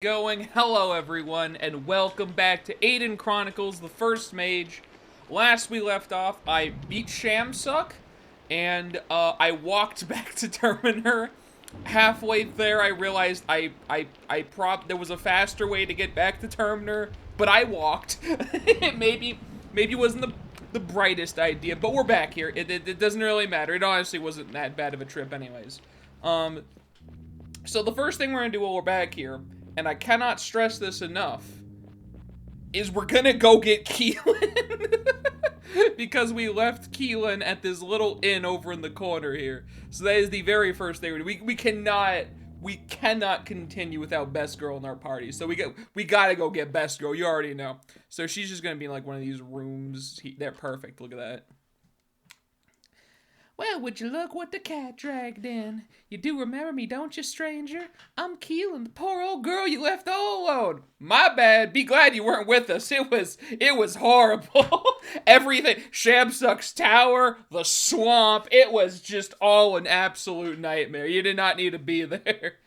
Going. Hello everyone and welcome back to Aiden Chronicles, the first mage. Last we left off, I beat Shamsuck and I walked back to Terminor. Halfway there I realized there was a faster way to get back to Terminor, but I walked. maybe it wasn't the brightest idea, but we're back here. It doesn't really matter. It honestly wasn't that bad of a trip anyways. So the first thing we're gonna do while we're back here, and I cannot stress this enough, is we're gonna go get Keelan. Because we left Keelan at this little inn over in the corner here. So that is the very first thing we do. We cannot continue without Best Girl in our party. So we gotta go get Best Girl, you already know. So she's just gonna be in like one of these rooms. They're perfect, look at that. Well, would you look what the cat dragged in? You do remember me, don't you, stranger? I'm Keelan, the poor old girl you left all alone. My bad. Be glad you weren't with us. It was horrible. Everything. Shamsuck's tower, the swamp. It was just all an absolute nightmare. You did not need to be there.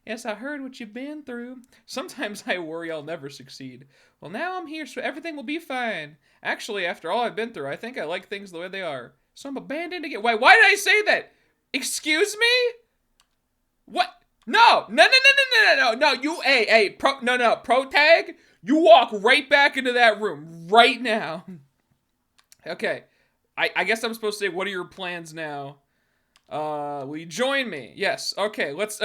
Yes, I heard what you've been through. Sometimes I worry I'll never succeed. Well, now I'm here, so everything will be fine. Actually, after all I've been through, I think I like things the way they are. So I'm abandoned again. Why did I say that? Excuse me? What? No, you, Protag, you walk right back into that room right now. Okay, I guess I'm supposed to say, what are your plans now? Will you join me? Yes, okay, let's,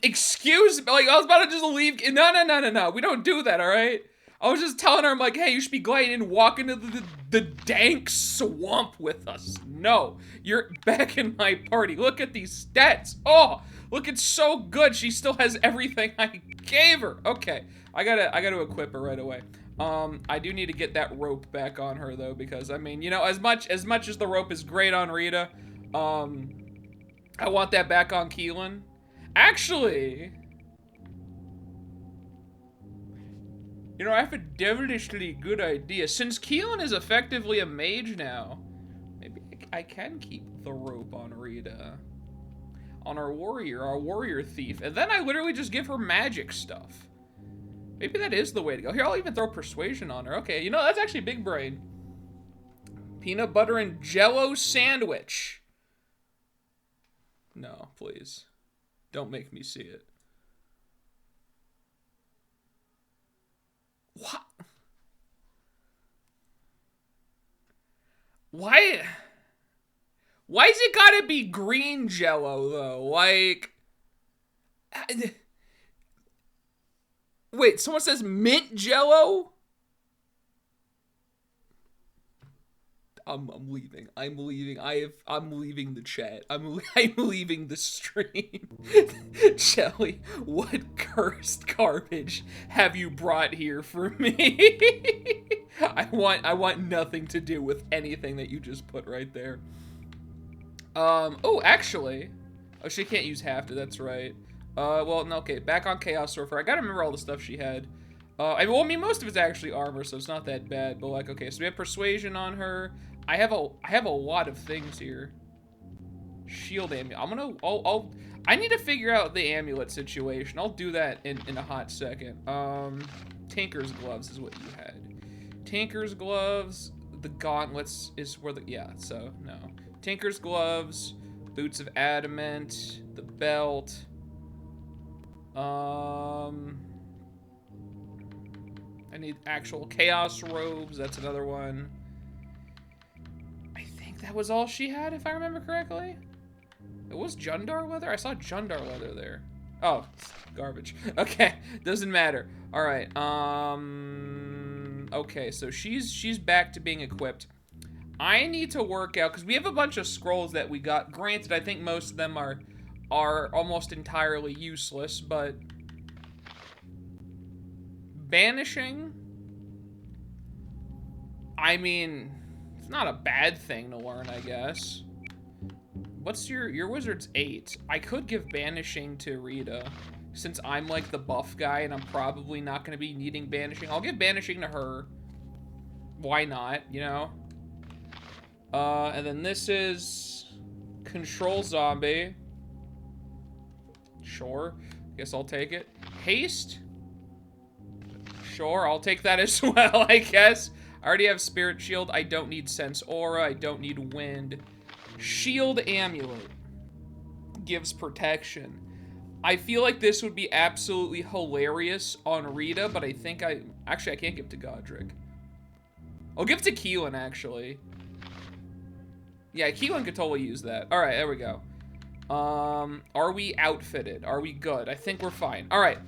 excuse me, like, I was about to just leave. No, we don't do that, all right? I was just telling her, I'm like, hey, you should be gliding and walk into the dank swamp with us. No, you're back in my party. Look at these stats. Oh, look, it's so good. She still has everything I gave her. Okay, I gotta equip her right away. I do need to get that rope back on her though, because I mean, you know, as much as the rope is great on Rita, I want that back on Keelan. Actually, you know, I have a devilishly good idea. Since Keelan is effectively a mage now, maybe I can keep the rope on Rita. On our warrior thief. And then I literally just give her magic stuff. Maybe that is the way to go. Here, I'll even throw persuasion on her. Okay, you know, that's actually big brain. Peanut butter and jello sandwich. No, please. Don't make me see it. What? Why's it gotta be green jello, though? Like... Wait, someone says mint jello? I'm leaving. I'm leaving. I'm leaving the chat. I'm leaving the stream. Jelly, what cursed garbage have you brought here for me? I want nothing to do with anything that you just put right there. Oh, actually. Oh, she can't use Hafta, that's right. Well, no, okay, back on Chaos Surfer. I gotta remember all the stuff she had. I mean, most of it's actually armor, so it's not that bad. But like, okay, so we have Persuasion on her. I have a lot of things here. Shield amulet. I need to figure out the amulet situation. I'll do that in a hot second. Tinker's gloves is what you had. Tinker's gloves. The gauntlets is where the so no. Tinker's gloves. Boots of adamant. The belt. I need actual chaos robes. That's another one. I think that was all she had, if I remember correctly. It was Jundar leather? I saw Jundar leather there. Oh, garbage. Okay, doesn't matter. All right. Okay, so she's back to being equipped. I need to work out because we have a bunch of scrolls that we got. Granted, I think most of them are almost entirely useless, but banishing, I mean, it's not a bad thing to learn, I guess. What's your wizard's 8? I could give banishing to Rita, since I'm like the buff guy and I'm probably not going to be needing banishing. I'll give banishing to her. Why not, you know? And then this is control zombie. Sure. Guess I'll take it. Haste. Sure, I'll take that as well, I guess. I already have Spirit Shield. I don't need Sense Aura. I don't need Wind. Shield Amulet gives protection. I feel like this would be absolutely hilarious on Rita, but I think actually, I can't give it to Godric. I'll give it to Keelan, actually. Yeah, Keelan could totally use that. All right, there we go. Are we outfitted? Are we good? I think we're fine. All right,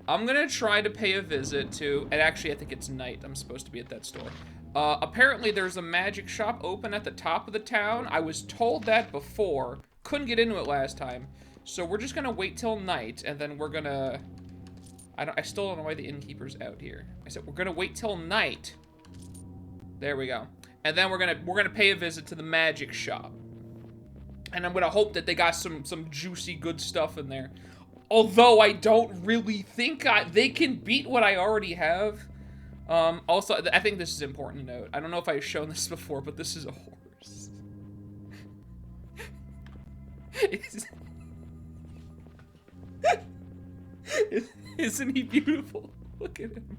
I'm gonna try to pay a visit to, and actually I think it's night. I'm supposed to be at that store. Apparently there's a magic shop open at the top of the town. I was told that before. Couldn't get into it last time. So we're just gonna wait till night, and then we're gonna, I still don't know why the innkeeper's out here. I said we're gonna wait till night. There we go. And then we're gonna pay a visit to the magic shop. And I'm gonna hope that they got some juicy good stuff in there. Although I don't really think they can beat what I already have. Also, I think this is important to note. I don't know if I've shown this before, but this is a horse. Isn't he beautiful? Look at him.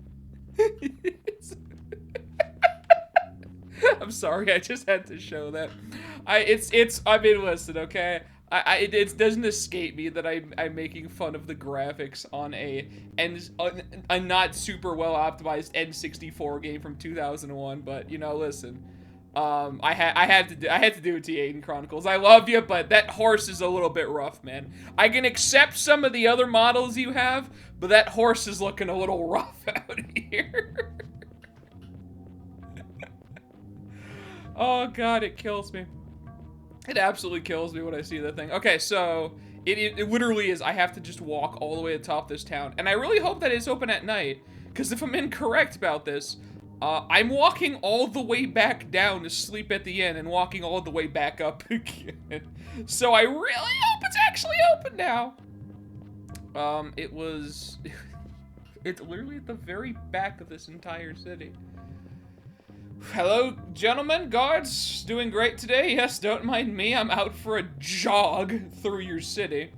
I'm sorry, I just had to show that. I mean, listen, okay? It doesn't escape me that I'm making fun of the graphics on a not super well optimized N64 game from 2001, but you know, listen. I had to do it to you, Aiden Chronicles. I love you, but that horse is a little bit rough, man. I can accept some of the other models you have, but that horse is looking a little rough out here. Oh god, it kills me. It absolutely kills me when I see that thing. Okay, so it literally is. I have to just walk all the way to the top of this town, and I really hope that it's open at night, because if I'm incorrect about this, I'm walking all the way back down to sleep at the inn and walking all the way back up again. So I really hope it's actually open now. It's literally at the very back of this entire city. Hello, gentlemen, guards. Doing great today? Yes, don't mind me. I'm out for a jog through your city.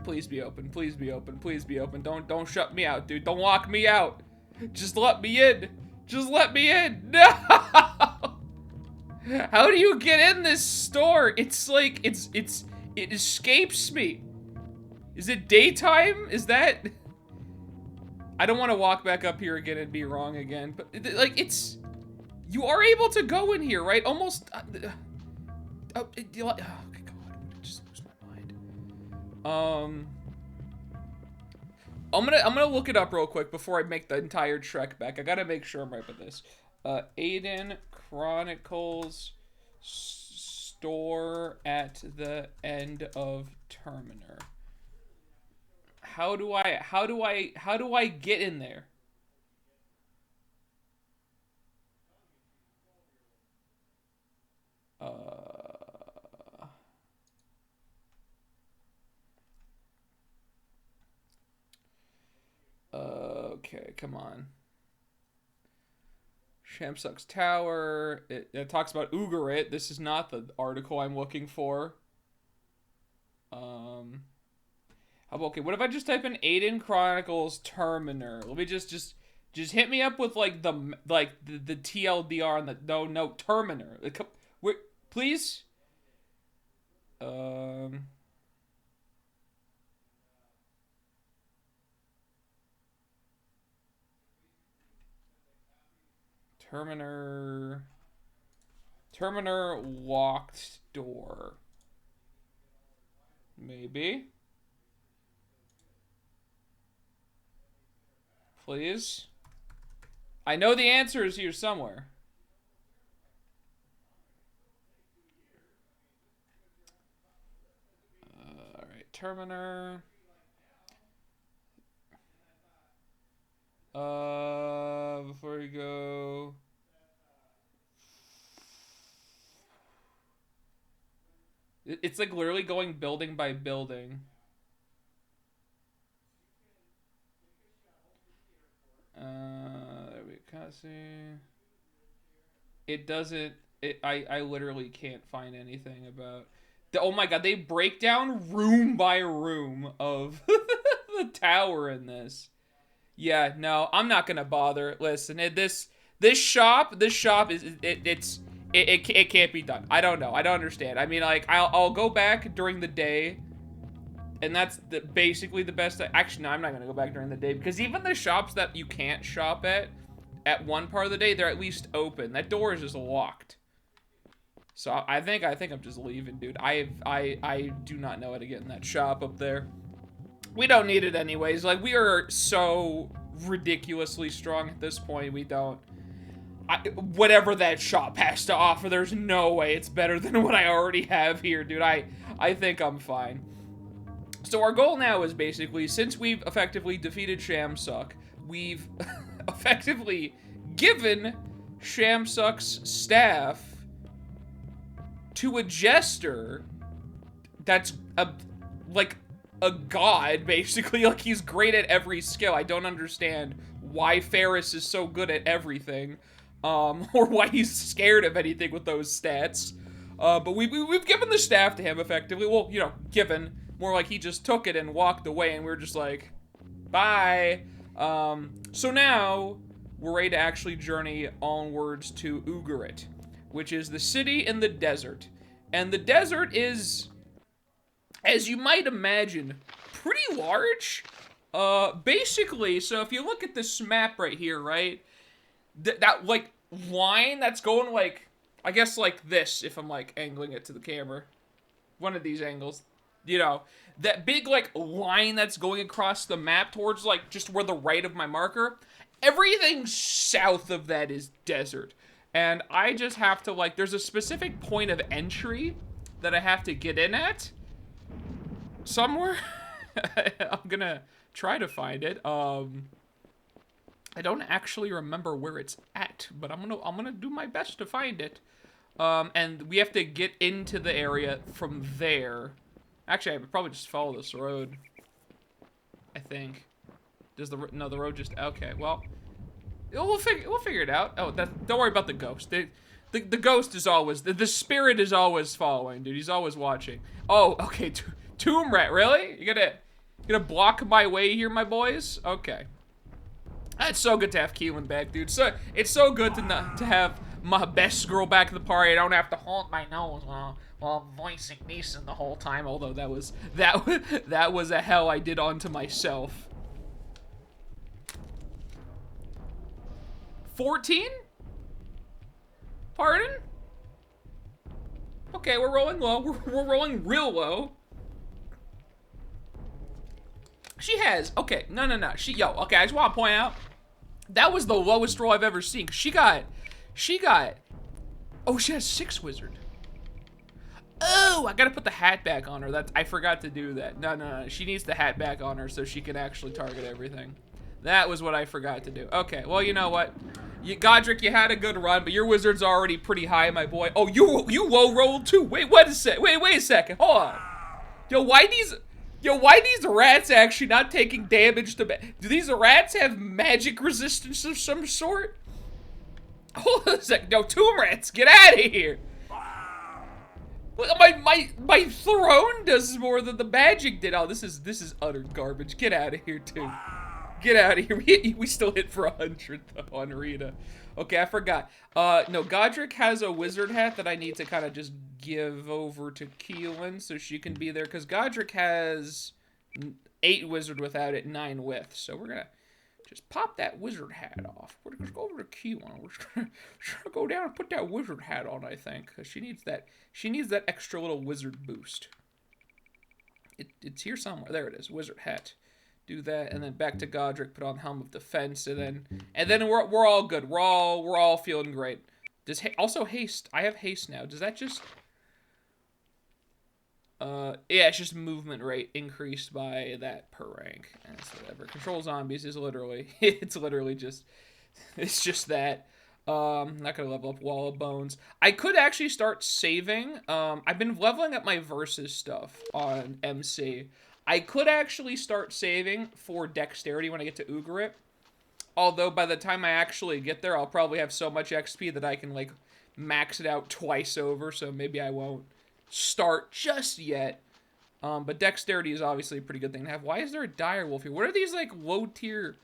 Please be open. Please be open. Please be open. Don't shut me out, dude. Don't lock me out. Just let me in. Just let me in. No! How do you get in this store? It's like it escapes me. Is it daytime? Is that? I don't want to walk back up here again and be wrong again, but like it's. You are able to go in here, right? Almost. Oh my god! I just lose my mind. I'm gonna look it up real quick before I make the entire trek back. I gotta make sure I'm right with this. Aiden Chronicles store at the end of Terminor. How do I get in there? Okay, come on. Shamsuck's Tower. It talks about Ugarit. This is not the article I'm looking for. Okay, what if I just type in Aiden Chronicles Terminor? Let me just hit me up with like the TLDR and the no Terminor. Wait, please. Terminor locked door. Maybe. Please. I know the answer is here somewhere. Alright, Terminor. Before we go. It's like literally going building by building. There we can't see. It doesn't. I literally can't find anything about. Oh my god, they break down room by room of the tower in this. Yeah, no, I'm not gonna bother. Listen, this shop is it can't be done. I don't know. I don't understand. I mean, like I'll go back during the day, and that's basically the best. Actually, no, I'm not gonna go back during the day because even the shops that you can't shop at one part of the day, they're at least open. That door is just locked. So I think I'm just leaving, dude. I do not know how to get in that shop up there. We don't need it anyways. Like, we are so ridiculously strong at this point. We don't. Whatever that shop has to offer, there's no way it's better than what I already have here, dude. I think I'm fine. So our goal now is basically, since we've effectively defeated Shamsuck, we've effectively given Shamsuck's staff to a jester that's like a god, basically. Like, he's great at every skill. I don't understand why Ferris is so good at everything, or why he's scared of anything with those stats. But we've given the staff to him, effectively. Well, you know, given. More like he just took it and walked away, and we were just like, bye. So now, we're ready to actually journey onwards to Ugarit, which is the city in the desert. And the desert is, as you might imagine, pretty large. Basically, so if you look at this map right here, right? That like, line that's going, like, I guess like this, if I'm, like, angling it to the camera. One of these angles. You know, that big, like, line that's going across the map towards, like, just where the right of my marker. Everything south of that is desert. And I just have to, like, there's a specific point of entry that I have to get in at. Somewhere. I'm gonna try to find it. I don't actually remember where it's at, but I'm gonna do my best to find it. And we have to get into the area from there. Actually, I would probably just follow this road. I think. Does the road just, okay, well, we'll figure it out. Oh, don't worry about the ghost. The ghost is always, the spirit is always following, dude. He's always watching. Oh, okay, Tomb Rat, really? You gonna block my way here, my boys? Okay. It's so good to have Keelan back, dude. So it's so good to have my best girl back in the party. I don't have to hold my nose while I'm voicing Neeson the whole time. Although that was a hell I did onto myself. 14? Pardon? Okay, we're rolling low. We're rolling real low. She has, okay, no. Okay, I just want to point out, that was the lowest roll I've ever seen. She got, oh, she has 6 wizard. Oh, I gotta put the hat back on her. I forgot to do that. No. She needs the hat back on her so she can actually target everything. That was what I forgot to do. Okay, well, you know what? Godric, you had a good run, but your wizard's already pretty high, my boy. Oh, you low rolled too. Wait a second. Hold on. Yo, why these rats actually not taking damage to do these rats have magic resistance of some sort? Hold on a second. No, tomb rats, get out of here. My throne does more than the magic did. Oh, this is utter garbage. Get out of here, too. Get out of here. We still hit for 100 though on Rita. Okay, I forgot. No, Godric has a wizard hat that I need to kind of just give over to Keelan so she can be there, because Godric has 8 wizard without it, 9 with. So we're gonna just pop that wizard hat off. We're gonna go over to Keelan. We're just gonna go down and put that wizard hat on, I think, because she needs that extra little wizard boost. It's here somewhere. There it is, wizard hat. Do that, and then back to Godric, put on Helm of Defense, and then we're all good. We're all feeling great. Does also haste? I have haste now. Does that just? Yeah, it's just movement rate increased by that per rank. And it's whatever. Control zombies is literally it's just that. Not gonna level up Wall of Bones. I could actually start saving. I've been leveling up my versus stuff on MC. I could actually start saving for dexterity when I get to Ugarit. Although by the time I actually get there, I'll probably have so much XP that I can, like, max it out twice over, so maybe I won't start just yet. But dexterity is obviously a pretty good thing to have. Why is there a dire wolf here? What are these, like, low tier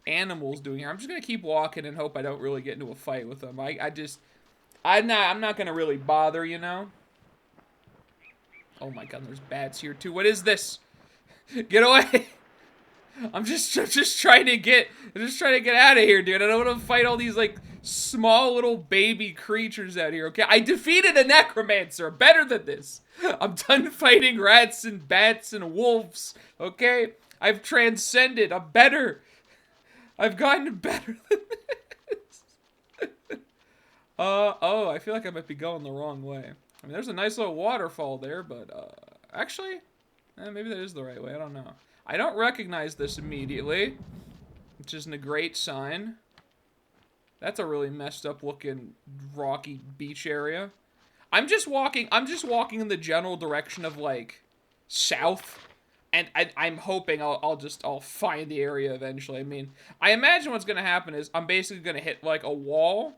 animals doing here? I'm just gonna keep walking and hope I don't really get into a fight with them. I'm not gonna really bother, you know? Oh my god, there's bats here too. What is this? Get away! I'm just trying to get out of here, dude. I don't want to fight all these like small little baby creatures out here. Okay, I defeated a necromancer. Better than this. I'm done fighting rats and bats and wolves. Okay, I've transcended. I'm better. I've gotten better than this. Oh, I feel like I might be going the wrong way. I mean, there's a nice little waterfall there, but actually, maybe that is the right way. I don't know. I don't recognize this immediately, which isn't a great sign. That's a really messed up looking rocky beach area. I'm just walking in the general direction of like south, and I'm hoping I'll find the area eventually. I mean, I imagine what's gonna happen is I'm basically gonna hit like a wall,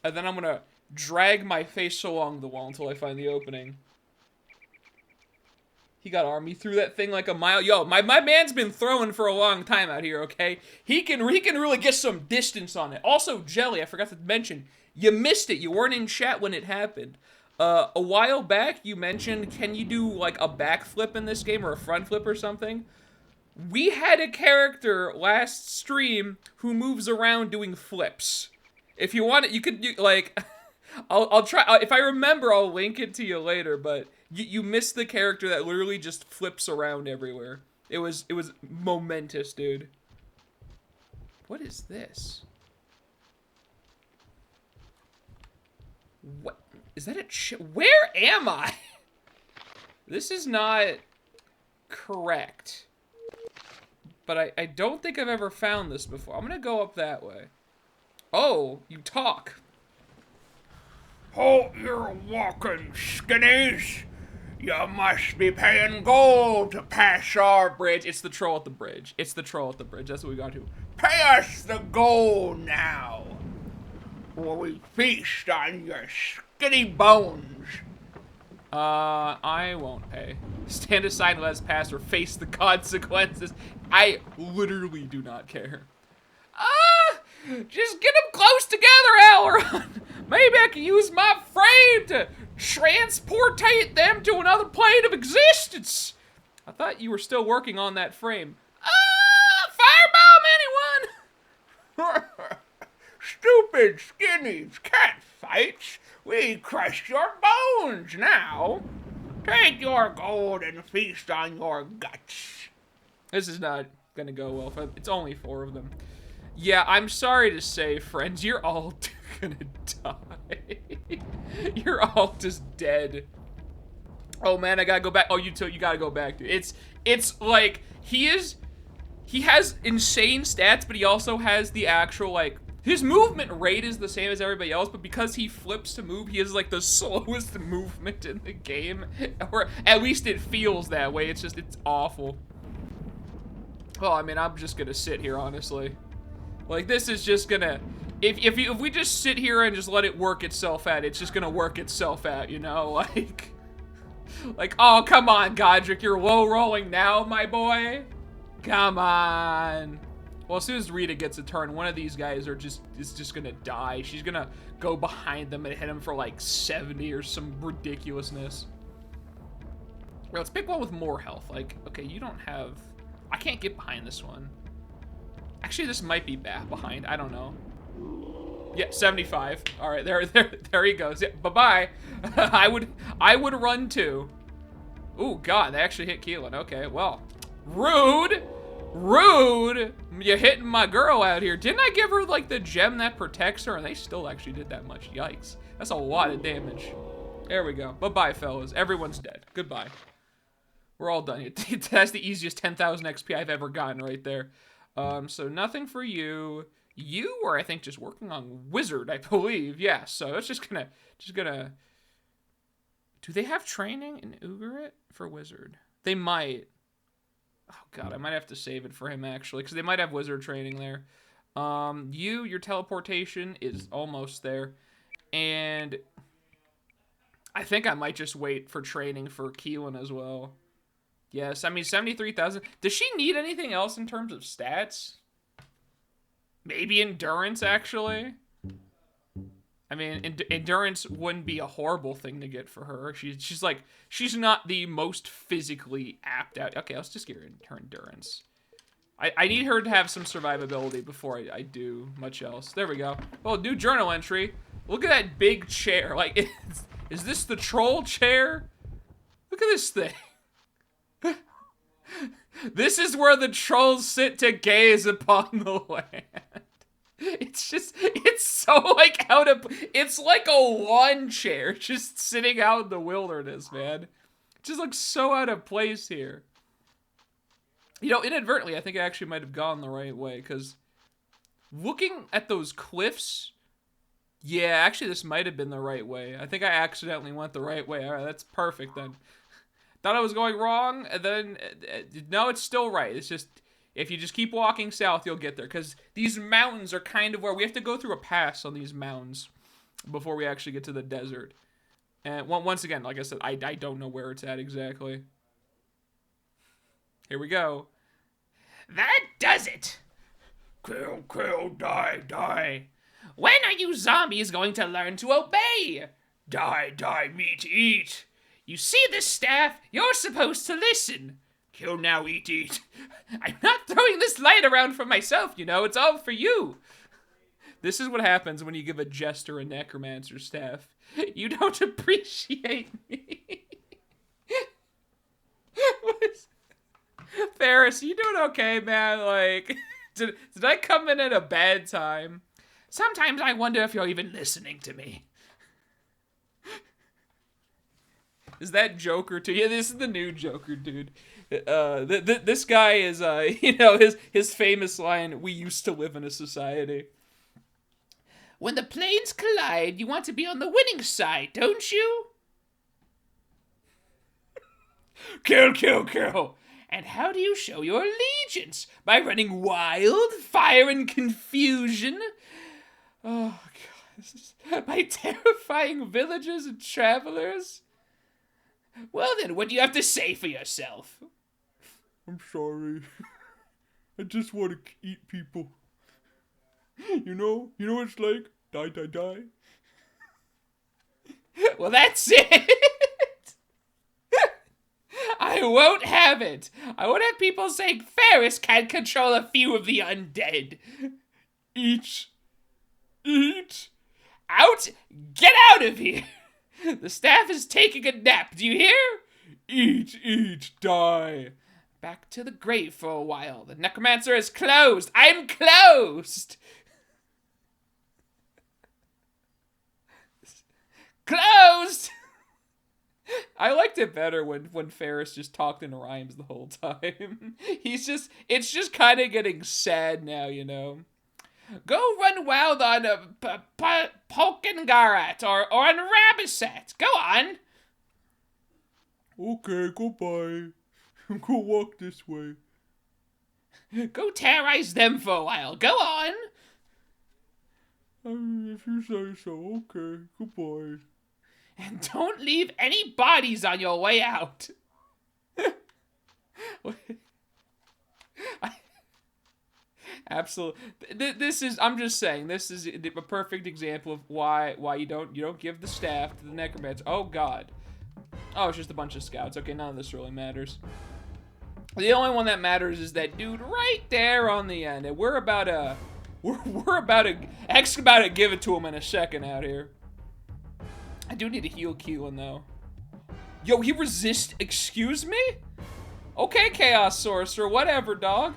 and then I'm gonna drag my face along the wall until I find the opening. He got army through that thing like a mile. Yo, my man's been throwing for a long time out here, okay? He can really get some distance on it. Also, Jelly, I forgot to mention, you missed it. You weren't in chat when it happened. A while back, you mentioned, can you do like a backflip in this game or a front flip or something? We had a character last stream who moves around doing flips. If you want it, you could do like, I'll try. If I remember, I'll link it to you later, but you missed the character that literally just flips around everywhere. It was momentous, dude. What is this? What is that? Where am I? This is not correct. But I don't think I've ever found this before. I'm gonna go up that way. Oh, you talk. Halt your walking, skinnies! You must be paying gold to pass our bridge. It's the troll at the bridge. It's the troll at the bridge. That's what we got to. Pay us the gold now, or we feast on your skinny bones. I won't pay. Stand aside and let us pass or face the consequences. I literally do not care. Just get them close together, Aileron. Maybe I can use my frame to transportate them to another plane of existence. I thought you were still working on that frame. Firebomb, anyone? Stupid skinnies can't fight. We crush your bones now. Take your gold and feast on your guts. This is not gonna go well. It's only 4 of them. Yeah, I'm sorry to say, friends, you're all gonna die. You're all just dead. Oh man, I gotta go back. Oh, you gotta go back, dude. It's like, he has insane stats, but he also has the actual, like, his movement rate is the same as everybody else, but because he flips to move, he has, like, the slowest movement in the game. Or at least it feels that way. It's awful. Well, I mean, I'm just gonna sit here, honestly. Like, this is just gonna, if we just sit here and just let it work itself out, it's just gonna work itself out, you know? Like, oh, come on, Godric, you're low rolling now, my boy? Come on. Well, as soon as Rita gets a turn, one of these guys is just gonna die. She's gonna go behind them and hit him for like 70 or some ridiculousness. Well, let's pick one with more health. Like, okay, you don't have, I can't get behind this one. Actually, this might be back behind. I don't know. Yeah, 75. All right, there he goes. Yeah, bye-bye. I would run too. Ooh, God, they actually hit Keelan. Okay, well, rude. You're hitting my girl out here. Didn't I give her like the gem that protects her? And they still actually did that much. Yikes. That's a lot of damage. There we go. Bye-bye, fellas. Everyone's dead. Goodbye. We're all done. That's the easiest 10,000 XP I've ever gotten right there. So nothing for you. You were, I think, just working on Wizard, I believe. Yeah, so it's just gonna... Do they have training in Ugarit for Wizard? They might. Oh, God, I might have to save it for him, actually, because they might have Wizard training there. Your teleportation is almost there. And I think I might just wait for training for Keelan as well. Yes, I mean, 73,000. Does she need anything else in terms of stats? Maybe endurance, actually. I mean, endurance wouldn't be a horrible thing to get for her. She's like, she's not the most physically apt out. Okay, let's just get her endurance. I need her to have some survivability before I do much else. There we go. Oh, new journal entry. Look at that big chair. Like, is this the troll chair? Look at this thing. This is where the trolls sit to gaze upon the land. It's just, it's so like out of, it's like a lawn chair just sitting out in the wilderness, man. It just looks so out of place here. You know, inadvertently, I think I actually might have gone the right way, because looking at those cliffs, yeah, actually this might have been the right way. I think I accidentally went the right way. All right, that's perfect then. Thought I was going wrong, and then, no, it's still right. It's just, if you just keep walking south, you'll get there, because these mountains are kind of where we have to go through a pass on these mountains before we actually get to the desert. And once again, like I said, I don't know where it's at exactly. Here we go. That does it! Kill, kill, die, die. When are you zombies going to learn to obey? Die, die, meat, eat. You see this staff? You're supposed to listen. Kill now, eat, eat. I'm not throwing this light around for myself, you know. It's all for you. This is what happens when you give a jester a necromancer staff. You don't appreciate me. Ferris, you doing okay, man? Like, did I come in at a bad time? Sometimes I wonder if you're even listening to me. Is that Joker too? Yeah, this is the new Joker, dude. This guy is, you know, his famous line, "We used to live in a society." When the planes collide, you want to be on the winning side, don't you? Kill, kill, kill. And how do you show your allegiance? By running wild, fire and confusion? Oh, God. By terrifying villagers and travelers? Well then, what do you have to say for yourself? I'm sorry. I just want to eat people. You know what it's like? Die, die, die. Well, that's it. I won't have it. I won't have people saying Ferris can't control a few of the undead. Eat. Eat. Out. Get out of here. The staff is taking a nap. Do you hear? Eat, eat, die. Back to the grave for a while. The necromancer is closed. I'm closed. Closed. I liked it better when Ferris just talked in rhymes the whole time. It's just kind of getting sad now, you know. Go run wild on Polkengarat or on Rabisette. Go on. Okay, goodbye. Go walk this way. Go terrorize them for a while. Go on. If you say so, okay, goodbye. And don't leave any bodies on your way out. Absolutely. This is, I'm just saying, this is a perfect example of why you don't give the staff to the necromancer. Oh God. Oh, it's just a bunch of scouts. Okay, none of this really matters. The only one that matters is that dude right there on the end. And we're about to give it to him in a second out here. I do need to heal Keelan though. Yo, he resists. Excuse me? Okay, Chaos Sorcerer, whatever, dog.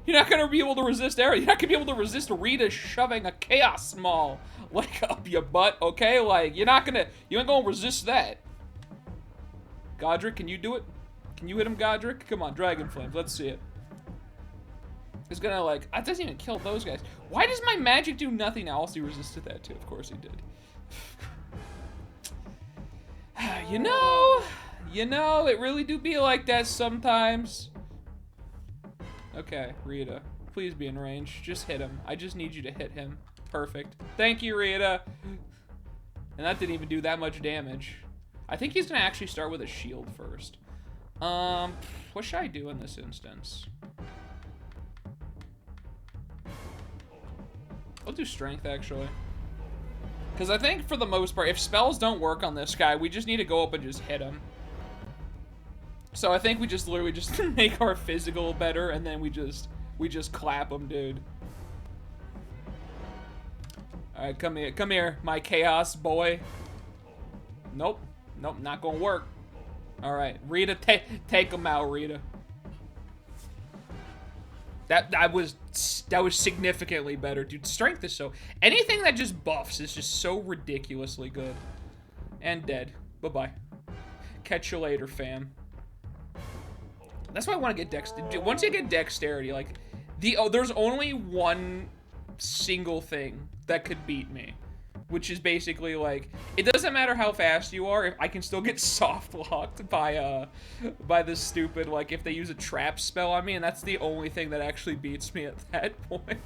You're not gonna be able to resist Eric. You're not gonna be able to resist Rita shoving a Chaos Maul like up your butt, okay? Like, you ain't gonna resist that. Godric, can you do it? Can you hit him, Godric? Come on, Dragon Flames, let's see it. He's gonna like, it doesn't even kill those guys. Why does my magic do nothing else? He resisted that too, of course he did. You know, it really do be like that sometimes. Okay, Rita, please be in range. Just hit him. I just need you to hit him. Perfect. Thank you, Rita. And that didn't even do that much damage. I think he's gonna actually start with a shield first. What should I do in this instance? I'll do strength, actually. Because I think, for the most part, if spells don't work on this guy, we just need to go up and just hit him. So I think we just literally just make our physical better, and then we just clap him, dude. Alright, come here, my chaos boy. Nope, not gonna work. Alright, Rita, take him out, Rita. That was significantly better, dude. Strength is so... Anything that just buffs is just so ridiculously good. And dead. Bye-bye. Catch you later, fam. That's why I want to get dexterity. Once you get dexterity, like... there's only one single thing that could beat me. Which is basically like, it doesn't matter how fast you are, if I can still get soft locked by this stupid, like, if they use a trap spell on me, and that's the only thing that actually beats me at that point.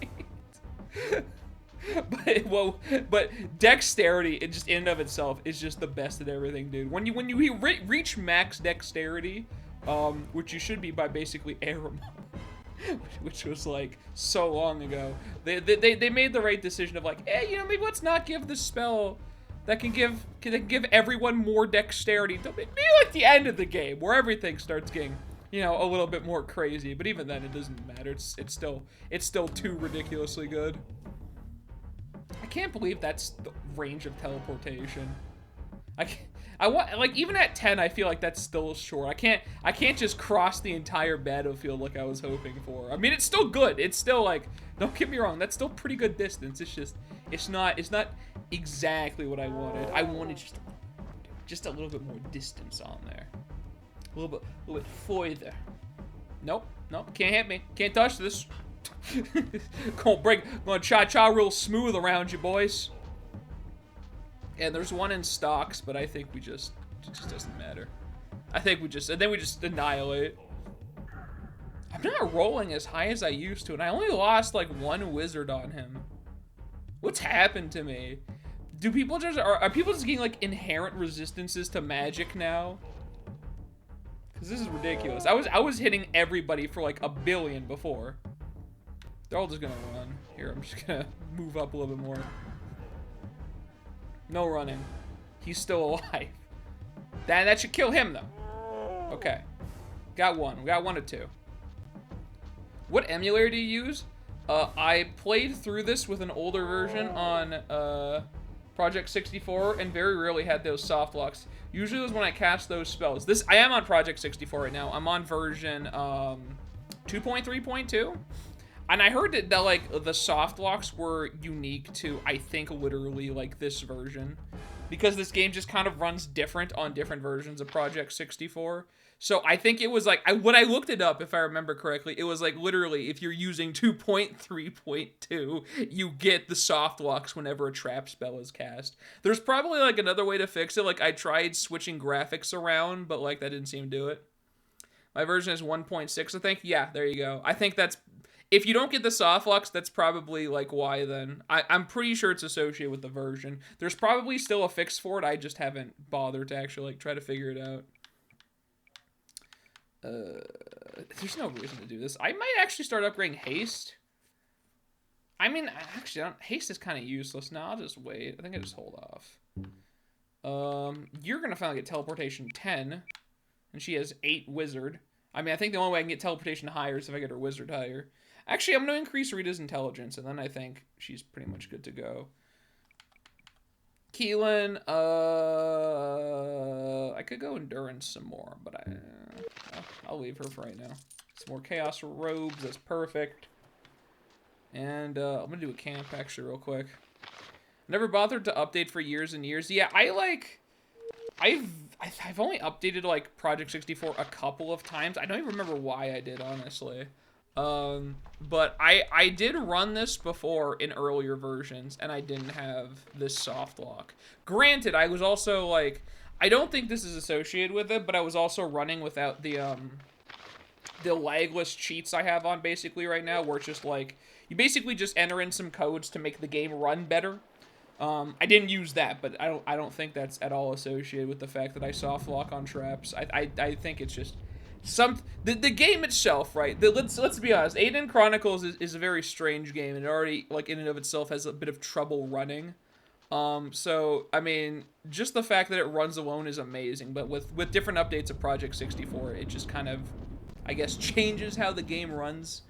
But dexterity, it just in and of itself is just the best at everything, dude. When you reach max dexterity, which you should be by basically Aram, which was like so long ago, they made the right decision of like, hey, you know, maybe let's not give the spell that can give everyone more dexterity. Maybe like the end of the game where everything starts getting, you know, a little bit more crazy. But even then, it doesn't matter. It's still too ridiculously good. I can't believe that's the range of teleportation. I want, like, even at 10, I feel like that's still short. I can't just cross the entire battlefield like I was hoping for. I mean, it's still good. It's still, like, don't get me wrong, that's still pretty good distance. It's just, it's not exactly what I wanted. I wanted just a little bit more distance on there. A little bit further. Nope, can't hit me. Can't touch this. Gonna cha-cha real smooth around you, boys. And there's one in stocks, but I think it just doesn't matter. I think we just annihilate. I'm not rolling as high as I used to, and I only lost like one wizard on him. What's happened to me? Do people just, are people just getting like inherent resistances to magic now? Cause this is ridiculous. I was hitting everybody for like 1 billion before. They're all just gonna run. Here, I'm just gonna move up a little bit more. No running. He's still alive. That should kill him, though. Okay. Got one. We got 1 or 2. What emulator do you use? I played through this with an older version on Project 64 and very rarely had those soft locks. Usually it was when I cast those spells. I am on Project 64 right now. I'm on version 2.3.2. And I heard that like the soft locks were unique to, I think, literally like this version, because this game just kind of runs different on different versions of Project 64. So I think it was like, when I looked it up, if I remember correctly, it was like literally if you're using 2.3.2, you get the soft locks whenever a trap spell is cast. There's probably like another way to fix it. Like I tried switching graphics around, but like that didn't seem to do it. My version is 1.6, I think. Yeah, there you go. I think that's, if you don't get the soft locks, that's probably like why then. I'm pretty sure it's associated with the version. There's probably still a fix for it. I just haven't bothered to actually like try to figure it out. There's no reason to do this. I might actually start upgrading haste. I mean, actually, haste is kind of useless. No, I'll just wait. I think I just hold off. You're gonna finally get teleportation 10, and she has 8 wizard. I mean, I think the only way I can get teleportation higher is if I get her wizard higher. Actually, I'm going to increase Rita's intelligence, and then I think she's pretty much good to go. Keelan, I could go endurance some more, but I'll leave her for right now. Some more chaos robes, that's perfect. And I'm going to do a camp, actually, real quick. Never bothered to update for years and years. Yeah, I've only updated, like, Project 64 a couple of times. I don't even remember why I did, honestly. But I did run this before in earlier versions, and I didn't have this soft lock. Granted, I was also, like, I don't think this is associated with it, but I was also running without the lagless cheats I have on basically right now, where it's just, like, you basically just enter in some codes to make the game run better. I didn't use that, but I don't think that's at all associated with the fact that I soft lock on traps. I think it's just the game itself, right? Let's be honest. Aiden Chronicles is a very strange game, and it already, like, in and of itself has a bit of trouble running. So I mean, just the fact that it runs alone is amazing. But with different updates of Project 64, it just kind of, I guess, changes how the game runs.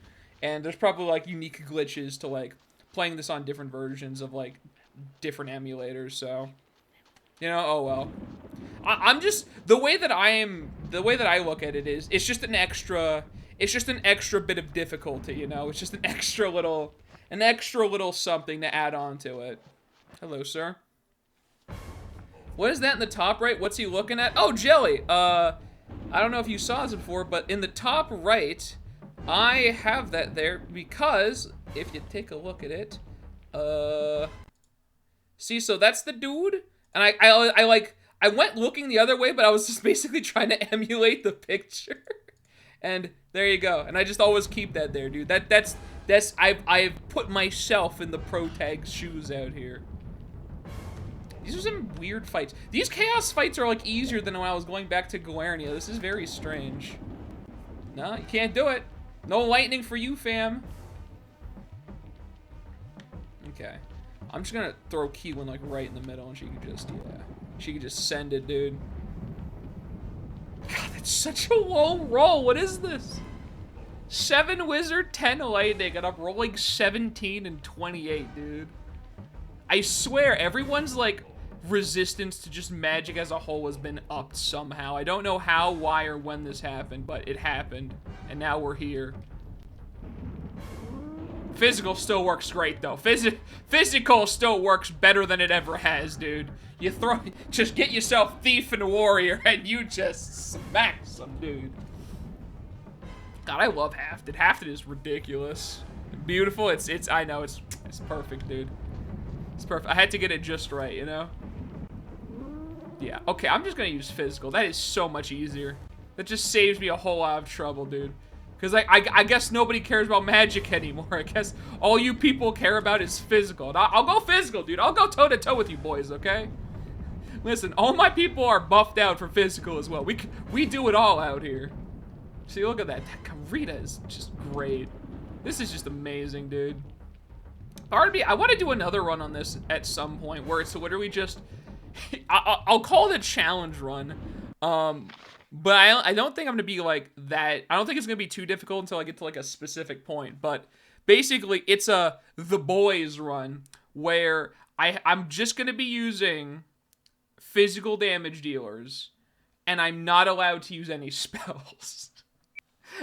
And there's probably like unique glitches to like playing this on different versions of like different emulators. So, you know, oh well. I'm just the way that I look at it is it's just an extra bit of difficulty, you know. It's just an extra little something to add on to it. Hello, sir. What is that in the top right? What's he looking at? Oh, Jelly. I don't know if you saw this before, but in the top right, I have that there because if you take a look at it, see, so that's the dude, and I went looking the other way, but I was just basically trying to emulate the picture, and there you go. And I just always keep that there, dude. That's I've put myself in the pro tag's shoes out here. These are some weird fights. These chaos fights are like easier than when I was going back to Galernia. This is very strange. No, you can't do it. No lightning for you, fam. Okay. I'm just gonna throw Keelan like right in the middle and she can just, yeah. She can just send it, dude. God, that's such a low roll. What is this? 7 wizard, 10 lightning, and I'm rolling 17 and 28, dude. I swear, everyone's like resistance to just magic as a whole has been upped somehow. I don't know how, why, or when this happened, but it happened, and now we're here. Physical still works great, though. Physical still works better than it ever has, dude. You just get yourself Thief and Warrior, and you just smack some dude. God, I love Hafted. Hafted is ridiculous. Beautiful. I know, it's perfect, dude. It's perfect. I had to get it just right, you know? Yeah, okay, I'm just gonna use physical. That is so much easier. That just saves me a whole lot of trouble, dude. Because I guess nobody cares about magic anymore. I guess all you people care about is physical. And I'll go physical, dude. I'll go toe-to-toe with you boys, okay? Listen, all my people are buffed out for physical as well. We do it all out here. See, look at that. That Rita is just great. This is just amazing, dude. Part of me, I want to do another run on this at some point where it's literally just, I'll call it a challenge run. But I don't think I'm gonna be like that. I don't think it's gonna be too difficult until I get to like a specific point. But basically, it's a the boys run where I'm just gonna be using physical damage dealers, and I'm not allowed to use any spells.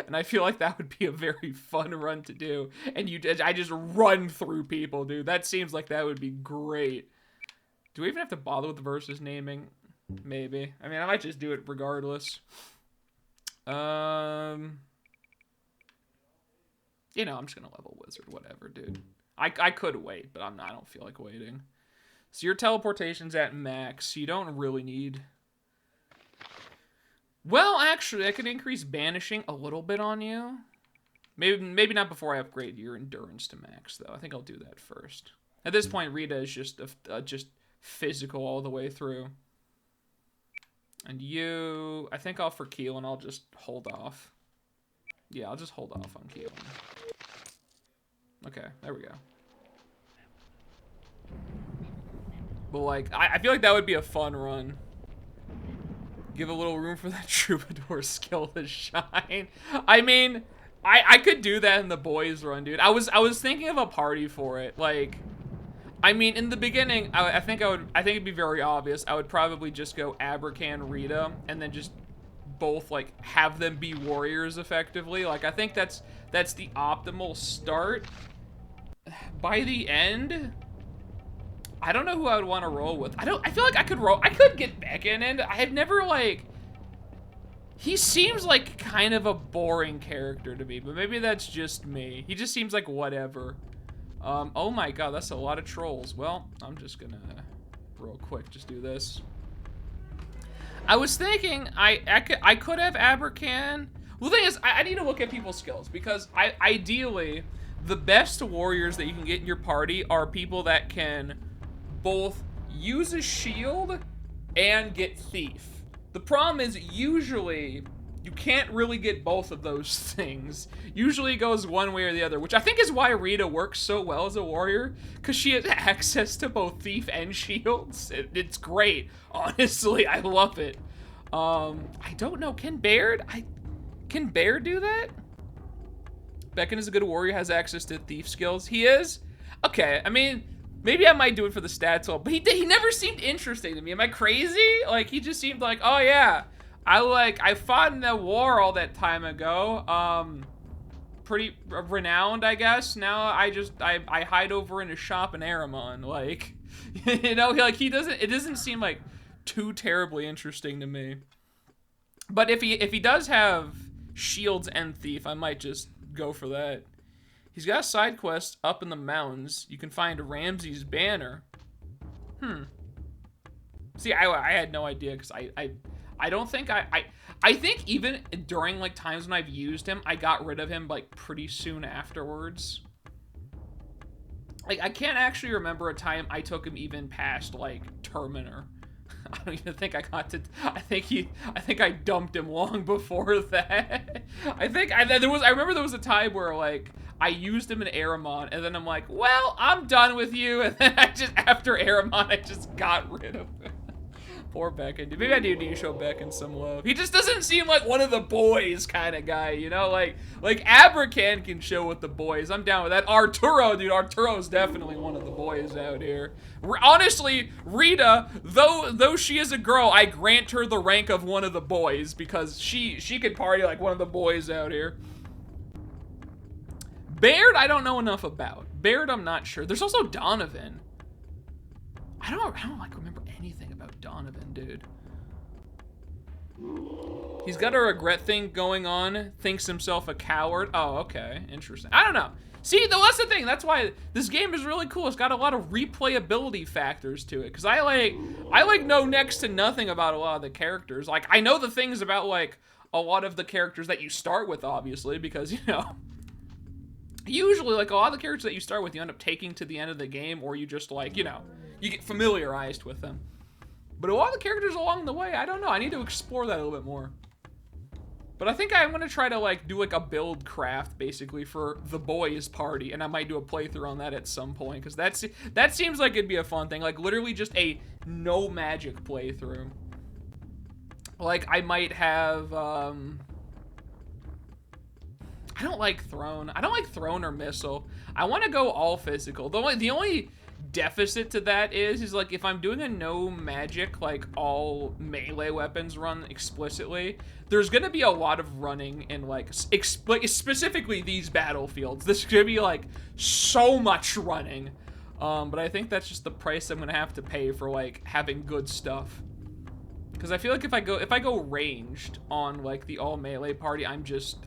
And I feel like that would be a very fun run to do. And I just run through people, dude. That seems like that would be great. Do we even have to bother with the versus naming? Maybe. I mean, I might just do it regardless. You know, I'm just gonna level wizard, whatever, dude. I could wait, but I don't feel like waiting. So your teleportation's at max. You don't really need... Well, actually, I could increase banishing a little bit on you. Maybe not before I upgrade your endurance to max, though. I think I'll do that first. At this point, Rita is just physical all the way through. And you... I think for Keelan, I'll just hold off. Yeah, I'll just hold off on Keelan. Okay, there we go. But, like, I feel like that would be a fun run. Give a little room for that troubadour skill to shine. I mean, I could do that in the boys run, dude. I was thinking of a party for it. Like, I mean, in the beginning, I think it'd be very obvious. I would probably just go Abracan, Rita, and then just both like have them be warriors effectively. Like, I think that's the optimal start. By the end, I don't know who I would want to roll with. I feel like I could get back in, and I have never, like... He seems like kind of a boring character to me, but maybe that's just me. He just seems like whatever. Oh my god, that's a lot of trolls. Well, I'm just gonna real quick just do this. I was thinking I could have Abracan. Well, the thing is, I need to look at people's skills, because ideally, the best warriors that you can get in your party are people that can both use a shield and get thief. The problem is usually You can't really get both of those things. Usually it goes one way or the other, which I think is why Rita works so well as a warrior, because she has access to both thief and shields. It's great. Honestly, I love it. I don't know. Can Baird do that? Beckon is a good warrior, has access to thief skills. He is? Okay, I mean, maybe I might do it for the stats all, but he never seemed interesting to me. Am I crazy? Like, he just seemed like, oh yeah, I fought in the war all that time ago. Pretty renowned, I guess. Now I hide over in a shop in Aramon. Like, you know, like it doesn't seem like too terribly interesting to me. But if he does have shields and thief, I might just go for that. He's got a side quest up in the mountains. You can find Ramsey's banner. See, I had no idea, because I don't think I think even during like times when I've used him, I got rid of him like pretty soon afterwards. Like, I can't actually remember a time I took him even past like Terminor. I don't even think I got to. I think I dumped him long before that. I remember there was a time where like I used him in Aramon, and then I'm like, well, I'm done with you, and then after Aramon, I just got rid of him. Poor Beckon. Maybe I do need to show Beckon some love. He just doesn't seem like one of the boys kind of guy, you know? Like Abercan can show with the boys. I'm down with that. Arturo, dude. Arturo's definitely one of the boys out here. Honestly, Rita, though she is a girl, I grant her the rank of one of the boys, because she could party like one of the boys out here. Baird, I don't know enough about. Baird, I'm not sure. There's also Donovan. I don't like remember anything about Donovan, dude. He's got a regret thing going on. Thinks himself a coward. Oh, okay, interesting. I don't know. See, that's the thing. That's why this game is really cool. It's got a lot of replayability factors to it. Cause I know next to nothing about a lot of the characters. Like, I know the things about like a lot of the characters that you start with, obviously, because you know. Usually, like, a lot of the characters that you start with, you end up taking to the end of the game, or you just, like, you know, you get familiarized with them. But a lot of the characters along the way, I don't know. I need to explore that a little bit more. But I think I'm going to try to, like, do, like, a build craft, basically, for the boys' party, and I might do a playthrough on that at some point, because that seems like it'd be a fun thing. Like, literally just a no magic playthrough. Like, I might have, I don't like Throne. I don't like Throne or Missile. I want to go all physical. The only deficit to that is like if I'm doing a no magic, like all melee weapons run explicitly, there's gonna be a lot of running in like specifically these battlefields. This is gonna be like so much running. But I think that's just the price I'm gonna have to pay for like having good stuff. Because I feel like if I go ranged on like the all melee party, I'm just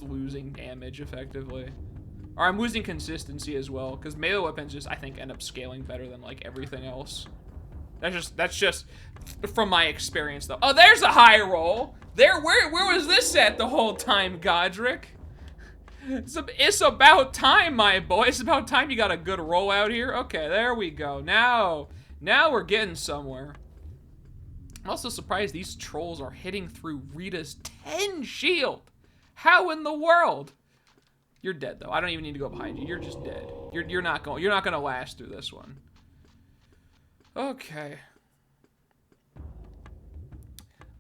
losing damage effectively, or I'm losing consistency as well. Because melee weapons just I think end up scaling better than like everything else. That's just from my experience though. Oh, there's a high roll. Where was this at the whole time, Godric? It's about time, my boy. It's about time you got a good roll out here. Okay, there we go. Now we're getting somewhere. I'm also surprised these trolls are hitting through Rita's 10 shield. How in the world? You're dead though. I don't even need to go behind you. You're just dead. You're not gonna last through this one. Okay.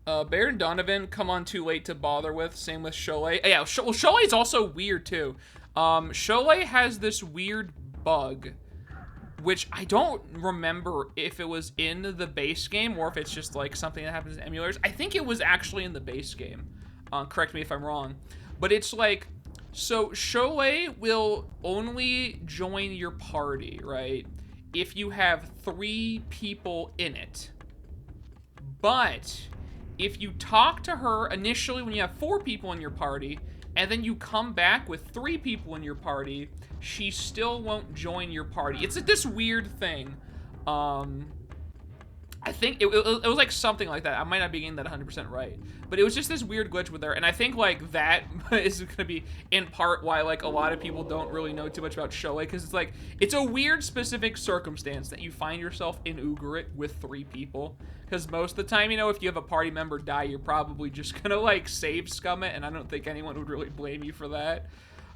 Baird and Donovan come on too late to bother with. Same with Cholet. Yeah, Cholet's also weird too. Cholet has this weird bug, which I don't remember if it was in the base game or if it's just like something that happens in emulators. I think it was actually in the base game. Correct me if I'm wrong. But it's like, so Cholet will only join your party, right, if you have 3 people in it. But if you talk to her initially when you have 4 people in your party, and then you come back with 3 people in your party, she still won't join your party. It's like this weird thing. I think it was like something like that. I might not be getting that 100% right, but it was just this weird glitch with her, and I think like that is gonna be in part why like a lot of people don't really know too much about Shoei, because it's like it's a weird specific circumstance that you find yourself in Ugarit with 3 people, because most of the time, you know, if you have a party member die, you're probably just gonna like save scum it, and I don't think anyone would really blame you for that.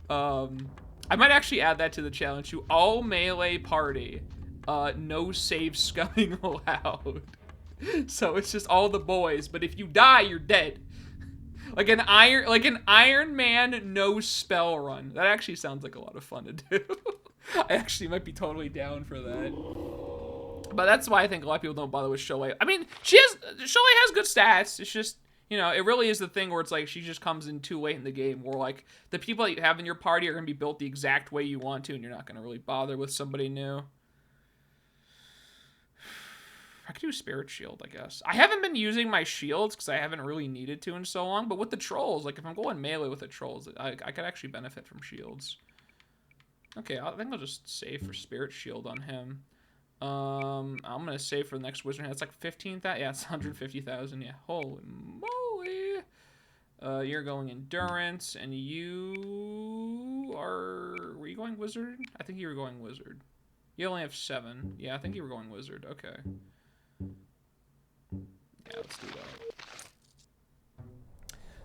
I might actually add that to the challenge to all melee party. No save scumming allowed. So it's just all the boys, but if you die, you're dead. Like an Iron Man no spell run. That actually sounds like a lot of fun to do. I actually might be totally down for that. But that's why I think a lot of people don't bother with Shoei. I mean, Shoei has good stats. It's just, you know, it really is the thing where it's like she just comes in too late in the game, where like the people that you have in your party are going to be built the exact way you want to, and you're not going to really bother with somebody new. I could do Spirit Shield, I guess. I haven't been using my shields because I haven't really needed to in so long, but with the trolls, like if I'm going melee with the trolls, I could actually benefit from shields. Okay, I think I'll just save for Spirit Shield on him. I'm gonna save for the next wizard. That's like 15,000. Yeah, it's 150,000. Yeah, holy moly. You're going endurance, and you are. Were you going wizard? I think you were going wizard. You only have 7. Yeah, I think you were going wizard. Okay. Yeah, let's do that.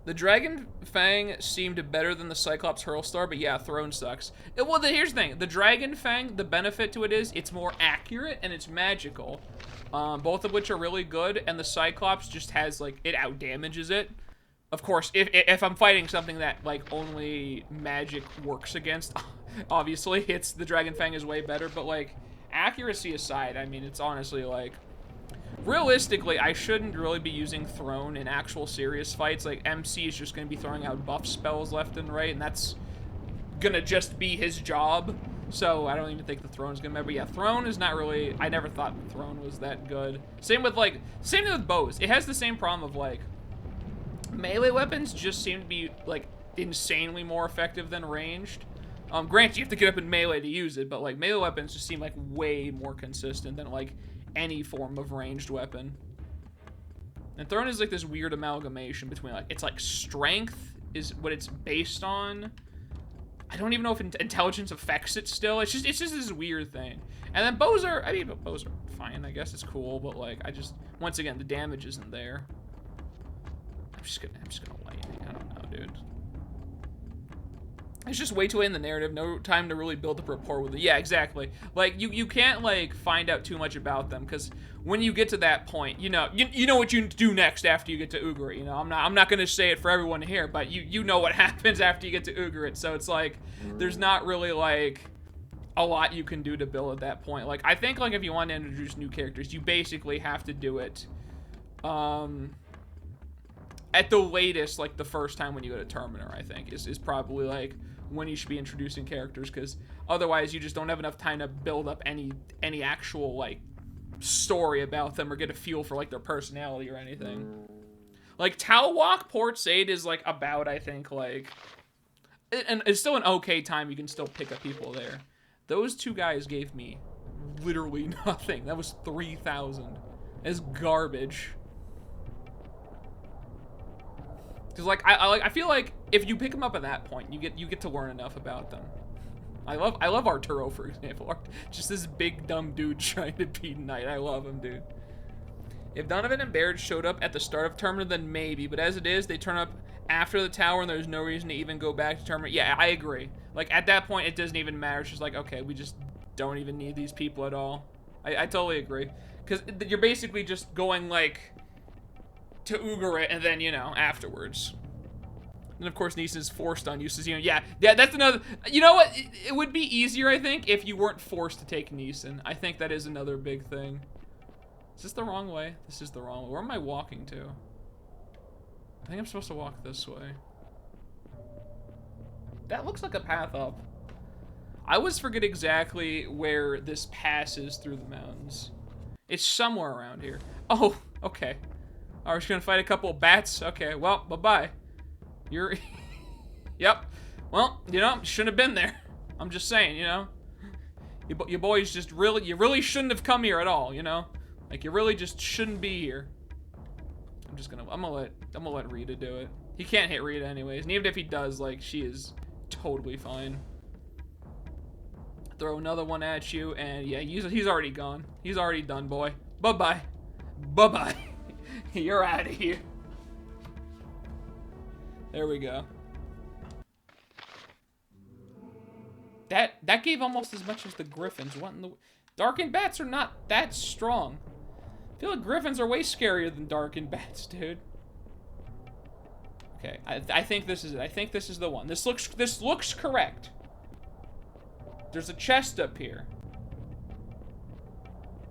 The Dragon Fang seemed better than the Cyclops Hurlstar, but yeah, Throne sucks. Well, here's the thing. The Dragon Fang, the benefit to it is it's more accurate and it's magical. Both of which are really good, and the Cyclops just has, like, it outdamages it. Of course, if I'm fighting something that, like, only magic works against, obviously, it's the Dragon Fang is way better, but, like, accuracy aside, I mean, it's honestly, like, realistically, I shouldn't really be using Throne in actual serious fights. Like, MC is just going to be throwing out buff spells left and right, and that's going to just be his job. So I don't even think the Throne's going to matter. But yeah, Throne is not really... I never thought the Throne was that good. Same with, like... Same with bows. It has the same problem of, like... Melee weapons just seem to be, like, insanely more effective than ranged. Granted, you have to get up in melee to use it, but, like, melee weapons just seem, like, way more consistent than, like... any form of ranged weapon. And Throne is like this weird amalgamation between like, it's like strength is what it's based on. I don't even know if intelligence affects it still. It's just this weird thing. And then bows are, I mean, bows are fine. I guess it's cool, but like, I just, once again, the damage isn't there. I'm just gonna lightning. I don't know, dude. It's just way too late in the narrative, no time to really build up rapport with it. Yeah, exactly. Like, you can't, like, find out too much about them, because when you get to that point, you know what you do next after you get to Ugarit, you know? I'm not gonna say it for everyone here, but you know what happens after you get to Ugarit, so it's like, there's not really, like, a lot you can do to build at that point. Like, I think, like, if you want to introduce new characters, you basically have to do it, at the latest, like, the first time when you go to Terminor, I think, is probably, like, when you should be introducing characters, because otherwise you just don't have enough time to build up any actual, like, story about them or get a feel for, like, their personality or anything. Like, Talwalk Port Said is, like, about, I think, like... And it's still an okay time. You can still pick up people there. Those 2 guys gave me literally nothing. That was 3,000. It's garbage. Because, like, I feel like if you pick them up at that point, you get to learn enough about them. I love Arturo, for example. Just this big dumb dude trying to beat Knight. I love him, dude. If Donovan and Baird showed up at the start of Terminor, then maybe. But as it is, they turn up after the tower, and there's no reason to even go back to Terminor. Yeah, I agree. Like, at that point, it doesn't even matter. It's just like, okay, we just don't even need these people at all. I totally agree. Because you're basically just going, like... to Ugarit, and then, you know, afterwards. And of course, Neeson's forced on you, so, you know, yeah, that's another, you know what, it would be easier, I think, if you weren't forced to take Neeson. I think that is another big thing. Is this the wrong way? This is the wrong way. Where am I walking to? I think I'm supposed to walk this way. That looks like a path up. I always forget exactly where this passes through the mountains. It's somewhere around here. Oh, okay. We're just gonna fight a couple of bats? Okay, well, bye-bye. You're... Yep. Well, you know, shouldn't have been there. I'm just saying, you know? You boys just really... You really shouldn't have come here at all, you know? Like, you really just shouldn't be here. I'm gonna let Rita do it. He can't hit Rita anyways, and even if he does, like, she is totally fine. Throw another one at you, and yeah, he's already gone. He's already done, boy. Bye-bye. Bye-bye. You're out of here. There we go. That gave almost as much as the Griffins. What in the... Darkened Bats are not that strong. I feel like Griffins are way scarier than Darkened Bats, dude. Okay, I think this is it. I think this is the one. This looks correct. There's a chest up here.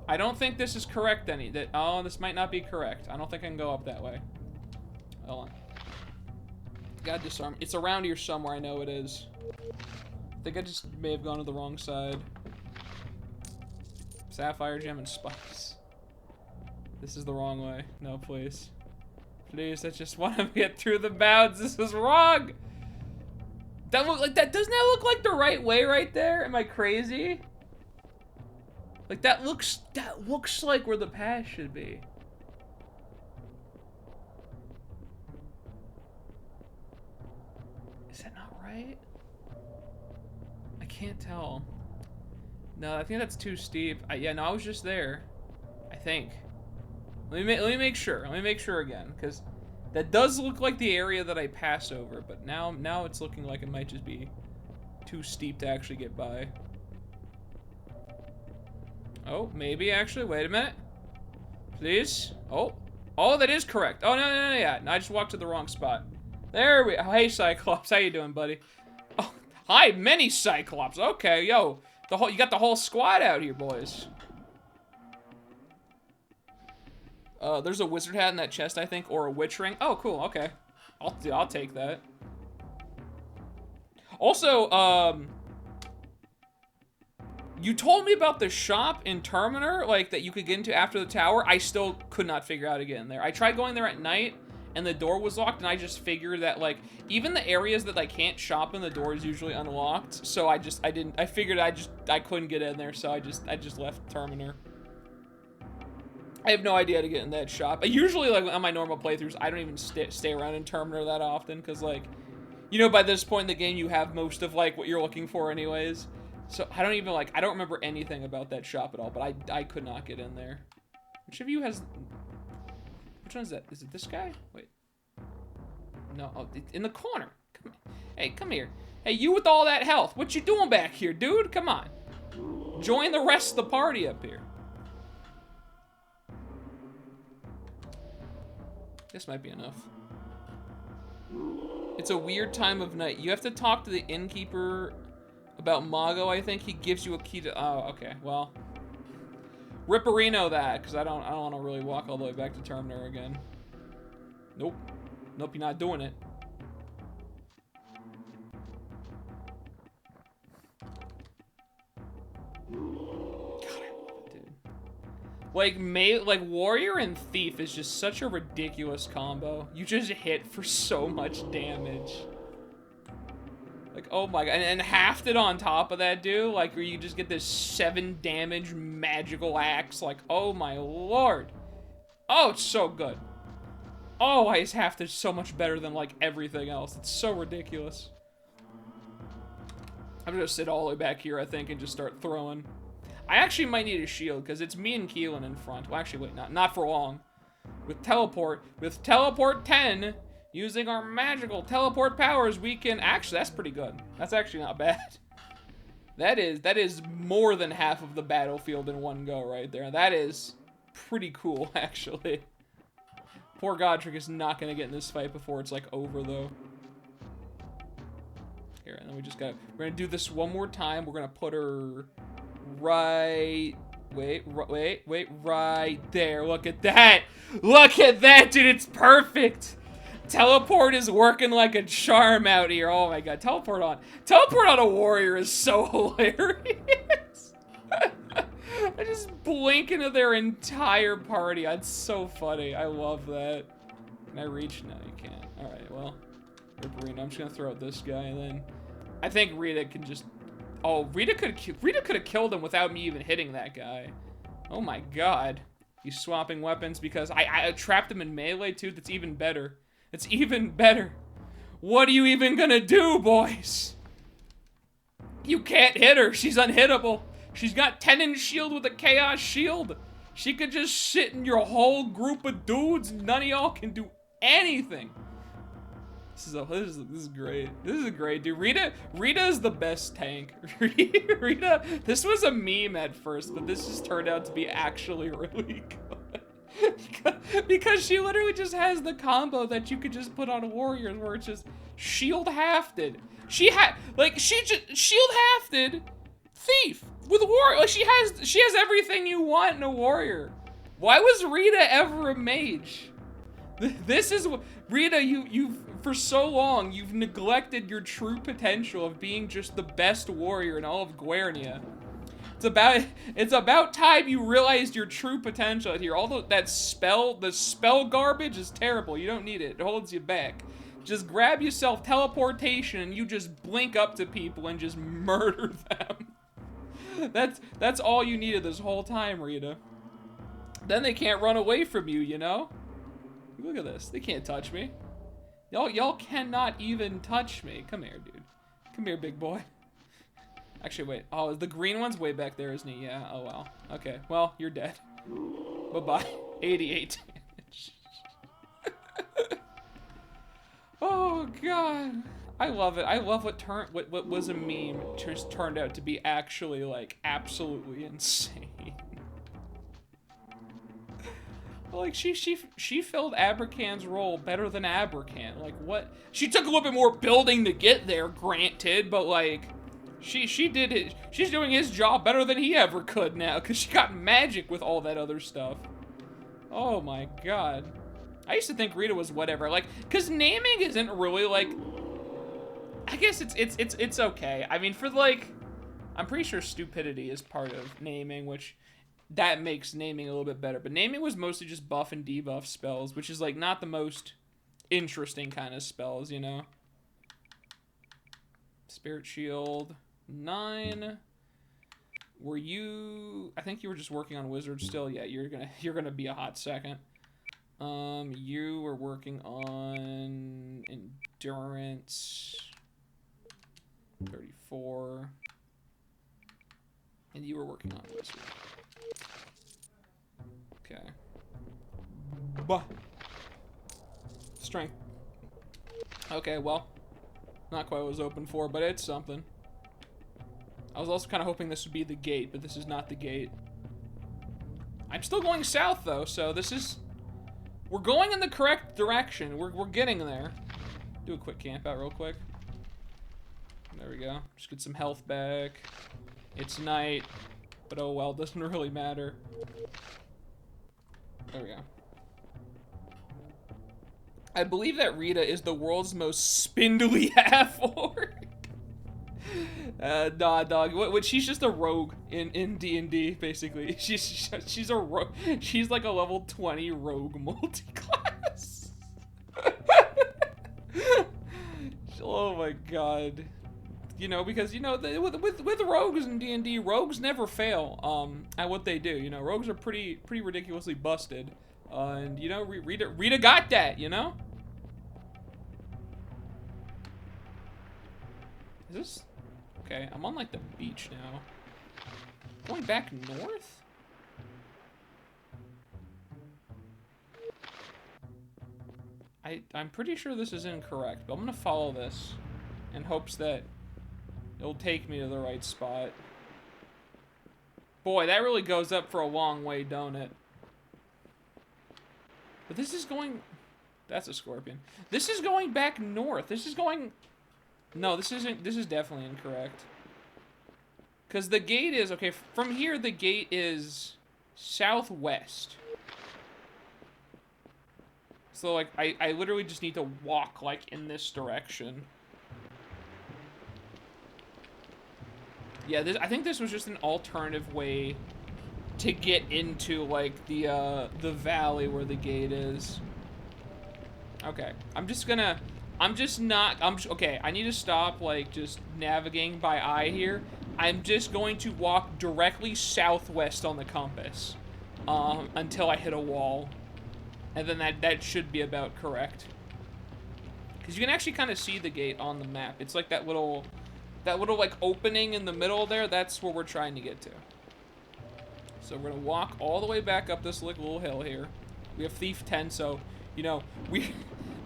I don't think this is correct oh, this might not be correct. I don't think I can go up that way. Hold on. Gotta disarm. It's around here somewhere, I know it is. I think I just may have gone to the wrong side. Sapphire Gem and Spikes. This is the wrong way. No, please. Please, I just want to get through the bounds. This is wrong! That doesn't that look like the right way right there? Am I crazy? Like, that looks like where the path should be. Is that not right? I can't tell. No, I think that's too steep. Yeah, no, I was just there. I think. Let me make sure. Let me make sure again, because that does look like the area that I pass over, but now it's looking like it might just be too steep to actually get by. Oh, maybe actually. Wait a minute. Please. Oh, that is correct. Oh, no, yeah. No, I just walked to the wrong spot. There we. Oh, hey, Cyclops. How you doing, buddy? Oh, hi, many Cyclops. Okay, yo, you got the whole squad out here, boys. There's a wizard hat in that chest, I think, or a witch ring. Oh, cool. Okay, I'll take that. Also, you told me about the shop in Terminor, like, that you could get into after the tower. I still could not figure out how to get in there. I tried going there at night, and the door was locked, and I just figured that, like, even the areas that I can't shop in, the door is usually unlocked. So I figured I couldn't get in there, so I just left Terminor. I have no idea how to get in that shop. Usually, like, on my normal playthroughs, I don't even stay around in Terminor that often, because, like, you know, by this point in the game, you have most of, like, what you're looking for anyways. So, I don't even, like, I don't remember anything about that shop at all, but I could not get in there. Which of you has... Which one is that? Is it this guy? Wait. No, oh, in the corner. Come on. Hey, come here. Hey, you with all that health. What you doing back here, dude? Come on. Join the rest of the party up here. This might be enough. It's a weird time of night. You have to talk to the innkeeper about Mago, I think. He gives you a key to... Oh, okay. Well... Ripperino that, because I don't want to really walk all the way back to Terminor again. Nope. Nope, you're not doing it. Like Warrior and Thief is just such a ridiculous combo. You just hit for so much damage. Like, oh my god, and hafted on top of that, dude, like, where you just get this 7 damage magical axe, like, oh my lord. Oh, it's so good. Oh, his hafted is so much better than, like, everything else. It's so ridiculous. I'm gonna sit all the way back here, I think, and just start throwing. I actually might need a shield, because it's me and Keelan in front. Well, actually, wait, not for long. With Teleport 10, using our magical teleport powers, we can... Actually, that's pretty good. That's actually not bad. That is more than half of the battlefield in one go right there. That is pretty cool, actually. Poor Godric is not going to get in this fight before it's, like, over, though. Here, and then we're going to do this one more time. We're going to put her... right there. Look at that. Look at that, dude. It's perfect. Teleport is working like a charm out here. Oh my god. Teleport on a warrior is so hilarious. I just blink into their entire party. That's so funny. I love that. Can I reach? No, you can't. Alright, well. Ripperino. I'm just gonna throw out this guy, and then I think Rita can just... Oh, Rita could have killed him without me even hitting that guy. Oh my god. He's swapping weapons because I trapped him in melee too. That's even better. It's even better. What are you even gonna do, boys? You can't hit her. She's unhittable. She's got 10-inch shield with a chaos shield. She could just sit in your whole group of dudes. None of y'all can do anything. This is great. This is great, dude. Rita is the best tank. Rita, this was a meme at first, but this just turned out to be actually really good. because she literally just has the combo that you could just put on warriors where it's just shield hafted. She just shield hafted thief with a warrior. Like she has everything you want in a warrior. Why was Rita ever a mage? This is what Rita, you've for so long you've neglected your true potential of being just the best warrior in all of Guernia. It's about time you realized your true potential here. The spell garbage is terrible. You don't need it. It holds you back. Just grab yourself teleportation and you just blink up to people and just murder them. That's all you needed this whole time, Rita. Then they can't run away from you, you know? Look at this. They can't touch me. Y'all cannot even touch me. Come here, dude. Come here, big boy. Actually, wait. Oh, the green one's way back there, isn't he? Yeah. Oh, well. Okay. Well, you're dead. Bye-bye. 88 damage. Oh, God. I love it. I love what was a meme just turned out to be actually, like, absolutely insane. Like, she filled Abracan's role better than Abracan. Like, what? She took a little bit more building to get there, granted, but, like, she did it. She's doing his job better than he ever could now, because she got magic with all that other stuff. Oh, my God. I used to think Rita was whatever. Like, because naming isn't really, like... I guess it's okay. I mean, for, like... I'm pretty sure stupidity is part of naming, which... That makes naming a little bit better. But naming was mostly just buff and debuff spells, which is, like, not the most interesting kind of spells, you know? Spirit Shield. 9. Were you... I think you were just working on Wizard still. Yeah, you're gonna be a hot second. You were working on Endurance. 34. And you were working on Wizard. Okay. Bah. Strength. Okay, well. Not quite what I was hoping for, but it's something. I was also kind of hoping this would be the gate, but this is not the gate. I'm still going south, though, so this is... We're going in the correct direction. We're getting there. Do a quick camp out real quick. There we go. Just get some health back. It's night, but oh well, doesn't really matter. There we go. I believe that Rita is the world's most spindly half-orc. Nah, dog. What? She's just a rogue in D&D, basically. She's a rogue. She's like a level 20 rogue multi-class. Oh my god. You know, because, you know, with rogues in D&D, rogues never fail at what they do. You know, rogues are pretty ridiculously busted. And, you know, Rita got that, you know? Is this... Okay, I'm on, like, the beach now. Going back north? I'm pretty sure this is incorrect, but I'm gonna follow this in hopes that it'll take me to the right spot. Boy, that really goes up for a long way, don't it? But this is going... That's a scorpion. This is going back north. This is going... No, this isn't... This is definitely incorrect. Because the gate is... Okay, from here, the gate is southwest. So, like, I literally just need to walk, like, in this direction. Yeah, I think this was just an alternative way to get into, like, the valley where the gate is. Okay, okay, I need to stop, like, just navigating by eye here. I'm just going to walk directly southwest on the compass. until I hit a wall. And then that should be about correct. Because you can actually kind of see the gate on the map. It's like that little like opening in the middle there. That's where we're trying to get to. So we're gonna walk all the way back up this like little hill here. We have Thief 10, so you know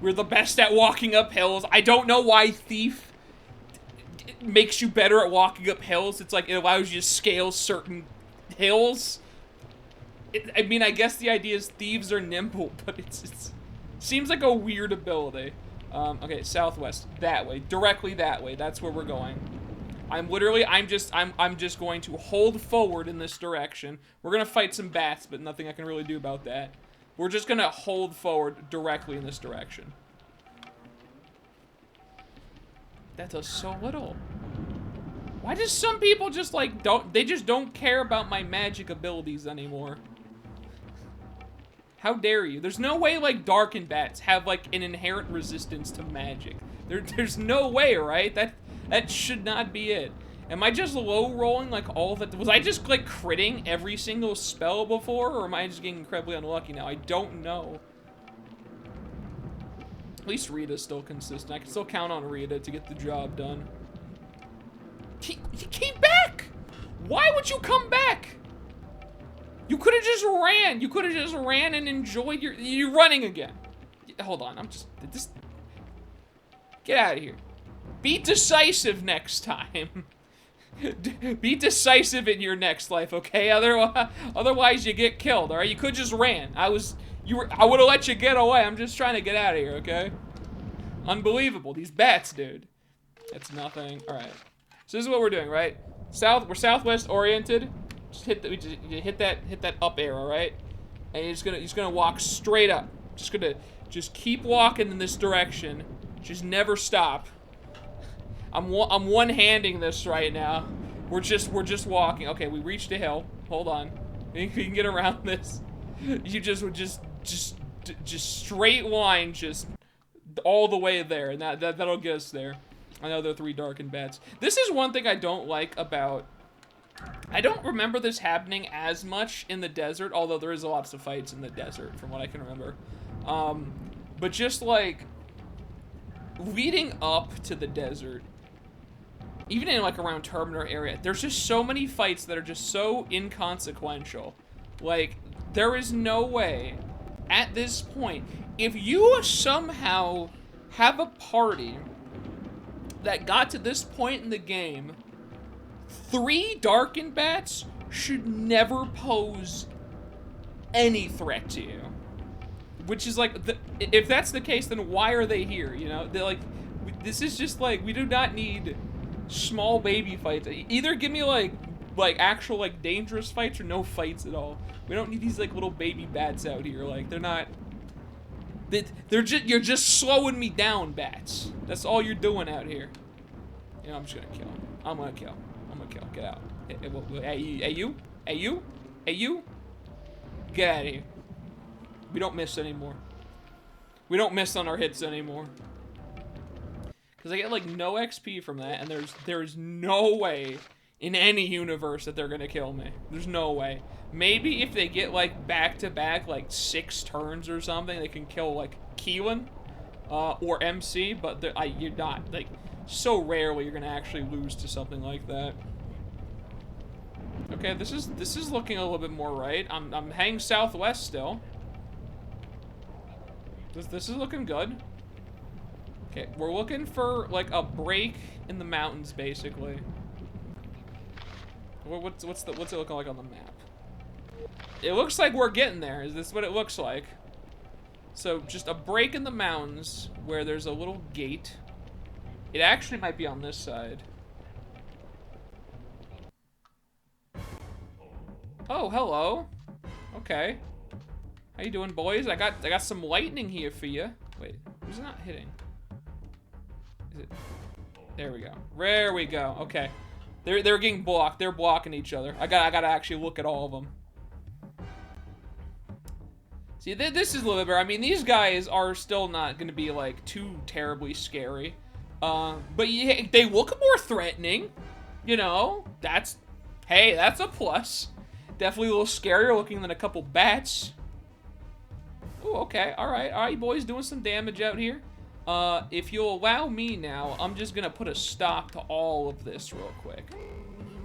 we're the best at walking up hills. I don't know why Thief makes you better at walking up hills. It's like it allows you to scale certain hills. I mean, I guess the idea is thieves are nimble, but it's seems like a weird ability. Okay, southwest, that way, directly that way. That's where we're going. I'm just going to hold forward in this direction. We're gonna fight some bats, but nothing I can really do about that. We're just gonna hold forward directly in this direction. That does so little. Why does some people just like they just don't care about my magic abilities anymore? How dare you? There's no way like darkened bats have like an inherent resistance to magic. There's no way, right? That should not be it. Am I just low rolling like all that? Was I just like critting every single spell before, or am I just getting incredibly unlucky now? I don't know. At least Rita's still consistent. I can still count on Rita to get the job done. He came back! Why would you come back? You could have just ran. You could have just ran and enjoyed you're running again. Hold on, get out of here. Be decisive next time. Be decisive in your next life, okay? Otherwise you get killed, all right? You could just ran. I would have let you get away. I'm just trying to get out of here, okay? Unbelievable. These bats, dude. That's nothing. All right. So this is what we're doing, right? We're southwest oriented. Just hit that up arrow, right? And you're just gonna walk straight up. Just keep walking in this direction. Just never stop. I'm one-handing this right now. We're just walking. Okay, we reached a hill. Hold on. We can get around this. You just straight line, just all the way there, and that'll get us there. I know there are 3 darkened bats. This is one thing I don't like about. I don't remember this happening as much in the desert, although there is lots of fights in the desert, from what I can remember. But just like leading up to the desert, even in like around Terminor area, there's just so many fights that are just so inconsequential. Like, there is no way at this point, if you somehow have a party that got to this point in the game, 3 darkened bats should never pose any threat to you. Which is like, if that's the case, then why are they here? You know, they're like, this is just like, we do not need small baby fights. Either give me like actual like dangerous fights or no fights at all. We don't need these like little baby bats out here. Like, they're not. You're just slowing me down, bats. That's all you're doing out here. You know, I'm just gonna kill. I'm gonna kill. Get out. Hey, you. Get out of here. We don't miss anymore. We don't miss on our hits anymore. Because I get like no XP from that, and there's no way in any universe that they're gonna kill me. There's no way. Maybe if they get like back-to-back like 6 turns or something, they can kill like Keelan or MC, but you're not, like, so rarely you're gonna actually lose to something like that. Okay, this is looking a little bit more right. I'm heading southwest still. This is looking good. Okay, we're looking for like a break in the mountains, basically. What's it looking like on the map? It looks like we're getting there. Is this what it looks like? So just a break in the mountains where there's a little gate. It actually might be on this side. Oh, hello. Okay. How you doing, boys? I got some lightning here for you. Wait, who's not hitting? Is it? There we go. There we go. Okay. They're getting blocked. They're blocking each other. I gotta actually look at all of them. See, this is a little bit better. I mean, these guys are still not gonna be like too terribly scary. But yeah, they look more threatening. You know, hey, that's a plus. Definitely a little scarier looking than a couple bats. Oh, okay. All right, boys, doing some damage out here. If you'll allow me now, I'm just gonna put a stop to all of this real quick.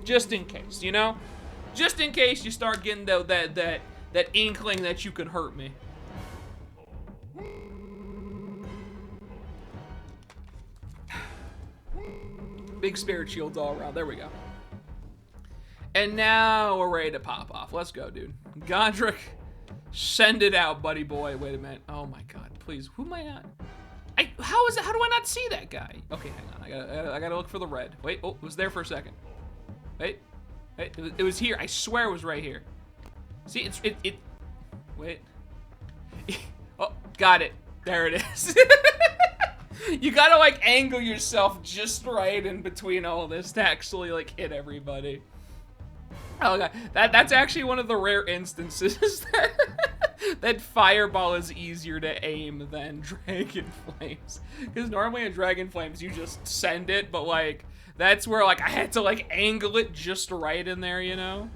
Just in case, you know? Just in case you start getting that inkling that you could hurt me. Big spirit shields all around. There we go. And now we're ready to pop off. Let's go, dude. Godric, send it out, buddy boy. Wait a minute. Oh my god, please. Who am I on? How do I not see that guy? Okay, hang on. I gotta look for the red. Wait, oh, it was there for a second. Wait, it was here. I swear it was right here. See, it. Wait. Oh, got it. There it is. You gotta like angle yourself just right in between all this to actually like hit everybody. Oh god, that's actually one of the rare instances that fireball is easier to aim than dragon flames. Because normally in dragon flames you just send it, but like that's where like I had to like angle it just right in there, you know?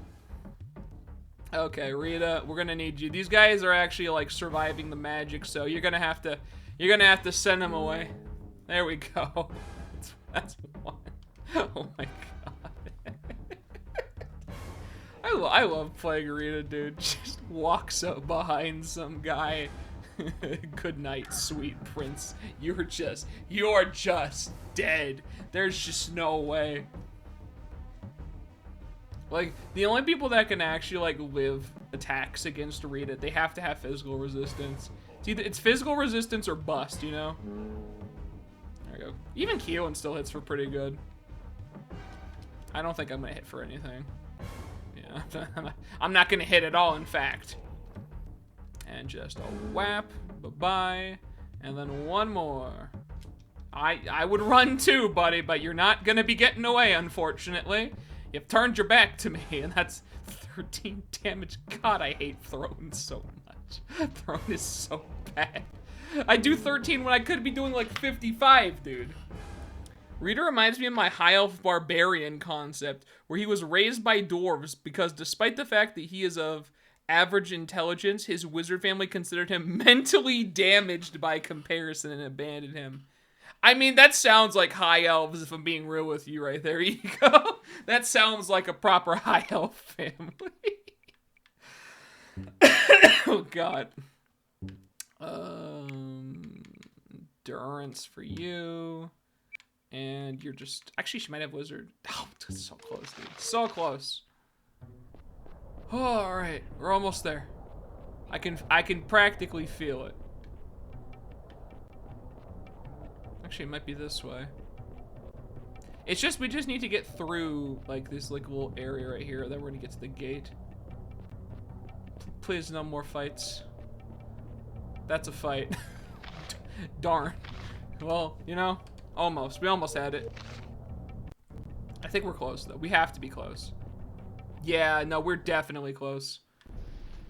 Okay, Rita, we're gonna need you. These guys are actually like surviving the magic, so you're gonna have to send them away. There we go. That's one. Oh my god. I love playing Rita, dude. Just walks up behind some guy. Good night, sweet prince. You're just dead. There's just no way. Like, the only people that can actually, like, live attacks against Rita, they have to have physical resistance. It's physical resistance or bust, you know? There we go. Even Keelan still hits for pretty good. I don't think I'm gonna hit for anything. Yeah, I'm not gonna hit at all, in fact. And just a whap, bye-bye, and then one more. I would run too, buddy, but you're not gonna be getting away, unfortunately. You've turned your back to me, and that's 13 damage. God, I hate Throne so much. Throne is so bad. I do 13 when I could be doing like 55, dude. Rita reminds me of my high elf barbarian concept, where he was raised by dwarves because despite the fact that he is of average intelligence, his wizard family considered him mentally damaged by comparison and abandoned him. I mean, that sounds like high elves, if I'm being real with you right there, Ego. That sounds like a proper high elf family. Oh, God. Endurance for you. And you're just... Actually, she might have wizard. Oh, it's so close, dude. So close. Oh, all right. We're almost there. I can practically feel it. Actually, it might be this way. It's just, we just need to get through, like, this, like, little area right here. Then we're gonna get to the gate. Please, no more fights. That's a fight. Darn. Well, you know, almost. We almost had it. I think we're close, though. We have to be close. Yeah, no, we're definitely close.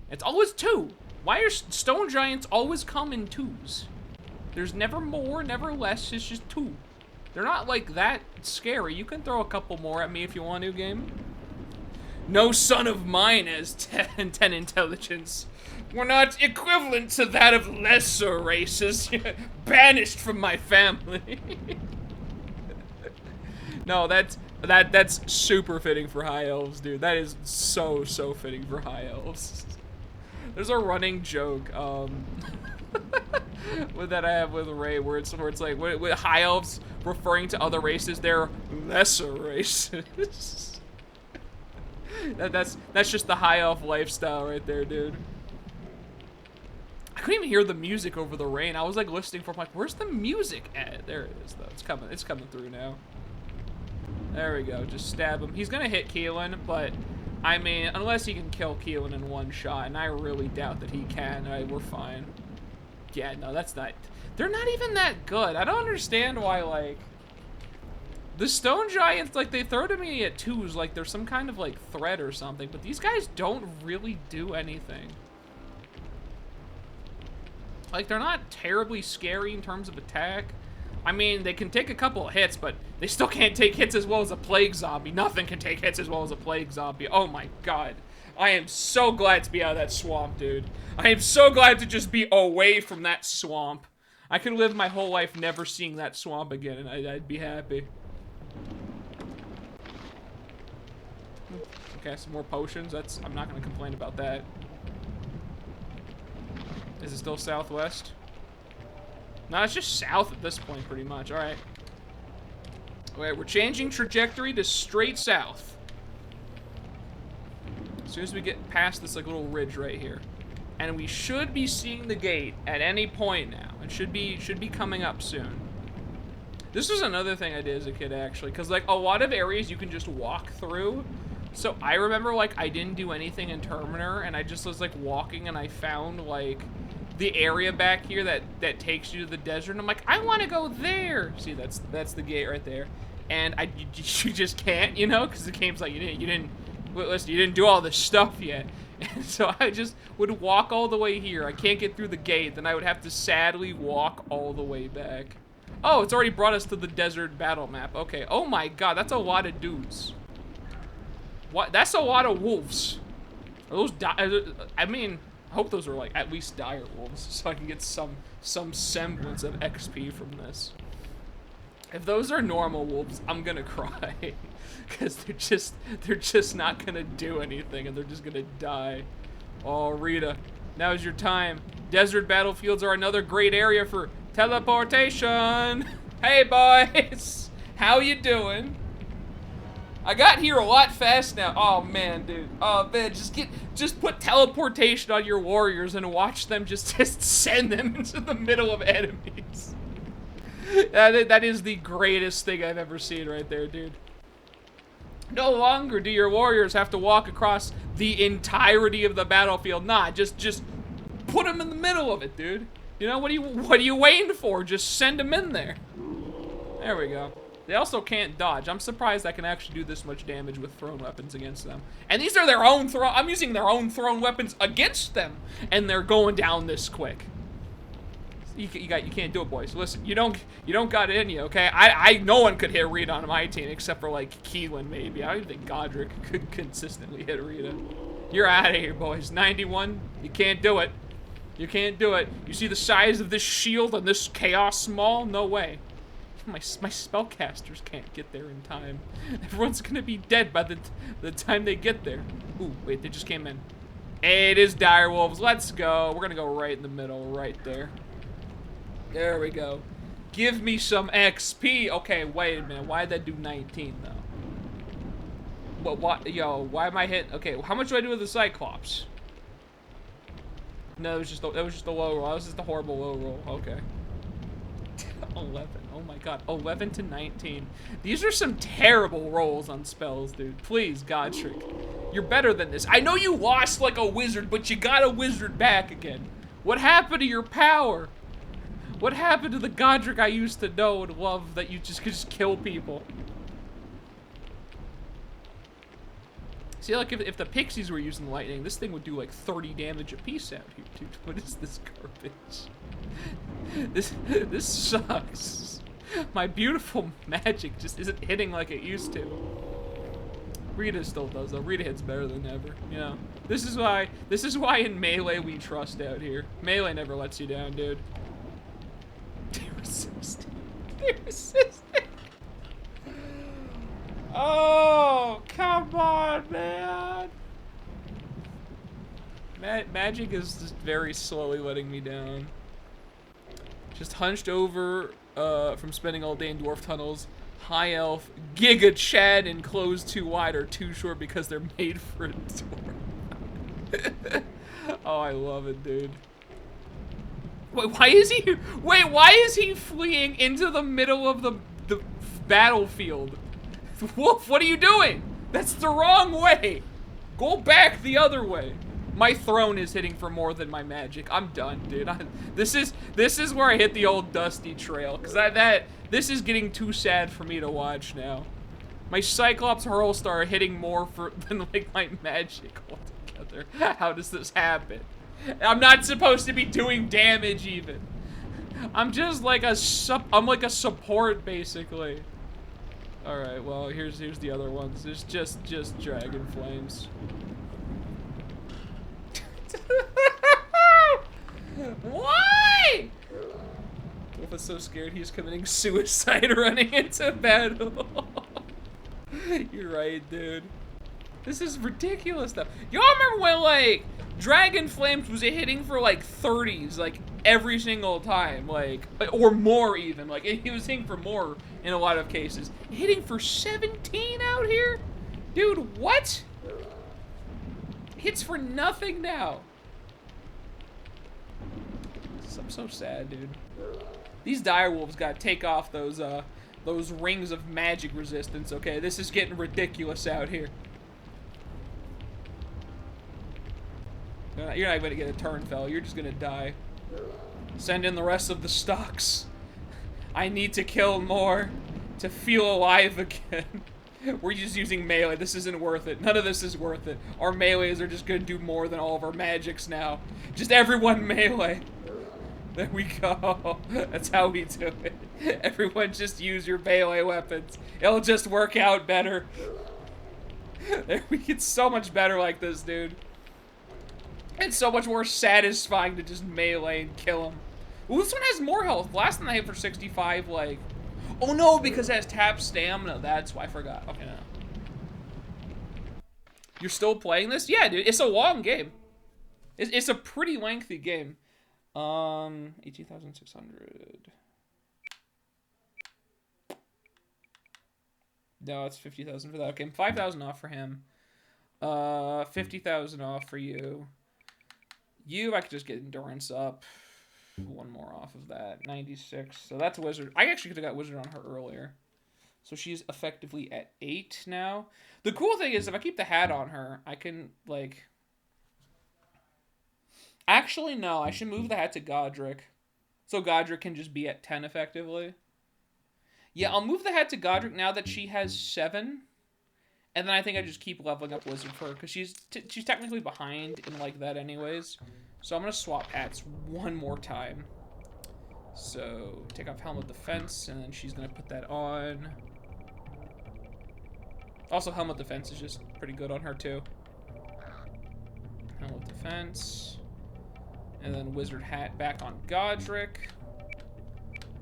It's always two. Why are stone giants always come in twos? There's never more, never less. It's just two. They're not like that scary. You can throw a couple more at me if you want to, game. No son of mine has 10 intelligence. We're not equivalent to that of lesser races. Banished from my family. No, that's super fitting for high elves, dude. That is so fitting for high elves. There's a running joke that I have with Ray where it's like with high elves referring to other races, they're lesser races. That's just the high elf lifestyle right there, dude. I couldn't even hear the music over the rain. I was like listening for, I'm like, where's the music at? There it is, though. It's coming through now. There we go. Just stab him. He's gonna hit Keelan, but I mean, unless he can kill Keelan in one shot, and I really doubt that he can. We're fine. Yeah, no, that's not. They're not even that good. I don't understand why, like, the stone giants, like, they throw to me at twos like there's some kind of, like, threat or something, but these guys don't really do anything. Like, they're not terribly scary in terms of attack. I mean, they can take a couple of hits, but they still can't take hits as well as a plague zombie. Nothing can take hits as well as a plague zombie. Oh my god. I am so glad to be out of that swamp, dude. I am so glad to just be away from that swamp. I could live my whole life never seeing that swamp again, and I'd be happy. Okay, some more potions. I'm not gonna complain about that. Is it still southwest? No, it's just south at this point, pretty much. All right. All right, we're changing trajectory to straight south. As soon as we get past this like little ridge right here, and we should be seeing the gate at any point now. It should be coming up soon. This was another thing I did as a kid, actually, because like a lot of areas you can just walk through. So I remember like I didn't do anything in Terminor, and I just was like walking, and I found like the area back here that takes you to the desert, and I'm like, I want to go there. See, that's the gate right there, and you just can't, you know, because the game's like you didn't do all this stuff yet. And so I just would walk all the way here. I can't get through the gate, then I would have to sadly walk all the way back. Oh, it's already brought us to the desert battle map. Okay. Oh my god, that's a lot of dudes. What? That's a lot of wolves. Are those I mean, I hope those are like at least dire wolves, so I can get some semblance of XP from this. If those are normal wolves, I'm gonna cry. Because they're just not gonna do anything, and they're just gonna die. Oh, Rita, now's your time. Desert battlefields are another great area for teleportation. Hey boys, how you doing? I got here a lot fast now. Oh man, dude. Oh man, just put teleportation on your warriors and watch them just send them into the middle of enemies. That is the greatest thing I've ever seen right there, dude. No longer do your warriors have to walk across the entirety of the battlefield. Nah, just put them in the middle of it, dude. You know, what are you waiting for? Just send them in there. There we go. They also can't dodge. I'm surprised I can actually do this much damage with thrown weapons against them. And these are their own I'm using their own thrown weapons against them, and they're going down this quick. You can't do it, boys. Listen, you don't got it in you, okay? No one could hit Rita on my team except for like Keelan maybe. I don't even think Godric could consistently hit Rita. You're out of here, boys. 91, you can't do it. You can't do it. You see the size of this shield and this chaos maul? No way. My spellcasters can't get there in time. Everyone's gonna be dead by the time they get there. Ooh, wait, they just came in. Hey, it is direwolves. Let's go. We're gonna go right in the middle, right there. There we go. Give me some XP. Okay, wait a minute. Why did that do 19 though? But what? Yo, why am I hit? Okay, how much do I do with the Cyclops? No, that was just the low roll. That was just the horrible low roll. Okay. 11. Oh my god. 11 to 19. These are some terrible rolls on spells, dude. Please, Godric. You're better than this. I know you lost like a wizard, but you got a wizard back again. What happened to your power? What happened to the Godric I used to know and love that you just could kill people? See, like, if the pixies were using lightning, this thing would do like 30 damage a piece out here, dude. What is this garbage? This sucks. My beautiful magic just isn't hitting like it used to. Rita still does though. Rita hits better than ever. You know, this is why in Melee we trust out here. Melee never lets you down, dude. They resist. They resist. Oh, come on, man. Magic is just very slowly letting me down. Just hunched over from spending all day in dwarf tunnels. High elf, Giga Chad, and clothes too wide or too short because they're made for a dwarf. Oh, I love it, dude. Wait, why is he fleeing into the middle of the battlefield? Wolf, what are you doing? That's the wrong way. Go back the other way. My throne is hitting for more than my magic. I'm done, dude. This is where I hit the old dusty trail, because this is getting too sad for me to watch now. My Cyclops Hurl Star hitting more than like my magic altogether. How does this happen? I'm not supposed to be doing damage even. I'm just like I'm like a support basically. All right, well here's the other ones. There's just dragon flames. so scared he's committing suicide running into battle. You're right, dude. This is ridiculous stuff. Y'all remember when, like, Dragon Flames was hitting for, like, 30s, like, every single time, like, or more even. Like, he was hitting for more in a lot of cases. Hitting for 17 out here? Dude, what? Hits for nothing now. I'm so sad, dude. These direwolves gotta take off those rings of magic resistance, okay? This is getting ridiculous out here. You're not gonna get a turn, fella. You're just gonna die. Send in the rest of the stocks. I need to kill more to feel alive again. We're just using melee. This isn't worth it. None of this is worth it. Our melees are just gonna do more than all of our magics now. Just everyone melee. There we go. That's how we do it. Everyone just use your melee weapons. It'll just work out better. We get so much better like this, dude. It's so much more satisfying to just melee and kill him. Ooh, this one has more health. Last time I hit for 65, like... Oh no, because it has tap stamina. That's why I forgot. Okay, no. You're still playing this? Yeah, dude. It's a long game. It's a pretty lengthy game. 18,600. No, it's 50,000 for that. Okay, 5,000 off for him. 50,000 off for you. I could just get endurance up. One more off of that. 96. So that's Wizard. I actually could have got Wizard on her earlier. So she's effectively at 8 now. The cool thing is, if I keep the hat on her, I can, like... Actually, no. I should move the hat to Godric. So Godric can just be at 10 effectively. Yeah, I'll move the hat to Godric now that she has 7. And then I think I just keep leveling up Wizard for her, because she's technically behind in, like, that anyways. So I'm going to swap hats one more time. So, take off Helm of Defense, and then she's going to put that on. Also, Helm of Defense is just pretty good on her, too. Helm of Defense. And then Wizard hat back on Godric.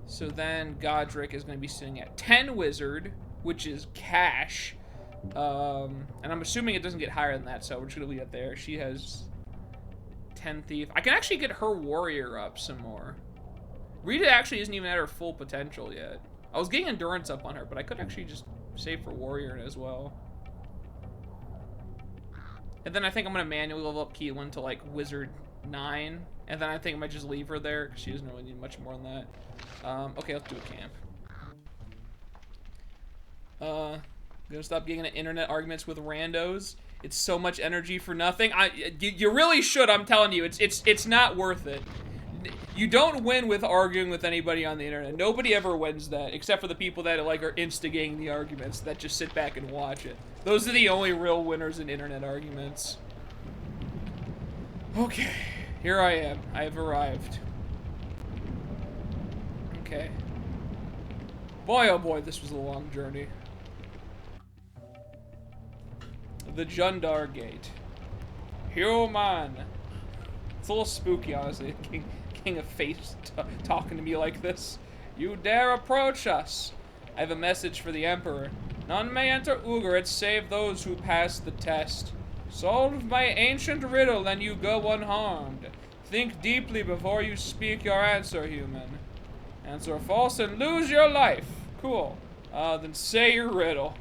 So then Godric is going to be sitting at 10 Wizard, which is cash. And I'm assuming it doesn't get higher than that, so we're just going to leave it there. She has 10 Thief. I can actually get her Warrior up some more. Rita actually isn't even at her full potential yet. I was getting Endurance up on her, but I could actually just save for Warrior as well. And then I think I'm going to manually level up Keelan to, like, Wizard 9. And then I think I might just leave her there, because she doesn't really need much more than that. Okay, let's do a camp. Gonna stop getting into internet arguments with randos. It's so much energy for nothing. You really should, I'm telling you. It's not worth it. You don't win with arguing with anybody on the internet. Nobody ever wins that, except for the people that, like, are instigating the arguments, that just sit back and watch it. Those are the only real winners in internet arguments. Okay, here I am. I have arrived. Okay. Boy, oh boy, this was a long journey. The Jundar Gate. Human. It's a little spooky, honestly. King of Fate talking to me like this. You dare approach us. I have a message for the Emperor. None may enter Ugarit save those who pass the test. Solve my ancient riddle and you go unharmed. Think deeply before you speak your answer, human. Answer false and lose your life. Cool. Then say your riddle.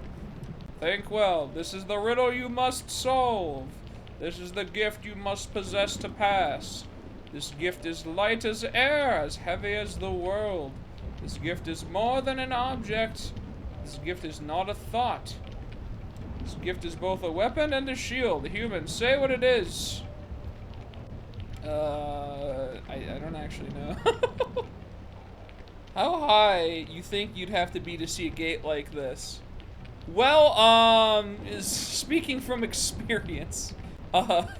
Think well. This is the riddle you must solve. This is the gift you must possess to pass. This gift is light as air, as heavy as the world. This gift is more than an object. This gift is not a thought. This gift is both a weapon and a shield. Human, say what it is. I don't actually know. How high you think you'd have to be to see a gate like this? Well, speaking from experience,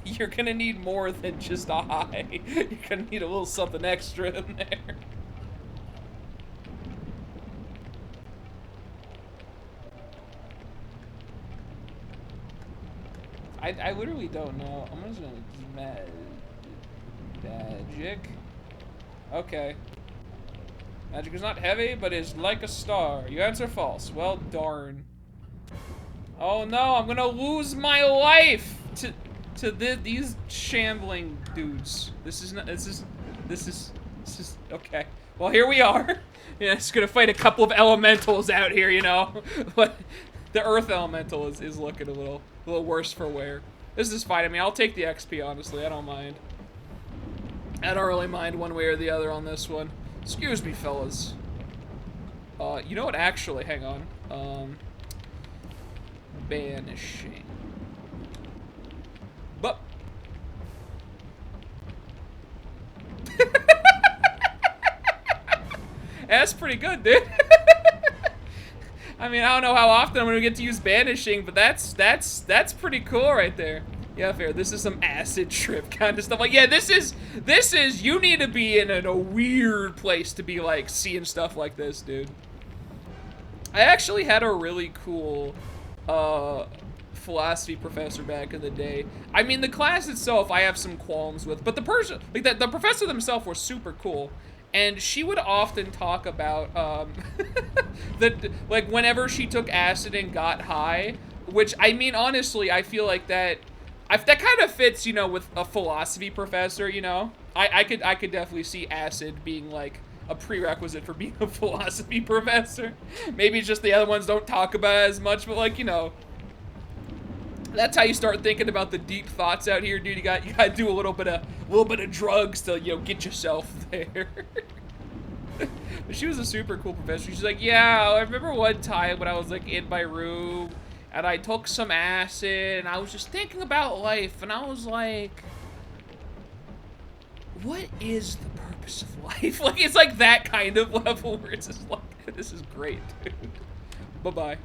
you're gonna need more than just a high. You're gonna need a little something extra in there. I literally don't know. I'm just gonna magic. Okay. Magic is not heavy, but is like a star. You answer false. Well, darn. Oh no, I'm gonna lose my life to these shambling dudes. This is okay. Well, here we are. Yeah, it's gonna fight a couple of elementals out here, you know. But the earth elemental is looking a little worse for wear. This is fine. I mean, I'll take the XP, honestly. I don't mind. I don't really mind one way or the other on this one. Excuse me, fellas. You know what? Actually, hang on. Banishing. But. That's pretty good, dude. I mean, I don't know how often I'm gonna get to use banishing, but that's pretty cool right there. Yeah, fair. This is some acid trip kind of stuff. Like, yeah, this is, you need to be in a weird place to be, like, seeing stuff like this, dude. I actually had a really cool, philosophy professor back in the day. I mean, the class itself, I have some qualms with, but the person, like, the professor themselves were super cool. And she would often talk about, that, like, whenever she took acid and got high, which, I mean, honestly, I feel like that kind of fits, you know, with a philosophy professor, you know? I could definitely see acid being, like, a prerequisite for being a philosophy professor. Maybe it's just the other ones don't talk about it as much, but, like, you know, that's how you start thinking about the deep thoughts out here, dude. You gotta do a little bit of drugs to, you know, get yourself there. But she was a super cool professor. She's like, yeah, I remember one time when I was, like, in my room and I took some acid and I was just thinking about life and I was like, what is the purpose of life? Like, it's like that kind of level where it's just like, this is great, dude. Bye-bye.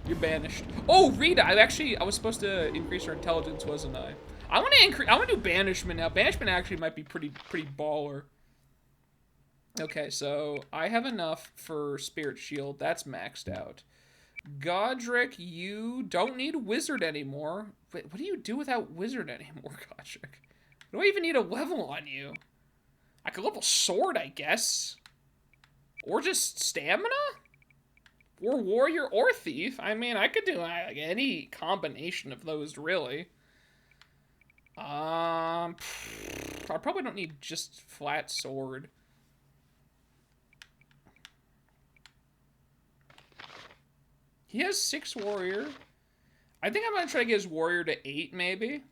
You're banished. Oh, Rita, I was supposed to increase her intelligence, wasn't I? I want to do banishment now. Banishment actually might be pretty baller. Okay, so I have enough for Spirit Shield. That's maxed out. Godric, you don't need Wizard anymore. Wait, what do you do without Wizard anymore, Godric? Do I even need a level on you? I could level Sword, I guess. Or just Stamina? Or Warrior or Thief. I mean, I could do like any combination of those, really. I probably don't need just flat Sword. He has 6 Warrior. I think I'm gonna try to get his Warrior to 8, maybe.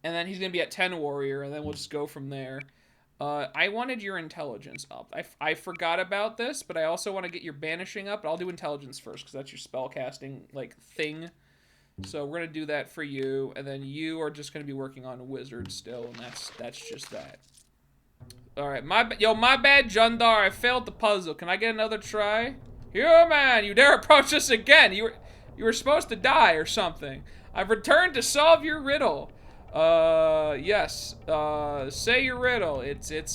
And then he's gonna be at 10 Warrior, and then we'll just go from there. I wanted your intelligence up. I forgot about this, but I also want to get your banishing up. But I'll do intelligence first, because that's your spellcasting, like, thing. So we're gonna do that for you, and then you are just gonna be working on Wizard still, and that's just that. All right, my bad, Jundar. I failed the puzzle. Can I get another try? Here, man, you dare approach us again? You were supposed to die or something. I've returned to solve your riddle. Yes. Say your riddle. Is it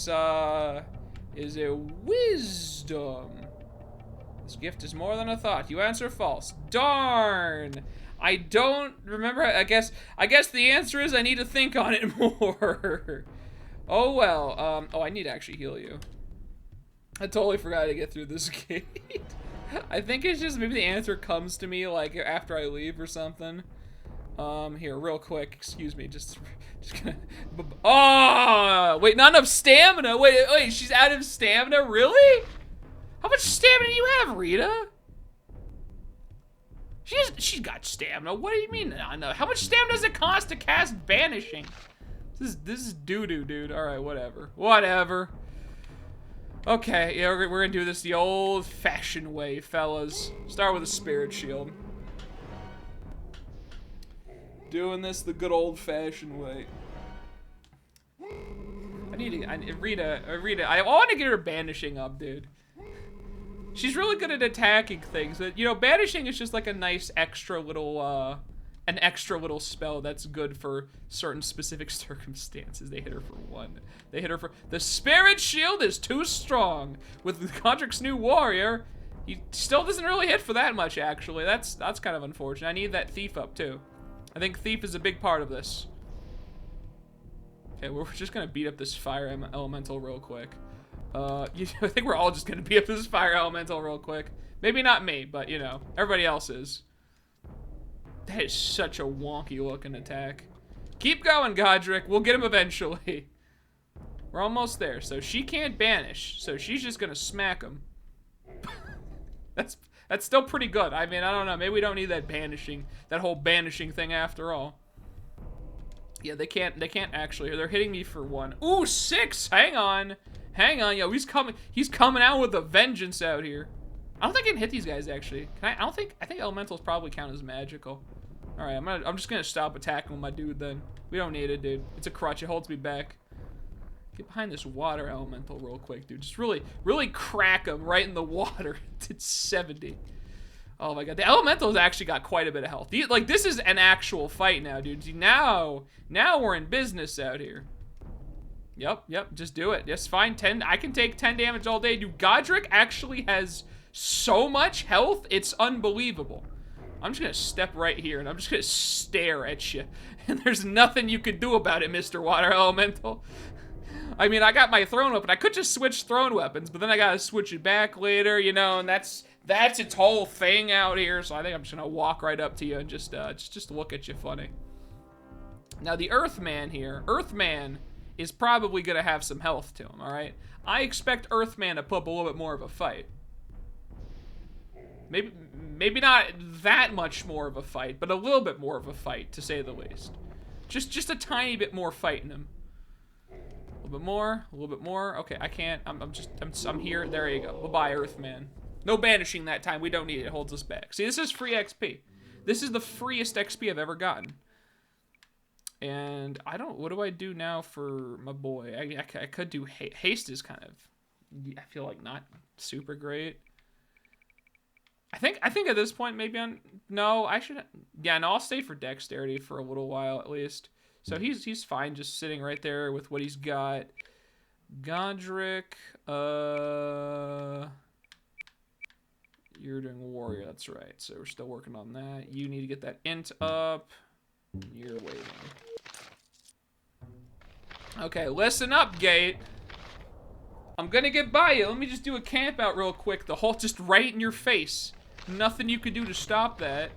wisdom? This gift is more than a thought. You answer false. Darn. I don't remember. I guess the answer is I need to think on it more. Oh well. Oh, I need to actually heal you. I totally forgot to get through this gate. I think it's just maybe the answer comes to me like after I leave or something. Here, real quick. Excuse me. Just gonna. Oh, wait, not enough stamina. Wait, she's out of stamina. Really? How much stamina do you have, Rita? She's got stamina. What do you mean? No. How much stamina does it cost to cast banishing? This is doo-doo, dude. All right, whatever. Okay, yeah, we're gonna do this the old-fashioned way, fellas. Start with a spirit shield. Doing this the good old-fashioned way. Rita, I want to get her banishing up, dude. She's really good at attacking things, but, you know, banishing is just like a nice extra little, an extra little spell that's good for certain specific circumstances. They hit her for 1. They hit her for... The Spirit Shield is too strong. With Godric's new warrior, he still doesn't really hit for that much, actually. That's kind of unfortunate. I need that Thief up, too. I think Thief is a big part of this. Okay, we're just gonna beat up this fire elemental real quick. I think we're all just gonna beat up this fire elemental real quick. Maybe not me, but you know, everybody else is. That is such a wonky looking attack. Keep going, Godric. We'll get him eventually. We're almost there. So she can't banish, so she's just gonna smack him. That's still pretty good. I mean, I don't know. Maybe we don't need that banishing, that whole banishing thing after all. Yeah, they can't actually. They're hitting me for 1. Ooh, 6. Hang on. Yo, he's coming out with a vengeance out here. I don't think I can hit these guys actually. Can I? I think elementals probably count as magical. All right, I'm just gonna stop attacking with my dude then. We don't need it, dude. It's a crutch. It holds me back. Get behind this water elemental real quick, dude. Just really crack him right in the water. It's 70. Oh my god, the elementals actually got quite a bit of health. Like, this is an actual fight now, dude. Now we're in business out here. Yep, just do it. Just fine, 10. I can take 10 damage all day, dude. Godric actually has so much health, it's unbelievable. I'm just gonna step right here and I'm just gonna stare at you. And there's nothing you could do about it, Mr. Water Elemental. I mean, I got my thrown weapon. I could just switch thrown weapons, but then I gotta switch it back later, you know, and that's its whole thing out here. So I think I'm just gonna walk right up to you and just look at you funny. Now the Earthman here, Earthman is probably gonna have some health to him, all right? I expect Earthman to put up a little bit more of a fight. Maybe not that much more of a fight, but a little bit more of a fight, to say the least. Just a tiny bit more fight in him. A little bit more. Okay, I can't. I'm here. There you go. Bye-bye, Earthman. No banishing that time. We don't need it. It holds us back. See, this is free XP. This is the freest XP I've ever gotten. And what do I do now for my boy? I could do haste is kind of, I feel like not super great. I think at this point maybe I should, yeah, no, I'll stay for dexterity for a little while at least. So he's fine just sitting right there with what he's got. Godric, you're doing warrior, that's right. So we're still working on that. You need to get that int up. You're waiting. Okay, listen up, Gate. I'm gonna get by you. Let me just do a camp out real quick. The whole just right in your face. Nothing you can do to stop that.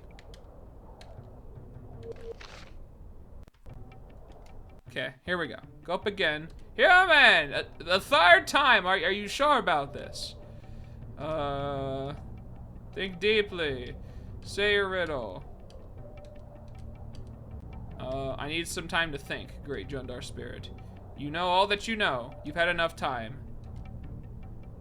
Okay, here we go. Go up again. Here, man! The third time! Are you sure about this? Think deeply. Say a riddle. I need some time to think, great Jundar spirit. You know all that you know. You've had enough time.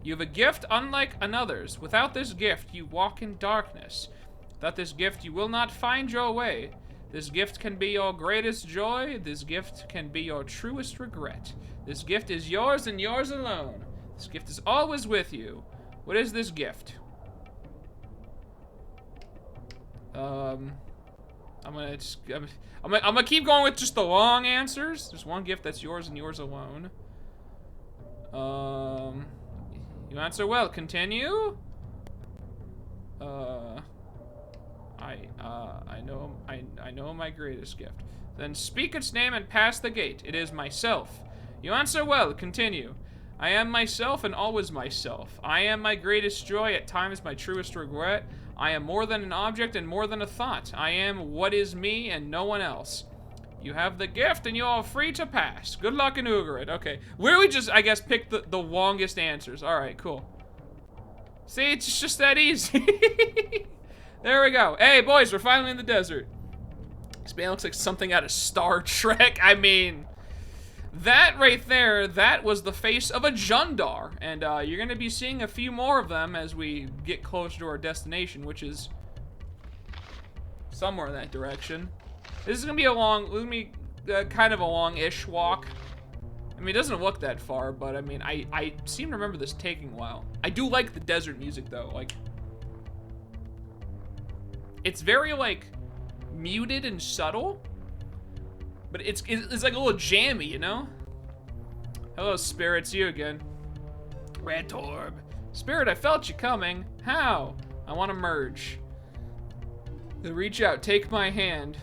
You have a gift unlike another's. Without this gift, you walk in darkness. Without this gift, you will not find your way. This gift can be your greatest joy. This gift can be your truest regret. This gift is yours and yours alone. This gift is always with you. What is this gift? I'm gonna keep going with just the long answers. There's one gift that's yours and yours alone. You answer well. Continue. I know my greatest gift. Then speak its name and pass the gate. It is myself. You answer well. Continue. I am myself and always myself. I am my greatest joy, at times my truest regret. I am more than an object and more than a thought. I am what is me and no one else. You have the gift and you are free to pass. Good luck in Ugarit. Okay. Where we just, I guess, pick the longest answers. Alright, cool. See, it's just that easy. There we go. Hey, boys, we're finally in the desert. This man looks like something out of Star Trek. I mean, that right there, that was the face of a Jundar. And you're going to be seeing a few more of them as we get closer to our destination, which is somewhere in that direction. This is going to be kind of a long-ish walk. I mean, it doesn't look that far, but I mean, I seem to remember this taking a while. I do like the desert music, though. Like, it's very, like, muted and subtle, but it's like a little jammy, you know? Hello, Spirit, it's you again. Red Torb. Spirit, I felt you coming. How? I want to merge. Then reach out, take my hand.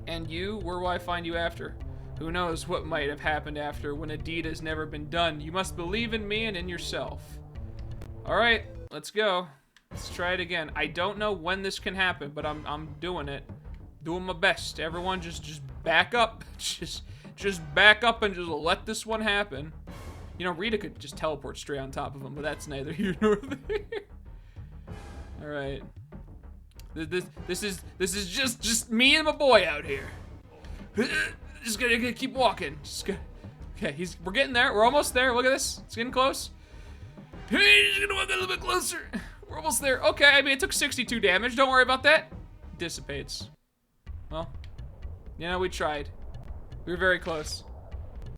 And you, where will I find you after? Who knows what might have happened after when a deed has never been done. You must believe in me and in yourself. All right, let's go. Let's try it again. I don't know when this can happen, but I'm doing it. Doing my best. Everyone just back up. Just back up and just let this one happen. You know, Rita could just teleport straight on top of him, but that's neither here nor there. All right. This is just me and my boy out here. Just gonna keep walking. Okay, we're getting there. We're almost there. Look at this. It's getting close. He's gonna walk a little bit closer. We're almost there. Okay, I mean, it took 62 damage. Don't worry about that. Dissipates. Well, you know, we tried. We were very close.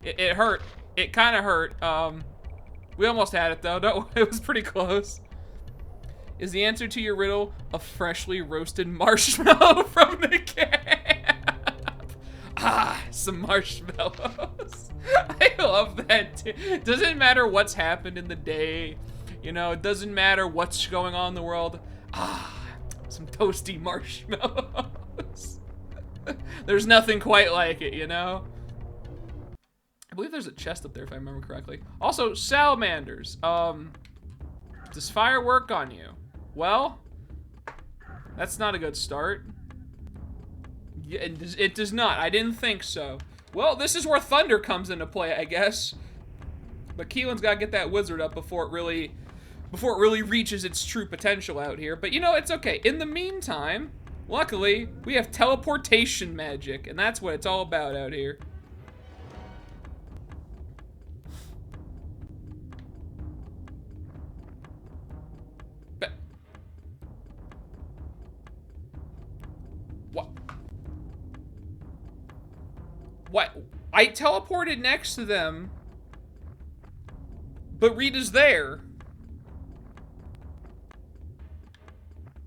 It hurt. It kind of hurt. We almost had it, though. No, it was pretty close. Is the answer to your riddle a freshly roasted marshmallow from the camp? Ah, some marshmallows. I love that, too. Doesn't matter what's happened in the day. You know, it doesn't matter what's going on in the world. Ah, some toasty marshmallows. There's nothing quite like it, you know? I believe there's a chest up there if I remember correctly. Also, salamanders. Does fire work on you? Well, that's not a good start. Yeah, it does not. I didn't think so. Well, this is where thunder comes into play, I guess. But Keelan's got to get that wizard up before it really reaches its true potential out here. But you know, it's okay. In the meantime, luckily, we have teleportation magic, and that's what it's all about out here. But what? I teleported next to them, but Rita's there.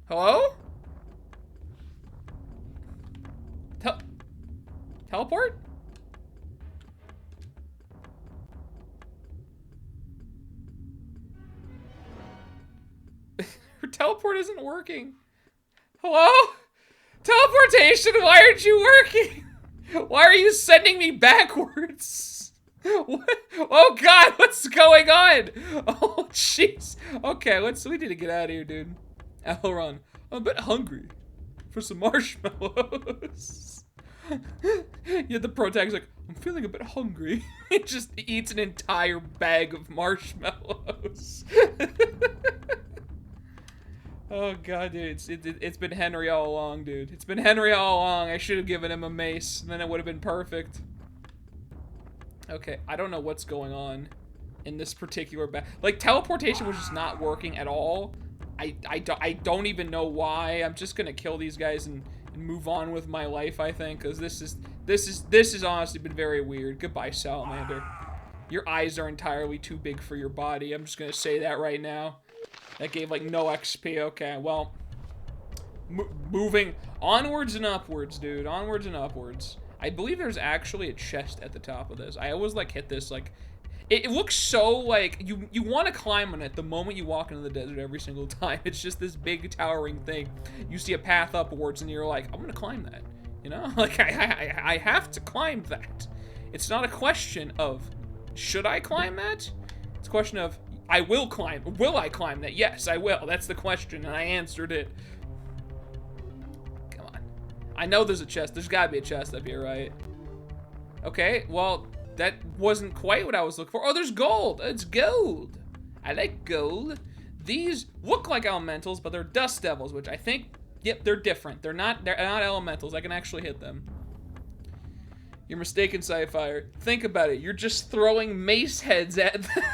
Hello? Teleport? Her teleport isn't working. Hello? Teleportation, why aren't you working? Why are you sending me backwards? What? Oh God, what's going on? Oh jeez. Okay, we need to get out of here, dude. Elron, I'm a bit hungry for some marshmallows. Yeah, the pro tag's like, I'm feeling a bit hungry. He just eats an entire bag of marshmallows. Oh God, dude, it's been Henry all along, dude. It's been Henry all along. I should have given him a mace, and then it would have been perfect. Okay, I don't know what's going on in this particular like, teleportation was just not working at all. I don't even know why. I'm just gonna kill these guys and move on with my life, I think, because this has honestly been very weird. Goodbye, salamander. Your eyes are entirely too big for your body. I'm just gonna say that right now. That gave like no XP. Okay, well, moving onwards and upwards, dude. Onwards and upwards. I believe there's actually a chest at the top of this. I always like hit this like. It looks so like you want to climb on it the moment you walk into the desert every single time. It's just this big towering thing. You see a path upwards and you're like, I'm gonna climb that. You know, like I have to climb that. It's not a question of should I climb that? It's a question of I will climb. Will I climb that? Yes, I will. That's the question, and I answered it. Come on. I know there's a chest. There's gotta be a chest up here, right? Okay, well. That wasn't quite what I was looking for. Oh, there's gold. It's gold. I like gold. These look like elementals, but they're dust devils, which I think, yep, they're different. They're not elementals. I can actually hit them. You're mistaken, Sci-Fire. Think about it. You're just throwing mace heads at them.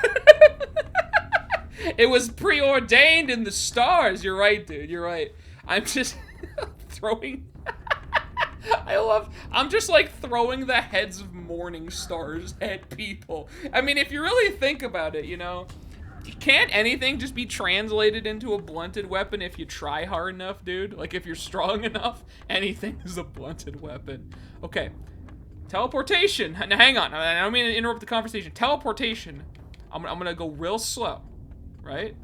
It was preordained in the stars. You're right, dude. You're right. I'm just throwing... I'm just like throwing the heads of morning stars at people. I mean, if you really think about it, you know, can't anything just be translated into a blunted weapon if you try hard enough, dude? Like, if you're strong enough, anything is a blunted weapon. Okay, teleportation. Now, hang on, I don't mean to interrupt the conversation. Teleportation. I'm gonna go real slow, right?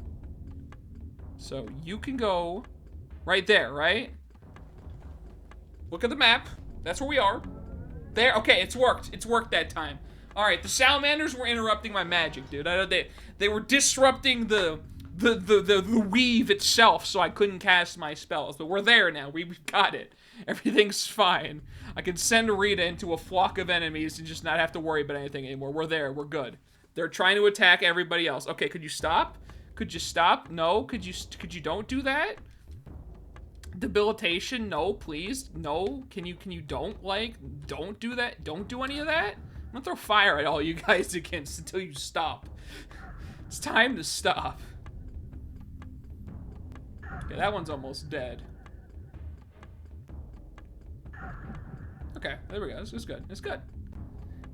So you can go right there, right? Look at the map. That's where we are. There, okay, it's worked. It's worked that time. All right, the salamanders were interrupting my magic, dude. They were disrupting the weave itself, so I couldn't cast my spells. But we're there now. We got it. Everything's fine. I can send Rita into a flock of enemies and just not have to worry about anything anymore. We're there. We're good. They're trying to attack everybody else. Okay, could you stop? Could you stop? No. Could you don't do that? Debilitation? No, please. No. Can you don't do that? Don't do any of that? I'm gonna throw fire at all you guys against until you stop. It's time to stop. Okay, that one's almost dead. Okay, there we go. It's good. It's good.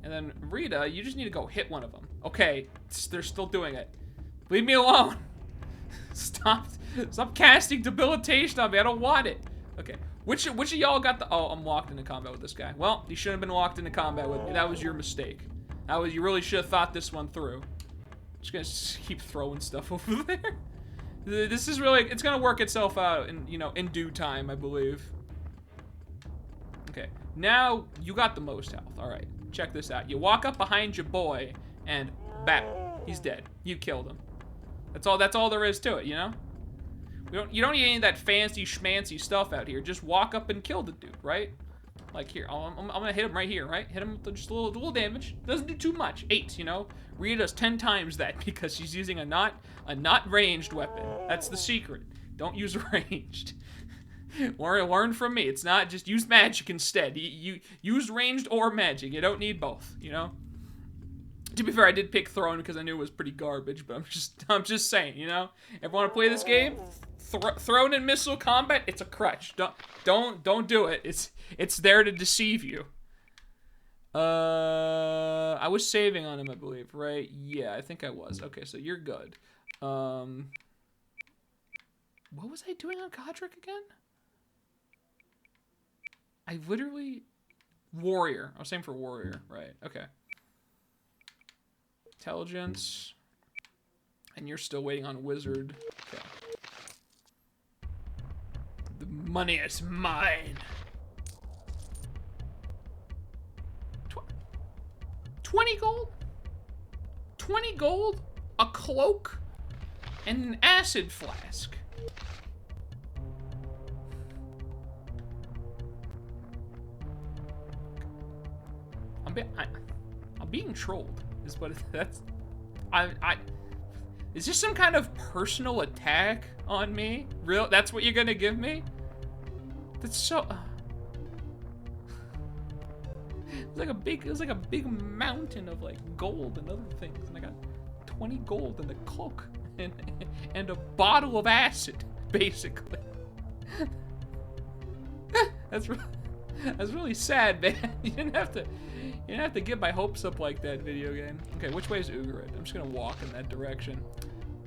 And then Rita, you just need to go hit one of them. Okay, they're still doing it. Leave me alone. Stop casting debilitation on me. I don't want it. Okay, which of y'all got the? Oh, I'm locked into combat with this guy. Well, you shouldn't have been locked into combat with me. That was your mistake. You really should have thought this one through. Just gonna keep throwing stuff over there. This is really, it's gonna work itself out in due time, I believe. Okay, now you got the most health. All right, check this out. You walk up behind your boy and bap, he's dead. You killed him. That's all there is to it, you know? You don't need any of that fancy schmancy stuff out here. Just walk up and kill the dude, right? Like here, I'm gonna hit him right here, right? Hit him with just a little damage. Doesn't do too much. 8, you know? Rita does 10 times that because she's using a not ranged weapon. That's the secret. Don't use ranged. Learn from me. It's not just use magic instead. You use ranged or magic. You don't need both, you know? To be fair, I did pick thrown because I knew it was pretty garbage, but I'm just saying, you know? If you want to play this game, thrown in missile combat, it's a crutch. Don't do it. It's there to deceive you. I was saving on him, I believe, right? Yeah, I think I was. Okay, so you're good. What was I doing on Godric again? I literally... Warrior. I was saying for warrior, right? Okay. Intelligence. And you're still waiting on wizard. Okay. The money is mine. 20 gold? 20 gold? A cloak? And an acid flask. I'm being trolled. Is what that's. Is this some kind of personal attack on me? Real? That's what you're gonna give me? That's so. It was like a big mountain of like gold and other things, and I got 20 gold and a cloak and a bottle of acid, basically. That's really sad, man. You didn't have to get my hopes up like that, video game. Okay, which way is Ugarit? I'm just gonna walk in that direction.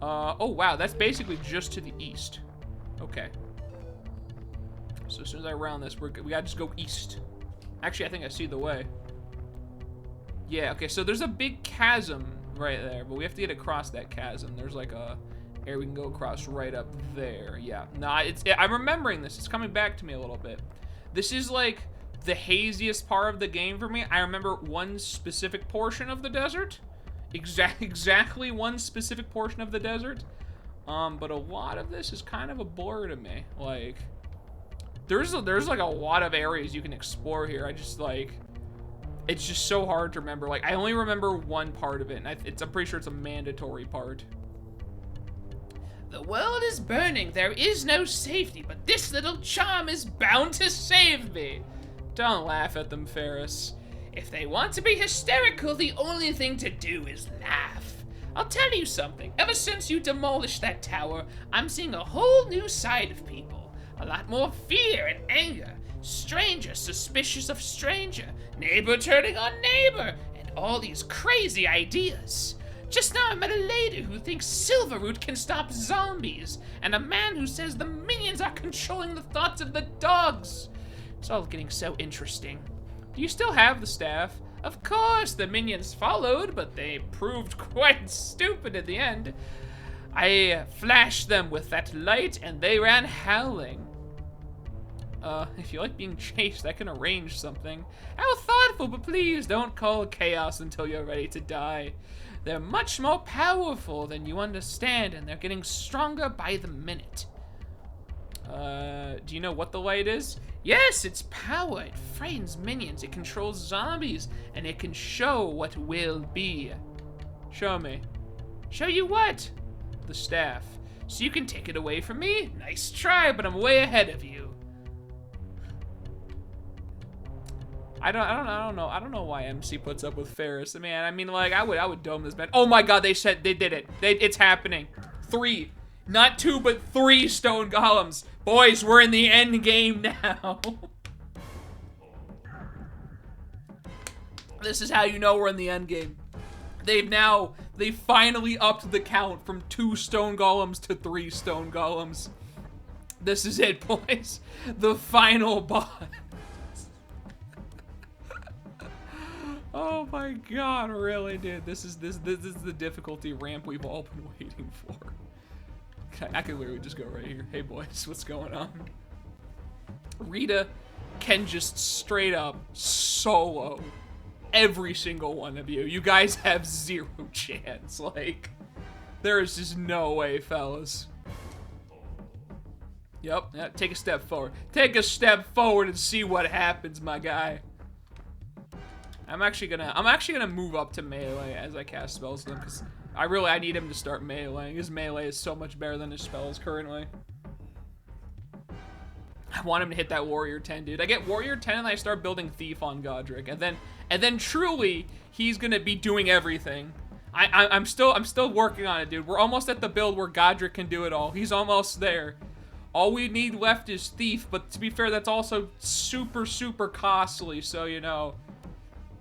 Oh wow, that's basically just to the east. Okay. So as soon as I round this, we gotta just go east. Actually, I think I see the way. Yeah, okay, so there's a big chasm right there, but we have to get across that chasm. There's like a area we can go across right up there. Yeah, nah, I'm remembering this. It's coming back to me a little bit. This is like the haziest part of the game for me. I remember one specific portion of the desert. Exactly one specific portion of the desert. But a lot of this is kind of a blur to me. Like, there's like a lot of areas you can explore here. I just like, it's just so hard to remember. Like, I only remember one part of it, and I'm pretty sure it's a mandatory part. The world is burning. There is no safety, but this little charm is bound to save me. Don't laugh at them, Ferris. If they want to be hysterical, the only thing to do is laugh. I'll tell you something. Ever since you demolished that tower, I'm seeing a whole new side of people. A lot more fear and anger. Stranger suspicious of stranger. Neighbor turning on neighbor. And all these crazy ideas. Just now I met a lady who thinks Silverroot can stop zombies. And a man who says the minions are controlling the thoughts of the dogs. It's all getting so interesting. Do you still have the staff? Of course, the minions followed, but they proved quite stupid at the end. I flashed them with that light, and they ran howling. If you like being chased, I can arrange something. How thoughtful, but please don't call chaos until you're ready to die. They're much more powerful than you understand, and they're getting stronger by the minute. Do you know what the light is? Yes, it's power. It frightens minions, it controls zombies, and it can show what will be. Show me. Show you what? The staff. So you can take it away from me? Nice try, but I'm way ahead of you. I don't know why MC puts up with Ferris. Man, I mean, like, I would dome this man. Oh my god, they did it. It's happening. 3. Not 2, but 3 stone golems. Boys, we're in the end game now. This is how you know we're in the end game. They finally upped the count from 2 stone golems to 3 stone golems. This is it, boys. The final boss. Oh my god, really, dude. This is the difficulty ramp we've all been waiting for. I could literally just go right here. Hey boys, what's going on? Rita can just straight up solo every single one of you. You guys have 0 chance. Like, there is just no way, fellas. Yep, yeah, take a step forward. Take a step forward and see what happens, my guy. I'm actually gonna move up to melee as I cast spells to him, because I need him to start meleeing. His melee is so much better than his spells currently. I want him to hit that Warrior 10, dude. I get Warrior 10 and I start building Thief on Godric, and then truly he's gonna be doing everything. I'm still working on it, dude. We're almost at the build where Godric can do it all. He's almost there. All we need left is Thief, but to be fair, that's also super, super costly, so you know.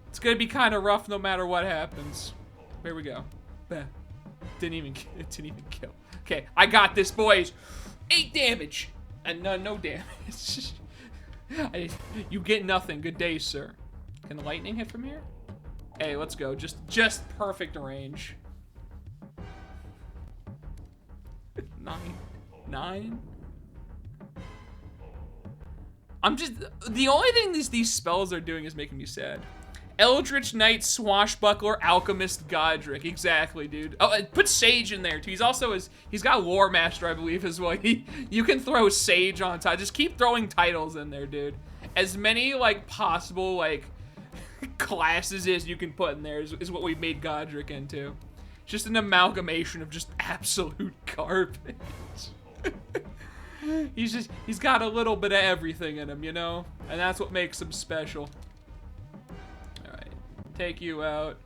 It's gonna be kind of rough no matter what happens. Here we go. Didn't even kill. Okay, I got this, boys. 8 damage and no damage. You get nothing. Good day, sir. Can lightning hit from here? Hey, let's go. Just perfect range. 9. The only thing these spells are doing is making me sad. Eldritch Knight, Swashbuckler, Alchemist, Godric. Exactly, dude. Oh, put Sage in there, too. He's got Lore Master, I believe, as well. You can throw Sage on top. Just keep throwing titles in there, dude. As many, like, possible, like, classes as you can put in there is what we've made Godric into. Just an amalgamation of just absolute garbage. He's got a little bit of everything in him, you know? And that's what makes him special. Take you out.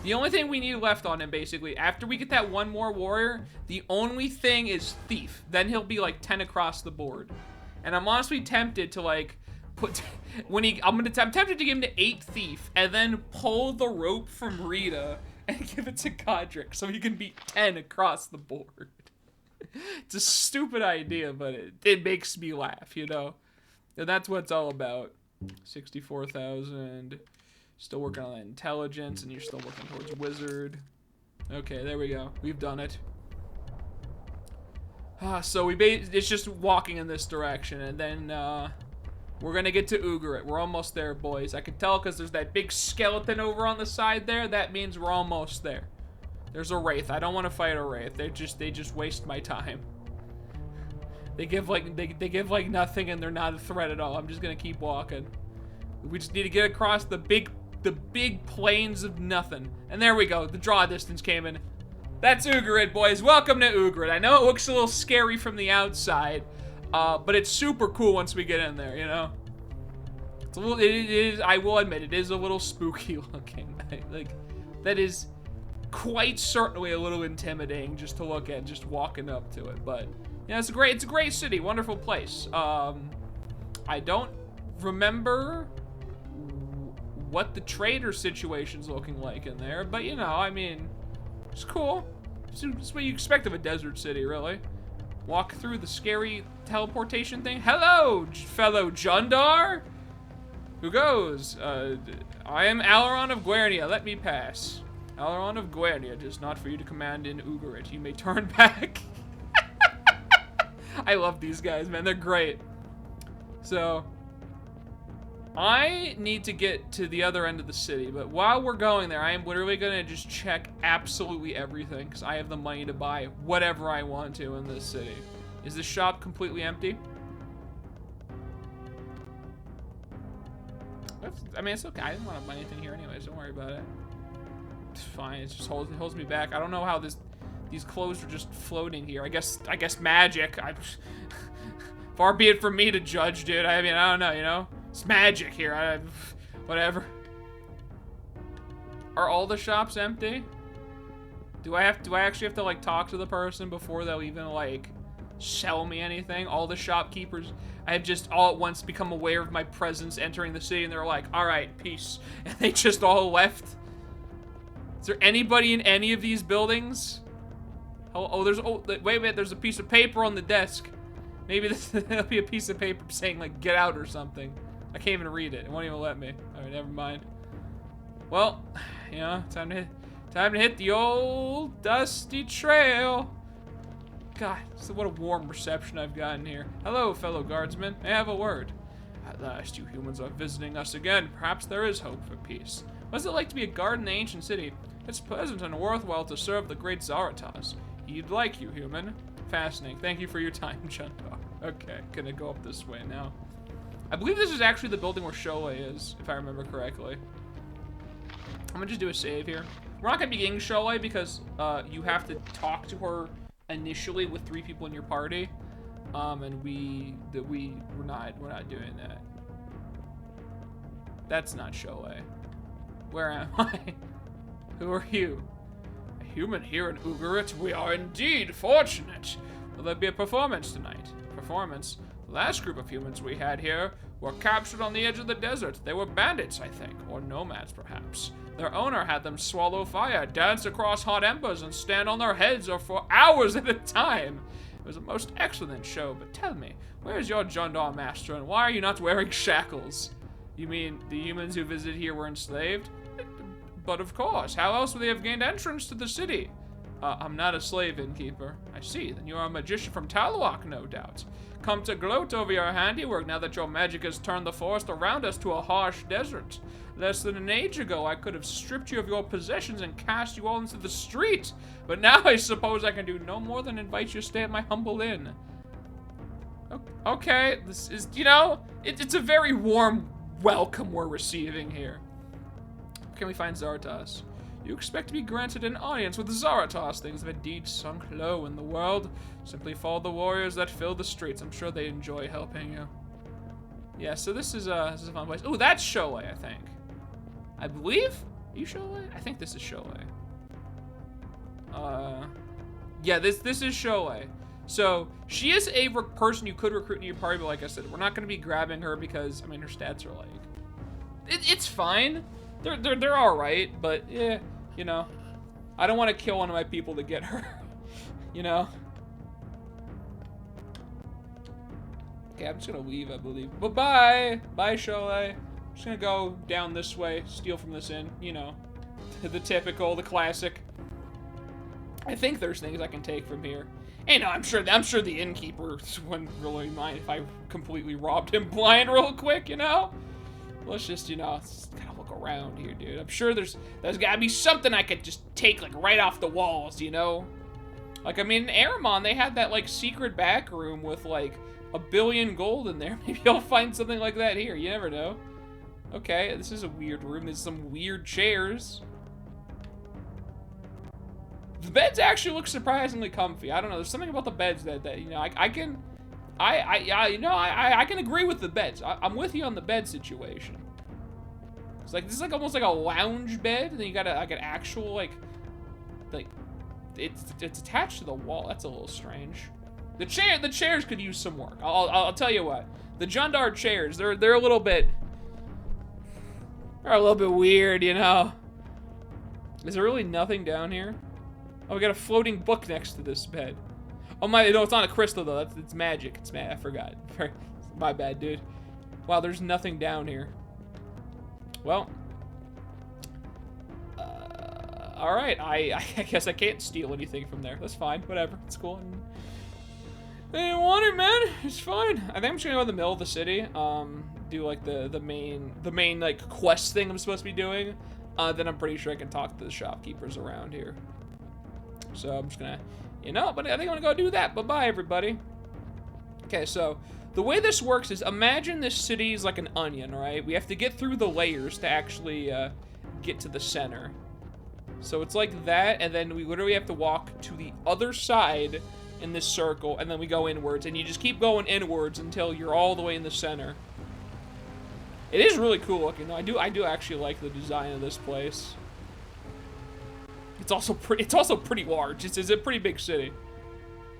The only thing we need left on him, basically, after we get that one more warrior, the only thing is Thief. Then he'll be like 10 across the board. And I'm honestly tempted to like put I'm tempted to give him to 8 Thief and then pull the rope from Rita and give it to Godric so he can beat 10 across the board. It's a stupid idea, but it makes me laugh, you know. And that's what it's all about. 64,000. Still working on that intelligence, and you're still working towards wizard. Okay, there we go. We've done it. So it's just walking in this direction, and then we're gonna get to Ugarit. We're almost there, boys. I can tell because there's that big skeleton over on the side there. That means we're almost there. There's a wraith. I don't want to fight a wraith. They just waste my time. They give like nothing, and they're not a threat at all. I'm just gonna keep walking. We just need to get across the big plains of nothing. And there we go. The draw distance came in. That's Ugarit, boys. Welcome to Ugarit. I know it looks a little scary from the outside, but it's super cool once we get in there, you know? It's a little, it is, I will admit, it is a little spooky looking. Like, that is quite certainly a little intimidating just to look at, just walking up to it. But, yeah, it's a great city. Wonderful place. I don't remember what the trader situation's looking like in there, but you know, I mean, it's cool. It's what you expect of a desert city, really. Walk through the scary teleportation thing. Hello, fellow Jundar. Who goes? I am Alaron of Guernia. Let me pass. Alaron of Guernia, just not for you to command in Ugarit. You may turn back. I love these guys, man. They're great. So, I need to get to the other end of the city, but while we're going there, I am literally gonna just check absolutely everything, because I have the money to buy whatever I want to in this city. Is this shop completely empty? I mean, it's okay. I didn't want to buy anything here anyways. Don't worry about it. It's fine. It just holds me back. I don't know how these clothes are just floating here. I guess magic. Far be it from me to judge, dude. I mean, I don't know, you know? It's magic here. Whatever. Are all the shops empty? Do I actually have to like talk to the person before they'll even like sell me anything? All the shopkeepers, I have just all at once become aware of my presence entering the city, and they're like, all right, peace. And they just all left. Is there anybody in any of these buildings? Wait, there's a piece of paper on the desk. Maybe there'll be a piece of paper saying like, get out or something. I can't even read it. It won't even let me. All right, never mind. Well, you know, time to hit the old dusty trail. God, what a warm reception I've gotten here. Hello, fellow guardsmen. May I have a word? At last, you humans are visiting us again. Perhaps there is hope for peace. What's it like to be a guard in the ancient city? It's pleasant and worthwhile to serve the great Zaratas. He'd like you, human. Fascinating. Thank you for your time, Jundar. Okay, gonna go up this way now. I believe this is actually the building where Sholay is, if I remember correctly. I'm gonna just do a save here. We're not gonna be getting Sholay because you have to talk to her initially with 3 people in your party, and we're not doing that. That's not Sholay. Where am I? Who are you? A human here in Ugarit? We are indeed fortunate. Will there be a performance tonight? Performance? The last group of humans we had here were captured on the edge of the desert. They were bandits, I think, or nomads, perhaps. Their owner had them swallow fire, dance across hot embers, and stand on their heads for hours at a time. It was a most excellent show, but tell me, where is your Jundar master, and why are you not wearing shackles? You mean the humans who visited here were enslaved? But of course, how else would they have gained entrance to the city? I'm not a slave innkeeper. I see, then you are a magician from Talwak, no doubt. Come to gloat over your handiwork now that your magic has turned the forest around us to a harsh desert. Less than an age ago, I could have stripped you of your possessions and cast you all into the street. But now I suppose I can do no more than invite you to stay at my humble inn. Okay, this is, you know, it's a very warm welcome we're receiving here. Can we find Zaratas? You expect to be granted an audience with Zaratas. Things have indeed sunk low in the world. Simply follow the warriors that fill the streets. I'm sure they enjoy helping you. Yeah, so this is a fun place. Oh, that's Sholay, I think. I believe? Are you Sholay? I think this is Sholay. Yeah, this is Sholay. So she is a person you could recruit in your party, but like I said, we're not going to be grabbing her because I mean her stats are like, it's fine. They're all right, but yeah, you know, I don't want to kill one of my people to get her, you know. Okay, I'm just gonna leave, I believe. But bye, Sholay. I'm just gonna go down this way, steal from this inn, you know, the typical, the classic. I think there's things I can take from here. Hey, no, I'm sure the innkeeper wouldn't really mind if I completely robbed him blind real quick, you know. Let's just, you know, kind of look around here, dude. I'm sure there's gotta be something I could just take, like, right off the walls, you know? Like, I mean, in Aramon, they had that, like, secret back room with, like, 1 billion gold in there. Maybe I'll find something like that here. You never know. Okay, this is a weird room. There's some weird chairs. The beds actually look surprisingly comfy. I don't know. There's something about the beds that you know, I can agree with the beds. I'm with you on the bed situation. It's like, this is like almost like a lounge bed, and then you got like an actual like it's attached to the wall. That's a little strange. The chairs could use some work. I'll tell you what. The Jundar chairs, they're a little bit weird, you know. Is there really nothing down here? Oh, we got a floating book next to this bed. Oh my, no, it's not a crystal though. It's magic. It's I forgot. My bad, dude. Wow, there's nothing down here. Well, all right. I guess I can't steal anything from there. That's fine. Whatever. It's cool. I didn't want it, man. It's fine. I think I'm just gonna go in the middle of the city. Do like the main like quest thing I'm supposed to be doing. Then I'm pretty sure I can talk to the shopkeepers around here. So I'm just gonna, but I think I'm gonna go do that. Bye-bye, everybody. Okay, so the way this works is, imagine this city is like an onion, right? We have to get through the layers to actually get to the center. So it's like that, and then we literally have to walk to the other side in this circle, and then we go inwards, and you just keep going inwards until you're all the way in the center. It is really cool looking, though. I do actually like the design of this place. It's also pretty large. It's a pretty big city.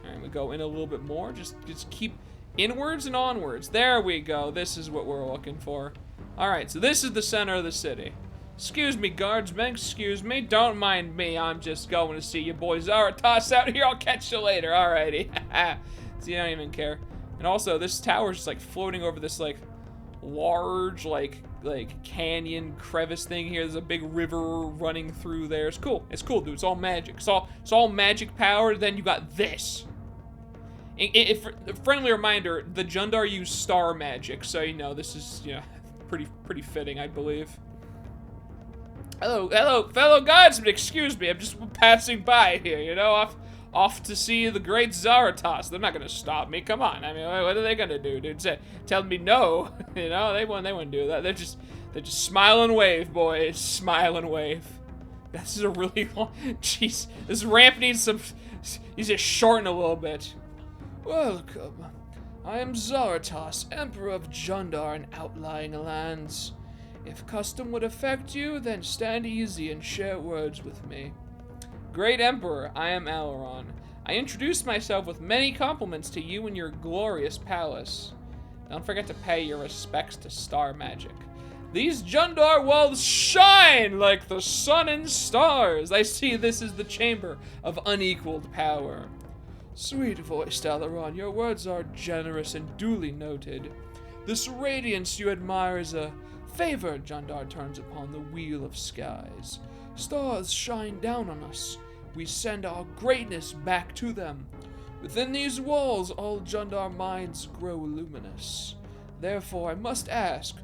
All right, we go in a little bit more. Just keep inwards and onwards. There we go. This is what we're looking for. All right, so this is the center of the city. Excuse me, guardsmen. Excuse me. Don't mind me. I'm just going to see your boy Zaratos out here. I'll catch you later. Alrighty. See, I don't even care. And also, this tower's just like floating over this like large like canyon crevice thing here. There's a big river running through there. It's cool. It's cool, dude. It's all magic. It's all magic power. Then you got this. A friendly reminder: the Jundar use star magic, so this is pretty fitting, I believe. Hello, fellow guardsmen. Excuse me, I'm just passing by here. Off to see the great Zaratos. They're not gonna stop me. Come on. I mean, what are they gonna do, dude? Tell me no. They wouldn't do that. They're just smile and wave, boys. Smile and wave. This is a really long. Jeez, this ramp needs some. He's just shorten a little bit. Welcome. I am Zaratos, Emperor of Jundar and outlying lands. If custom would affect you, then stand easy and share words with me. Great Emperor, I am Aileron. I introduce myself with many compliments to you in your glorious palace. Don't forget to pay your respects to star magic. These Jundar walls shine like the sun and stars. I see this is the chamber of unequaled power. Sweet voiced Aileron, your words are generous and duly noted. This radiance you admire is a favor Jundar turns upon the wheel of skies. Stars shine down on us. We send our greatness back to them. Within these walls, all Jundar minds grow luminous. Therefore, I must ask,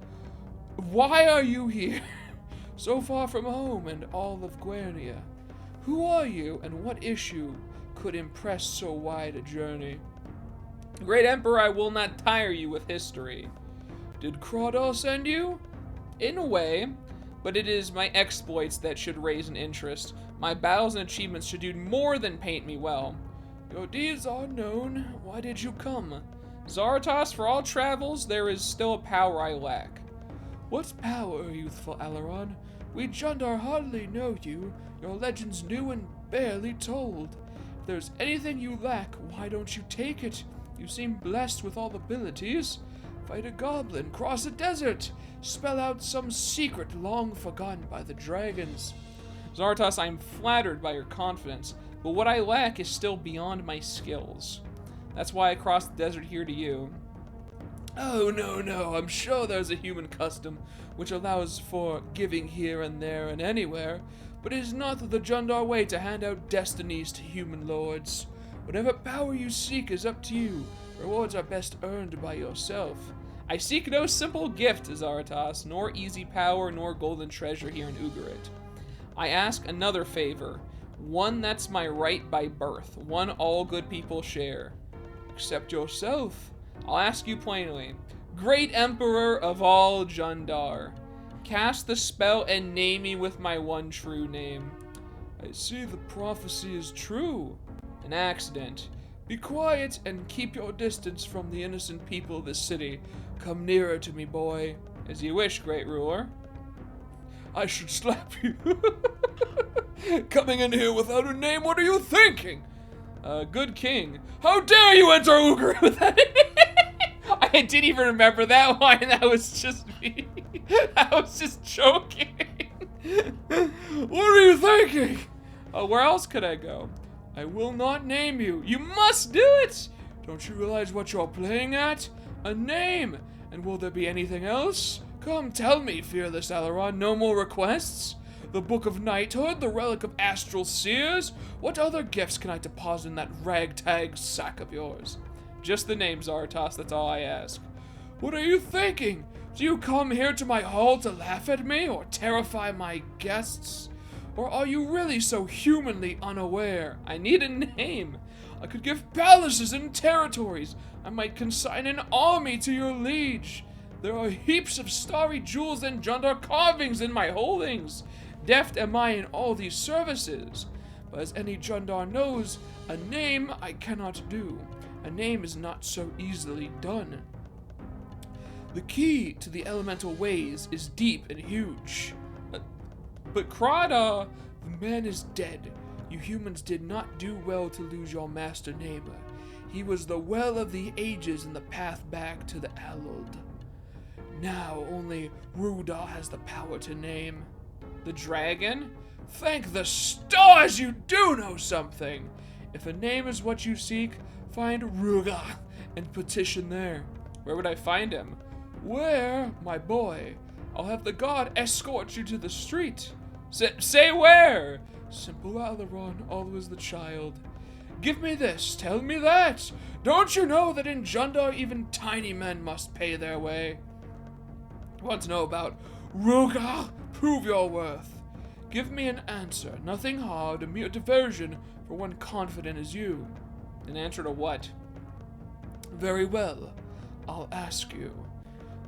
why are you here? So far from home and all of Guernia. Who are you, and what issue could impress so wide a journey? Great Emperor, I will not tire you with history. Did Crawdor send you? In a way, but it is my exploits that should raise an interest. My battles and achievements should do more than paint me well. Your deeds are known. Why did you come? Zaratos, for all travels, there is still a power I lack. What power, youthful Aileron? We Jundar hardly know you. Your legend's new and barely told. If there's anything you lack, why don't you take it? You seem blessed with all abilities. Fight a goblin, cross a desert, spell out some secret long forgotten by the dragons. Zaratos, I am flattered by your confidence, but what I lack is still beyond my skills. That's why I crossed the desert here to you. Oh, no, I'm sure there's a human custom which allows for giving here and there and anywhere, but it is not the Jundar way to hand out destinies to human lords. Whatever power you seek is up to you. Rewards are best earned by yourself. I seek no simple gift, Zaratos, nor easy power, nor golden treasure here in Ugarit. I ask another favor, one that's my right by birth, one all good people share. Except yourself. I'll ask you plainly, Great Emperor of all Jundar, cast the spell and name me with my one true name. I see the prophecy is true. An accident. Be quiet and keep your distance from the innocent people of this city. Come nearer to me, boy. As you wish, great ruler. I should slap you. Coming in here without a name, what are you thinking? Good king. How dare you enter Ugarit without a name? I didn't even remember that one. That was just me. I was just joking. What are you thinking? Where else could I go? I will not name you. You must do it! Don't you realize what you're playing at? A name! And will there be anything else? Come, tell me, fearless Aileron, no more requests? The Book of Knighthood? The Relic of Astral Seers? What other gifts can I deposit in that ragtag sack of yours? Just the name, Zaratos, that's all I ask. What are you thinking? Do you come here to my hall to laugh at me or terrify my guests? Or are you really so humanly unaware? I need a name. I could give palaces and territories. I might consign an army to your liege. There are heaps of starry jewels and Jundar carvings in my holdings. Deft am I in all these services. But as any Jundar knows, a name I cannot do. A name is not so easily done. The key to the elemental ways is deep and huge. But Krada, the man is dead. You humans did not do well to lose your master Namer. He was the well of the ages and the path back to the Aluld. Now only Ruda has the power to name. The dragon? Thank the stars you do know something! If a name is what you seek, find Ruga and petition there. Where would I find him? Where, my boy? I'll have the god escort you to the street. Say where? Simple Alaron, always the child. Give me this, tell me that. Don't you know that in Jundar even tiny men must pay their way? Want to know about Ruga? Prove your worth. Give me an answer, nothing hard, a mere diversion for one confident as you. An answer to what? Very well, I'll ask you.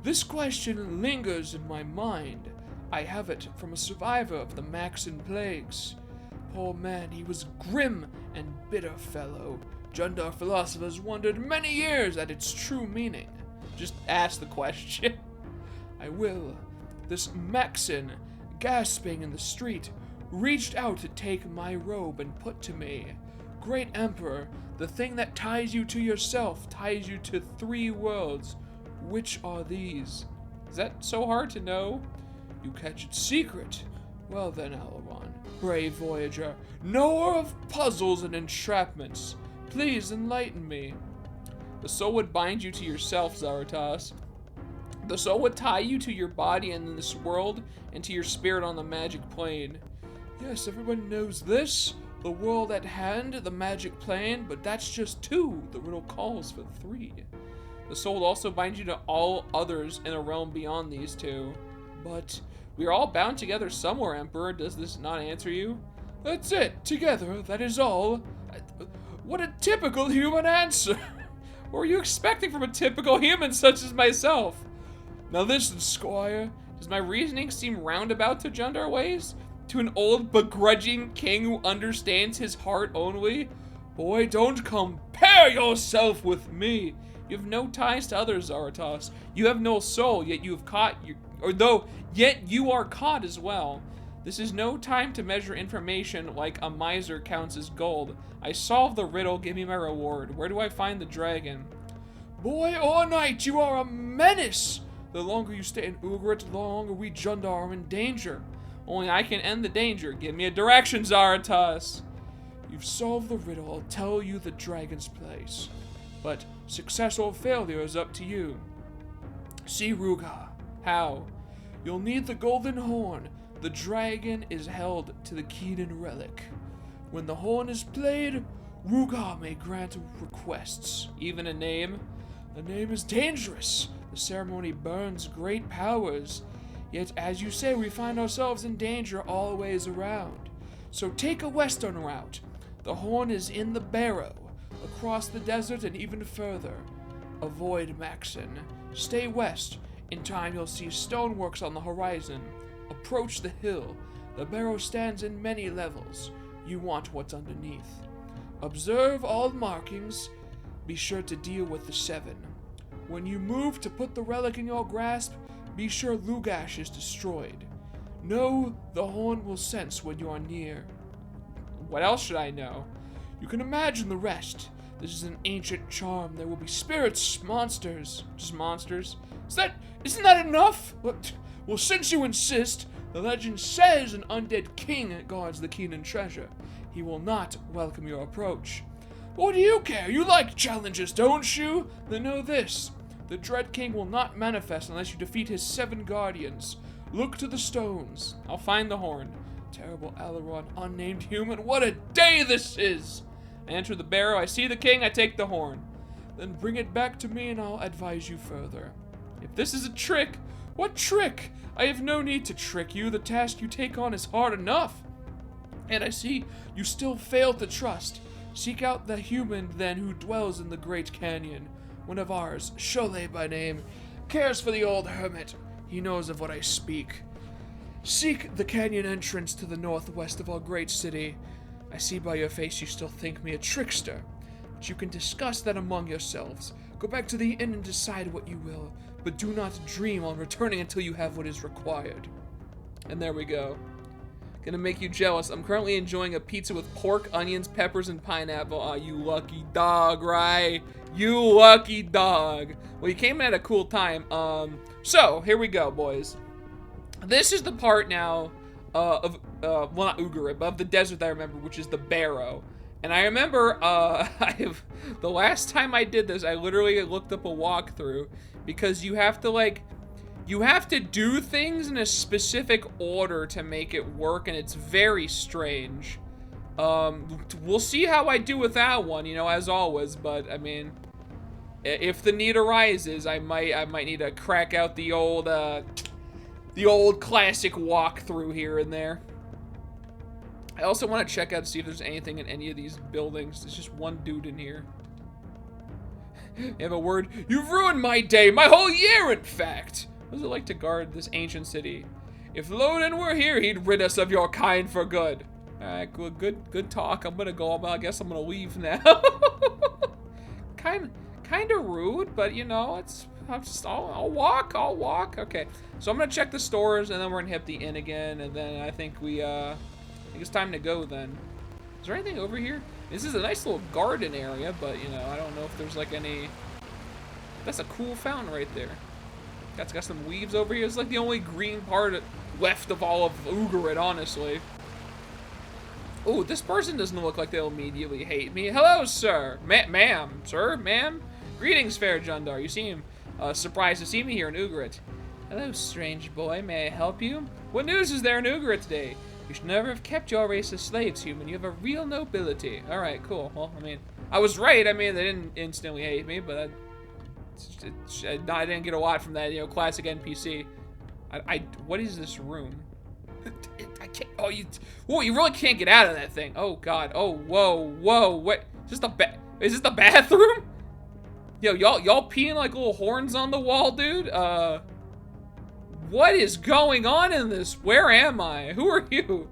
This question lingers in my mind. I have it from a survivor of the Maxan plagues. Poor man, he was grim and bitter fellow. Jundar philosophers wondered many years at its true meaning. Just ask the question. I will. This Maxan, gasping in the street, reached out to take my robe and put to me, Great Emperor, the thing that ties you to yourself ties you to 3 worlds. Which are these? Is that so hard to know? You catch its secret. Well then, Alaron, brave voyager, knower of puzzles and entrapments, please enlighten me. The soul would bind you to yourself, Zaratos. The soul would tie you to your body in this world and to your spirit on the magic plane. Yes, everyone knows this. The world at hand, the magic plane, but that's just 2. The riddle calls for 3. The soul will also bind you to all others in a realm beyond these 2. But we are all bound together somewhere, Emperor. Does this not answer you? That's it. Together, that is all. What a typical human answer. What were you expecting from a typical human such as myself? Now listen, Squire. Does my reasoning seem roundabout to Jundar ways? To an old begrudging king who understands his heart only? Boy, don't compare yourself with me. You have no ties to others, Zaratos. You have no soul, yet you have caught yet you are caught as well. This is no time to measure information like a miser counts his gold. I solved the riddle, give me my reward. Where do I find the dragon? Boy or knight, you are a menace! The longer you stay in Ugarit, the longer we Jundar are in danger. Only I can end the danger. Give me a direction, Zaratos. You've solved the riddle. I'll tell you the dragon's place. But success or failure is up to you. See, Ruga. How? You'll need the golden horn. The dragon is held to the Keenan relic. When the horn is played, Ruga may grant requests. Even a name? A name is dangerous. The ceremony burns great powers. Yet, as you say, we find ourselves in danger all ways around. So take a western route. The horn is in the barrow, across the desert and even further. Avoid Maxan. Stay west. In time you'll see stoneworks on the horizon. Approach the hill. The barrow stands in many levels. You want what's underneath. Observe all markings. Be sure to deal with the 7. When you move to put the relic in your grasp, be sure Lugash is destroyed. Know the horn will sense when you are near. What else should I know? You can imagine the rest. This is an ancient charm. There will be spirits, monsters. Just monsters? Isn't that enough? Well, since you insist, the legend says an undead king guards the Keenan treasure. He will not welcome your approach. But what do you care? You like challenges, don't you? Then know this. The Dread King will not manifest unless you defeat his 7 guardians. Look to the stones. I'll find the horn. Terrible Alaron, unnamed human. What a day this is! I enter the barrow. I see the king. I take the horn. then bring it back to me and I'll advise you further. If this is a trick, what trick? I have no need to trick you. The task you take on is hard enough. And I see you still fail to trust. Seek out the human, then, who dwells in the Great Canyon. One of ours, Cholet by name, cares for the old hermit. He knows of what I speak. Seek the canyon entrance to the northwest of our great city. I see by your face you still think me a trickster. But you can discuss that among yourselves. Go back to the inn and decide what you will. But do not dream on returning until you have what is required. And there we go. Gonna make you jealous. I'm currently enjoying a pizza with pork, onions, peppers, and pineapple. Aw, you lucky dog, right? You lucky dog. Well, you came at a cool time. So, here we go, boys. This is the part now of, well, not Ugarit, but of the desert that I remember, which is the Barrow. And I remember, the last time I did this, I literally looked up a walkthrough, because you have to, like, you have to do things in a specific order to make it work, and it's very strange. We'll see how I do with that one, you know, as always, but, I mean, if the need arises, I might need to crack out the old classic walkthrough here and there. I also want to check out to see if there's anything in any of these buildings. There's just one dude in here. You have a word? You've ruined my day, my whole year, in fact! What does it like to guard this ancient city? If Loden were here, he'd rid us of your kind for good. Alright, good talk. I'm gonna go, I guess I'm gonna leave now. Kinda rude, but you know, I'll walk. Okay, so I'm gonna check the stores, and then we're gonna hit the inn again, and then I think it's time to go then. Is there anything over here? This is a nice little garden area, but you know, I don't know if there's like any... That's a cool fountain right there. It's got some leaves over here. It's like the only green part left of all of Ugarit, honestly. Oh, this person doesn't look like they'll immediately hate me. Hello, sir. Ma'am. Sir? Ma'am? Greetings, fair Jundar. You seem surprised to see me here in Ugarit. Hello, strange boy. May I help you? What news is there in Ugarit today? You should never have kept your race as slaves, human. You have a real nobility. Alright, cool. Well, I mean, I was right. I mean, they didn't instantly hate me, but I didn't get a lot from that, you know, classic NPC. What is this room? I can't, you really can't get out of that thing. Oh, God. Oh, whoa. What? Is this the bathroom? Yo, y'all peeing like little horns on the wall, dude? What is going on in this? Where am I? Who are you?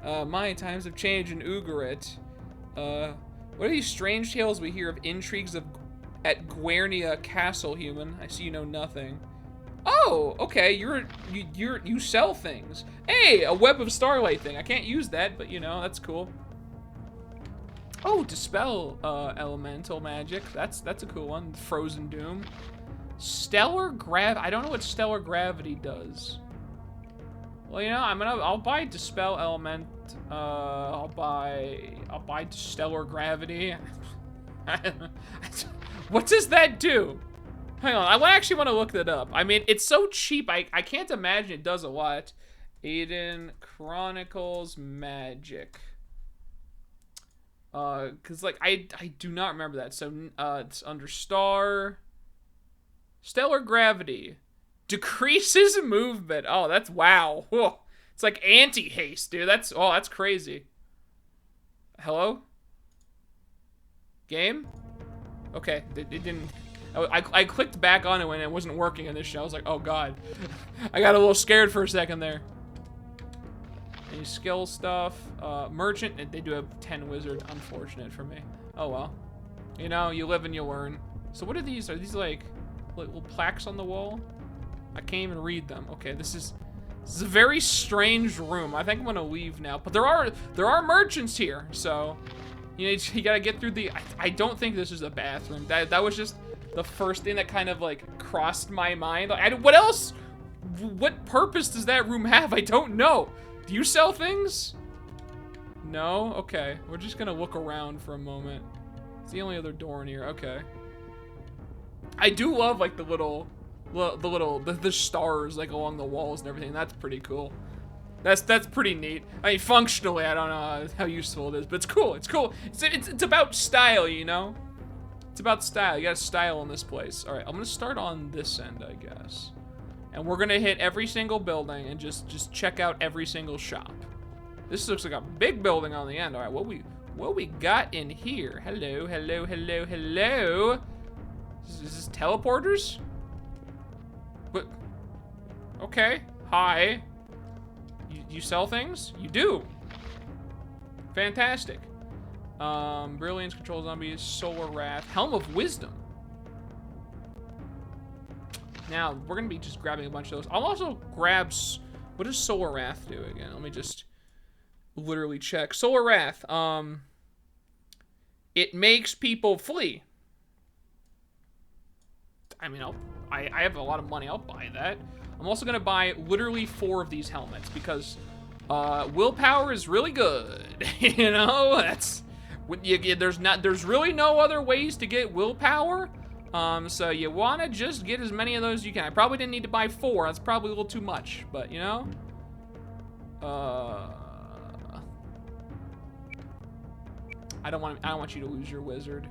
My times have changed in Ugarit. What are these strange tales we hear of intrigues at Guernia Castle, human? I see you know nothing. Oh, okay, you sell things. Hey, a web of starlight thing. I can't use that, but you know, that's cool. Oh, dispel elemental magic. That's a cool one. Frozen Doom. Stellar I don't know what stellar gravity does. Well, you know, I'll buy dispel element. I'll buy stellar gravity. What does that do? Hang on, I actually want to look that up. I mean, it's so cheap, I can't imagine it does a lot. Aiden Chronicles Magic. Cause like, I do not remember that. So, it's under Star. Stellar Gravity. Decreases movement. Oh, that's, wow. Whoa. It's like anti-haste, dude. That's crazy. Hello? Game? Okay, it didn't... I clicked back on it when it wasn't working in this show. I was like, oh god. I got a little scared for a second there. Any skill stuff? Merchant, they do have 10 wizard. Unfortunate for me. Oh well. You know, you live and you learn. So what are these? Are these like little plaques on the wall? I can't even read them. Okay, this is a very strange room. I think I'm gonna leave now. But there are merchants here, so you gotta get through the... I don't think this is a bathroom. That was just the first thing that kind of like crossed my mind. What else? What purpose does that room have? I don't know. Do you sell things? No? Okay. We're just gonna look around for a moment. It's the only other door in here. Okay. I do love like the stars like along the walls and everything. That's pretty cool. That's pretty neat. I mean, functionally, I don't know how useful it is, but it's cool. It's cool. It's about style, you know. It's about style. You got style in this place. All right, I'm gonna start on this end, I guess. And we're gonna hit every single building and just check out every single shop. This looks like a big building on the end. All right, what we got in here? Hello, hello, hello, hello. Is this teleporters? But okay. Hi. You sell things? You do. Fantastic. Brilliance, control zombies, solar wrath, helm of wisdom. Now we're gonna be just grabbing a bunch of those. I'll also grab. What does solar wrath do again? Let me just literally check. Solar wrath. It makes people flee. I mean, I have a lot of money. I'll buy that. I'm also gonna buy literally 4 of these helmets because willpower is really good. You know, that's when you get. There's really no other ways to get willpower. So you wanna just get as many of those as you can. I probably didn't need to buy 4. That's probably a little too much, but you know. I don't want you to lose your wizard.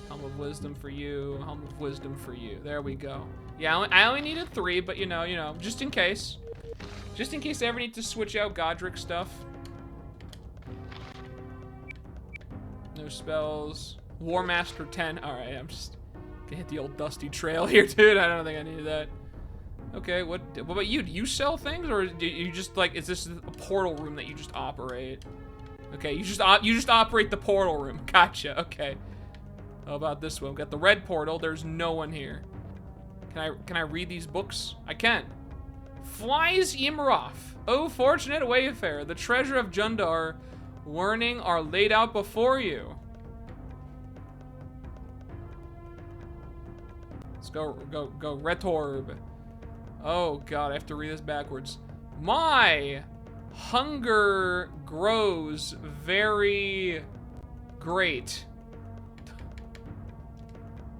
Helm of wisdom for you. Helm of wisdom for you. There we go. Yeah, I only needed 3, but you know, just in case. Just in case I ever need to switch out Godric stuff. No spells. War Master 10. All right, I'm just gonna hit the old dusty trail here, dude. I don't think I need that. Okay, what about you? Do you sell things, or do you just like? Is this a portal room that you just operate? Okay, you just operate the portal room. Gotcha. Okay. How about this one? We got the red portal. There's no one here. Can I read these books? I can. Flies Imroth. Oh, fortunate wayfarer, the treasure of Jundar, learning are laid out before you. Let's go, Retorb. Oh God, I have to read this backwards. My hunger grows very great.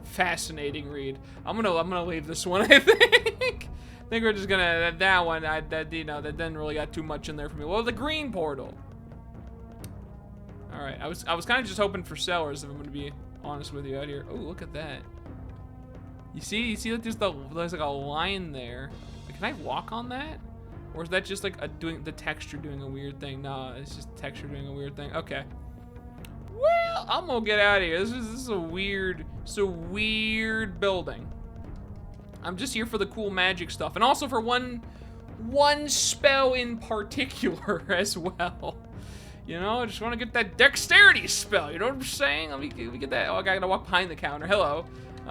Fascinating read. I'm gonna leave this one. I think we're just gonna that one. That didn't really got too much in there for me. Well, the green portal. All right, I was kind of just hoping for sellers, if I'm gonna be honest with you out here. Oh, look at that. You see that there's like a line there. Like, can I walk on that? Or is that just like the texture doing a weird thing? Nah, it's just the texture doing a weird thing. Okay. Well, I'm gonna get out of here. This is a weird building. I'm just here for the cool magic stuff, and also for one spell in particular as well. You know, I just want to get that dexterity spell. You know what I'm saying? Let me get that. Oh, I gotta walk behind the counter. Hello.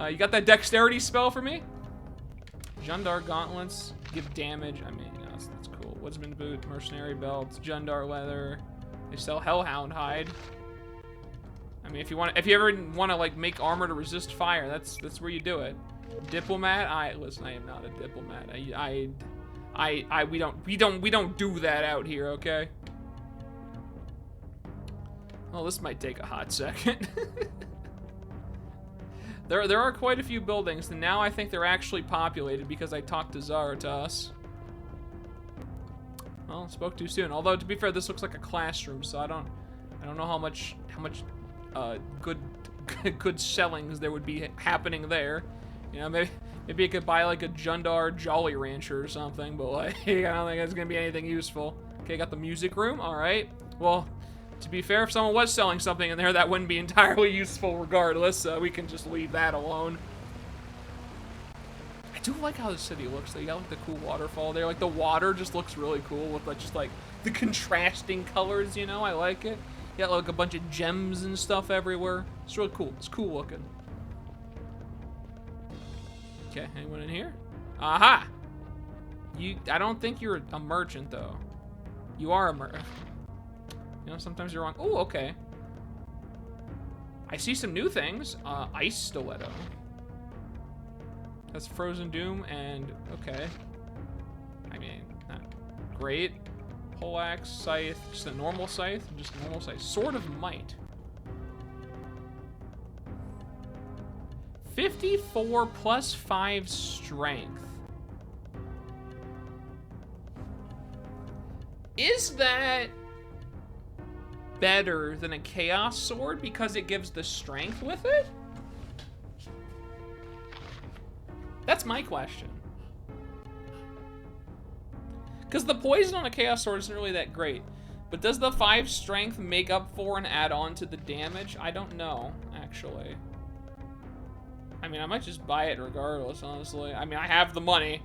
You got that dexterity spell for me? Jundar gauntlets give damage. I mean, that's cool. Woodsman boot, mercenary belts, Jundar leather. They sell Hellhound hide. I mean, if you ever want to like make armor to resist fire, that's where you do it. Diplomat. Listen, I am not a diplomat. We don't do that out here, okay? Well, this might take a hot second. There are quite a few buildings, and now I think they're actually populated because I talked to Zaratas. Well, spoke too soon. Although, to be fair, this looks like a classroom, so I don't know how much good sellings there would be happening there. You know, maybe I could buy like a Jundar Jolly Rancher or something, but like I don't think it's gonna be anything useful. Okay, got the music room. All right. Well, to be fair, if someone was selling something in there, that wouldn't be entirely useful regardless. We can just leave that alone. I do like how the city looks. They got like the cool waterfall there. Like the water just looks really cool with like just like the contrasting colors. You know, I like it. You got like a bunch of gems and stuff everywhere. It's really cool. It's cool looking. Okay, anyone in here? Aha! I don't think you're a merchant though. You are a merchant. You know, sometimes you're wrong. Oh, okay. I see some new things. Ice stiletto. That's Frozen Doom and okay. I mean, not great. Poleaxe, scythe, just a normal scythe, just a normal scythe. Sword of Might. 54 plus 5 strength. Is that better than a chaos sword because it gives the strength with it? That's my question. Because the poison on a Chaos Sword isn't really that great. But does the 5 strength make up for and add on to the damage? I don't know, actually. I mean, I might just buy it regardless, honestly. I mean, I have the money.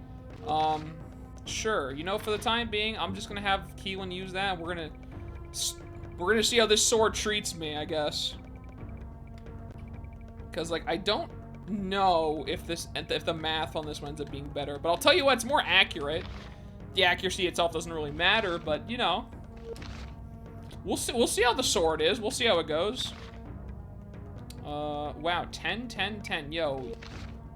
Sure. You know, for the time being, I'm just gonna have Keelan use that. We're gonna see how this sword treats me, I guess. Because, like, I don't know if the math on this one ends up being better. But I'll tell you what, it's more accurate. The accuracy itself doesn't really matter, but, you know. We'll see how the sword is. We'll see how it goes. Wow, 10, 10, 10. Yo,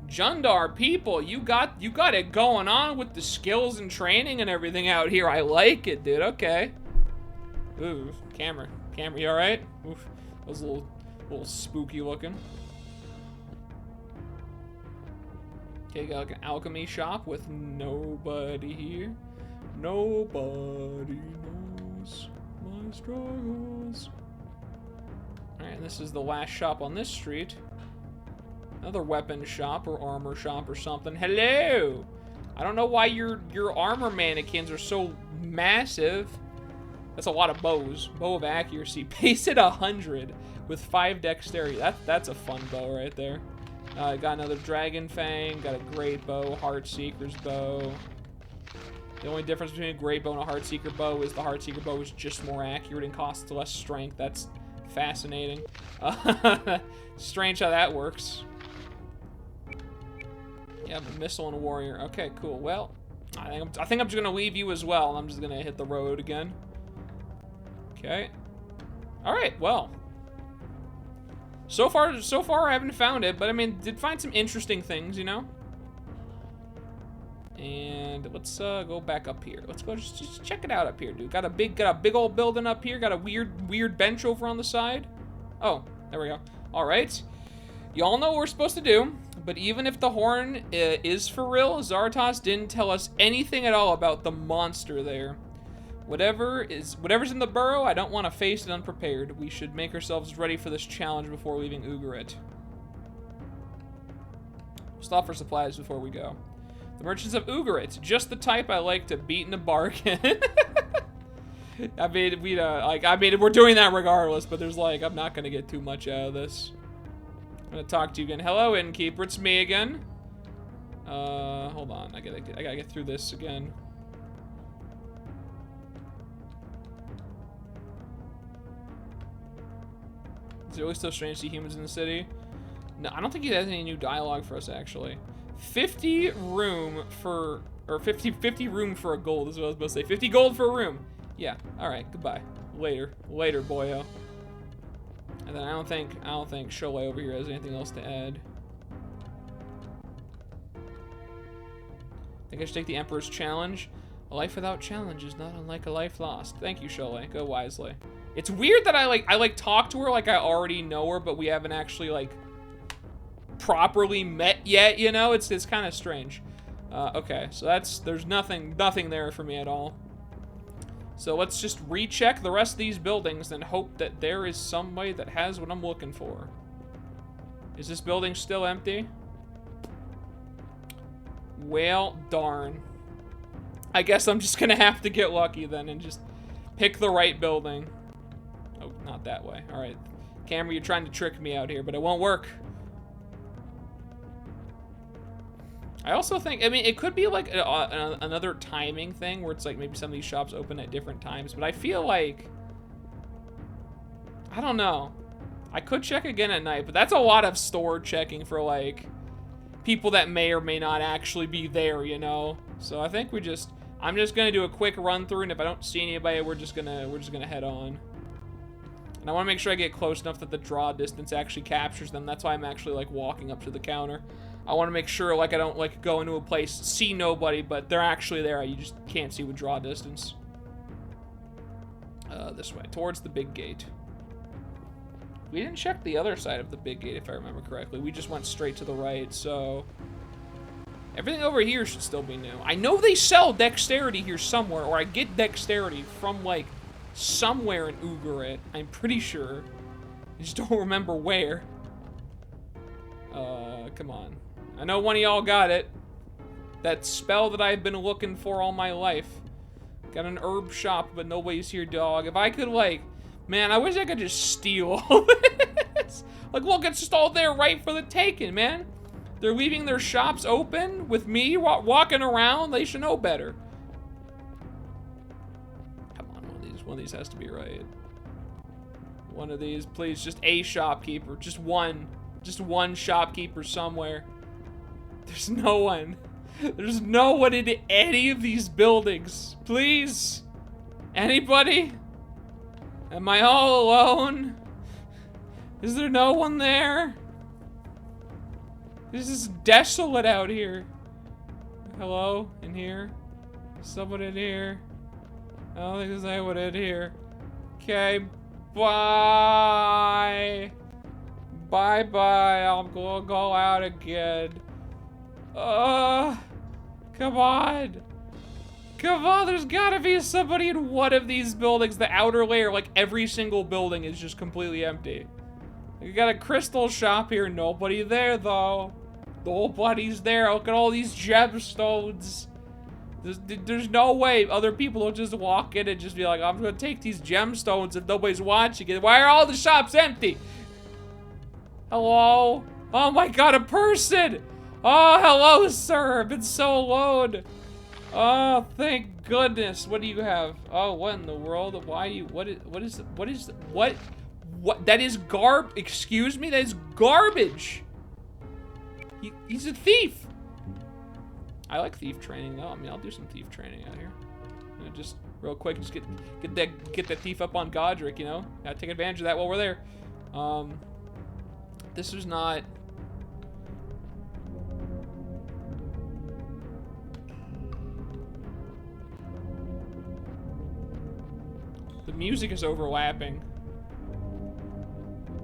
Jundar, people, you got it going on with the skills and training and everything out here. I like it, dude. Okay. Ooh, camera, you all right? Oof, that was a little spooky looking. Okay, got like an alchemy shop with nobody here. Nobody knows my struggles. Alright, this is the last shop on this street. Another weapon shop or armor shop or something. Hello! I don't know why your armor mannequins are so massive. That's a lot of bows. Bow of accuracy. Pace at 100 with 5 dexterity. That's a fun bow right there. Got another dragon fang. Got a great bow. Heartseeker's bow. The only difference between a great bow and a Heartseeker bow is the Heartseeker bow is just more accurate and costs less strength. That's fascinating. Strange how that works. Yeah, missile and warrior. Okay, cool. Well, I think I'm just gonna leave you as well. I'm just gonna hit the road again. Okay. All right. Well. So far I haven't found it, but I mean, did find some interesting things, you know. And let's go back up here. Let's go just check it out up here, dude. Got a big old building up here. Got a weird bench over on the side. Oh, there we go. All right. Y'all know what we're supposed to do, but even if the horn is for real, Zartos didn't tell us anything at all about the monster there. Whatever's in the burrow, I don't want to face it unprepared. We should make ourselves ready for this challenge before leaving Ugarit. Stop for supplies before we go. The merchants of Ugarit, just the type I like to beat in a bargain. I mean, we're doing that regardless, but there's like, I'm not gonna get too much out of this. I'm gonna talk to you again. Hello, innkeeper, it's me again. Hold on, I gotta get through this again. Is it always so strange to see humans in the city? No, I don't think he has any new dialogue for us, actually. 50 room for a gold is what I was supposed to say. 50 gold for a room. Yeah, alright, goodbye. Later, boyo. And then I don't think Sholay over here has anything else to add. Think I should take the Emperor's challenge? A life without challenge is not unlike a life lost. Thank you, Sholay. Go wisely. It's weird that I talk to her like I already know her, but we haven't actually like properly met yet, you know? It's kind of strange. Okay, so there's nothing there for me at all. So let's just recheck the rest of these buildings and hope that there is somebody that has what I'm looking for. Is this building still empty? Well, darn. I guess I'm just gonna have to get lucky then and just pick the right building. Oh, not that way. All right. Camera, you're trying to trick me out here, but it won't work. I also think, I mean, it could be like another timing thing where it's like maybe some of these shops open at different times, but I feel like, I don't know. I could check again at night, but that's a lot of store checking for like people that may or may not actually be there, you know? So I think I'm just gonna do a quick run through, and if I don't see anybody, we're just gonna head on. And I want to make sure I get close enough that the draw distance actually captures them. That's why I'm actually like walking up to the counter. I want to make sure like I don't like go into a place, see nobody, but they're actually there. You just can't see with draw distance. This way, towards the big gate. We didn't check the other side of the big gate, if I remember correctly. We just went straight to the right, so everything over here should still be new. I know they sell dexterity here somewhere, or I get dexterity from like somewhere in Ugarit. I'm pretty sure. I just don't remember where. Come on. I know one of y'all got it. That spell that I've been looking for all my life. Got an herb shop, but nobody's here, dog. If I could, like... Man, I wish I could just steal all this. Like, look, it's just all there right for the taking, man. They're leaving their shops open with me walking around. They should know better. Come on, one of these has to be right. One of these, please, just a shopkeeper. Just one shopkeeper somewhere. There's no one. There's no one in any of these buildings. Please? Anybody? Am I all alone? Is there no one there? This is desolate out here. Hello? In here? Someone in here? I don't think there's anyone in here. Okay. Bye. Bye-bye. I'm gonna go out again. Come on. Come on, there's gotta be somebody in one of these buildings. The outer layer, like every single building is just completely empty. You got a crystal shop here, nobody there though. Nobody's there. Look at all these gemstones. There's no way other people will just walk in and just be like, I'm gonna take these gemstones if nobody's watching it. Why are all the shops empty? Hello? Oh my god, a person! Oh, hello, sir. I've been so alone. Oh, thank goodness. What do you have? Oh, what in the world? Why you, what is, that is excuse me? That is garbage. He's a thief. I like thief training though. I mean, I'll do some thief training out here. Just real quick, just get that thief up on Godric, you know? Gotta take advantage of that while we're there. This is not... The music is overlapping.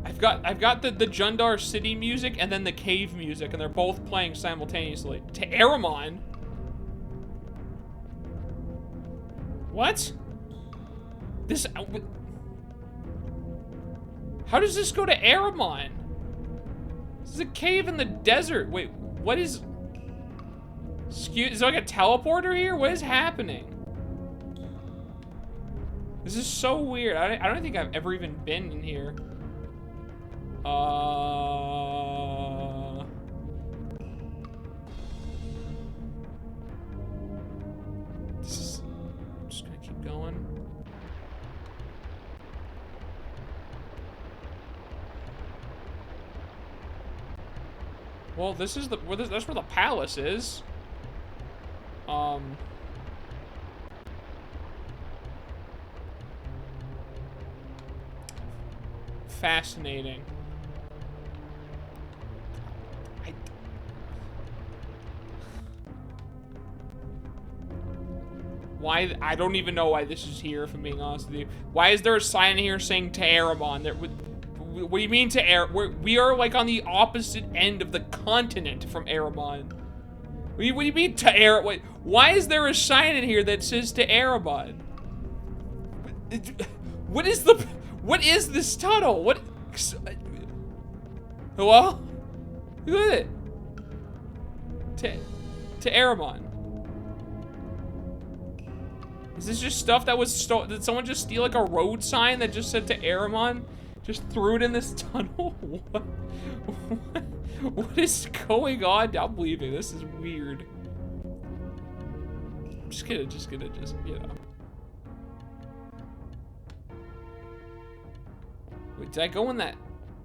I've got the Jundar City music and then the cave music, and they're both playing simultaneously. To Aramon? What? This... How does this go to Aramon? This is a cave in the desert. Wait, what is... Excuse... Is there like a teleporter here? What is happening? This is so weird. I don't think I've ever even been in here. This is... I'm just gonna keep going. Well, this is the... That's where the palace is. Fascinating. Why? I don't even know why this is here, if I'm being honest with you. Why is there a sign here saying to Aramon? What do you mean to we are like on the opposite end of the continent from Aramon. What do you mean to Aramon? Why is there a sign in here that says to Aramon? What is this tunnel? What? Hello? Who is it? To Aramon. Is this just stuff that was stolen? Did someone just steal like a road sign that just said to Aramon? Just threw it in this tunnel? What is going on? I'm leaving. This is weird. I'm just gonna, you know. Wait, did I go in that?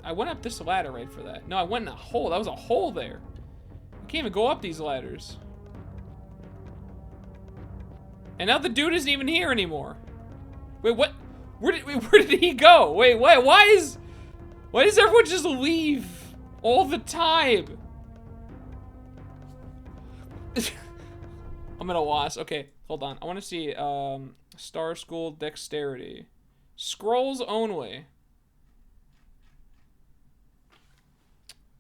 I went up this ladder right for that. No, I went in a hole. That was a hole there. I can't even go up these ladders. And now the dude isn't even here anymore. Wait, what? Where did he go? Wait, why does everyone just leave all the time? I'm at a loss. Okay, hold on. I want to see Star School Dexterity. Scrolls only.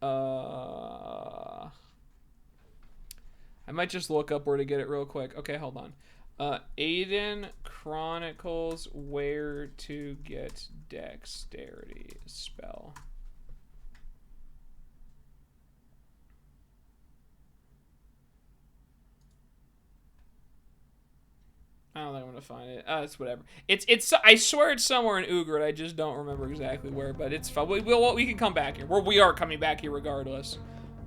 I might just look up where to get it real quick. Okay, hold on. Aiden Chronicles where to get dexterity spell. I don't think I'm gonna find it. It's whatever. It's. I swear it's somewhere in Ugarit. I just don't remember exactly where, but it's fine. We can come back here. We are coming back here regardless.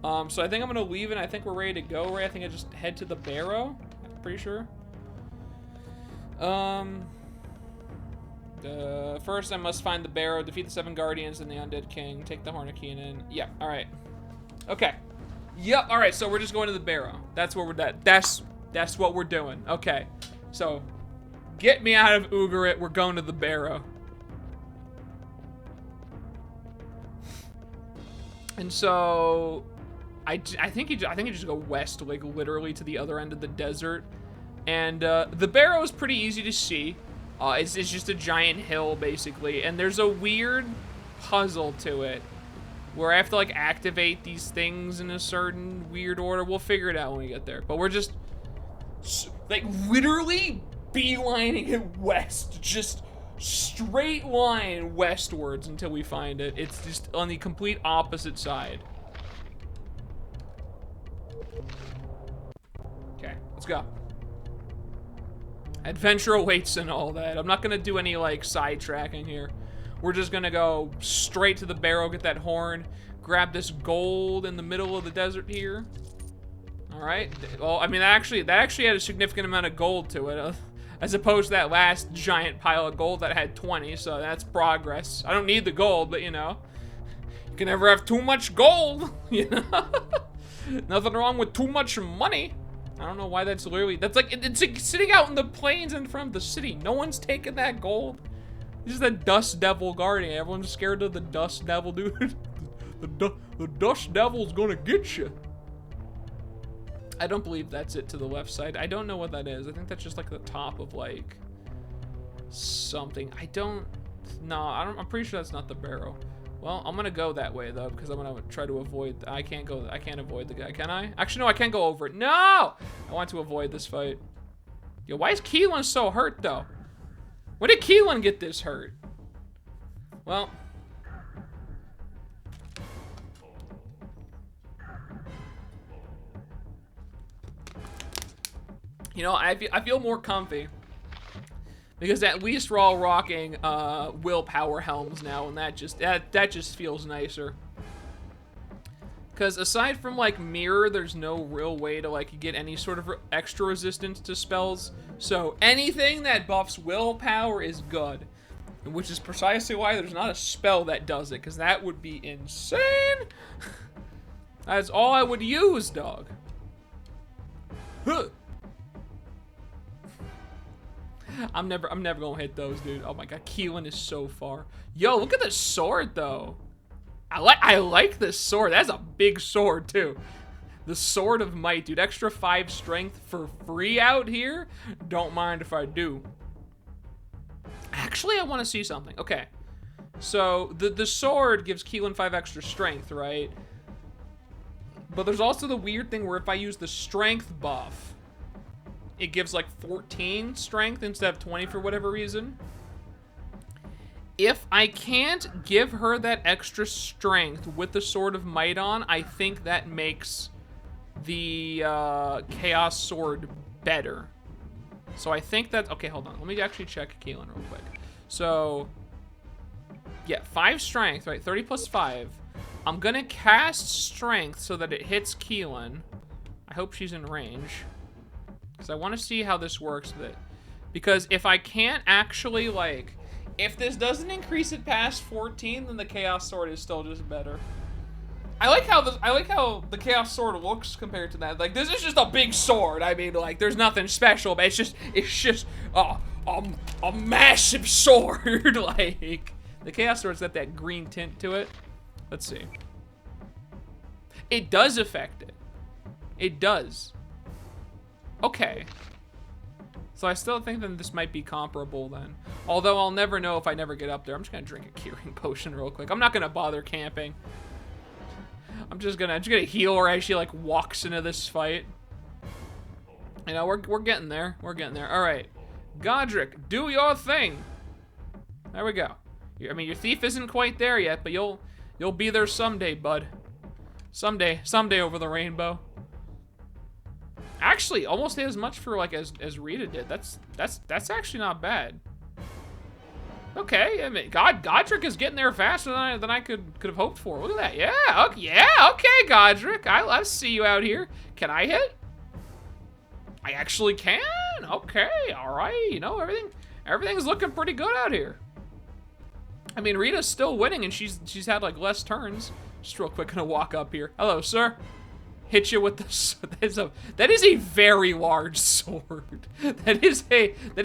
So I think I'm gonna leave it. I think we're ready to go, right? I think I just head to the barrow. I'm pretty sure. First I must find the barrow, defeat the 7 guardians and the undead king, take the Hornikeen in. Yeah, alright. Okay. Yep, alright, so we're just going to the barrow. That's where we're at. That's what we're doing. Okay. So, get me out of Ugarit, we're going to the barrow. And so, I think you just go west, like literally to the other end of the desert. And the barrow is pretty easy to see. It's just a giant hill, basically. And there's a weird puzzle to it where I have to, like, activate these things in a certain weird order. We'll figure it out when we get there. But we're just, like, literally beelining it west. Just straight line westwards until we find it. It's just on the complete opposite side. Okay, let's go. Adventure awaits and all that. I'm not gonna do any, like, sidetracking here. We're just gonna go straight to the barrow, get that horn, grab this gold in the middle of the desert here. All right. Well, I mean, that actually had a significant amount of gold to it, as opposed to that last giant pile of gold that had 20. So that's progress. I don't need the gold, but you know, you can never have too much gold. You know, nothing wrong with too much money. I don't know why that's literally, it's like sitting out in the plains in front of the city. No one's taking that gold. This is the Dust Devil guarding. Everyone's scared of the Dust Devil, dude. the Dust Devil's gonna get you. I don't believe that's it to the left side. I don't know what that is. I think that's just like the top of like something. I'm pretty sure that's not the barrow. Well, I'm gonna go that way though, because I'm gonna try to avoid, I can't avoid the guy, can I? Actually, no, I can't go over it. No! I want to avoid this fight. Yo, why is Keelan so hurt though? When did Keelan get this hurt? Well. You know, I feel more comfy. Because at least we're all rocking willpower helms now, and that just feels nicer. Because aside from like mirror, there's no real way to like get any sort of extra resistance to spells. So anything that buffs willpower is good, which is precisely why there's not a spell that does it, because that would be insane. That's all I would use, dog. Huh. I'm never gonna hit those, dude. Oh my god, Keelan is so far. Yo, look at this sword though. I like this sword. That's a big sword too. The Sword of Might, dude. Extra 5 strength for free out here. Don't mind if I do. Actually, I want to see something. Okay, so the sword gives Keelan 5 extra strength, right? But there's also the weird thing where if I use the strength buff, it gives like 14 strength instead of 20 for whatever reason. If I can't give her that extra strength with the Sword of Might on, I think that makes the Chaos Sword better. So I think that, okay, hold on. Let me actually check Keelan real quick. So, yeah, 5 strength, right? 30 plus 5. I'm gonna cast strength so that it hits Keelan. I hope she's in range, because I want to see how this works with it. Because if I can't actually, like, if this doesn't increase it past 14, then the Chaos Sword is still just better. I like how the Chaos Sword looks compared to that. Like, this is just a big sword. I mean, like, there's nothing special, but it's just a massive sword. Like, the Chaos Sword's got that green tint to it. Let's see. It does affect it. It does. Okay. So I still think that this might be comparable then. Although I'll never know if I never get up there. I'm just gonna drink a curing potion real quick. I'm not gonna bother camping. I'm just gonna heal her as she like walks into this fight. You know, we're getting there. We're getting there. All right, Godric, do your thing. There we go. I mean, your thief isn't quite there yet, but you'll be there someday, bud. Someday over the rainbow. Actually, almost as much for like as Rita did. That's actually not bad. Okay, I mean, Godric is getting there faster than I could have hoped for. Look at that. Yeah, okay, yeah, okay, Godric. I see you out here. Can I hit? I actually can. Okay, all right. You know, everything's looking pretty good out here. I mean, Rita's still winning, and she's had like less turns. Just real quick, gonna walk up here. Hello, sir. Hit you with this. That is a very large sword. That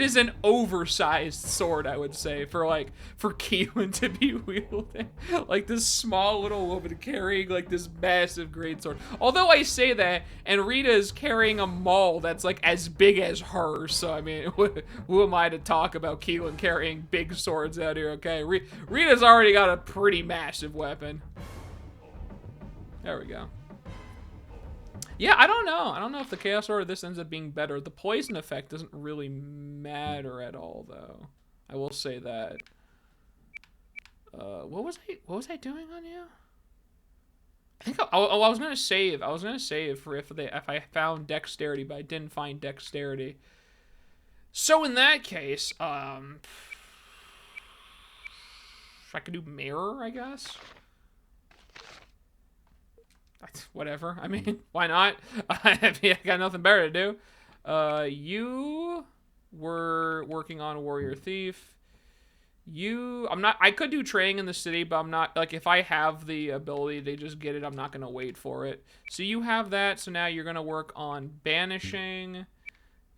is an oversized sword, I would say, for Keelan to be wielding. Like this small little woman carrying like this massive greatsword. Although I say that, and Rita is carrying a maul that's like as big as her. So I mean, who am I to talk about Keelan carrying big swords out here? Okay, Rita's already got a pretty massive weapon. There we go. Yeah, I don't know. I don't know if the Chaos Sword of this ends up being better. The poison effect doesn't really matter at all, though. I will say that. What was I doing on you? I think I was gonna save. I was gonna save for if I found dexterity, but I didn't find dexterity. So in that case, I could do mirror, I guess. Whatever. I mean, why not? I got nothing better to do. You were working on Warrior Thief. I could do training in the city, but I'm not, like, if I have the ability to just get it, I'm not going to wait for it. So you have that, so now you're going to work on banishing,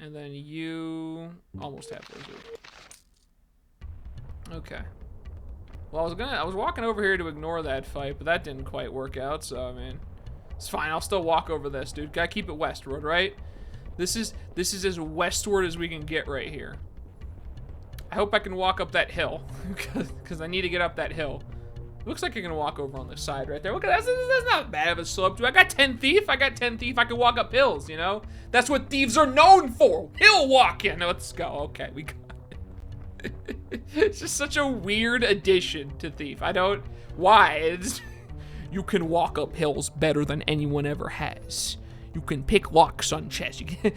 and then you almost have Wizard. Okay. Well, I was walking over here to ignore that fight, but that didn't quite work out, so, I mean, it's fine. I'll still walk over this, dude. Gotta keep it westward, right? This is as westward as we can get right here. I hope I can walk up that hill, because I need to get up that hill. Looks like I can walk over on the side right there. Look at that. That's not bad of a slope, dude. I got 10 Thief. I can walk up hills, you know? That's what thieves are known for. Hill walking. Let's go. Okay, we got it. It's just such a weird addition to Thief. Why? You can walk up hills better than anyone ever has. You can pick locks on chests. You can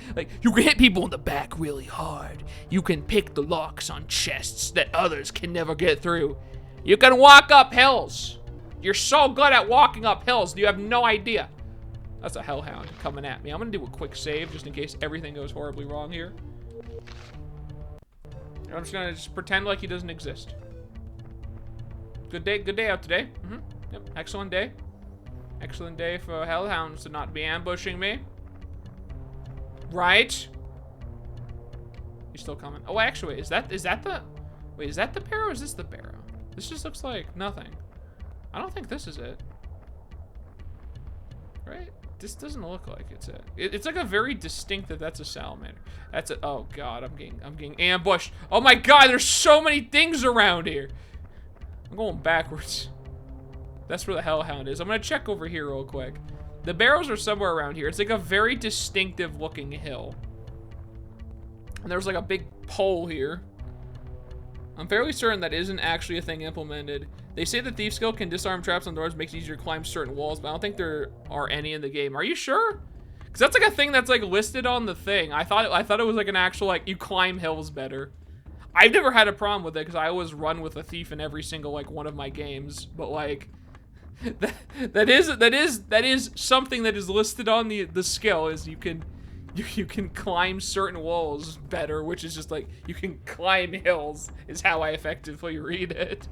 hit people in the back really hard. You can pick the locks on chests that others can never get through. You can walk up hills. You're so good at walking up hills, you have no idea. That's a hellhound coming at me. I'm gonna do a quick save just in case everything goes horribly wrong here. I'm just gonna pretend like he doesn't exist. Good day out today. Yep, excellent day. Excellent day for hellhounds to not be ambushing me. Right? He's still coming. Oh, actually, is that the barrow or is this the barrow? This just looks like nothing. I don't think this is it. Right? This doesn't look like it's it. It's like a very distinctive, that's a salamander. That's a, oh God, I'm getting ambushed. Oh my God, there's so many things around here. I'm going backwards. That's where the hellhound is. I'm gonna check over here real quick. The barrows are somewhere around here. It's like a very distinctive looking hill. And there's like a big pole here. I'm fairly certain that isn't actually a thing implemented. They say the thief skill can disarm traps on doors, makes it easier to climb certain walls, but I don't think there are any in the game. Are you sure? Because that's like a thing that's like listed on the thing. I thought it was like an actual, like, you climb hills better. I've never had a problem with it because I always run with a thief in every single like one of my games. But like that is something that is listed on the skill is you can climb certain walls better, which is just like you can climb hills is how I effectively read it.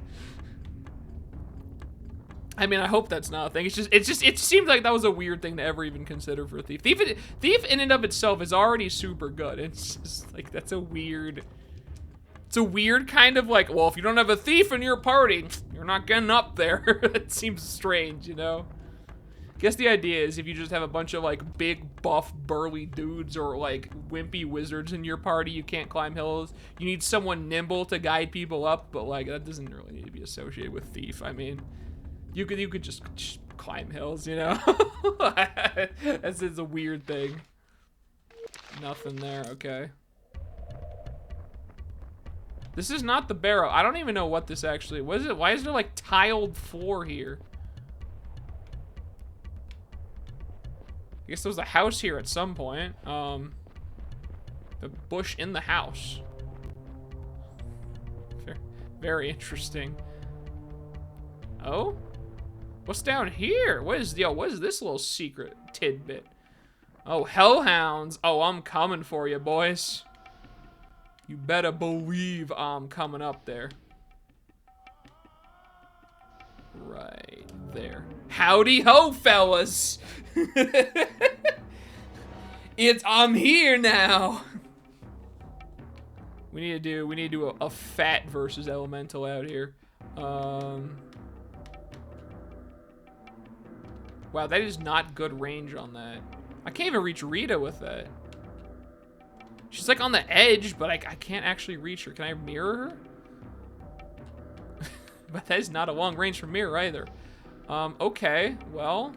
I mean, I hope that's not a thing. It seemed like that was a weird thing to ever even consider for a thief. Thief in and of itself is already super good. It's just like that's a weird. It's a weird kind of like, well, if you don't have a thief in your party, you're not getting up there. It seems strange, you know? Guess the idea is if you just have a bunch of like big, buff, burly dudes or like wimpy wizards in your party, you can't climb hills. You need someone nimble to guide people up, but like that doesn't really need to be associated with thief. I mean, you could just climb hills, you know? That's a weird thing. Nothing there, okay. This is not the barrow. I don't even know what this actually, what is it? Why is there like tiled floor here? I guess there was a house here at some point. The bush in the house. Very interesting. Oh? What's down here? What is this little secret tidbit? Oh, hellhounds. Oh, I'm coming for you, boys. You better believe I'm coming up there. Right there. Howdy ho, fellas. I'm here now. We need to do a fat versus elemental out here. Wow, that is not good range on that. I can't even reach Rita with that. She's like on the edge, but I can't actually reach her. Can I mirror her? But that is not a long range for mirror either. Okay, well.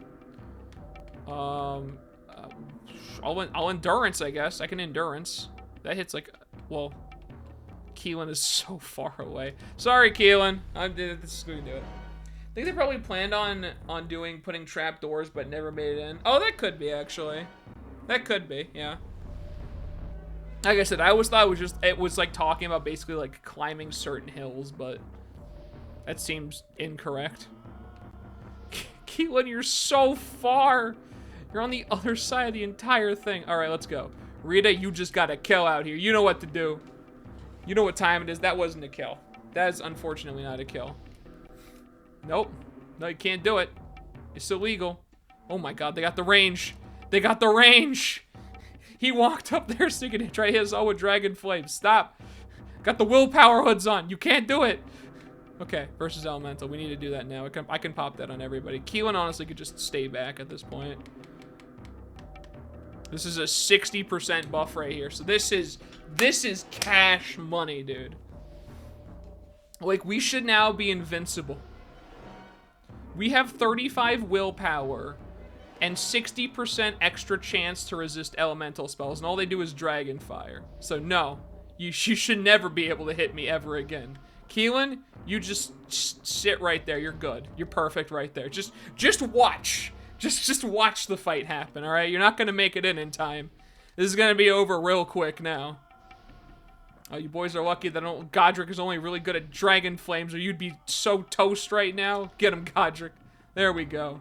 I'll endurance, I guess. I can endurance. That hits like, well, Keelan is so far away. Sorry, Keelan. This is going to do it. I think they probably planned on putting trapdoors, but never made it in. Oh, that could be, actually. That could be, yeah. Like I said, I always thought it was like talking about basically like climbing certain hills, but that seems incorrect. Keelan, you're so far. You're on the other side of the entire thing. All right, let's go. Rita, you just got a kill out here. You know what to do. You know what time it is. That wasn't a kill. That is unfortunately not a kill. Nope. No, you can't do it. It's illegal. Oh my god, they got the range. They got the range. He walked up there so he could try to hit us all with dragon flames. Stop. Got the willpower hoods on. You can't do it. Okay, versus elemental. We need to do that now. I can pop that on everybody. Keelan honestly could just stay back at this point. This is a 60% buff right here. So this is cash money, dude. Like, we should now be invincible. We have 35 willpower and 60% extra chance to resist elemental spells, and all they do is dragon fire. So no, you should never be able to hit me ever again. Keelan, you just sit right there. You're good. You're perfect right there. Just watch. Just watch the fight happen, all right? You're not gonna make it in time. This is gonna be over real quick now. Oh, you boys are lucky that Godric is only really good at dragon flames, or you'd be so toast right now. Get him, Godric. There we go.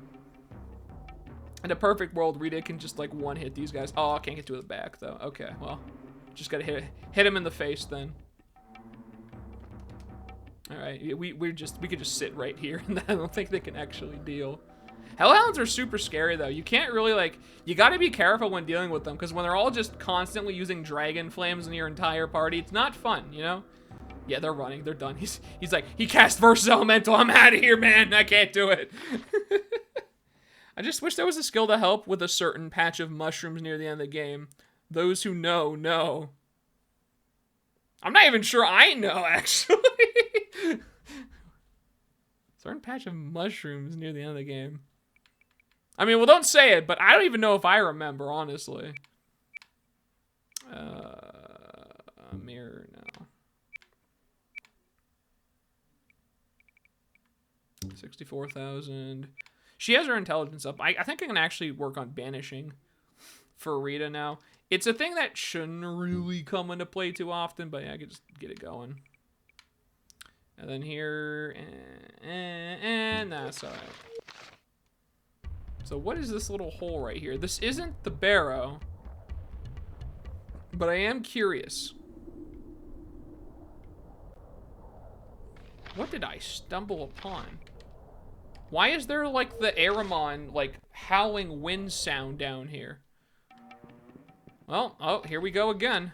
In a perfect world, Rita can just like one-hit these guys. Oh, I can't get to the back though. Okay, well, just gotta hit him in the face then. All right, we could just sit right here, and I don't think they can actually deal. Hellhounds are super scary though. You can't really you gotta be careful when dealing with them, because when they're all just constantly using dragon flames in your entire party, it's not fun, you know? Yeah, they're running, they're done. He's like, he cast versus elemental, I'm out of here, man, I can't do it. I just wish there was a skill to help with a certain patch of mushrooms near the end of the game. Those who know. I'm not even sure I know, actually. Certain patch of mushrooms near the end of the game. I mean, well, don't say it, but I don't even know if I remember, honestly. Mirror, no. 64,000. She has her intelligence up. I think I can actually work on banishing for Rita now. It's a thing that shouldn't really come into play too often, but yeah, I could just get it going. And then here, and that's all right. So what is this little hole right here? This isn't the barrow, but I am curious. What did I stumble upon? Why is there like the Aramon like howling wind sound down here? Well, oh, here we go again.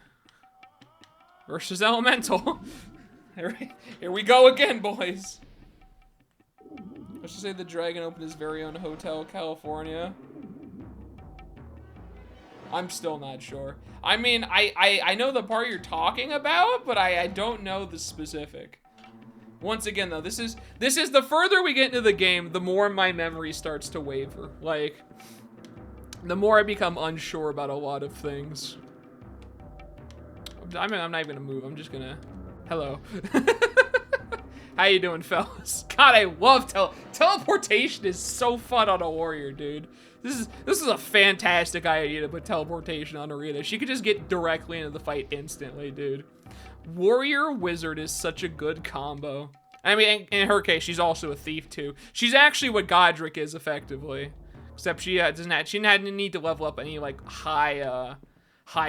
Versus elemental. Here we go again, boys. Let's just say the dragon opened his very own Hotel California. I'm still not sure. I mean, I know the part you're talking about, but I don't know the specific. Once again, though, this is the further we get into the game, the more my memory starts to waver. Like, the more I become unsure about a lot of things. I mean, I'm not even gonna move. I'm just gonna... Hello. How you doing, fellas? God, I love teleportation is so fun on a warrior, dude. This is a fantastic idea to put teleportation on Arita. She could just get directly into the fight instantly, dude. Warrior Wizard is such a good combo. I mean, in her case, she's also a thief too. She's actually what Godric is effectively, except she didn't need to level up any like high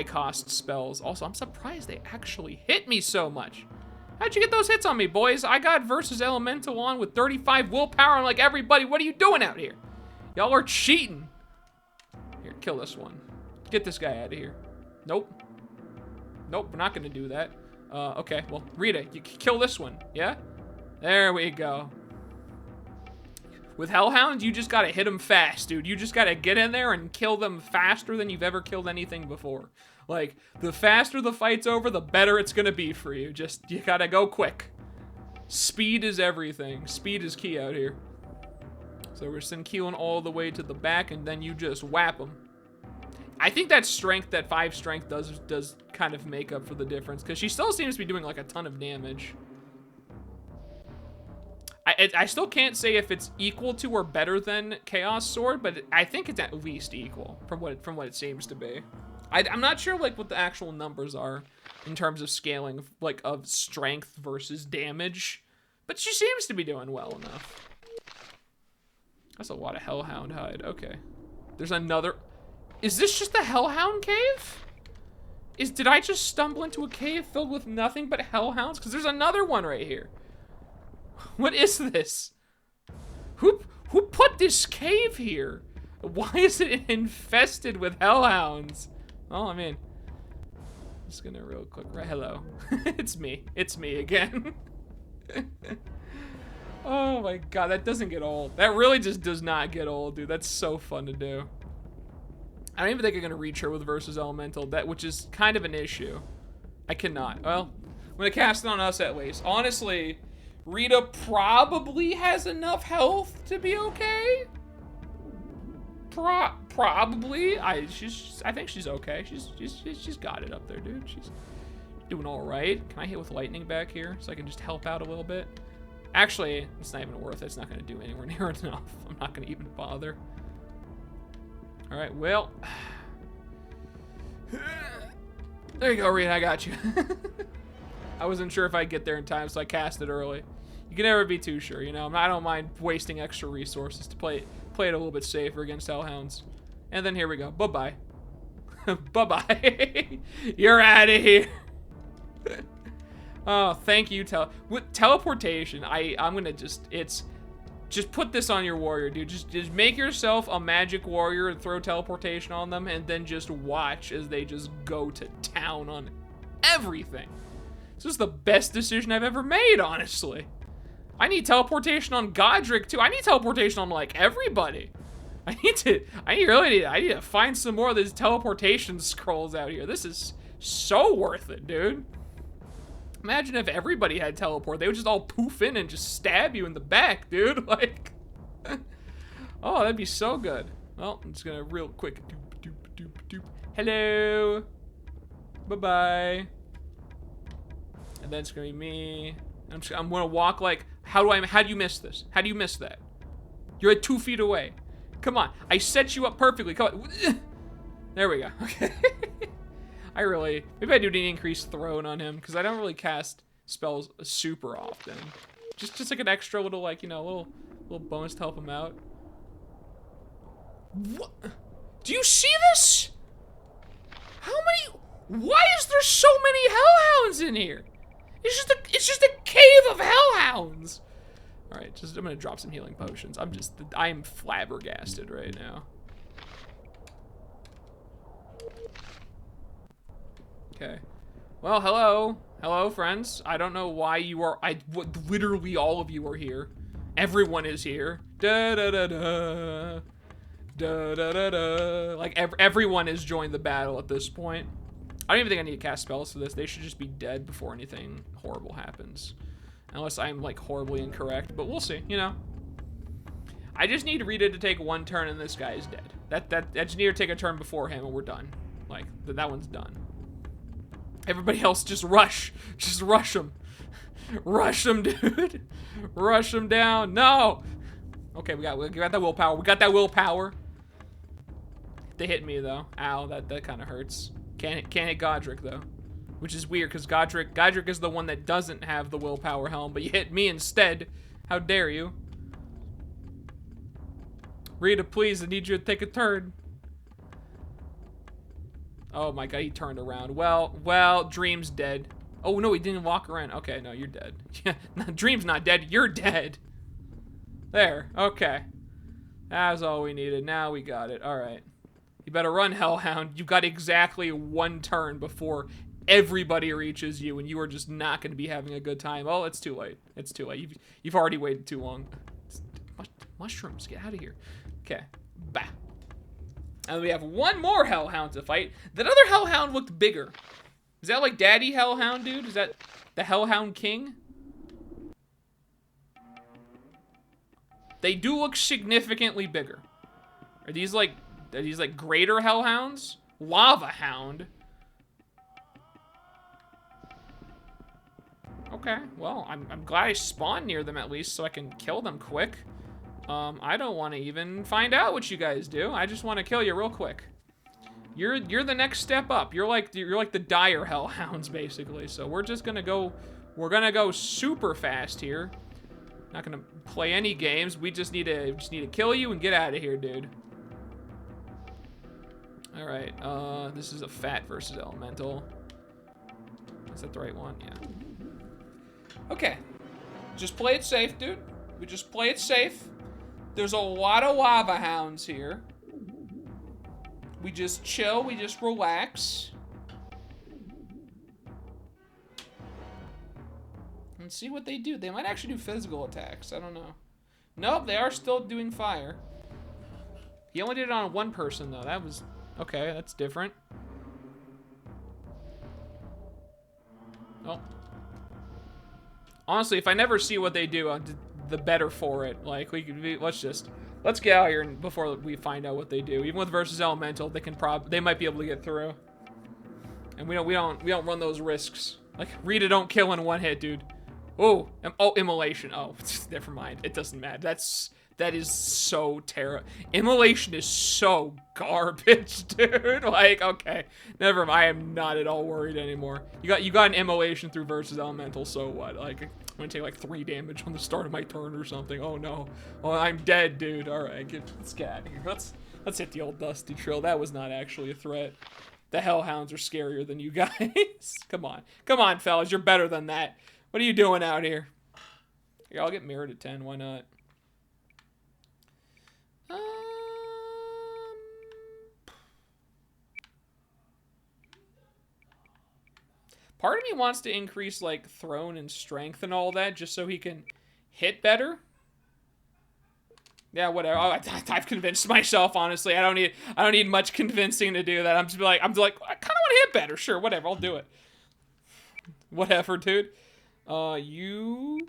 cost spells. Also, I'm surprised they actually hit me so much. How'd you get those hits on me, boys? I got versus Elemental on with 35 willpower. I'm like, everybody, what are you doing out here? Y'all are cheating. Here, kill this one. Get this guy out of here. Nope. Nope, we're not gonna do that. Okay, well, Rita, you kill this one, yeah? There we go. With Hellhounds, you just gotta hit them fast, dude. You just gotta get in there and kill them faster than you've ever killed anything before. Like, the faster the fight's over, the better it's gonna be for you. Just, you gotta go quick. Speed is everything. Speed is key out here. So we're sending Keelan all the way to the back, and then you just whap him. I think that strength, that 5 strength does kind of make up for the difference, because she still seems to be doing like a ton of damage. I still can't say if it's equal to or better than Chaos Sword, but I think it's at least equal from what it seems to be. I'm not sure like what the actual numbers are in terms of scaling of strength versus damage, but she seems to be doing well enough. That's a lot of Hellhound hide. Okay, there's another. Is this just the Hellhound cave? Did I just stumble into a cave filled with nothing but Hellhounds? Because there's another one right here. What is this? Who put this cave here? Why is it infested with Hellhounds? Well, I mean, I'm just gonna real quick, right? Hello. It's me again. Oh my god, that doesn't get old. That really just does not get old, dude. That's so fun to do. I don't even think I'm gonna reach her with versus Elemental, which is kind of an issue. I cannot. Well, I'm gonna cast it on us at least. Honestly, Rita probably has enough health to be okay. Probably. I think she's okay. She's got it up there, dude. She's doing all right. Can I hit with lightning back here so I can just help out a little bit? Actually, it's not even worth it. It's not gonna do anywhere near enough. I'm not gonna even bother. All right, well. There you go, Rita, I got you. I wasn't sure if I'd get there in time, so I cast it early. You can never be too sure, you know? I don't mind wasting extra resources to play it a little bit safer against Hellhounds. And then here we go. Bye-bye. Bye-bye. You're out of here. Oh, thank you, with teleportation. I'm gonna just put this on your warrior, dude. Just make yourself a magic warrior and throw teleportation on them, and then just watch as they just go to town on everything. This is the best decision I've ever made, honestly. I need teleportation on Godric too. I need teleportation on like everybody. I need to find some more of these teleportation scrolls out here. This is so worth it, dude. Imagine if everybody had teleport. They would just all poof in and just stab you in the back, dude. Like, oh, that'd be so good. Well, I'm just gonna real quick. Doop, doop, doop, doop. Hello. Bye-bye. And then it's gonna be me. I'm gonna walk like, how do you miss this? How do you miss that? You're at 2 feet away. Come on, I set you up perfectly. Come on. There we go. Okay. Maybe I do need to increase throne on him because I don't really cast spells super often. Just like an extra little, like, you know, little bonus to help him out. What? Do you see this? Why is there so many Hellhounds in here? It's just a cave of Hellhounds. All right, I'm gonna drop some healing potions. I am flabbergasted right now. Okay. Well, hello, friends. I don't know why you are. Literally all of you are here. Everyone is here. Da da da da. Da da da da. Like everyone has joined the battle at this point. I don't even think I need to cast spells for this. They should just be dead before anything horrible happens. Unless I'm like horribly incorrect, but we'll see, you know. I just need Rita to take 1 turn and this guy is dead. I just need her to take a turn before him and we're done. Like, that one's done. Everybody else just rush. Just rush him. Rush him, dude. Rush him down. No. Okay, we got that willpower. We got that willpower. They hit me though. Ow, that kind of hurts. Can't hit Godric though, which is weird because Godric is the one that doesn't have the willpower helm, but you hit me instead. How dare you? Rita, please, I need you to take a turn. Oh my god, he turned around. Well, Dream's dead. Oh no, he didn't walk around. Okay, no, you're dead. Yeah, Dream's not dead. You're dead. There. Okay. That was all we needed. Now we got it. All right. You better run, Hellhound. You've got exactly one turn before everybody reaches you, and you are just not going to be having a good time. Oh, it's too late. It's too late. You've already waited too long. Mushrooms, get out of here. Okay. Bah. And we have one more Hellhound to fight. That other Hellhound looked bigger. Is that like Daddy Hellhound, dude? Is that the Hellhound King? They do look significantly bigger. Are these like greater Hellhounds? Lava Hound. Okay, well, I'm glad I spawned near them at least so I can kill them quick. I don't want to even find out what you guys do. I just want to kill you real quick. You're the next step up. You're like the dire Hellhounds basically. So we're just gonna go. We're gonna go super fast here. Not gonna play any games. We just need to kill you and get out of here, dude. All right. This is a fat versus elemental. Is that the right one? Yeah. Okay. Just play it safe, dude. We just play it safe. There's a lot of lava hounds here. We just chill, we just relax. And see what they do. They might actually do physical attacks, I don't know. Nope, they are still doing fire. He only did it on one person though, that was, okay, that's different. Oh. Honestly, if I never see what they do, the better for it. Like, let's get out here and before we find out what they do. Even with versus elemental, they might be able to get through. And we don't run those risks. Like, Rita don't kill in one hit, dude. Oh, immolation. Oh, never mind. It doesn't matter. That is so terrible. Immolation is so garbage, dude. Like, okay, never mind. I am not at all worried anymore. You got an immolation through versus elemental, so what? Like, I'm gonna take like 3 damage on the start of my turn or something. Oh no. Oh, I'm dead, dude. All right, let's get out of here. Let's hit the old dusty trail. That was not actually a threat. The Hellhounds are scarier than you guys. Come on, fellas. You're better than that. What are you doing out here? Here, I'll get mirrored at 10. Why not? Part of me wants to increase like throne and strength and all that just so he can hit better. Yeah, whatever. I've convinced myself, honestly. I don't need much convincing to do that. I'm like, I kind of want to hit better. Sure, whatever. I'll do it. Whatever, dude. You.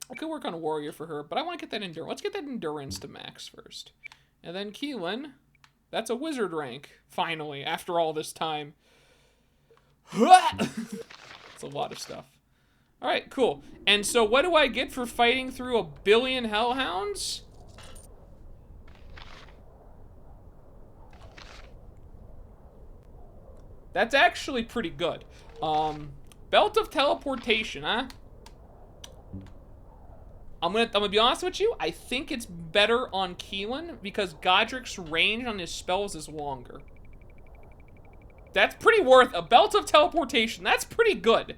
I could work on a warrior for her, but I want to get that endurance. Let's get that endurance to max first. And then Keelan. That's a wizard rank, finally, after all this time. It's a lot of stuff. All right, cool. And so what do I get for fighting through 1 billion Hellhounds? That's actually pretty good. Belt of Teleportation, huh? I'm gonna be honest with you. I think it's better on Keelan because Godric's range on his spells is longer. That's pretty worth a Belt of Teleportation. That's pretty good.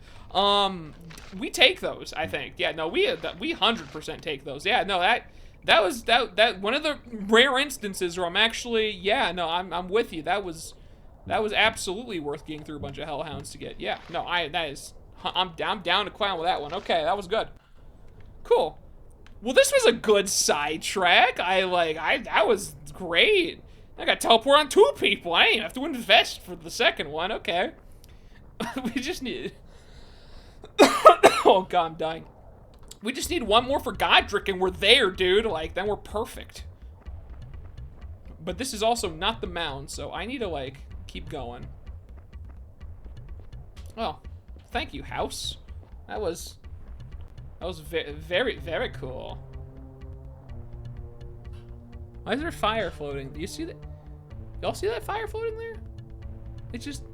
We take those, I think. Yeah, no, we 100% take those. Yeah, no, that was one of the rare instances where I'm actually, yeah, no, I'm with you. That was absolutely worth getting through a bunch of Hellhounds to get. Yeah, no, I'm down to clown with that one. Okay, that was good. Cool. Well, this was a good sidetrack. That was great. I got teleport on 2 people. I didn't have to invest for the second one. Okay. We just need... Oh, God, I'm dying. We just need one more for Godric, and we're there, dude. Like, then we're perfect. But this is also not the mound, so I need to, like, keep going. Oh, thank you, house. That was very, very cool. Why is there fire floating? Do you see that? Y'all see that fire floating there? It's just...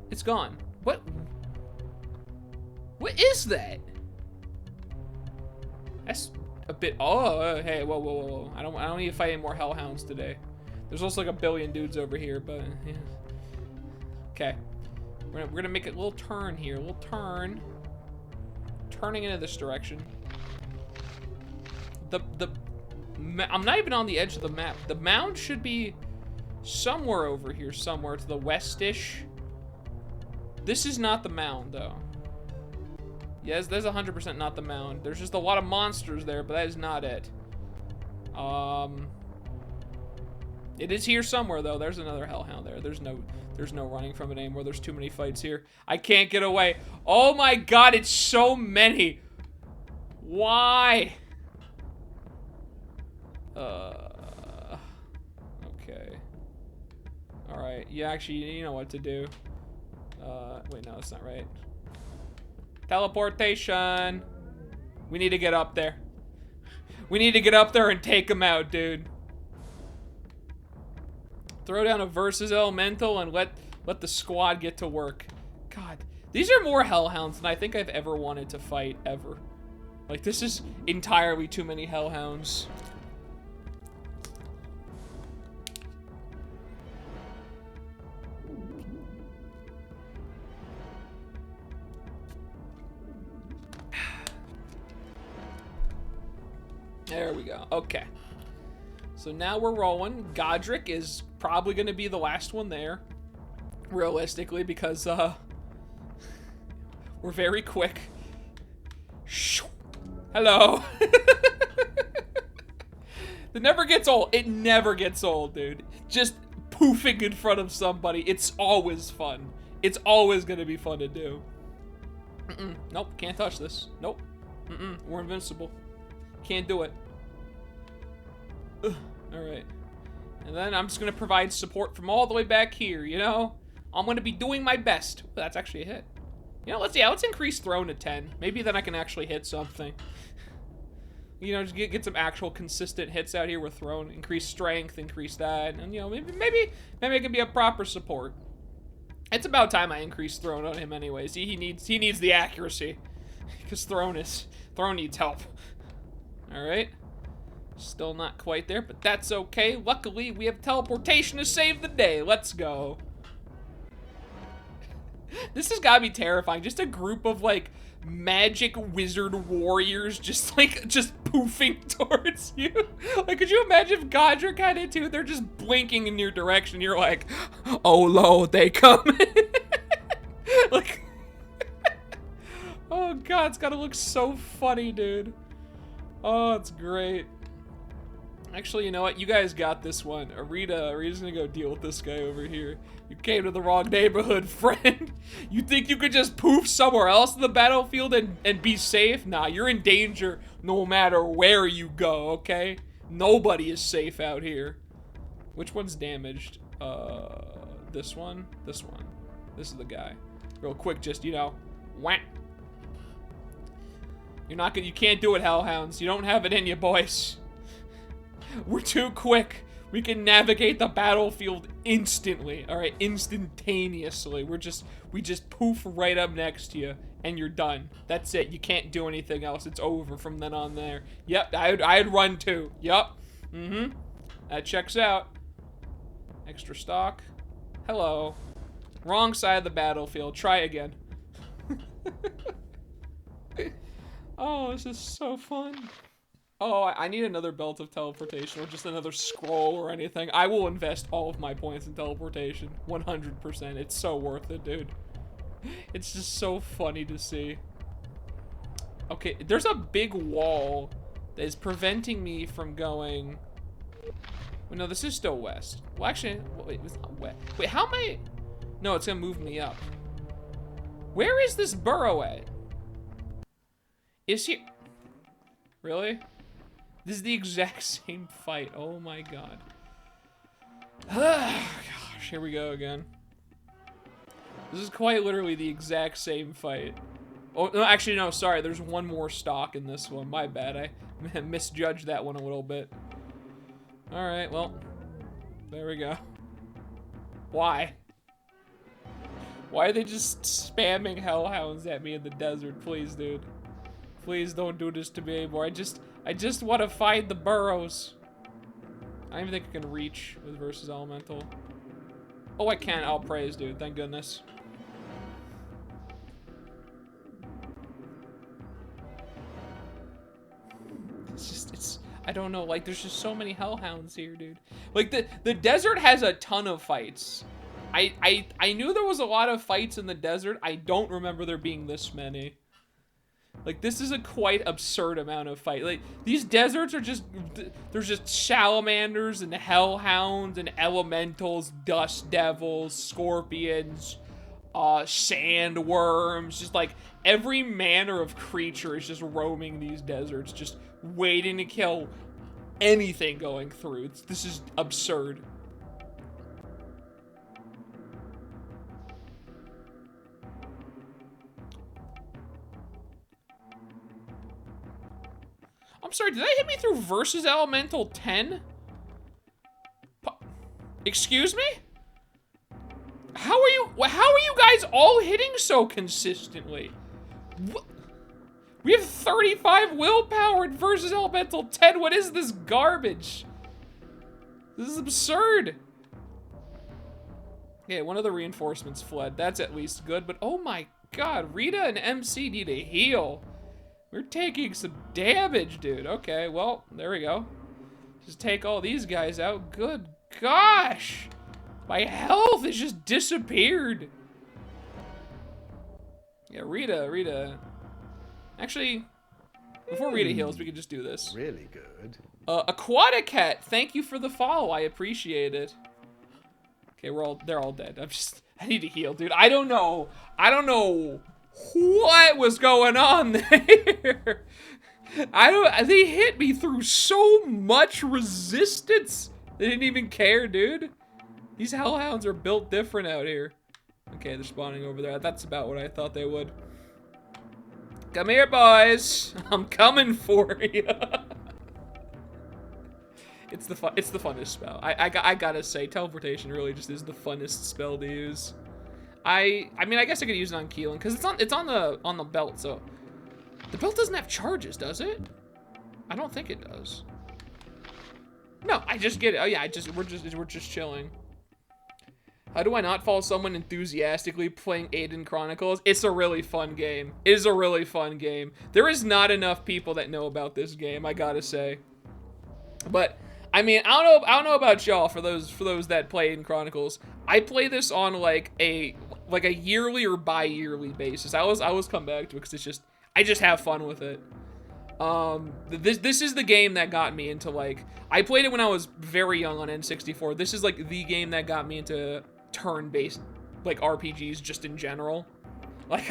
It's gone. What? What is that? That's a bit... Oh, hey, whoa, whoa, whoa. I don't need to fight any more hellhounds today. There's also like a billion dudes over here, but... Yeah. Okay. We're gonna make a little turn here. A little turn. Turning into this direction. I'm not even on the edge of the map. The mound should be somewhere over here, somewhere to the west-ish. This is not the mound, though. Yes, that's 100% not the mound. There's just a lot of monsters there, but that is not it. It is here somewhere, though. There's another hellhound there. There's no running from it anymore. There's too many fights here. I can't get away. Oh my god, it's so many. Why? Okay. Alright, actually, you know what to do. Wait, no, that's not right. Teleportation. We need to get up there. We need to get up there and take him out, dude. Throw down a versus elemental and let the squad get to work. God, these are more hellhounds than I think I've ever wanted to fight, ever. Like, this is entirely too many hellhounds. There we go. Okay. So now we're rolling. Godric is probably going to be the last one there. Realistically, because we're very quick. Hello. It never gets old. It never gets old, dude. Just poofing in front of somebody. It's always fun. It's always going to be fun to do. Nope, can't touch this. Nope. We're invincible. Can't do it. Alright. And then I'm just going to provide support from all the way back here, you know? I'm going to be doing my best. Ooh, that's actually a hit. You know, let's increase thrown to 10. Maybe then I can actually hit something. You know, just get some actual consistent hits out here with thrown. Increase strength, increase that. And, you know, maybe I can be a proper support. It's about time I increase thrown on him anyways. He needs the accuracy. Because thrown needs help. Alright. Still not quite there, but that's okay. Luckily, we have teleportation to save the day. Let's go. This has gotta be terrifying. Just a group of, like, magic wizard warriors just poofing towards you. Like, could you imagine if Godric had it too? They're just blinking in your direction. You're like, oh, lo, they come. Like, oh, God, it's gotta look so funny, dude. Oh, it's great. Actually, you know what? You guys got this one. Arita's gonna go deal with this guy over here. You came to the wrong neighborhood, friend. You think you could just poof somewhere else in the battlefield and be safe? Nah, you're in danger no matter where you go, okay? Nobody is safe out here. Which one's damaged? This one? This one. This is the guy. Real quick, just, you know, whack. You can't do it, hellhounds. You don't have it in you, boys. We're too quick. We can navigate the battlefield instantly. All right, instantaneously. We just poof right up next to you, and you're done. That's it. You can't do anything else. It's over from then on there. Yep, I'd run too. Yep. That checks out. Extra stock. Hello. Wrong side of the battlefield. Try again. Oh, this is so fun. Oh, I need another belt of teleportation or just another scroll or anything. I will invest all of my points in teleportation. 100%. It's so worth it, dude. It's just so funny to see. Okay, there's a big wall that is preventing me from going... Well, no, this is still west. Well, actually, wait, it's not west. Wait, how am I... No, it's gonna move me up. Where is this burrow at? Is he... Really? This is the exact same fight. Oh my god. Gosh, here we go again. This is quite literally the exact same fight. Oh, no, actually, no, sorry. There's one more stock in this one. My bad. I misjudged that one a little bit. Alright, well. There we go. Why? Why are they just spamming hellhounds at me in the desert? Please, dude. Please don't do this to me anymore. I just want to find the burrows. I don't even think I can reach with versus elemental. Oh, I can. I'll praise, dude. Thank goodness. I don't know, like, there's just so many hellhounds here, dude. Like, the desert has a ton of fights. I knew there was a lot of fights in the desert. I don't remember there being this many. Like, this is a quite absurd amount of fight. Like, these deserts are just, there's just salamanders and hellhounds and elementals, dust devils, scorpions, sandworms, just like every manner of creature is just roaming these deserts, just waiting to kill anything going through. This is absurd. I'm sorry, did that hit me through versus elemental 10? Excuse me? How are you guys all hitting so consistently? What? We have 35 willpower in versus elemental 10. What is this garbage? This is absurd. Okay, one of the reinforcements fled. That's at least good, but oh my god, Rita and MC need a heal. We're taking some damage, dude. Okay, well, there we go. Just take all these guys out. Good gosh. My health has just disappeared. Yeah, Rita. Actually, before Rita heals, we can just do this. Really good. Aquaticat, thank you for the follow. I appreciate it. Okay, they're all dead. I need to heal, dude. I don't know what was going on there. They hit me through so much resistance. They didn't even care, dude. These hellhounds are built different out here. Okay, they're spawning over there. That's about what I thought they would. Come here, boys. I'm coming for you. It's the funnest spell. I gotta say, teleportation really just is the funnest spell to use. I mean, I guess I could use it on Keelan because it's on the belt. So the belt doesn't have charges, does it? I don't think it does. No, I just get it. Oh yeah, we're just chilling. How do I not follow someone enthusiastically playing Aiden Chronicles? It's a really fun game. It is a really fun game. There is not enough people that know about this game, I gotta say. But I mean, I don't know about y'all. For those that play Aiden Chronicles, I play this on like a yearly or bi-yearly basis. I always come back to it because I just have fun with it. This is the game that got me into, like, I played it when I was very young on N64. This is like the game that got me into turn-based, like, RPGs just in general. Like,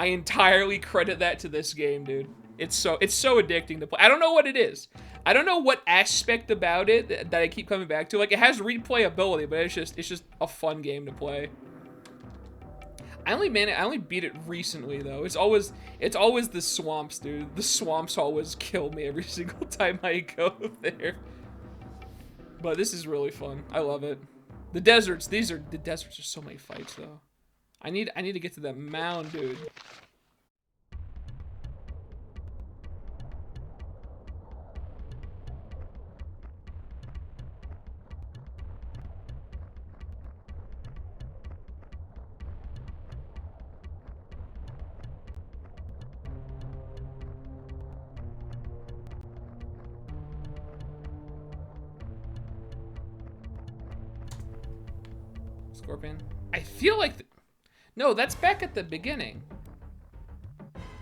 I entirely credit that to this game, dude. It's so addicting to play. I don't know what it is. I don't know what aspect about it that I keep coming back to. Like, it has replayability, but it's just a fun game to play. I only beat it recently though. It's always the swamps, dude. The swamps always kill me every single time I go there. But this is really fun. I love it. The deserts are so many fights though. I need to get to that mound, dude. Scorpion. I feel like... No, that's back at the beginning.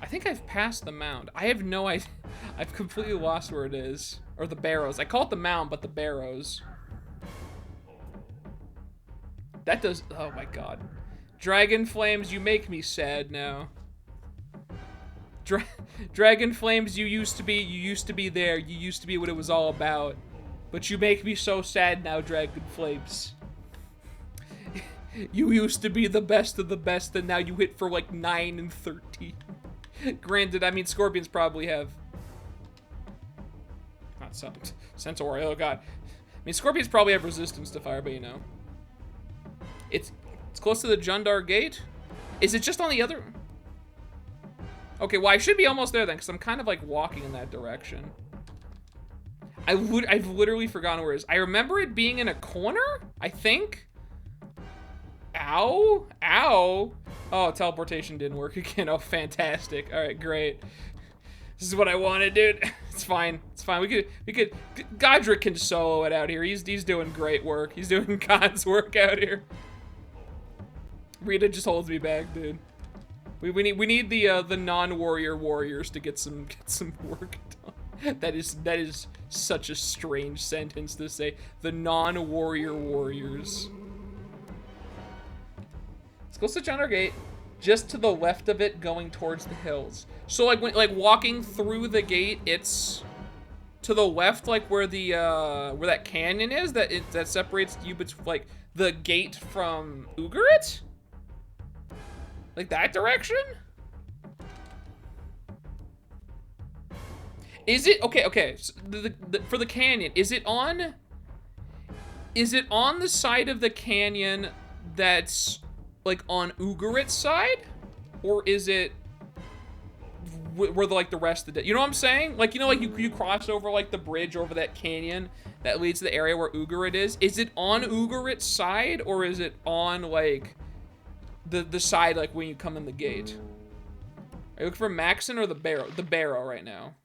I think I've passed the mound. I have no idea. I've completely lost where it is. Or the barrows. I call it the mound, but the barrows. That does... Oh my god. Dragon Flames, you make me sad now. Dragon Flames, you used to be there. You used to be what it was all about. But you make me so sad now, Dragon Flames. You used to be the best of the best, and now you hit for like 9 and 13. Granted, I mean, Scorpions probably have... Not some... Centauri, oh god. I mean, scorpions probably have resistance to fire, but you know. It's close to the Jundar gate. Is it just on the other? Okay, well, I should be almost there then, because I'm kind of like walking in that direction. I've literally forgotten where it is. I remember it being in a corner, I think. Ow, ow. Oh, teleportation didn't work again. Oh, fantastic. All right, great. This is what I wanted, dude. It's fine. It's fine. We could. Godric can solo it out here. He's doing great work. He's doing God's work out here. Rita just holds me back, dude. We need the non-warrior warriors to get some work done. That is such a strange sentence to say. The non-warrior warriors. Let's go to Jundar Gate, just to the left of it, going towards the hills. So like walking through the gate, it's to the left, like where the where that canyon is that separates you between like the gate from Ugarit? Like that direction? Is it okay? So for the canyon, is it on the side of the canyon that's like on Ugarit's side, or is it where the rest of the, you know what I'm saying? Like, you know, like you cross over like the bridge over that canyon that leads to the area where Ugarit is. Is it on Ugarit's side, or is it on like the side like when you come in the gate? Are you looking for Maxon or the barrow? The barrow right now.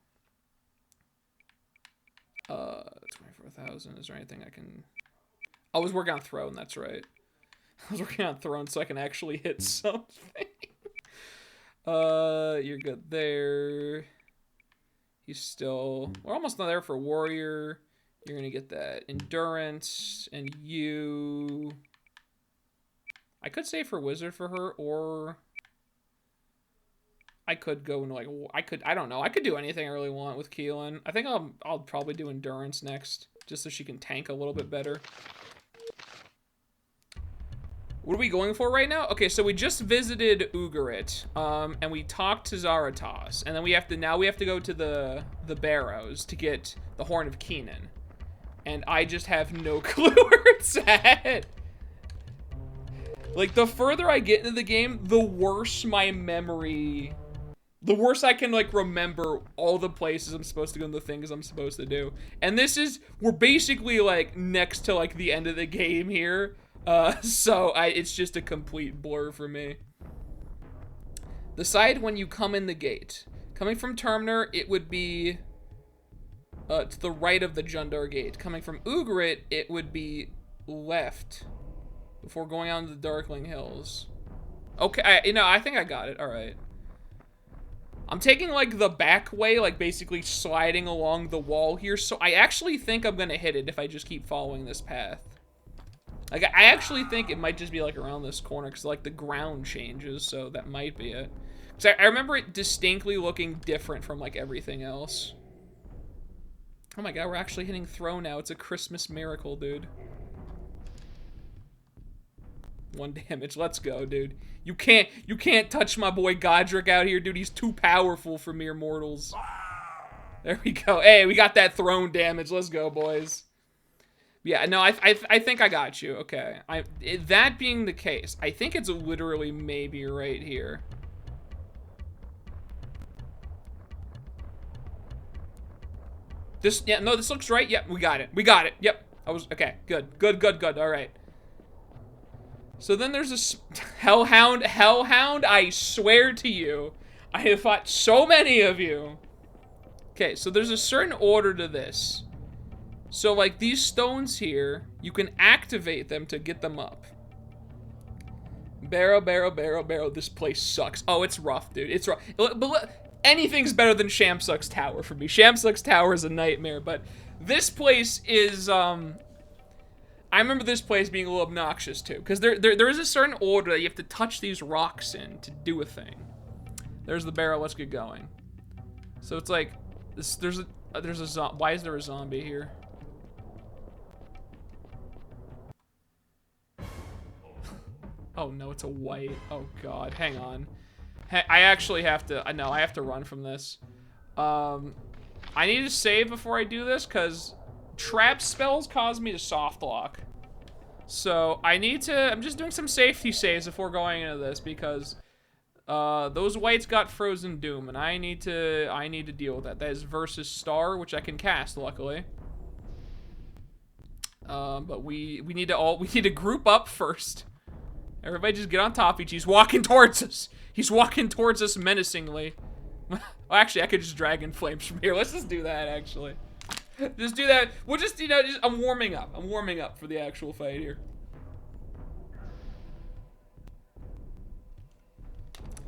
24,000. Is there anything I can? I was working on throne. That's right. I was working on throne so I can actually hit something. You're good there. He's still. We're almost not there for warrior. You're gonna get that endurance, and you. I could say for wizard for her, or I could go into like I don't know. I could do anything I really want with Keelan. I think I'll probably do endurance next, just so she can tank a little bit better. What are we going for right now? Okay, so we just visited Ugarit, and we talked to Zaratas, and then we have to go to the Barrows to get the Horn of Keenan, and I just have no clue where it's at. Like, the further I get into the game, the worse my memory, the worse I can like remember all the places I'm supposed to go and the things I'm supposed to do. And we're basically like next to like the end of the game here. So it's just a complete blur for me. The side when you come in the gate. Coming from Terminor, it would be to the right of the Jundar Gate. Coming from Ugarit, it would be left before going on to the Darkling Hills. Okay, I think I got it. All right. I'm taking like the back way, like basically sliding along the wall here. So I actually think I'm gonna hit it if I just keep following this path. Like, I actually think it might just be, like, around this corner, because, like, the ground changes, so that might be it. Because I remember it distinctly looking different from, like, everything else. Oh my god, we're actually hitting throw now. It's a Christmas miracle, dude. 1 damage. Let's go, dude. You can't touch my boy Godric out here, dude. He's too powerful for mere mortals. There we go. Hey, we got that throne damage. Let's go, boys. Yeah, no, I think I got you. Okay. That being the case, I think it's literally maybe right here. This looks right. Yep, we got it. We got it. Yep. Okay, good. All right. So then there's this Hellhound, I swear to you, I have fought so many of you. Okay, so there's a certain order to this. So, like, these stones here, you can activate them to get them up. Barrow. This place sucks. Oh, it's rough, dude. It's rough. But anything's better than Shamsuck's Tower for me. Shamsuck's Tower is a nightmare, but this place is, I remember this place being a little obnoxious, too. Because there is a certain order that you have to touch these rocks in to do a thing. There's the barrow. Let's get going. So, it's like, why is there a zombie here? Oh no, it's a white. Oh god, hang on. I actually have to, no, I have to run from this. I need to save before I do this, because trap spells cause me to soft lock. So I need to, I'm just doing some safety saves before going into this because those whites got Frozen Doom and I need to deal with that. That is versus Star, which I can cast, luckily. But we need to group up first. Everybody just get on top of each. He's walking towards us. He's walking towards us menacingly. Well, actually, I could just Dragon Flames from here. Let's just do that, actually. Just do that. We'll just, you know, I'm warming up. I'm warming up for the actual fight here.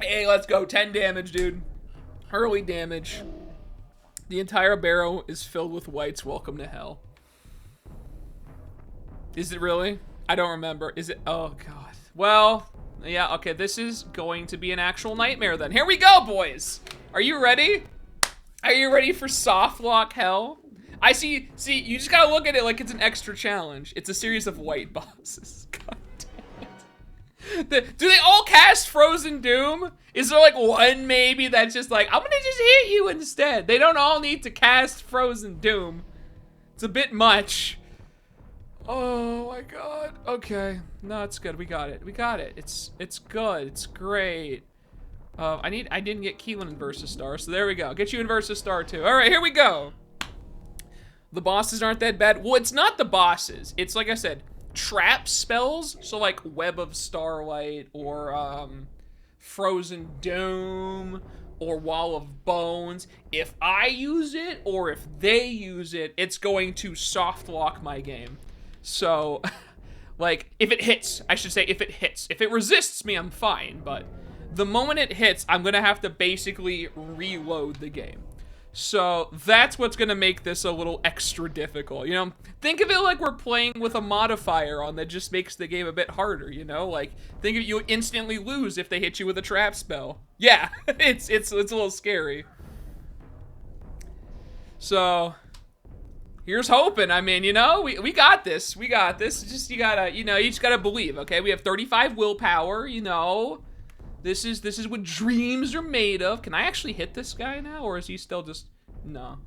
Hey, let's go. 10 damage, dude. Early damage. The entire barrow is filled with whites. Welcome to hell. Is it really? I don't remember. Is it? Oh, God. Well, yeah, okay. This is going to be an actual nightmare then. Here we go, boys. Are you ready? Are you ready for soft lock hell? I see, you just gotta look at it like it's an extra challenge. It's a series of white bosses. God damn it. Do they all cast Frozen Doom? Is there like one maybe that's just like, I'm gonna just hit you instead? They don't all need to cast Frozen Doom. It's a bit much. Oh my God. Okay. No, it's good. We got it. We got it. It's good. It's great. I didn't get Keelan in versus Star, so there we go. Get you in versus Star too. All right, here we go. The bosses aren't that bad. Well, it's not the bosses. It's like I said, trap spells. So like Web of Starlight or Frozen Doom or Wall of Bones. If I use it or if they use it, it's going to soft lock my game. So, like, if it hits, I should say if it hits. If it resists me, I'm fine, but the moment it hits, I'm gonna have to basically reload the game. So, that's what's gonna make this a little extra difficult, you know? Think of it like we're playing with a modifier on that just makes the game a bit harder, you know? Like, think of you instantly lose if they hit you with a trap spell. Yeah, it's a little scary. So, here's hoping. I mean, you know, we got this. We got this. Just you just gotta believe, okay? We have 35 willpower, you know. This is what dreams are made of. Can I actually hit this guy now, or is he still just no?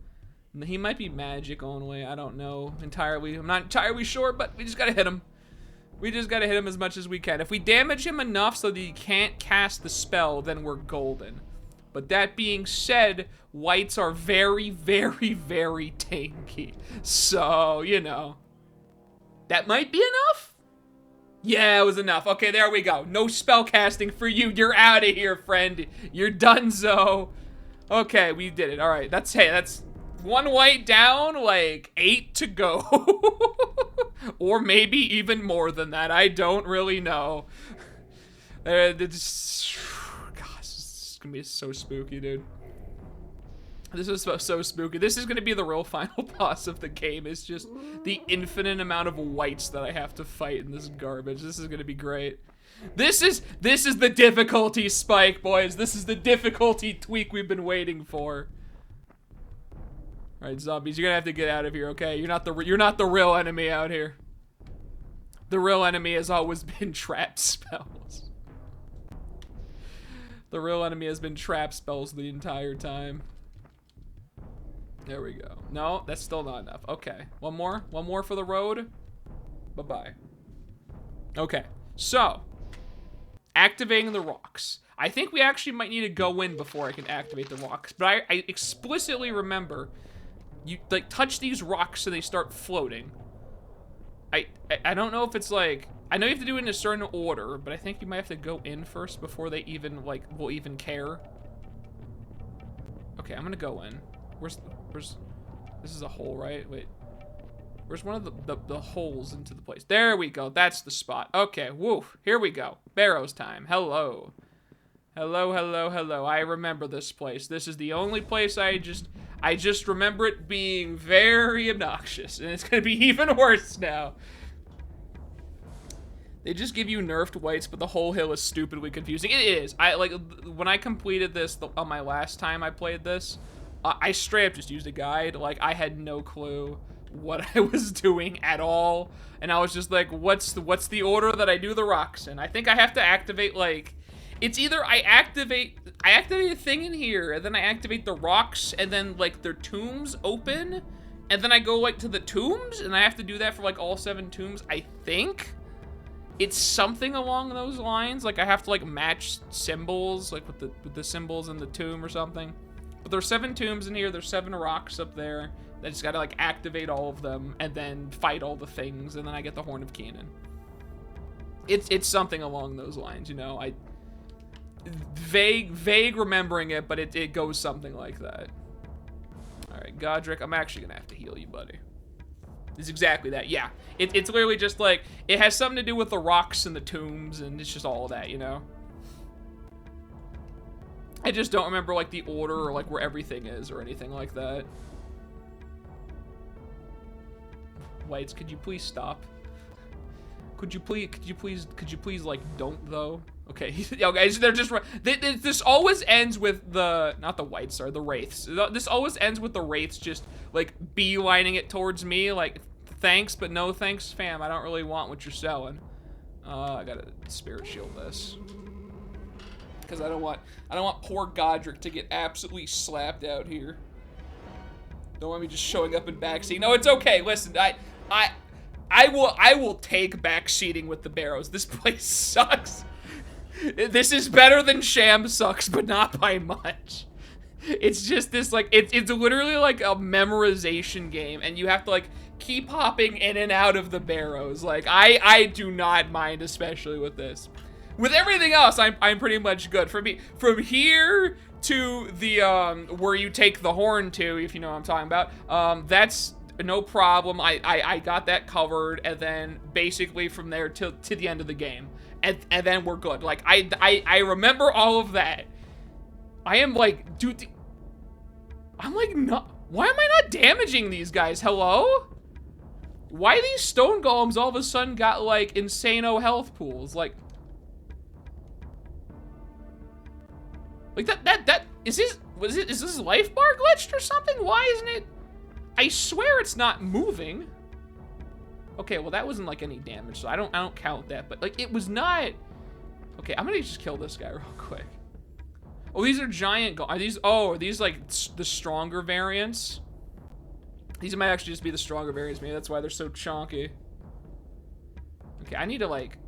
He might be magic only. I don't know entirely. I'm not entirely sure, but we just gotta hit him. We just gotta hit him as much as we can. If we damage him enough so that he can't cast the spell, then we're golden. But that being said, whites are very, very, very tanky. So, you know, that might be enough. Yeah, it was enough. Okay, there we go. No spell casting for you. You're out of here, friend. You're donezo. Okay, we did it. All right, that's one white down, like 8 to go. Or maybe even more than that. I don't really know. Gonna be so spooky, dude. This is so spooky. This is gonna be the real final boss of the game. It's just the infinite amount of whites that I have to fight in this garbage. This is gonna be great. This is the difficulty spike, boys. This is the difficulty tweak we've been waiting for. All right, zombies, you're gonna have to get out of here, okay? You're not the real enemy out here. The real enemy has always been trap spells. The real enemy has been trap spells the entire time. There we go. No, that's still not enough. Okay, one more for the road. Bye-bye. Okay, so activating the rocks. I think we actually might need to go in before I can activate the rocks, but I explicitly remember you like touch these rocks so they start floating. I don't know if it's like, I know you have to do it in a certain order, but I think you might have to go in first before they even like will even care. Okay, I'm gonna go in. Where's this is a hole, right? Wait. Where's one of the holes into the place? There we go. That's the spot. Okay, woo. Here we go. Barrows time. Hello. Hello, hello, hello. I remember this place. This is the only place I just remember it being very obnoxious, and it's gonna be even worse now. They just give you nerfed whites, but the whole hill is stupidly confusing. It is. When I completed this on my last time I played this, I straight up just used a guide. Like, I had no clue what I was doing at all, and I was just like, what's the order that I do the rocks in? I think I have to activate, like, it's either I activate a thing in here, and then I activate the rocks, and then like their tombs open, And then I go, like, to the tombs, and I have to do that for, like, all 7 tombs, I think. It's something along those lines. Like, I have to, like, match symbols, like, with the symbols in the tomb or something. But there's 7 tombs in here, there's 7 rocks up there. I just gotta, like, activate all of them, and then fight all the things, and then I get the Horn of Canaan. It's something along those lines, you know? Vague remembering it, but it goes something like that. Alright, Godric, I'm actually gonna have to heal you, buddy. It's exactly that, yeah. It's literally just like, it has something to do with the rocks and the tombs, and it's just all that, you know? I just don't remember, like, the order or, like, where everything is or anything like that. Lights, could you please stop? Could you please, like, don't, though? Okay, okay, they're just, this always ends with the, not the whites, sorry, the wraiths. This always ends with the wraiths just, like, beelining it towards me, like, thanks, but no thanks, fam, I don't really want what you're selling. I gotta spirit shield this. Because I don't want poor Godric to get absolutely slapped out here. Don't want me just showing up in backseat. No, it's okay, listen, I will take backseating with the Barrows. This place sucks. This is better than Sham sucks, but not by much. It's just this, like, it's literally like a memorization game, and you have to, like, keep hopping in and out of the Barrows. Like, I do not mind, especially with this. With everything else, I'm pretty much good. From here to the, where you take the horn to, if you know what I'm talking about, that's no problem. I got that covered, and then basically from there to the end of the game. And then we're good. Like, I remember all of that. I am like, dude, I'm like, not, why am I not damaging these guys? Hello? Why these stone golems all of a sudden got, like, insano health pools? Like that, is this life bar glitched or something? Why isn't it? I swear it's not moving. Okay, well that wasn't like any damage, so I don't count that, but like it was not. Okay, I'm gonna just kill this guy real quick. Oh, these are giant are these like the stronger variants? These might actually just be the stronger variants, maybe that's why they're so chonky. Okay, I need to like,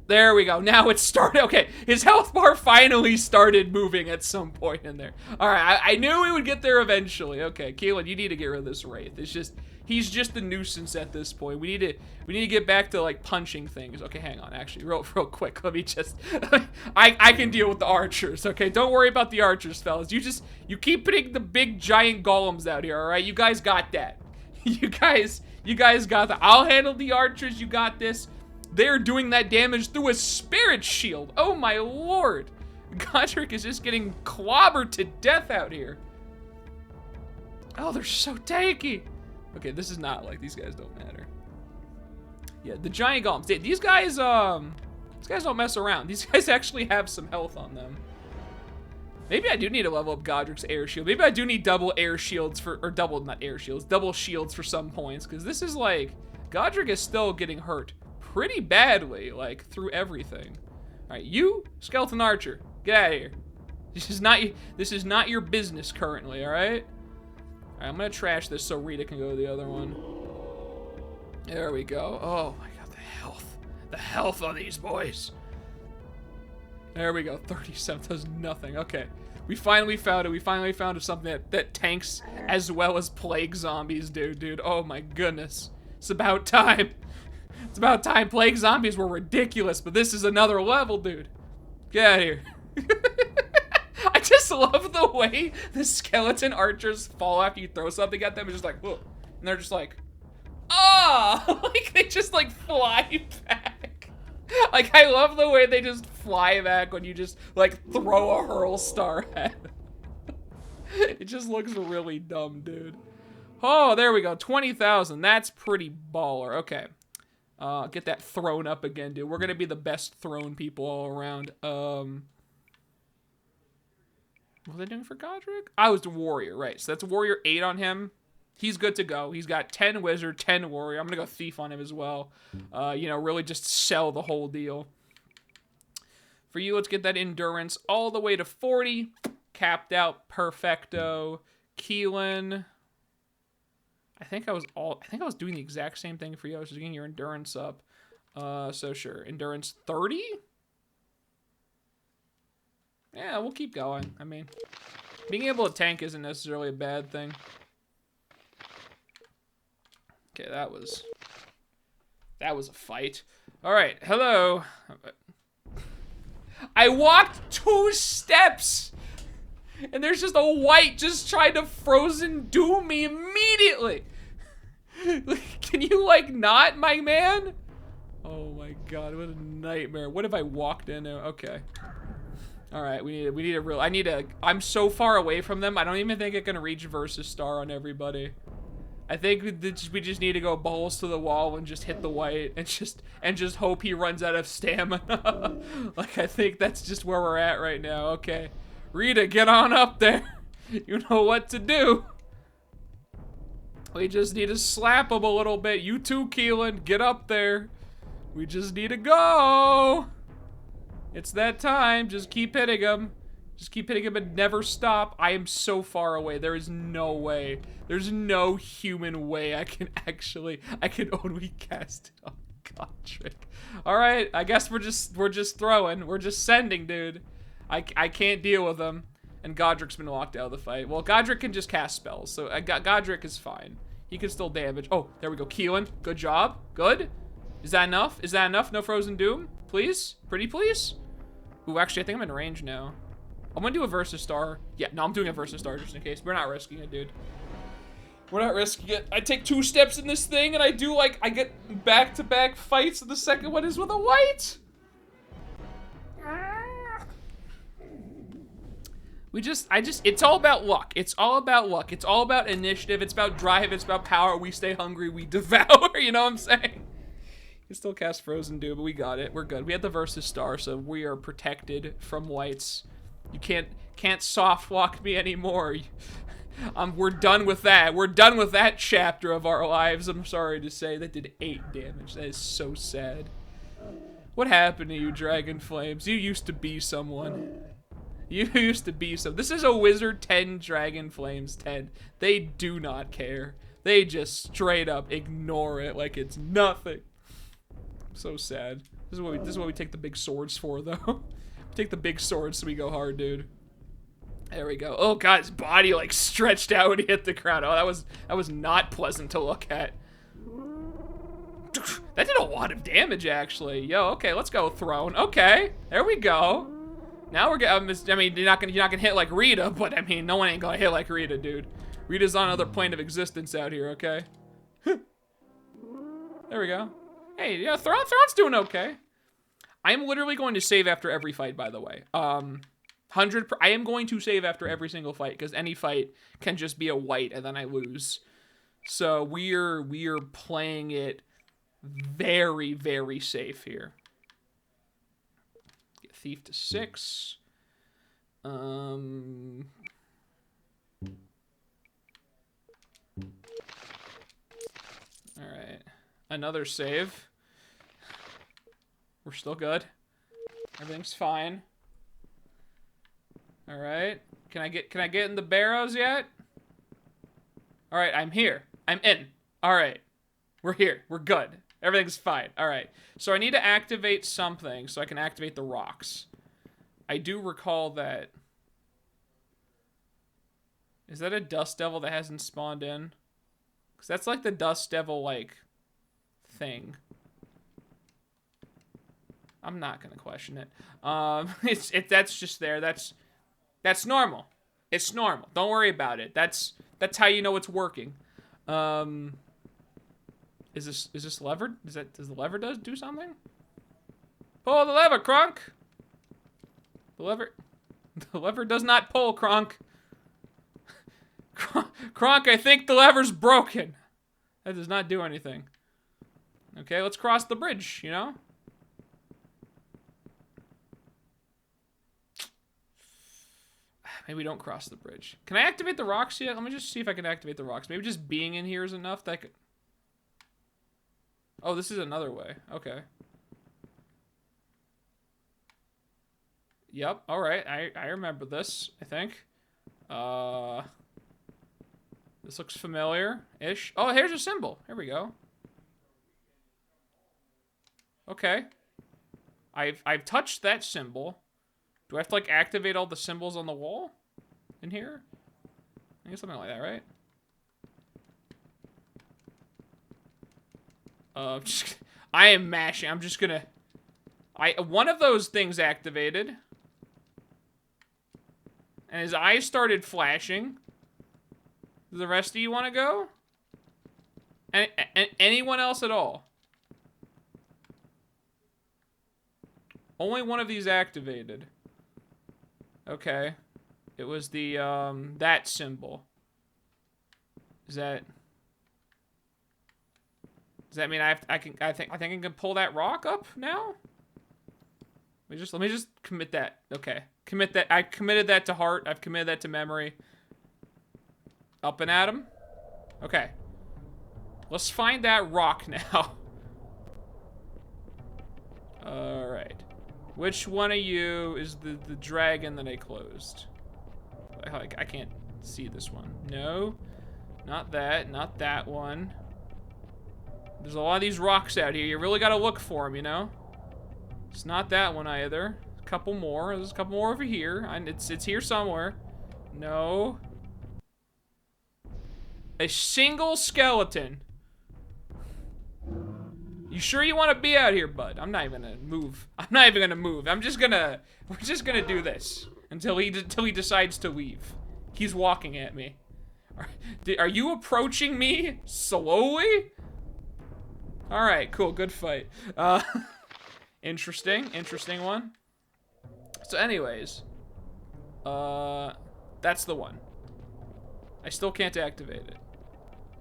there we go, now it's started. Okay, his health bar finally started moving at some point in there. All right, I knew we would get there eventually. Okay, Keelan, you need to get rid of this Wraith. It's just, he's just a nuisance at this point. We need to get back to like punching things. Okay, hang on, actually, real quick. Let me just, I can deal with the archers. Okay, don't worry about the archers, fellas. You keep putting the big giant golems out here. All right, you guys got that. You guys got that. I'll handle the archers. You got this. They're doing that damage through a spirit shield. Oh my lord. Godric is just getting clobbered to death out here. Oh, they're so tanky. Okay, this is not like, these guys don't matter. Yeah, the giant golems. These guys don't mess around. These guys actually have some health on them. Maybe I do need to level up Godric's air shield. Maybe I do need double air shields for, or double, not air shields, double shields for some points. Because this is like, Godric is still getting hurt pretty badly, like, through everything. All right, you, skeleton archer, get out of here. This is not your business currently, all right? All right, I'm gonna trash this so Rita can go to the other one. There we go. Oh my god, the health on these boys. There we go, 37 does nothing. Okay, we finally found it. We finally found something that tanks as well as plague zombies do, dude. Oh my goodness, it's about time. It's about time. Plague zombies were ridiculous, but this is another level, dude. Get out of here. I just love the way the skeleton archers fall after you throw something at them. It's just like, whoa. And they're just like, oh! Like, they just, like, fly back. Like, I love the way they just fly back when you just, like, throw a hurl star at them. It just looks really dumb, dude. Oh, there we go. 20,000. That's pretty baller. Okay. Get that thrown up again, dude. We're gonna be the best thrown people all around. What was I doing for Godric? I was the warrior, right? So that's warrior 8 on him. He's good to go. He's got 10 wizard, 10 warrior. I'm gonna go thief on him as well. You know, really just sell the whole deal. For you, let's get that endurance all the way to 40. Capped out, perfecto. Keelan. I think I was doing the exact same thing for you. I was just getting your endurance up. So sure. Endurance 30? Yeah, we'll keep going. I mean, being able to tank isn't necessarily a bad thing. Okay, that was a fight. All right, hello. I walked 2 steps, and there's just a white just trying to frozen doom me immediately. Can you like not, my man? Oh my god, what a nightmare. What if I walked in there? Okay. All right, we need a real. I'm so far away from them. I don't even think I can reach versus star on everybody. I think we just need to go balls to the wall and just hit the white and just hope he runs out of stamina. Like, I think that's just where we're at right now. Okay, Rita, get on up there. You know what to do. We just need to slap him a little bit. You too, Keelan, get up there. We just need to go. It's that time. Just keep hitting him. Just keep hitting him and never stop. I am so far away. There is no way. There's no human way I can only cast it on Godric. All right, I guess we're just throwing. We're just sending, dude. I can't deal with him. And Godric's been locked out of the fight. Well, Godric can just cast spells, so Godric is fine. He can still damage. Oh, there we go. Keelan, good job. Good. Is that enough? Is that enough? No Frozen Doom? Please? Pretty please? Ooh, actually, I think I'm in range now. I'm gonna do a versus star. Yeah, no, I'm doing a versus star just in case. We're not risking it, dude. We're not risking it. I take 2 steps in this thing and I get back-to-back fights and the second one is with a white. It's all about luck. It's all about luck. It's all about initiative. It's about drive. It's about power. We stay hungry. We devour. You know what I'm saying? You still cast Frozen Doom, but we got it. We're good. We had the versus star, so we are protected from whites. You can't soft walk me anymore. We're done with that. We're done with that chapter of our lives. I'm sorry to say that did 8 damage. That is so sad. What happened to you, Dragon Flames? You used to be someone. You used to be so. This is a Wizard 10 Dragon Flames 10. They do not care. They just straight up ignore it like it's nothing. So sad. This is what we take the big swords for, though. We take the big swords so we go hard, dude. There we go. Oh god, his body like stretched out when he hit the ground. Oh, that was not pleasant to look at. That did a lot of damage, actually. Yo, okay, let's go, Throne. Okay, there we go. Now we're getting. I mean, you're not gonna hit like Rita, but I mean, no one ain't gonna hit like Rita, dude. Rita's on another plane of existence out here. Okay. There we go. Hey, yeah, Thrawn's doing okay. I am literally going to save after every fight, by the way. I am going to save after every single fight because any fight can just be a white and then I lose. So we're playing it very, very safe here. Get Thief to 6. All right, another save. We're still good. Everything's fine. All right. Can I get in the barrows yet? All right, I'm here. I'm in. All right. We're here. We're good. Everything's fine. All right. So I need to activate something so I can activate the rocks. I do recall that. Is that a dust devil that hasn't spawned in? Because that's like the dust devil like thing. I'm not gonna question it. That's just there. That's normal. It's normal. Don't worry about it. That's how you know it's working. Is this lever? Does the lever do something? Pull the lever, Kronk. The lever does not pull, Kronk. Kronk, I think the lever's broken. That does not do anything. Okay, let's cross the bridge, you know? Maybe we don't cross the bridge. Can I activate the rocks yet? Let me just see if I can activate the rocks. Maybe just being in here is enough that I could... Oh, this is another way. Okay. Yep, alright. I remember this, I think. This looks familiar-ish. Oh, here's a symbol. Here we go. Okay. I've touched that symbol. Do I have to, like, activate all the symbols on the wall? In here? I guess something like that, right? I am mashing. I'm just gonna... One of those things activated. And his eyes started flashing. Do the rest of you want to go? Anyone else at all? Only one of these activated. Okay. It was the, that symbol. Does that mean I think I can pull that rock up now? Let me just commit that. Okay. Commit that. I committed that to heart. I've committed that to memory. Up and at him. Okay. Let's find that rock now. Alright. Which one of you is the dragon that I closed? I can't see this one. No. Not that. Not that one. There's a lot of these rocks out here. You really gotta look for them, you know? It's not that one either. A couple more. There's a couple more over here. It's here somewhere. No. A single skeleton. You sure you want to be out here, bud? I'm not even gonna move. I'm not even gonna move. We're just gonna do this until he decides to leave. He's walking at me. Are you approaching me slowly? All right, cool, good fight. Interesting one. So anyways, that's the one. I still can't activate it.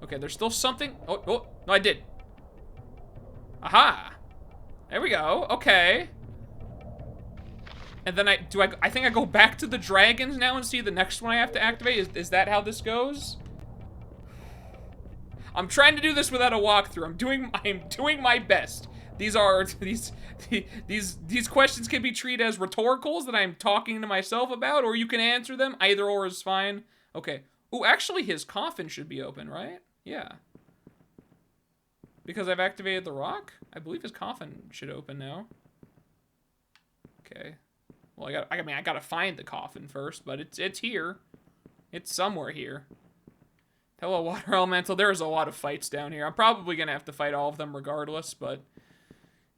Okay, there's still something. Oh, no, I did. Aha! There we go. Okay. And then I think I go back to the dragons now and see the next one I have to activate. Is that how this goes? I'm trying to do this without a walkthrough. I'm doing my best. These questions can be treated as rhetoricals that I'm talking to myself about, or you can answer them. Either or is fine. Okay. Ooh, actually his coffin should be open, right? Yeah. Because I've activated the rock? I believe his coffin should open now. Okay. Well, I gotta find the coffin first, but it's here. It's somewhere here. Hello, water elemental. There's a lot of fights down here. I'm probably gonna have to fight all of them regardless, but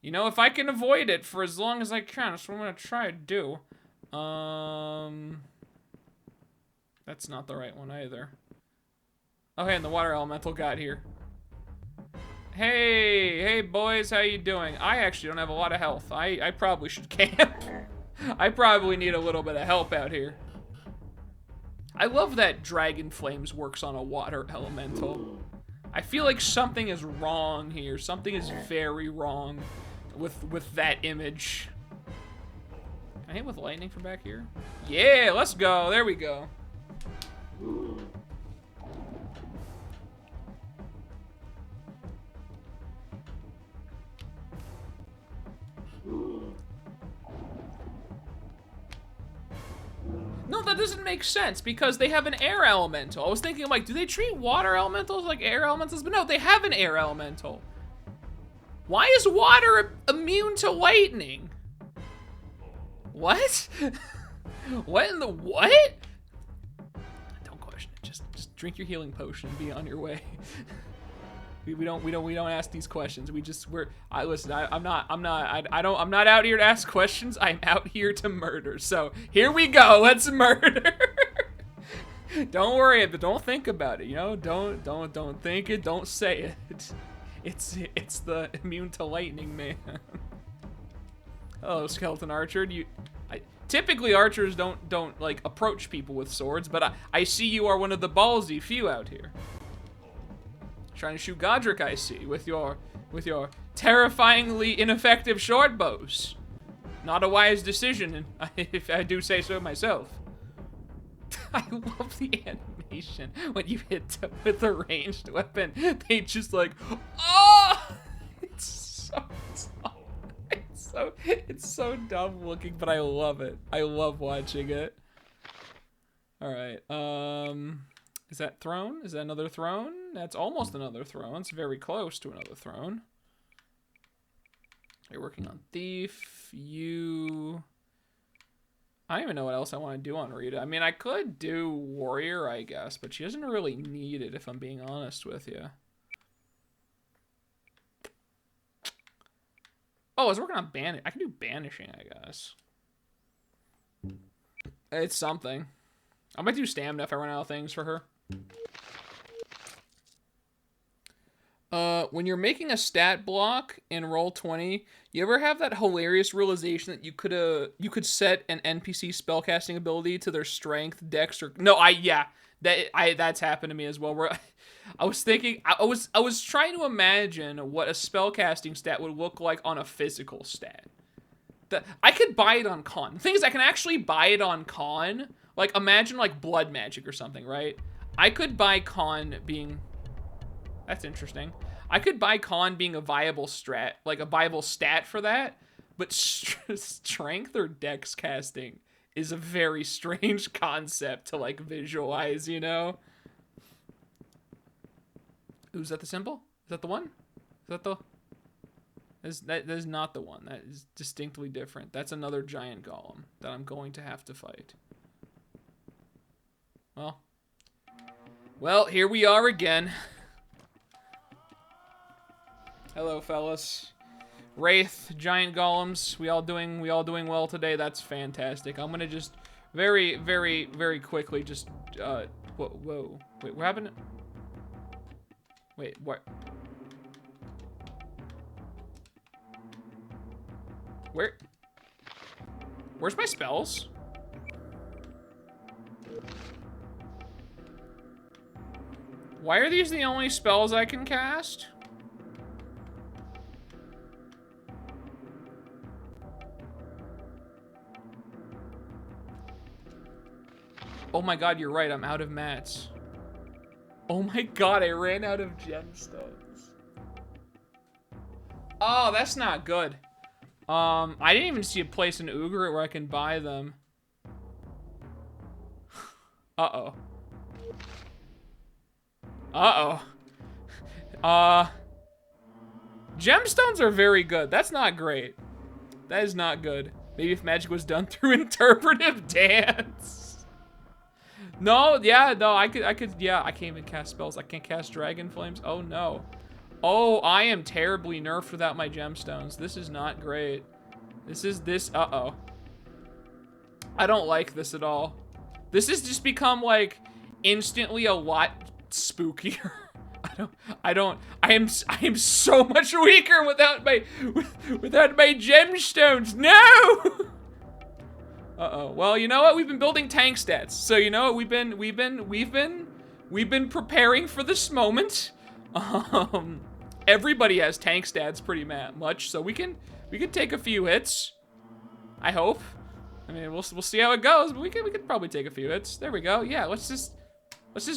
you know, if I can avoid it for as long as I can, that's what I'm gonna try to do. That's not the right one either. Oh, hey, and the water elemental got here. Hey boys, how you doing? I actually don't have a lot of health. I probably should camp. I probably need a little bit of help out here. I love that Dragon Flames works on a water elemental. I feel like something is wrong here. Something is very wrong with that image. Can I hit with lightning from back here? Yeah, let's go. There we go. No, that doesn't make sense because they have an air elemental. I was thinking, like, do they treat water elementals like air elementals? But no, they have an air elemental. Why is water immune to lightning? What? What in the what? Don't question it. Just drink your healing potion and be on your way. We don't ask these questions. I'm not out here to ask questions. I'm out here to murder. So here we go. Let's murder. Don't worry, but don't think about it. You know, don't think it. Don't say it. It's the immune to lightning man. Hello, skeleton archer. Typically archers don't like approach people with swords, but I see you are one of the ballsy few out here. Trying to shoot Godric, I see, with your terrifyingly ineffective short bows. Not a wise decision, if I do say so myself. I love the animation when you hit them with a ranged weapon. They just like, oh! It's so dumb looking, but I love it. I love watching it. All right, Is that throne? Is that another throne? That's almost another throne. It's very close to another throne. You're working on thief. You... I don't even know what else I want to do on Rita. I mean, I could do warrior, I guess, but she doesn't really need it if I'm being honest with you. Oh, I was working on banishing. I can do banishing, I guess. It's something. I might do stamina if I run out of things for her. When you're making a stat block in Roll20, you ever have that hilarious realization that you could set an NPC spellcasting ability to their strength, dex, or that's happened to me as well. Where I was thinking, I was trying to imagine what a spellcasting stat would look like on a physical stat. I could buy it on con. The thing is, I can actually buy it on con. Like, imagine like blood magic or something, right? I could buy con being... That's interesting. I could buy con being a viable strat, like a viable stat for that, but strength or dex casting is a very strange concept to like visualize, you know? Ooh, is that the symbol? Is that the one? Is that the... That is not the one. That is distinctly different. That's another giant golem that I'm going to have to fight. Well, here we are again. Hello, fellas. Wraith, giant golems. We all doing well today. That's fantastic. I'm gonna just very, very, very quickly just whoa. Wait, what happened? Wait, what? Where's my spells? Why are these the only spells I can cast? Oh my god, you're right, I'm out of mats. Oh my god, I ran out of gemstones. Oh, that's not good. I didn't even see a place in Ugrit where I can buy them. Uh-oh. Gemstones are very good. That's not great. That is not good. Maybe if magic was done through interpretive dance. No, I could, yeah, I can't even cast spells. I can't cast dragon flames. Oh no. Oh, I am terribly nerfed without my gemstones. This is not great. Uh-oh. I don't like this at all. This has just become, like, instantly a lot spookier. I am so much weaker without my gemstones. No! Uh-oh. Well, you know what? We've been building tank stats. So, you know what? We've been preparing for this moment. Everybody has tank stats pretty much, so we can take a few hits. I hope. I mean, we'll see how it goes, but we could probably take a few hits. There we go. Yeah, let's just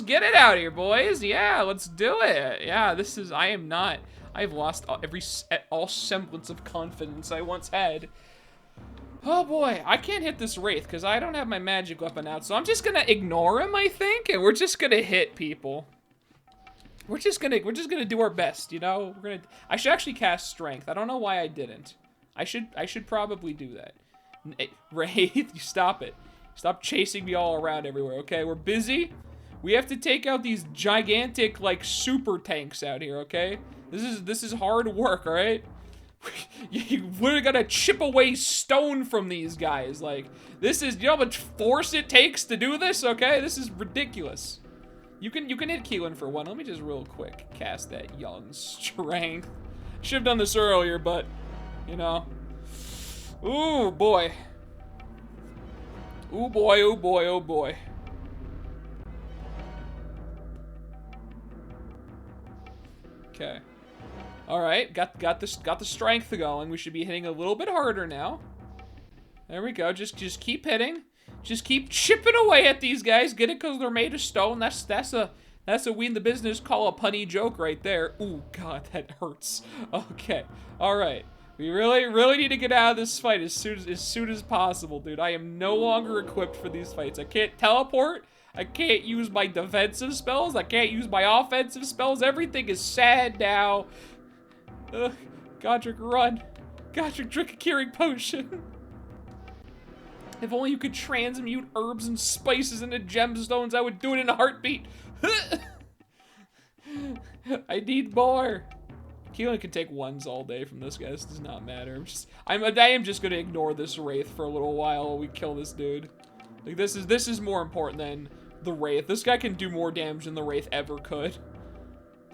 get it out here, boys. Yeah, let's do it. Yeah, I've lost all semblance of confidence I once had. Oh boy, I can't hit this Wraith because I don't have my magic weapon out, so I'm just gonna ignore him, I think, and we're just gonna hit people. We're just gonna do our best, you know? I should actually cast strength. I don't know why I didn't. I should probably do that. Wraith, you stop it. Stop chasing me all around everywhere, okay? We're busy. We have to take out these gigantic, like, super tanks out here, okay? This is hard work, all right? You literally gotta chip away stone from these guys. Like, this is, you know how much force it takes to do this, okay? This is ridiculous. You can hit Keelan for one. Let me just real quick cast that young strength. Should have done this earlier, but, you know. Ooh, boy. Ooh, boy, oh boy, oh boy. Okay. All right, got the strength going. We should be hitting a little bit harder now. There we go. Just keep hitting. Just keep chipping away at these guys. Get it? Because they're made of stone. That's a we in the business call a punny joke right there. Ooh, God, that hurts. Okay. All right. We really need to get out of this fight as soon as possible, dude. I am no longer equipped for these fights. I can't teleport. I can't use my defensive spells. I can't use my offensive spells. Everything is sad now. Godric, run. Godric, drink a curing potion. If only you could transmute herbs and spices into gemstones, I would do it in a heartbeat. I need more. Keelan can take ones all day from this guy. This does not matter. I am just gonna ignore this Wraith for a little while while we kill this dude. Like this is more important than the Wraith. This guy can do more damage than the Wraith ever could.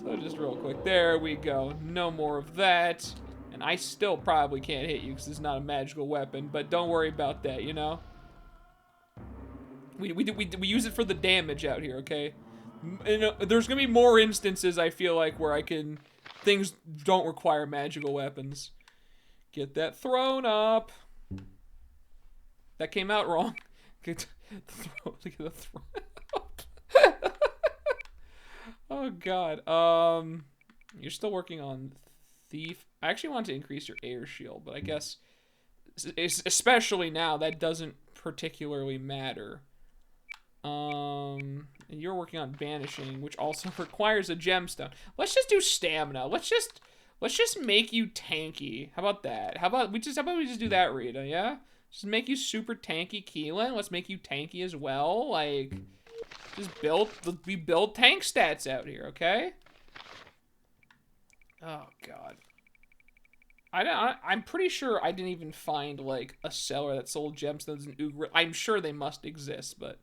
So just real quick, there we go. No more of that. And I still probably can't hit you because it's not a magical weapon, but don't worry about that, you know? We use it for the damage out here, okay? And, there's gonna be more instances, I feel like, where things don't require magical weapons. Get that throne up. That came out wrong. Get the throne up. Oh god. You're still working on Thief. I actually want to increase your air shield, but I guess, especially now, that doesn't particularly matter. And you're working on banishing, which also requires a gemstone. Let's just do stamina. Let's just make you tanky. How about that? How about we just do that, Rita? Yeah, just make you super tanky, Keelan. Let's make you tanky as well. Like, we build tank stats out here, okay? Oh god. I'm pretty sure I didn't even find like a seller that sold gemstones in Ugra. I'm sure they must exist, but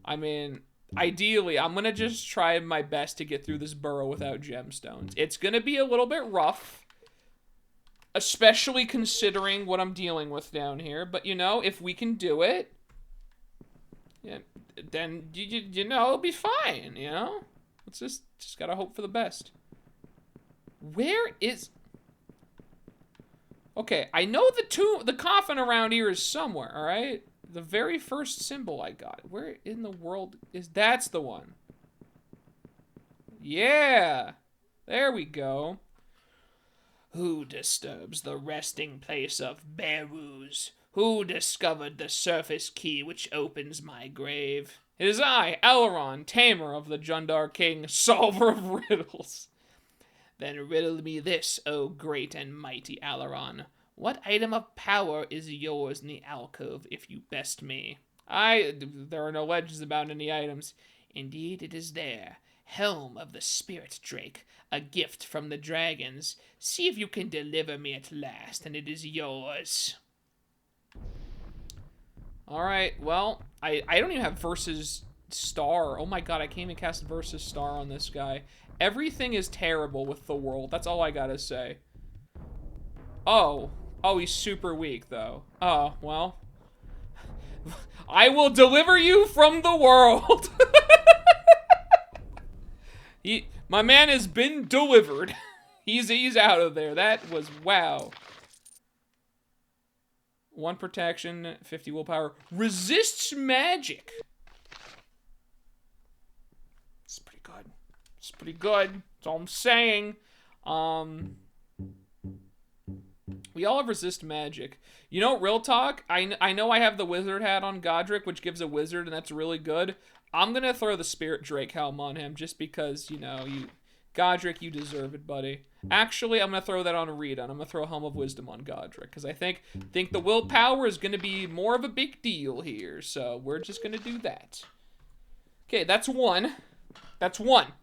I mean, ideally, I'm gonna just try my best to get through this burrow without gemstones. It's gonna be a little bit rough, especially considering what I'm dealing with down here. But you know, if we can do it, yeah, then you know it'll be fine. You know, let's just gotta hope for the best. Where is? Okay, I know the coffin around here is somewhere. All right. The very first symbol I got. Where in the world is... That's the one. Yeah. There we go. Who disturbs the resting place of Beruz? Who discovered the surface key which opens my grave? It is I, Elrond, tamer of the Jundar King, solver of riddles. Then riddle me this, O great and mighty Alaron. What item of power is yours in the alcove, if you best me? There are no legends about any items. Indeed, it is there. Helm of the Spirit Drake, a gift from the dragons. See if you can deliver me at last, and it is yours. Alright, well, I don't even have Versus Star. Oh my god, I can't even cast Versus Star on this guy. Everything is terrible with the world. That's all I gotta say. Oh, he's super weak, though. Oh, well. I will deliver you from the world. My man has been delivered. He's out of there. That was, wow. 1 protection, 50 willpower. Resists magic. It's pretty good. It's pretty good. That's all I'm saying. We all have resist magic. You know, real talk, I know I have the wizard hat on Godric, which gives a wizard, and that's really good. I'm gonna throw the Spirit Drake helm on him, just because, you know, Godric, you deserve it, buddy. Actually, I'm gonna throw that on Rita, and I'm gonna throw Helm of Wisdom on Godric, because I think the willpower is gonna be more of a big deal here, so we're just gonna do that. Okay, that's one. That's one.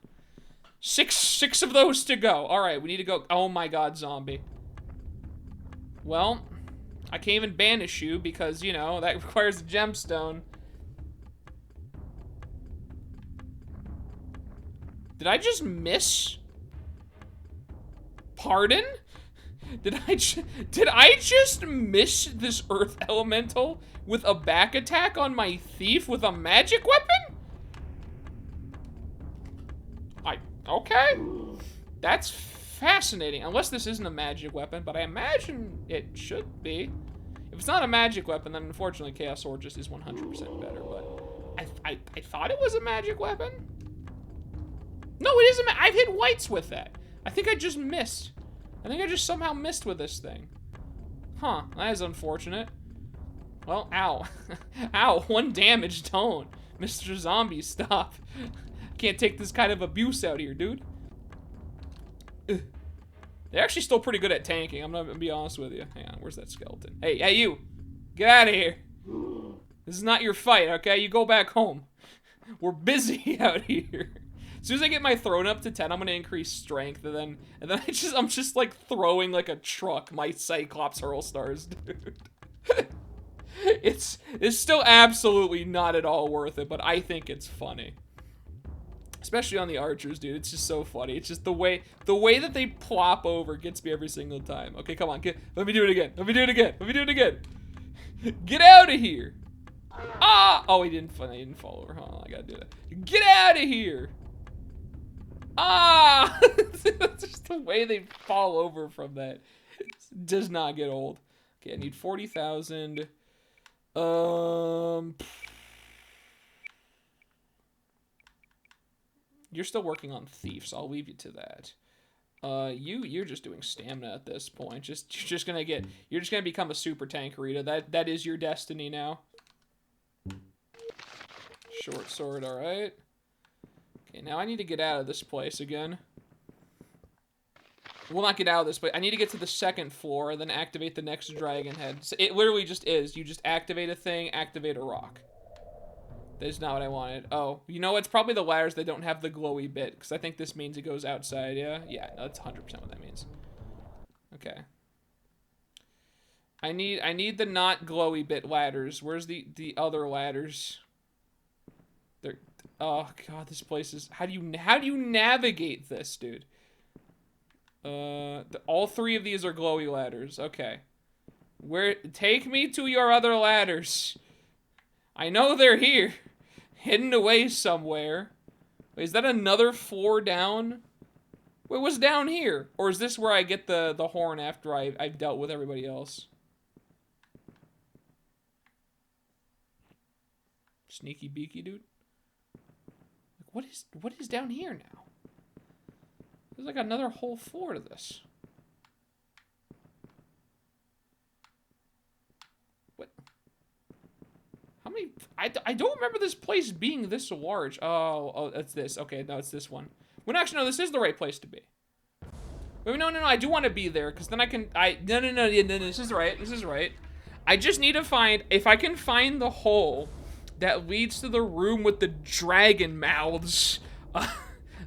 Six of those to go. All right, we need to go. Oh my god, zombie. Well, I can't even banish you because, you know, that requires a gemstone. Did I just miss? Pardon? Did I just miss this earth elemental with a back attack on my thief with a magic weapon? Okay. That's fascinating. Unless this isn't a magic weapon, but I imagine it should be. If it's not a magic weapon, then unfortunately Chaos Sword just is 100% better, but I thought it was a magic weapon? No, it isn't. I've hit whites with that. I think I just missed. I think I just somehow missed with this thing. Huh, that is unfortunate. Well, ow. Ow, 1 damage, don't. Mr. Zombie, stop. Can't take this kind of abuse out here, dude. Ugh. They're actually still pretty good at tanking. I'm gonna be honest with you. Hang on, where's that skeleton? Hey, you! Get out of here! This is not your fight, okay? You go back home. We're busy out here. As soon as I get my thrown up to 10, I'm gonna increase strength, and then I'm just like throwing like a truck my Cyclops hurl stars, dude. It's still absolutely not at all worth it, but I think it's funny. Especially on the archers, dude. It's just so funny. It's just the way that they plop over gets me every single time. Okay, come on. Let me do it again. Let me do it again. Let me do it again. Get out of here. Ah! Oh, he didn't fall over. Hold on, I gotta do that. Get out of here. Ah! Just the way they fall over from that. It does not get old. Okay, I need 40,000. You're still working on thief, so I'll leave you to that. You're just doing stamina at this point. You're just gonna become a super tankerita. That is your destiny now. Short sword, alright. Okay, now I need to get out of this place again. Well, not get out of this, but I need to get to the second floor and then activate the next dragon head. So it literally just is. You just activate a thing, activate a rock. That is not what I wanted. Oh, you know, it's probably the ladders that don't have the glowy bit, because I think this means it goes outside, yeah? Yeah, no, that's 100% what that means. Okay. I need the not glowy bit ladders. Where's the other ladders? They're, oh god, this place is, how do you navigate this, dude? All three of these are glowy ladders. Okay. Take me to your other ladders. I know they're here. Hidden away somewhere. Wait, is that another floor down? Wait, what's down here? Or is this where I get the horn after I've dealt with everybody else? Sneaky beaky, dude. Like, what is down here now? There's like another whole floor to this. What? How many? I don't remember this place being this large. Oh, it's this. Okay, no, it's this one. Well, actually, no, this is the right place to be. Wait, no, I do want to be there, because then I can, no, this is right, this is right. I just need to find, if I can find the hole that leads to the room with the dragon mouths,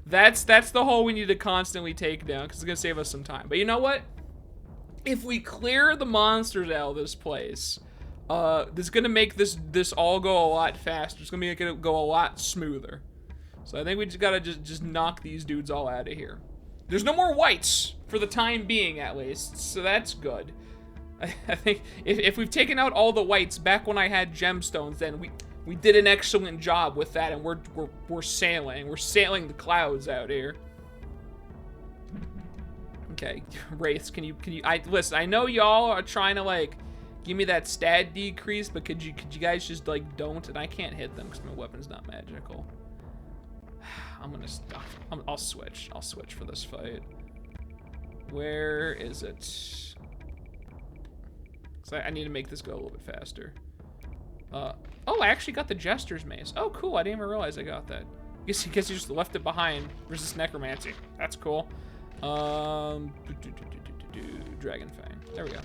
that's the hole we need to constantly take down, because it's going to save us some time. But you know what? If we clear the monsters out of this place, this is going to make this all go a lot faster. It's going to make it go a lot smoother. So I think we just got to just knock these dudes all out of here. There's no more whites, for the time being at least, so that's good. I think if we've taken out all the whites back when I had gemstones, then we did an excellent job with that, and we're sailing. We're sailing the clouds out here. Okay, Wraiths, can you listen, I know y'all are trying to like give me that stat decrease, but could you guys just like don't? And I can't hit them because my weapon's not magical. I'm gonna stop. I'll switch. I'll switch for this fight. Where is it? So I need to make this go a little bit faster. Oh, I actually got the Jester's Mace. Oh, cool. I didn't even realize I got that. Guess you just left it behind. Resist necromancy. That's cool. Dragon Fang. There we go.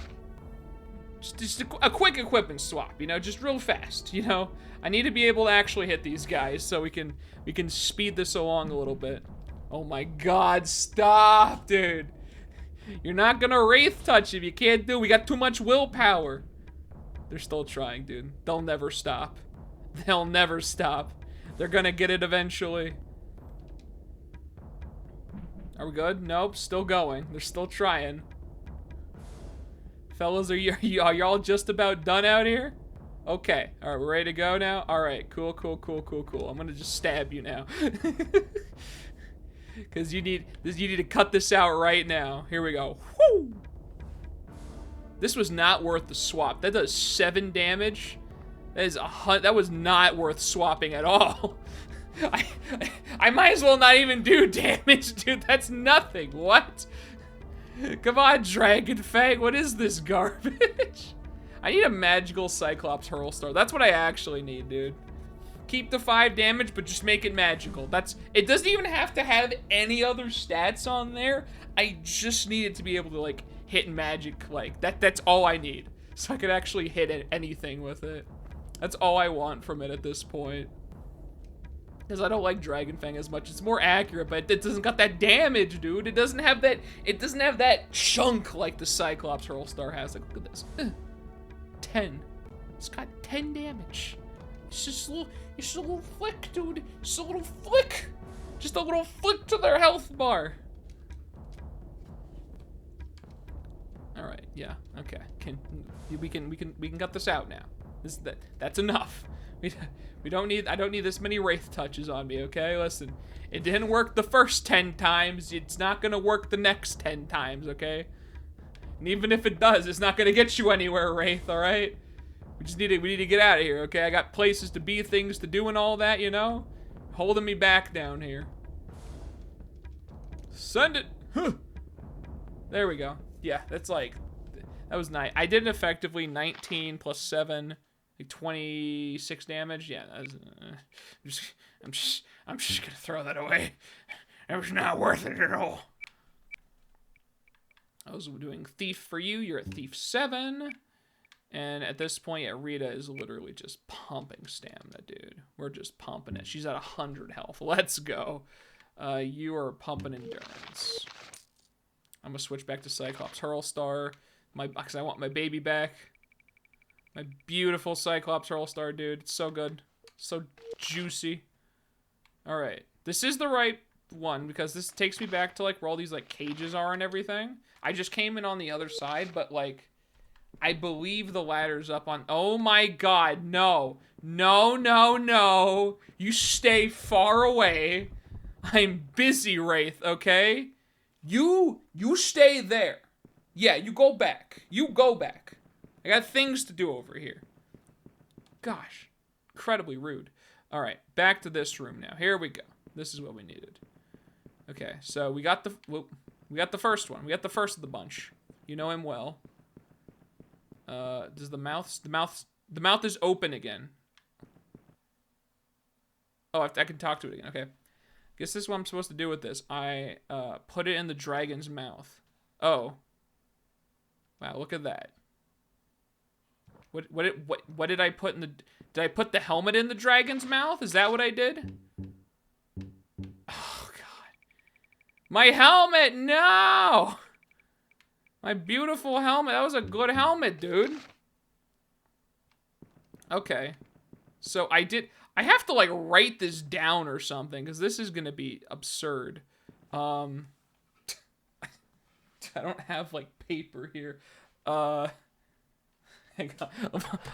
Just a quick equipment swap, you know, just real fast, you know. I need to be able to actually hit these guys so we can speed this along a little bit. Oh my god, stop, dude. You're not gonna Wraith touch if you can't do it. We got too much willpower. They're still trying, dude. They'll never stop. They'll never stop. They're gonna get it eventually. Are we good? Nope, still going. They're still trying. Fellas, are y'all just about done out here? Okay, all right, we're ready to go now? All right, cool. I'm gonna just stab you now. Because you need to cut this out right now. Here we go. Woo! This was not worth the swap. That does 7 damage. That was not worth swapping at all. I might as well not even do damage, dude. That's nothing. What? Come on, Dragon Fang. What is this garbage? I need a magical Cyclops Hurl Star. That's what I actually need, dude. Keep the 5 damage, but just make it magical. It doesn't even have to have any other stats on there. I just need it to be able to, like, hit magic, like, that's all I need. So I could actually hit anything with it. That's all I want from it at this point. Because I don't like Dragon Fang as much. It's more accurate, but it doesn't got that damage, dude. It doesn't have that chunk like the Cyclops Hurlstar has. Like, look at this. 10. It's got 10 damage. It's just a little flick, dude. Just a little flick. Just a little flick to their health bar. All right, yeah, okay. We can cut this out now. That's enough. I don't need this many Wraith touches on me, okay? Listen, it didn't work the first 10 times. It's not gonna work the next 10 times, okay? And even if it does, it's not gonna get you anywhere, Wraith, all right? We need to get out of here, okay? I got places to be, things to do, and all that, you know? Holding me back down here. Send it. Huh. There we go. Yeah, that's like, that was nice. I did effectively 19 plus 7, like 26 damage. Yeah, that was, I'm just gonna throw that away. It was not worth it at all. I was doing Thief for you. You're at Thief 7. And at this point, yeah, Rita is literally just pumping stamina, dude. We're just pumping it. She's at 100 health. Let's go. You are pumping endurance. I'm gonna switch back to Cyclops Hurlstar. Because I want my baby back. My beautiful Cyclops Hurlstar, dude. It's so good. So juicy. Alright. This is the right one, because this takes me back to, like, where all these, like, cages are and everything. I just came in on the other side, but, like, I believe the ladder's up on... Oh my god, no. No, no, no. You stay far away. I'm busy, Wraith, okay? You stay there. Yeah, you go back. You go back. I got things to do over here. Gosh, incredibly rude. All right, back to this room now. Here we go. This is what we needed. Okay, so we got the first one. We got the first of the bunch. You know him well. Does the mouth is open again. Oh, I can talk to it again. Okay. Guess this is what I'm supposed to do with this. I put it in the dragon's mouth. Oh. Wow, look at that. What did I put in the... Did I put the helmet in the dragon's mouth? Is that what I did? Oh, God. My helmet! No! My beautiful helmet. That was a good helmet, dude. Okay. So I have to, like, write this down or something, because this is going to be absurd. I don't have, like, paper here. Hang on.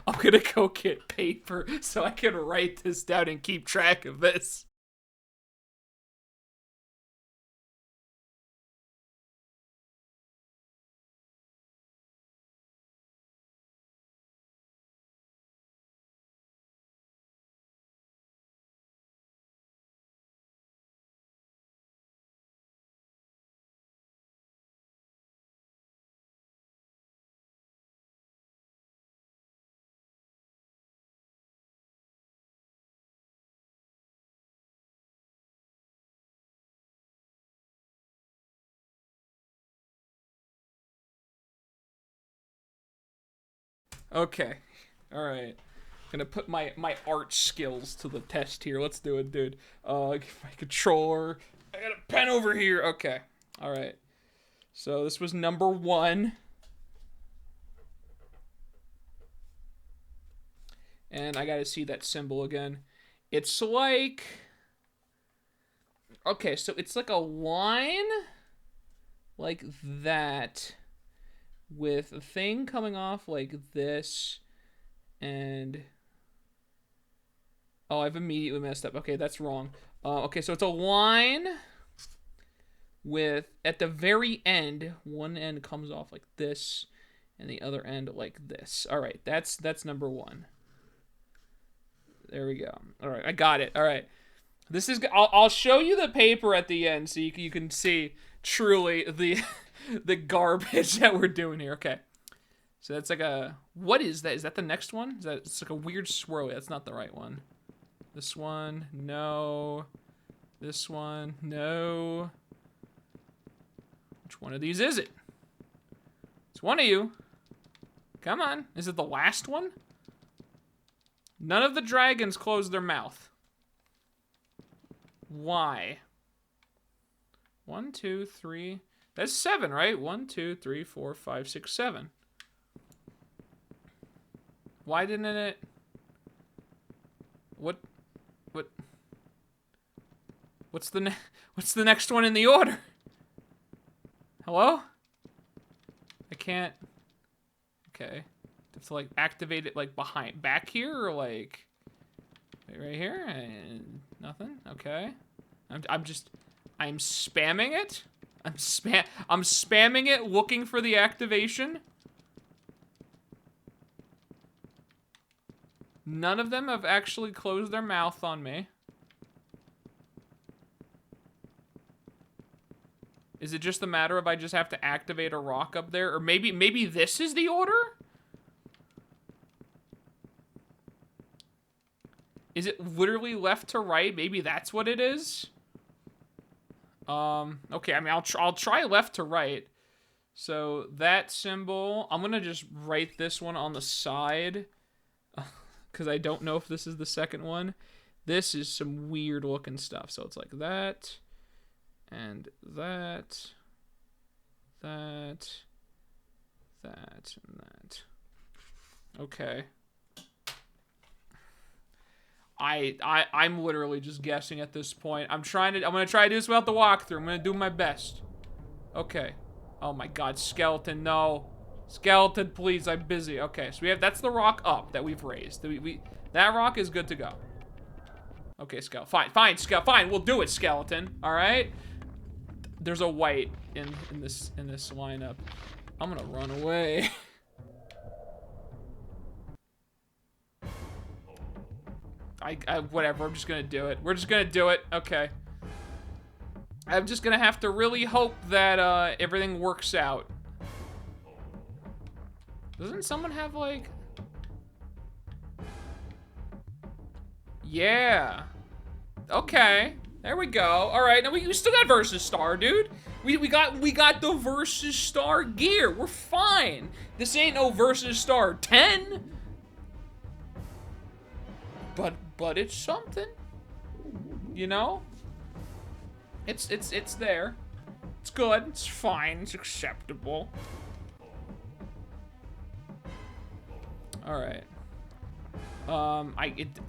I'm gonna go get paper so I can write this down and keep track of this. Okay. Alright. Gonna put my art skills to the test here. Let's do it, dude. Get my controller. I got a pen over here. Okay. Alright. So this was number 1. And I gotta see that symbol again. It's like... Okay, so it's like a line like that, with a thing coming off like this, and... Oh, I've immediately messed up. Okay, that's wrong. Okay, so it's a line with, at the very end, one end comes off like this, and the other end like this. All right, that's number 1. There we go. All right, I got it. All right. This is... I'll show you the paper at the end so you can see truly the garbage that we're doing here. Okay. So that's like a... What is that? Is that the next one? It's like a weird swirly. That's not the right one. This one, no. This one, no. Which one of these is it? It's one of you. Come on. Is it the last one? None of the dragons close their mouth. Why? 1, 2, 3. That's 7, right? 1, 2, 3, 4, 5, 6, 7. Why didn't it? What? What's the next one in the order? Hello? I can't. Okay. Have to like activate it like back here or like right here? Nothing. Okay. I'm spamming it. I'm spamming it looking for the activation. None of them have actually closed their mouth on me. Is it just a matter of I just have to activate a rock up there? Or maybe this is the order? Is it literally left to right? Maybe that's what it is? Okay, I mean, I'll try left to right. So that symbol, I'm gonna just write this one on the side. Because I don't know if this is the second one. This is some weird looking stuff. So it's like that, and that, and that. Okay. I'm literally just guessing at this point. I'm gonna try to do this without the walkthrough. I'm gonna do my best. Okay. Oh my god, skeleton, no. Skeleton, please, I'm busy. Okay, so that's the rock up that we've raised. That rock is good to go. Okay, fine, we'll do it, skeleton. Alright? There's a white in this lineup. I'm gonna run away. Whatever, I'm just gonna do it. We're just gonna do it. Okay. I'm just gonna have to really hope that everything works out. Doesn't someone have like... Yeah. Okay. There we go. All right. Now we still got versus star, dude. We got the versus star gear. We're fine. This ain't no versus star 10. But it's something. You know? It's there. It's good. It's fine. It's acceptable. All right.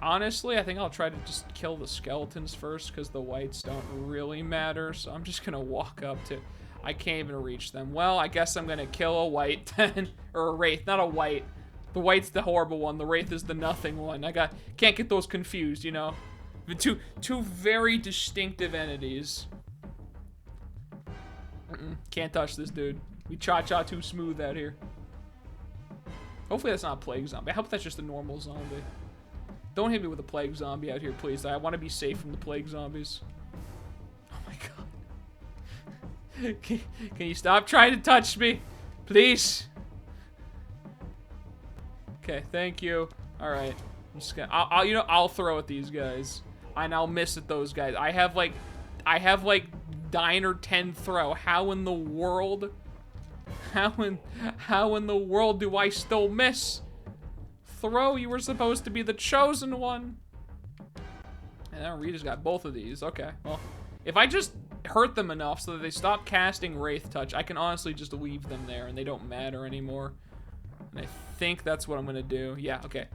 Honestly, I think I'll try to just kill the skeletons first because the whites don't really matter. So I'm just gonna walk up to. I can't even reach them. Well, I guess I'm gonna kill a white then, or a wraith, not a white. The white's the horrible one. The wraith is the nothing one. Can't get those confused, you know. The two very distinctive entities. Can't touch this dude. We cha-cha too smooth out here. Hopefully that's not a plague zombie. I hope that's just a normal zombie. Don't hit me with a plague zombie out here, please. I want to be safe from the plague zombies. Oh my god. Can you stop trying to touch me? Please? Okay, thank you. Alright. I'm just gonna... I'll throw at these guys. And I'll miss at those guys. I have like 9 or 10 throw. How in the world... How in the world do I still miss? Throw, you were supposed to be the chosen one. And now Rita's got both of these. Okay, well, if I just hurt them enough so that they stop casting Wraith Touch, I can honestly just leave them there and they don't matter anymore. And I think that's what I'm gonna do. Yeah, okay.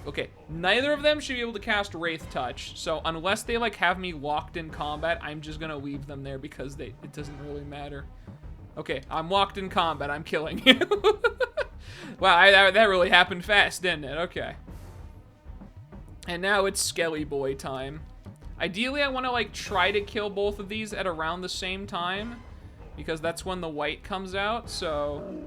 Okay, neither of them should be able to cast Wraith Touch, so unless they like have me locked in combat, I'm just gonna leave them there because it doesn't really matter. Okay, I'm locked in combat. I'm killing you. Wow, that really happened fast, didn't it? Okay. And now it's Skelly Boy time. Ideally, I want to, like, try to kill both of these at around the same time. Because that's when the white comes out, so...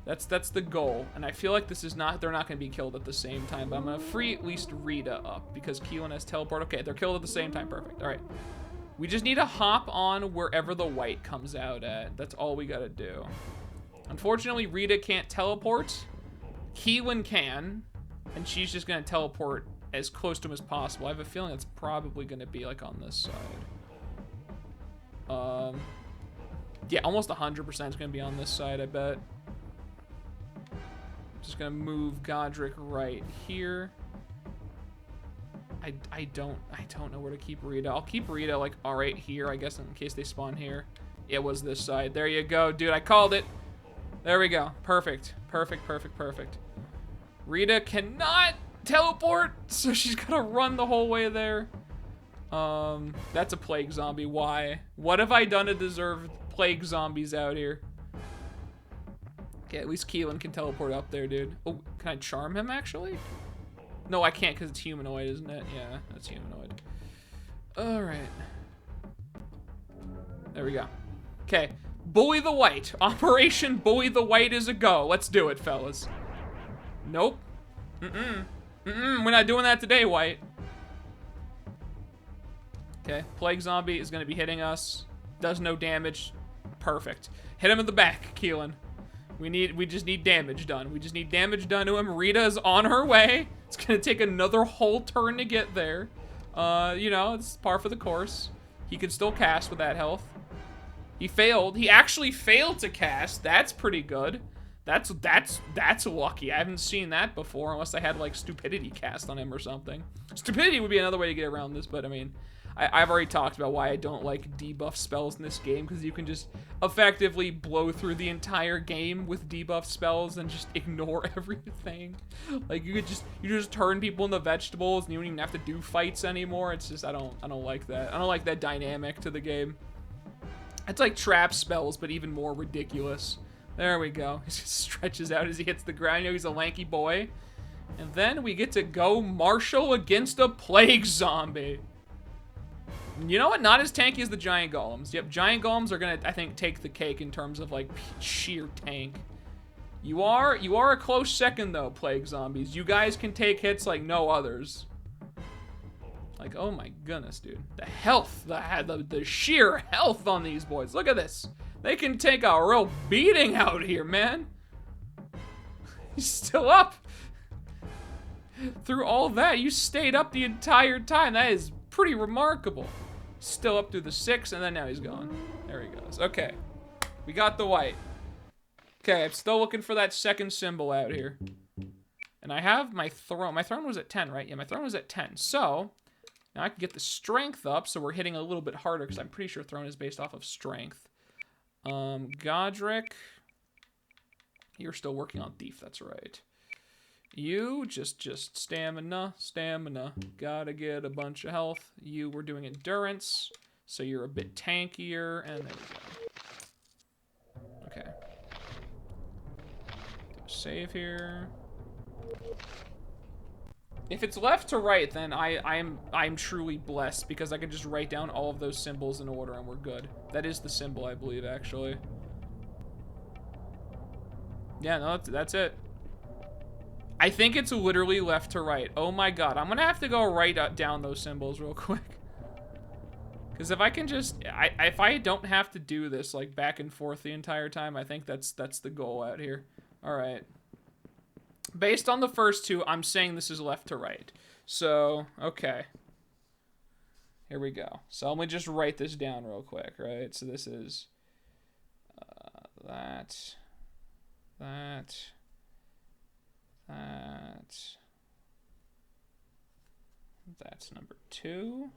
That's the goal. And I feel like this is not... They're not going to be killed at the same time. But I'm going to free at least Rita up. Because Keelan has teleport. Okay, they're killed at the same time. Perfect. Alright. We just need to hop on wherever the white comes out at. That's all we gotta do. Unfortunately, Rita can't teleport. Keelan can. And she's just gonna teleport as close to him as possible. I have a feeling it's probably going to be like on this side. Yeah, almost 100% is going to be on this side, I bet. Just going to move Godric right here. I don't know where to keep Rita. I'll keep Rita like right here, I guess, in case they spawn here. It was this side. There you go, dude. I called it. There we go. Perfect. Perfect, perfect, perfect. Rita cannot teleport, so she's gonna run the whole way there. That's a plague zombie. Why? What have I done to deserve plague zombies out here? Okay, at least Keelan can teleport up there, dude. Oh, can I charm him, actually? No, I can't, because it's humanoid, isn't it? Yeah, that's humanoid. All right. There we go. Okay, Bully the White. Operation Bully the White is a go. Let's do it, fellas. Nope. We're not doing that today, White. Okay, Plague Zombie is going to be hitting us. Does no damage. Perfect. Hit him in the back, Keelan. We just need damage done. We just need damage done to him. Rita is on her way. It's going to take another whole turn to get there. You know, it's par for the course. He can still cast with that health. He failed. He actually failed to cast. That's pretty good. That's lucky. I haven't seen that before, unless I had like Stupidity cast on him or something. Stupidity would be another way to get around this, but I mean, I've already talked about why I don't like debuff spells in this game, because you can just effectively blow through the entire game with debuff spells and just ignore everything. Like you just turn people into vegetables and you don't even have to do fights anymore. It's just I don't like that. I don't like that dynamic to the game. It's like trap spells, but even more ridiculous. There we go. He just stretches out as he hits the ground. You know, he's a lanky boy. And then we get to go Marshall against a plague zombie. You know what? Not as tanky as the giant golems. Yep, giant golems are gonna, I think, take the cake in terms of like sheer tank. You are a close second though, plague zombies. You guys can take hits like no others. Like, oh my goodness, dude. The health, the sheer health on these boys. Look at this. They can take a real beating out here, man. He's still up. Through all that, you stayed up the entire time. That is pretty remarkable. Still up through the 6, and then now he's gone. There he goes. Okay. We got the white. Okay, I'm still looking for that second symbol out here. And I have my throne. My throne was at 10, right? Yeah, my throne was at 10. So, now I can get the strength up, so we're hitting a little bit harder, because I'm pretty sure throne is based off of strength. Godric. You're still working on thief, that's right. You, just stamina. Gotta get a bunch of health. You were doing endurance, so you're a bit tankier, and there we go. Okay. Save here. If it's left to right, then I'm truly blessed, because I can just write down all of those symbols in order and we're good. That is the symbol, I believe, actually. Yeah, no, that's it. I think it's literally left to right. Oh my god, I'm gonna have to go write down those symbols real quick. Because if I can just, if I don't have to do this like back and forth the entire time, I think that's the goal out here. All right. Based on the first two, I'm saying this is left to right. So, okay. Here we go. So let me just write this down real quick, right? So this is that. That's number 2.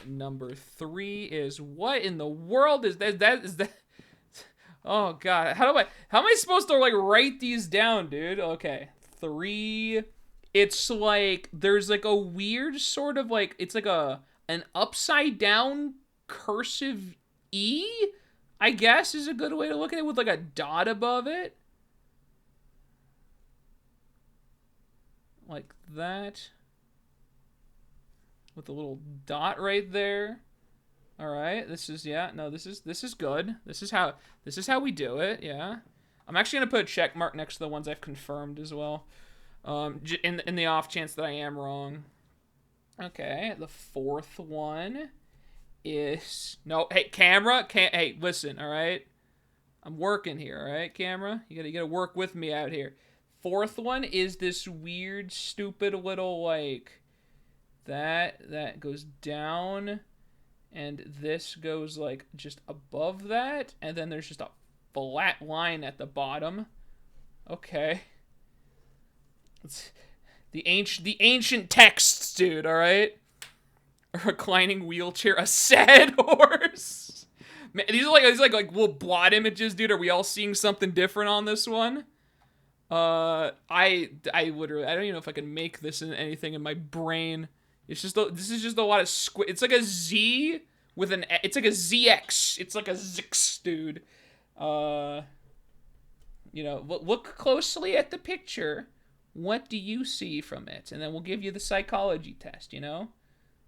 Number 3 is, what in the world is that? Oh god, how am I supposed to like write these down, dude? Okay, 3. It's like there's like a weird sort of like, it's like an upside down cursive E, I guess is a good way to look at it, with like a dot above it. Like that. With a little dot right there. All right, this is, yeah, no, this is good. This is how we do it, yeah. I'm actually gonna put a check mark next to the ones I've confirmed as well. In the off chance that I am wrong. Okay, the 4th one is, no, hey, camera, hey, listen, all right? I'm working here, all right, camera? You gotta work with me out here. fourth one is this weird, stupid little, like, that goes down, and this goes, like, just above that, and then there's just a flat line at the bottom. Okay. It's the ancient texts, dude, alright? A reclining wheelchair, a sad horse. Man, these are like little blot images, dude. Are we all seeing something different on this one? I literally, I don't even know if I can make this in anything in my brain. It's just, this is just a lot of squid. It's like a Z with an, it's like a ZX. It's like a Zix, dude. You know, look closely at the picture. What do you see from it? And then we'll give you the psychology test, you know?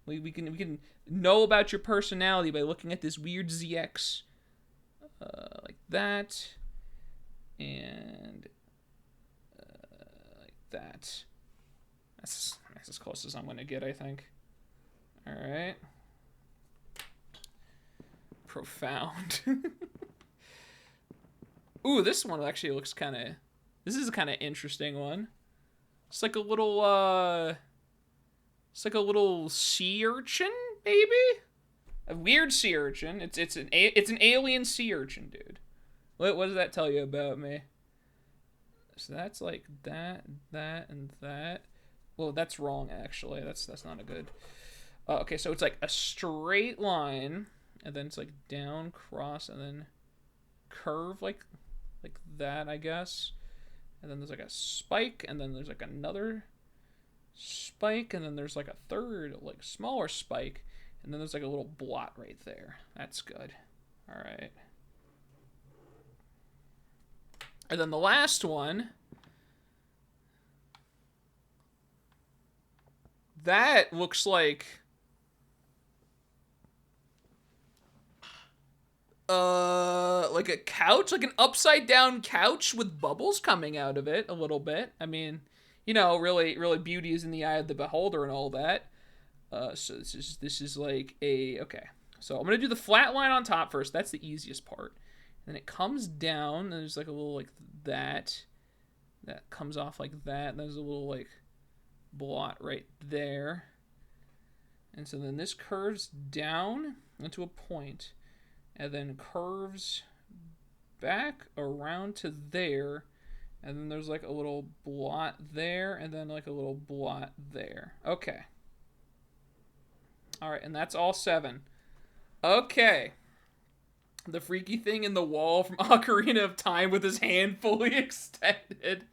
We can know about your personality by looking at this weird ZX. Like that. And like that. That's as close as I'm going to get, I think. Alright. Profound. Ooh, this one actually looks kind of... This is a kind of interesting one. It's like a little, it's like a little sea urchin, maybe? A weird sea urchin. It's an alien sea urchin, dude. What does that tell you about me? So that's like that, and that. Well, that's wrong, actually. That's not a good... okay, so it's like a straight line, and then it's like down, cross, and then curve like that, I guess. And then there's like a spike, and then there's like another spike, and then there's like a third, like smaller spike, and then there's like a little blot right there. That's good. All right. And then the last one, that looks like a couch, like an upside down couch with bubbles coming out of it a little bit. I mean, you know, really beauty is in the eye of the beholder and all that. So this is like a, okay. So I'm going to do the flat line on top first. That's the easiest part. And then it comes down, and there's like a little like that comes off like that. And there's a little like blot right there. And so then this curves down into a point, and then curves back around to there, and then there's like a little blot there, and then like a little blot there. Okay. All right, and that's all 7. Okay. The freaky thing in the wall from Ocarina of Time with his hand fully extended.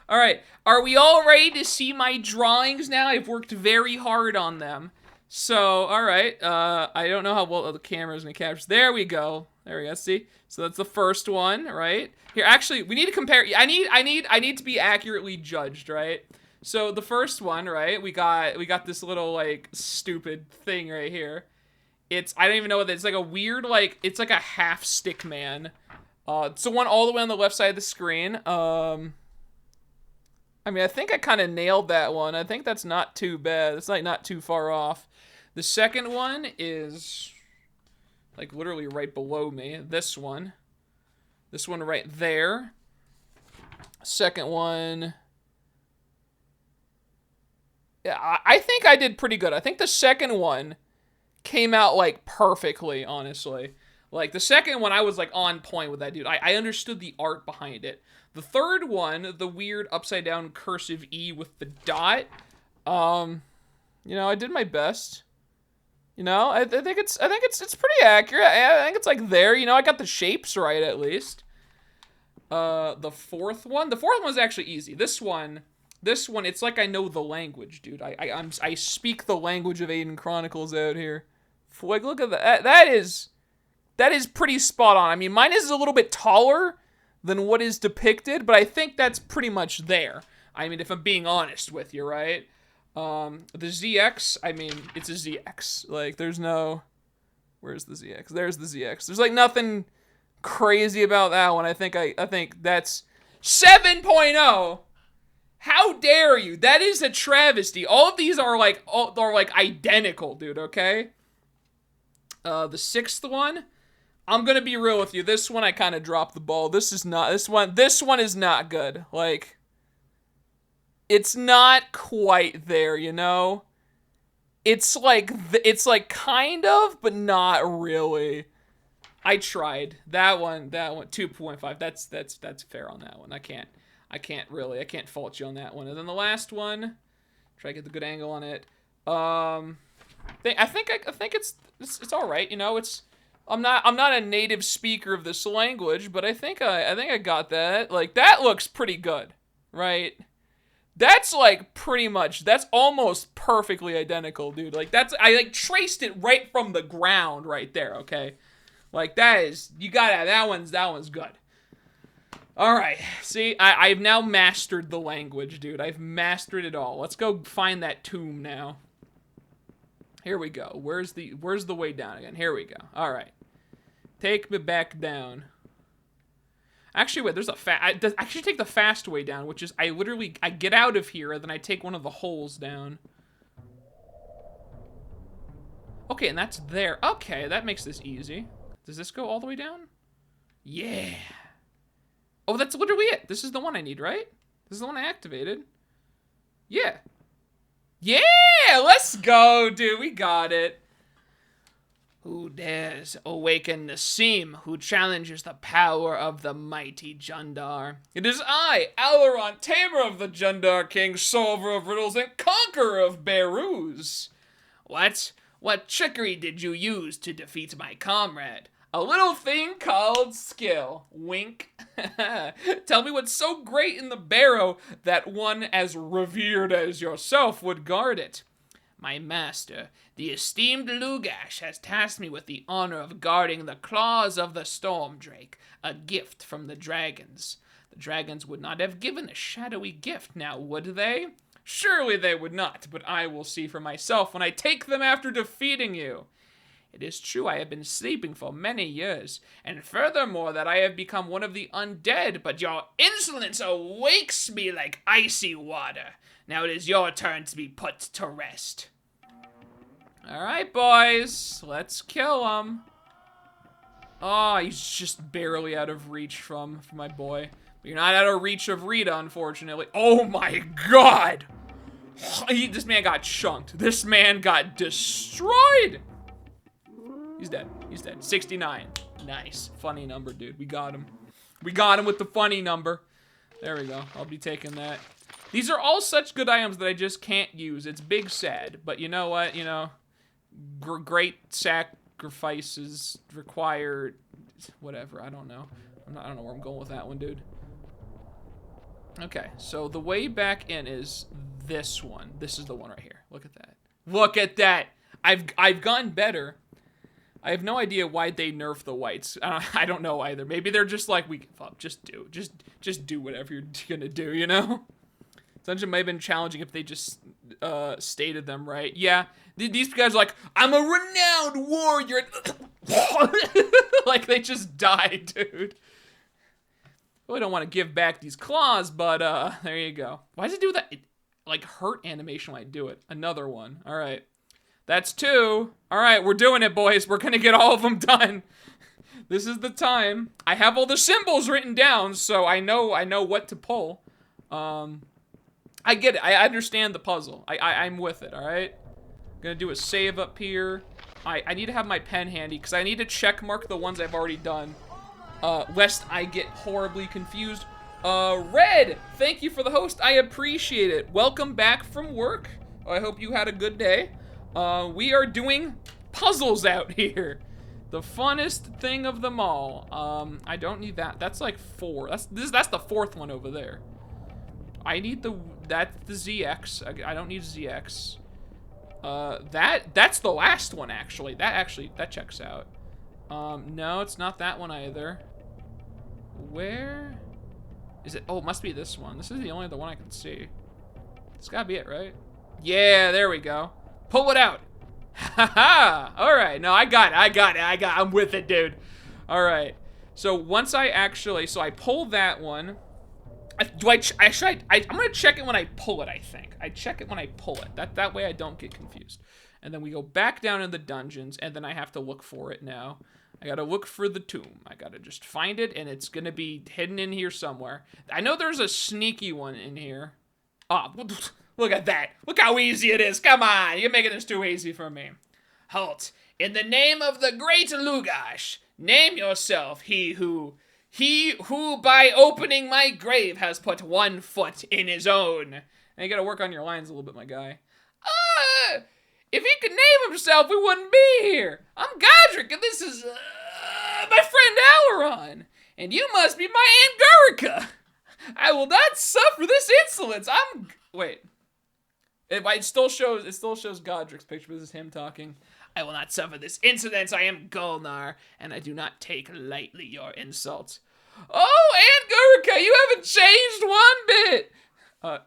All right, are we all ready to see my drawings now? I've worked very hard on them. So, all right, I don't know how well the camera's gonna capture. There we go. There we go. See? So that's the first one, right? Here, actually, we need to compare. I need to be accurately judged, right? So the first one, right? We got this little like stupid thing right here. I don't even know what it's like, a weird like, it's like a half stick man. It's the one all the way on the left side of the screen. I mean, I think I kind of nailed that one. I think that's not too bad. It's like not too far off. The second one is like literally right below me. This one right there. Second one. Yeah, I think I did pretty good. I think the second one came out like perfectly, honestly. Like the second one, I was like on point with that dude. I understood the art behind it. The third one, the weird upside down cursive E with the dot, you know, I did my best. You know, I think it's pretty accurate. I think it's like there. You know, I got the shapes right at least. The fourth one's actually easy. This one, it's like I know the language, dude. I speak the language of Aiden Chronicles out here. Like, look at that. That is pretty spot on. I mean, mine is a little bit taller than what is depicted, but I think that's pretty much there. I mean, if I'm being honest with you, right? The ZX, I mean, it's a ZX. Like, there's no... Where's the ZX? There's the ZX. There's, like, nothing crazy about that one. I think that's 7.0. How dare you? That is a travesty. All of these are, like, identical, dude, okay? The sixth one... I'm gonna be real with you. This one I kind of dropped the ball. This one is not good. Like, It's not quite there, you know? It's like, kind of, but not really. I tried. That one, 2.5. That's fair on that one. I can't fault you on that one. And then the last one, try to get the good angle on it. I think it's all right. You know, I'm not a native speaker of this language, but I think I got that. Like, that looks pretty good, right? That's like pretty much, that's almost perfectly identical, dude. Like, I like traced it right from the ground right there, okay? Like, that one's good. Alright, see, I've now mastered the language, dude. I've mastered it all. Let's go find that tomb now. Here we go. Where's the way down again? Here we go. Alright. Take me back down. Actually, wait, there's I actually take the fast way down, which is I get out of here, and then I take one of the holes down. Okay, and that's there. Okay, that makes this easy. Does this go all the way down? Yeah. Oh, that's literally it. This is the one I need, right? This is the one I activated. Yeah. Yeah, let's go, dude. We got it. Who dares awaken the Seam, who challenges the power of the mighty Jundar? It is I, Aileron, tamer of the Jundar King, solver of riddles, and conqueror of Beiruz. What trickery did you use to defeat my comrade? A little thing called skill. Wink. Tell me what's so great in the barrow that one as revered as yourself would guard it. My master, the esteemed Lugash, has tasked me with the honor of guarding the claws of the storm drake, a gift from the dragons. The dragons would not have given a shadowy gift now, would they? Surely they would not, but I will see for myself when I take them after defeating you. It is true I have been sleeping for many years, and furthermore that I have become one of the undead, but your insolence awakes me like icy water. Now it is your turn to be put to rest. Alright, boys. Let's kill him. Oh, he's just barely out of reach from my boy. But you're not out of reach of Rita, unfortunately. Oh my god! This man got chunked. This man got destroyed! He's dead. He's dead. 69. Nice. Funny number, dude. We got him. We got him with the funny number. There we go. I'll be taking that. These are all such good items that I just can't use. It's big sad. But you know what? You know, great sacrifices require whatever. I don't know. I don't know where I'm going with that one, dude. Okay, so the way back in is this one. This is the one right here. Look at that. Look at that. I've gotten better. I have no idea why they nerf the whites. I don't know either. Maybe they're just like, we give up. Just do whatever you're gonna do, you know? Dungeon might have been challenging if they just stated them right. Yeah, these guys are like, I'm a renowned warrior. Like they just died, dude. Really don't want to give back these claws, but there you go. Why does it do that? It, like, hurt animation when I do it. Another one. All right. That's 2. All right, we're doing it, boys. We're gonna get all of them done. This is the time. I have all the symbols written down, so I know what to pull. I get it. I understand the puzzle. I'm with it, all right? Gonna do a save up here. I need to have my pen handy, because I need to check mark the ones I've already done, lest I get horribly confused. Red, thank you for the host. I appreciate it. Welcome back from work. I hope you had a good day. We are doing puzzles out here. The funnest thing of them all. I don't need that. That's like 4. That's the 4th one over there. I need that's the ZX. I don't need ZX. That's the last one actually. That checks out. No, it's not that one either. Where is it? Oh, it must be this one. This is the only other one I can see. It's gotta be it, right? Yeah, there we go. Pull it out. Haha. All right. No, I got it. I'm with it, dude. All right. So once I pull that one. I'm gonna check it when I pull it, I think. I check it when I pull it. That way I don't get confused. And then we go back down in the dungeons, and then I have to look for it now. I gotta look for the tomb. I gotta just find it, and it's gonna be hidden in here somewhere. I know there's a sneaky one in here. Oh, look at that. Look how easy it is. Come on, you're making this too easy for me. Halt. In the name of the great Lugash, name yourself he who by opening my grave has put 1 foot in his own. And you gotta work on your lines a little bit, my guy. If he could name himself, we wouldn't be here. I'm Godric, and this is, my friend Alaron. And you must be my Aunt Gurica. I will not suffer this insolence. Wait. It still shows Godric's picture, but this is him talking. I will not suffer this insolence. I am Golnar, and I do not take lightly your insult. Oh, Aunt Gurica, you haven't changed one bit.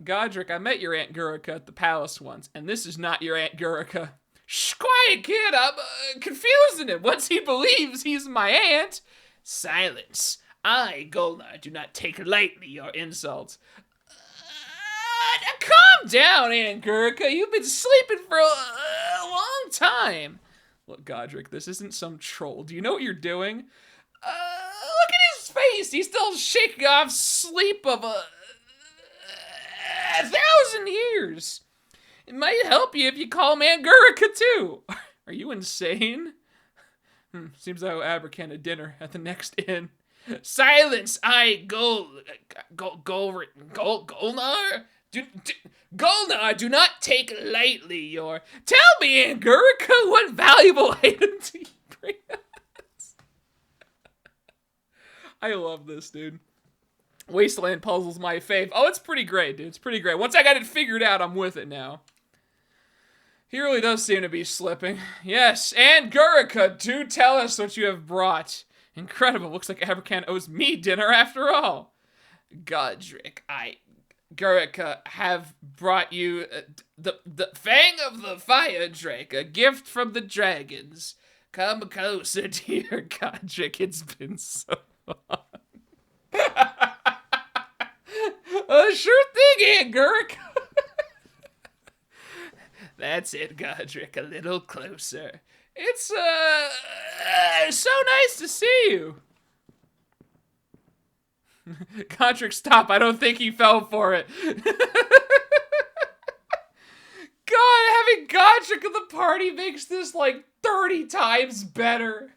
Godric, I met your Aunt Gurica at the palace once, and this is not your Aunt Gurica. Shh, quiet, kid. I'm confusing him. Once he believes he's my aunt. Silence. I, Golnar, do not take lightly your insults. Calm down, Aunt Gurica. You've been sleeping for a long time. Look, Godric, this isn't some troll. Do you know what you're doing? Look at his face. He's still shaking off sleep of 1,000 years. It might help you if you call him Aunt Gurica, too. Are you insane? Seems I owe Abercan a dinner at the next inn. Silence, Golnar? Golnar, do not take lightly your... Tell me, Aunt Gurica, what valuable item do you bring us? I love this, dude. Wasteland Puzzle's my fave. Oh, it's pretty great, dude. It's pretty great. Once I got it figured out, I'm with it now. He really does seem to be slipping. Yes, Aunt Gurica, do tell us what you have brought. Incredible. Looks like Abercan owes me dinner after all. Godric, Gurica, have brought you the Fang of the Fire Drake, a gift from the dragons. Come closer, dear Godric. It's been so long. Sure thing, Aunt Gurica. That's it, Godric. A little closer. It's so nice to see you. Godric, stop. I don't think he fell for it. God, having Godric at the party makes this like 30 times better.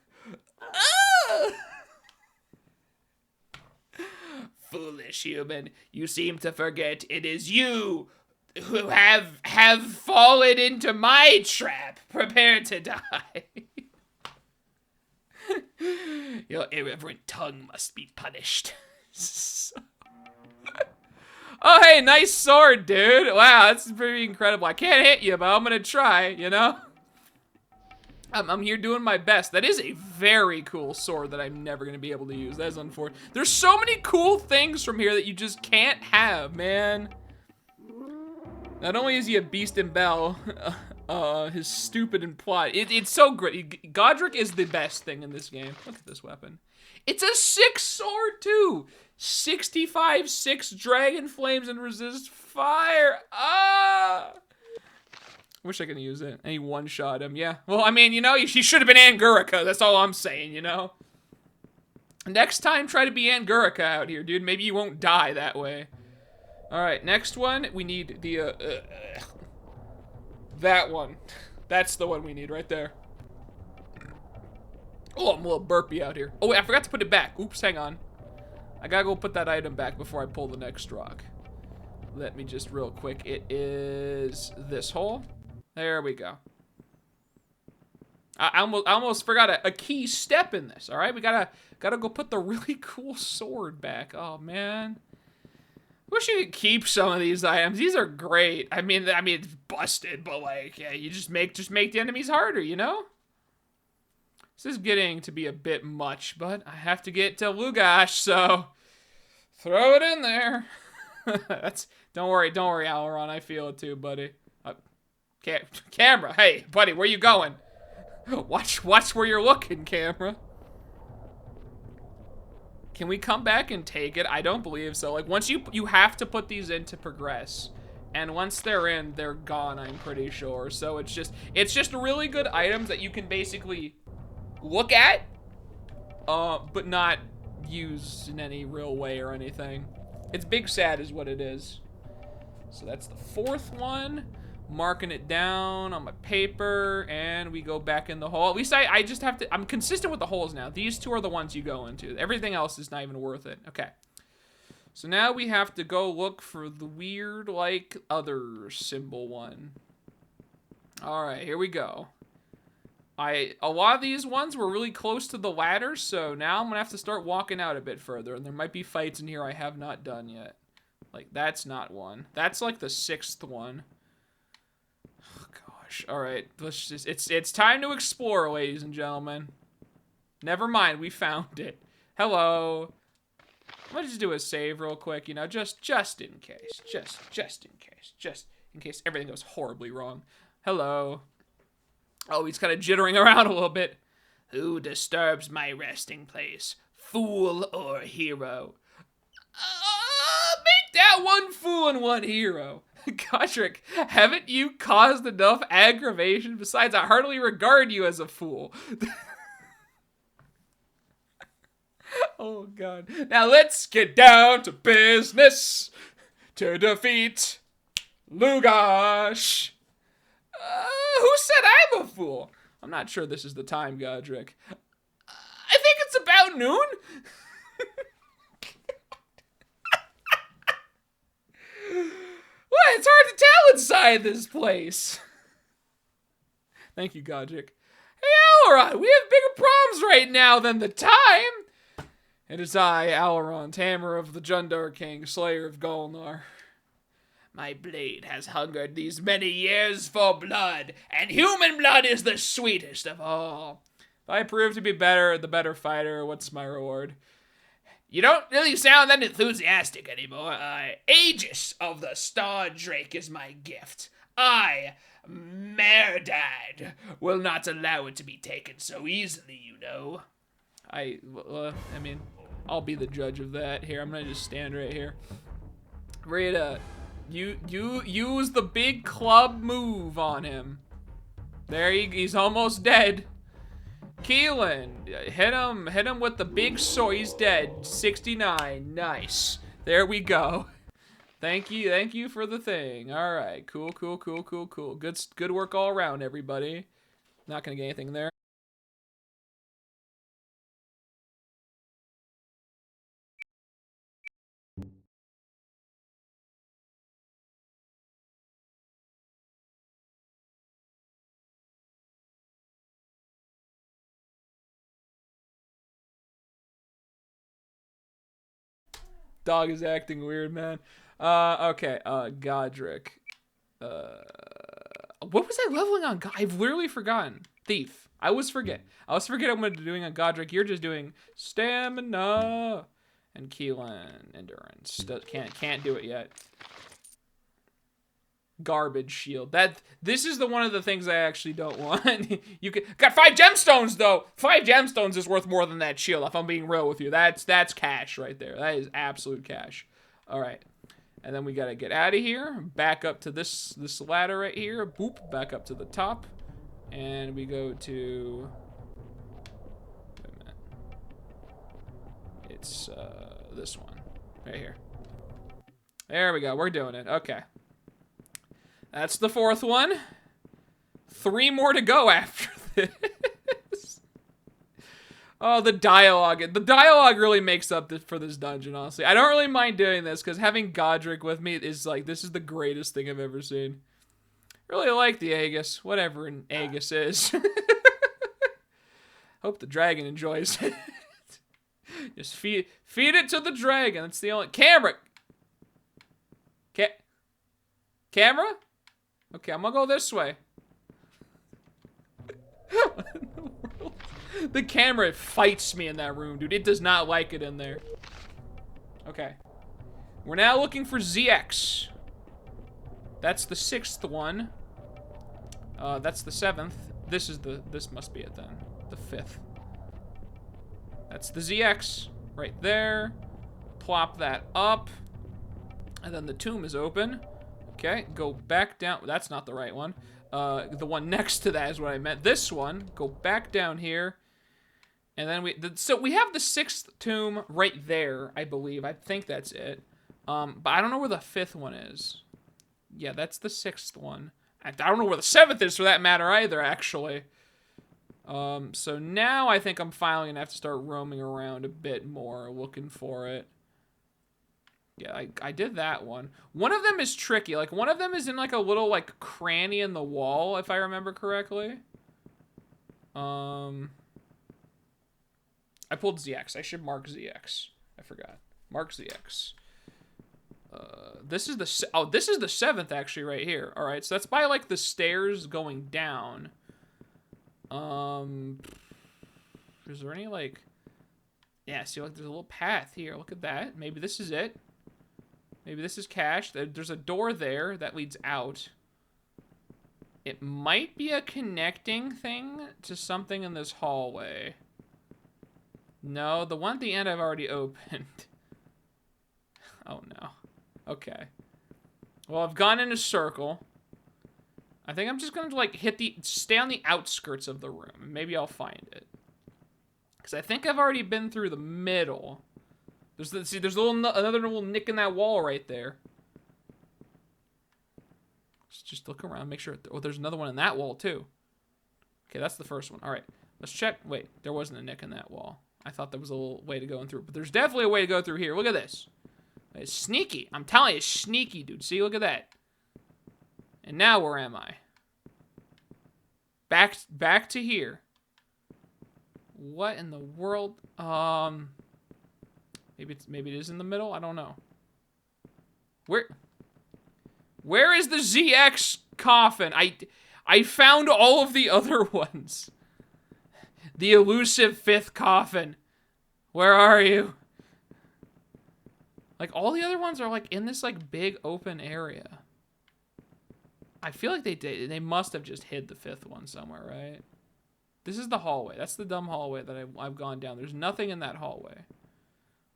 Foolish human, you seem to forget it is you who have fallen into my trap. Prepare to die. Your irreverent tongue must be punished. Oh, hey, nice sword, dude. Wow, that's pretty incredible. I can't hit you, but I'm gonna try, you know? I'm here doing my best. That is a very cool sword that I'm never gonna be able to use. That is unfortunate. There's so many cool things from here that you just can't have, man. Not only is he a beast in battle, his stupid in plot. It's so great. Godric is the best thing in this game. Look at this weapon. It's a 6 sword too. 65, 6 dragon flames and resist fire. Ah! Wish I could use it. And he one-shot him. Yeah. Well, I mean, you know, he should have been Aunt Gurica. That's all I'm saying, you know? Next time, try to be Aunt Gurica out here, dude. Maybe you won't die that way. Alright, next one. We need the, that one. That's the one we need right there. Oh, I'm a little burpy out here. Oh, wait, I forgot to put it back. Oops, hang on. I gotta go put that item back before I pull the next rock. Let me just real quick. It is this hole. There we go. I almost forgot a key step in this. All right, we gotta go put the really cool sword back. Oh man, wish you could keep some of these items. These are great. I mean it's busted, but like, yeah, you just make the enemies harder, you know. This is getting to be a bit much, but I have to get to Lugash, so throw it in there. Don't worry, Alaron. I feel it too, buddy. Camera, hey, buddy, where you going? Watch where you're looking, camera. Can we come back and take it? I don't believe so. Like, once you have to put these in to progress. And once they're in, they're gone, I'm pretty sure. So it's just really good items that you can basically look at, but not use in any real way or anything. It's Big Sad is what it is. So that's the fourth one. Marking it down on my paper, and we go back in the hole. At least I just have to, I'm consistent with the holes now. These two are the ones you go into. Everything else is not even worth it. Okay. So now we have to go look for the weird, like, other symbol one. All right, here we go. A lot of these ones were really close to the ladder, so now I'm gonna have to start walking out a bit further, and there might be fights in here I have not done yet. Like, that's not one. That's like the sixth one. Oh, gosh. All right, let's just, it's time to explore, ladies and gentlemen. Never mind, we found it. Hello. I'm gonna just do a save real quick, you know, just in case. Just in case everything goes horribly wrong. Hello. Oh, he's kind of jittering around a little bit. Who disturbs my resting place? Fool or hero? Make that one fool and one hero. Godric, haven't you caused enough aggravation? Besides, I hardly regard you as a fool. Oh, God. Now let's get down to business to defeat Lugash. Who said I'm a fool? I'm not sure this is the time, Godric. I think it's about noon. What? It's hard to tell inside this place. Thank you, Godric. Hey, Alaron, we have bigger problems right now than the time. It is I, Alaron, tamer of the Jundar King, slayer of Golnar. My blade has hungered these many years for blood, and human blood is the sweetest of all. If I prove to be the better fighter, what's my reward? You don't really sound that enthusiastic anymore. Aegis of the Star Drake is my gift. I, Merdad, will not allow it to be taken so easily, you know. I mean, I'll be the judge of that. Here, I'm gonna just stand right here. Rita, you use the big club move on him. There, he's almost dead. Keelan, hit him with the big sword. He's dead. 69, nice. There we go. Thank you for the thing. All right, cool. Good work all around, everybody. Not gonna get anything there. Dog is acting weird, man. Okay, Godric. What was I leveling on? I've literally forgotten. Thief. I always forgetting what I'm doing on Godric. You're just doing stamina and Keelan endurance. Can't do it yet. Garbage shield. This is one of the things I actually don't want. Got 5 gemstones though. 5 gemstones is worth more than that shield. If I'm being real with you, that's cash right there. That is absolute cash. All right, and then we gotta get out of here. Back up to this ladder right here. Boop. Back up to the top, and we go to. Wait a minute. It's this one right here. There we go. We're doing it. Okay. That's the 4th one. 3 more to go after this. Oh, the dialogue. The dialogue really makes up for this dungeon, honestly. I don't really mind doing this, because having Godric with me is like, this is the greatest thing I've ever seen. Really like the Aegis. Whatever an Aegis is. Hope the dragon enjoys it. Just feed it to the dragon. That's the only... Camera! Camera? Okay, I'm gonna go this way. What in the world? The camera fights me in that room, dude. It does not like it in there. Okay. We're now looking for ZX. That's the 6th one. That's the 7th. This must be it then. The 5th. That's the ZX right there. Plop that up. And then the tomb is open. Okay, go back down. That's not the right one. The one next to that is what I meant. This one. Go back down here. And then so we have the 6th tomb right there, I believe. I think that's it. But I don't know where the 5th one is. Yeah, that's the 6th one. I don't know where the 7th is for that matter either, actually. So now I think I'm finally gonna have to start roaming around a bit more, looking for it. Yeah, I did that one. One of them is tricky. Like, one of them is in, like, a little, like, cranny in the wall, if I remember correctly. I pulled ZX. I should mark ZX. I forgot. Mark ZX. This is the... Oh, this is the 7th, actually, right here. All right, so that's by, like, the stairs going down. Is there any, like... Yeah, see, like, there's a little path here. Look at that. Maybe this is it. Maybe this is cache. There's a door there that leads out. It might be a connecting thing to something in this hallway. No, the one at the end I've already opened. Oh, no. Okay. Well, I've gone in a circle. I think I'm just going to, like, stay on the outskirts of the room. And maybe I'll find it. Because I think I've already been through the middle. There's another little nick in that wall right there. Let's just look around, make sure. Oh, there's another one in that wall, too. Okay, that's the first one. All right, let's check. Wait, there wasn't a nick in that wall. I thought there was a little way to go in through, but there's definitely a way to go through here. Look at this. It's sneaky. I'm telling you, it's sneaky, dude. See, look at that. And now where am I? Back to here. What in the world? Maybe it is in the middle. I don't know. Where is the ZX coffin? I found all of the other ones. The elusive 5th coffin. Where are you? Like, all the other ones are, like, in this, like, big open area. I feel like they must have just hid the 5th one somewhere, right? This is the hallway. That's the dumb hallway that I've gone down. There's nothing in that hallway.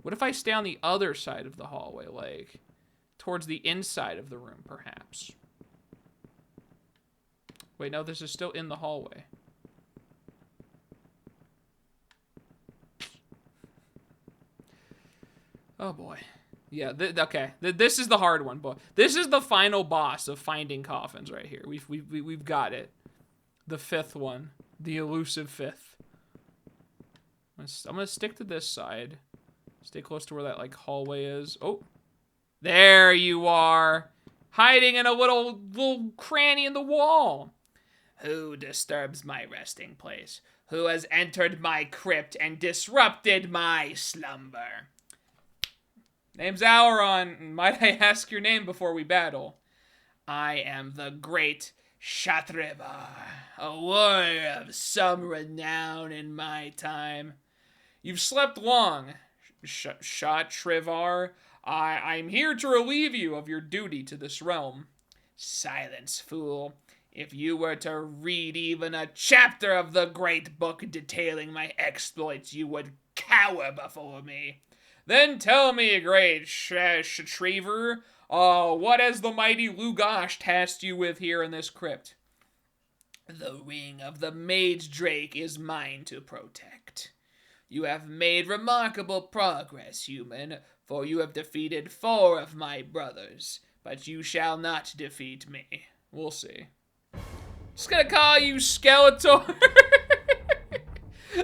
What if I stay on the other side of the hallway, like, towards the inside of the room, perhaps? Wait, no, this is still in the hallway. Oh, boy. Yeah, okay. This is the hard one, boy. This is the final boss of finding coffins right here. We've got it. The 5th one. The elusive 5th. I'm gonna stick to this side. Stay close to where that, like, hallway is. Oh. There you are. Hiding in a little cranny in the wall. Who disturbs my resting place? Who has entered my crypt and disrupted my slumber? Name's Auron. Might I ask your name before we battle? I am the great Shatrivar, a warrior of some renown in my time. You've slept long, Shatrivar. I'm here to relieve you of your duty to this realm. Silence, fool. If you were to read even a chapter of the great book detailing my exploits, you would cower before me. Then tell me, great Shatrivar, what has the mighty Lugosh tasked you with here in this crypt? The ring of the Mage Drake is mine to protect. You have made remarkable progress, human, for you have defeated 4 of my brothers, but you shall not defeat me. We'll see. Just gonna call you Skeletor.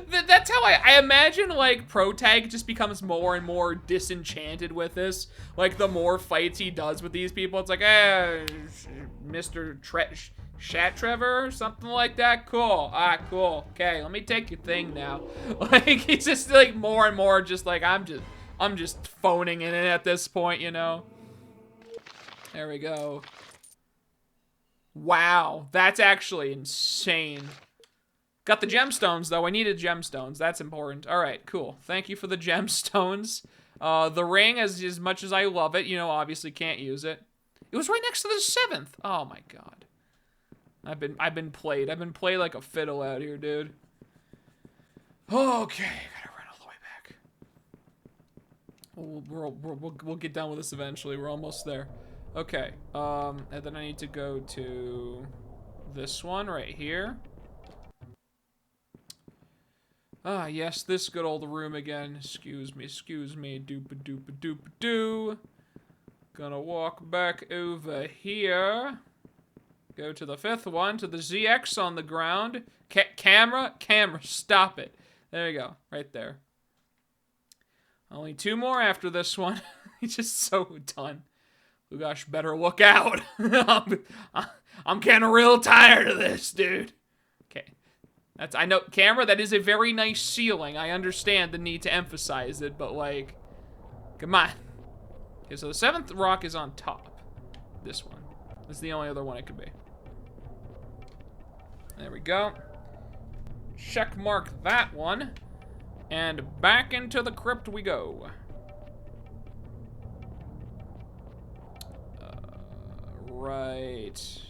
That's how I imagine, like, Protag just becomes more and more disenchanted with this. Like, the more fights he does with these people, it's like, Mr. Trevor or something like that. Cool. Cool. Okay, let me take your thing now. Like, he's just, like, more and more just like, I'm just phoning in it at this point, you know? There we go. Wow, that's actually insane. Got the gemstones, though. I needed gemstones. That's important. All right, cool. Thank you for the gemstones. The ring, as much as I love it, you know, obviously can't use it. It was right next to the 7th. Oh, my God. I've been played. I've been played like a fiddle out here, dude. Okay, gotta run all the way back. We'll get done with this eventually. We're almost there. Okay, and then I need to go to this one right here. Ah, yes, this good old room again. Excuse me, doopa doopa doopa doo. Gonna walk back over here. Go to the 5th one, to the ZX on the ground. Camera, stop it. There you go, right there. Only 2 more after this one. He's just so done. Lugosh better look out. I'm getting real tired of this, dude. Okay. I know, camera, that is a very nice ceiling. I understand the need to emphasize it, but like, come on. Okay, so the 7th rock is on top. This one. This is the only other one it could be. There we go. Check mark that one. And back into the crypt we go. Right.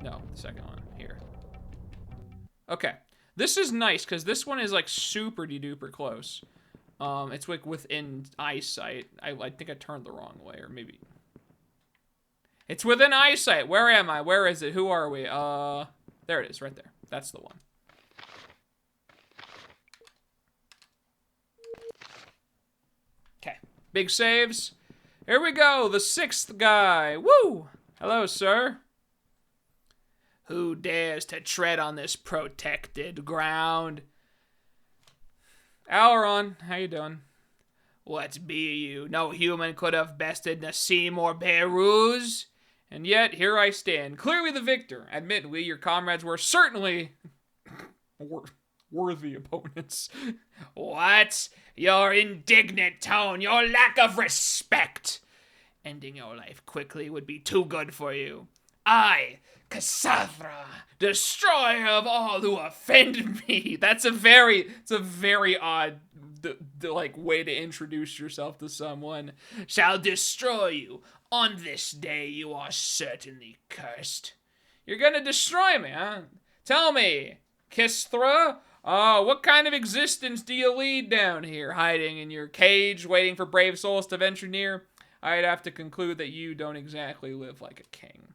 No, the second one. Here. Okay. This is nice, because this one is, like, super-de-duper close. It's, like, within eyesight. I think I turned the wrong way, or maybe... It's within eyesight! Where am I? Where is it? Who are we? There it is, right there. That's the one. Okay. Big saves. Here we go, the 6th guy. Woo! Hello, sir. Who dares to tread on this protected ground? Alron, how you doing? What be you? No human could have bested Nassim or Behruz. And yet, here I stand, clearly the victor. Admittedly, your comrades were certainly worthy opponents. What? Your indignant tone, your lack of respect. Ending your life quickly would be too good for you. I, Cassandra, destroyer of all who offend me. It's a very odd, like, way to introduce yourself to someone. Shall destroy you. On this day, you are certainly cursed. You're gonna destroy me, huh? Tell me, Kisthra, what kind of existence do you lead down here? Hiding in your cage, waiting for brave souls to venture near? I'd have to conclude that you don't exactly live like a king.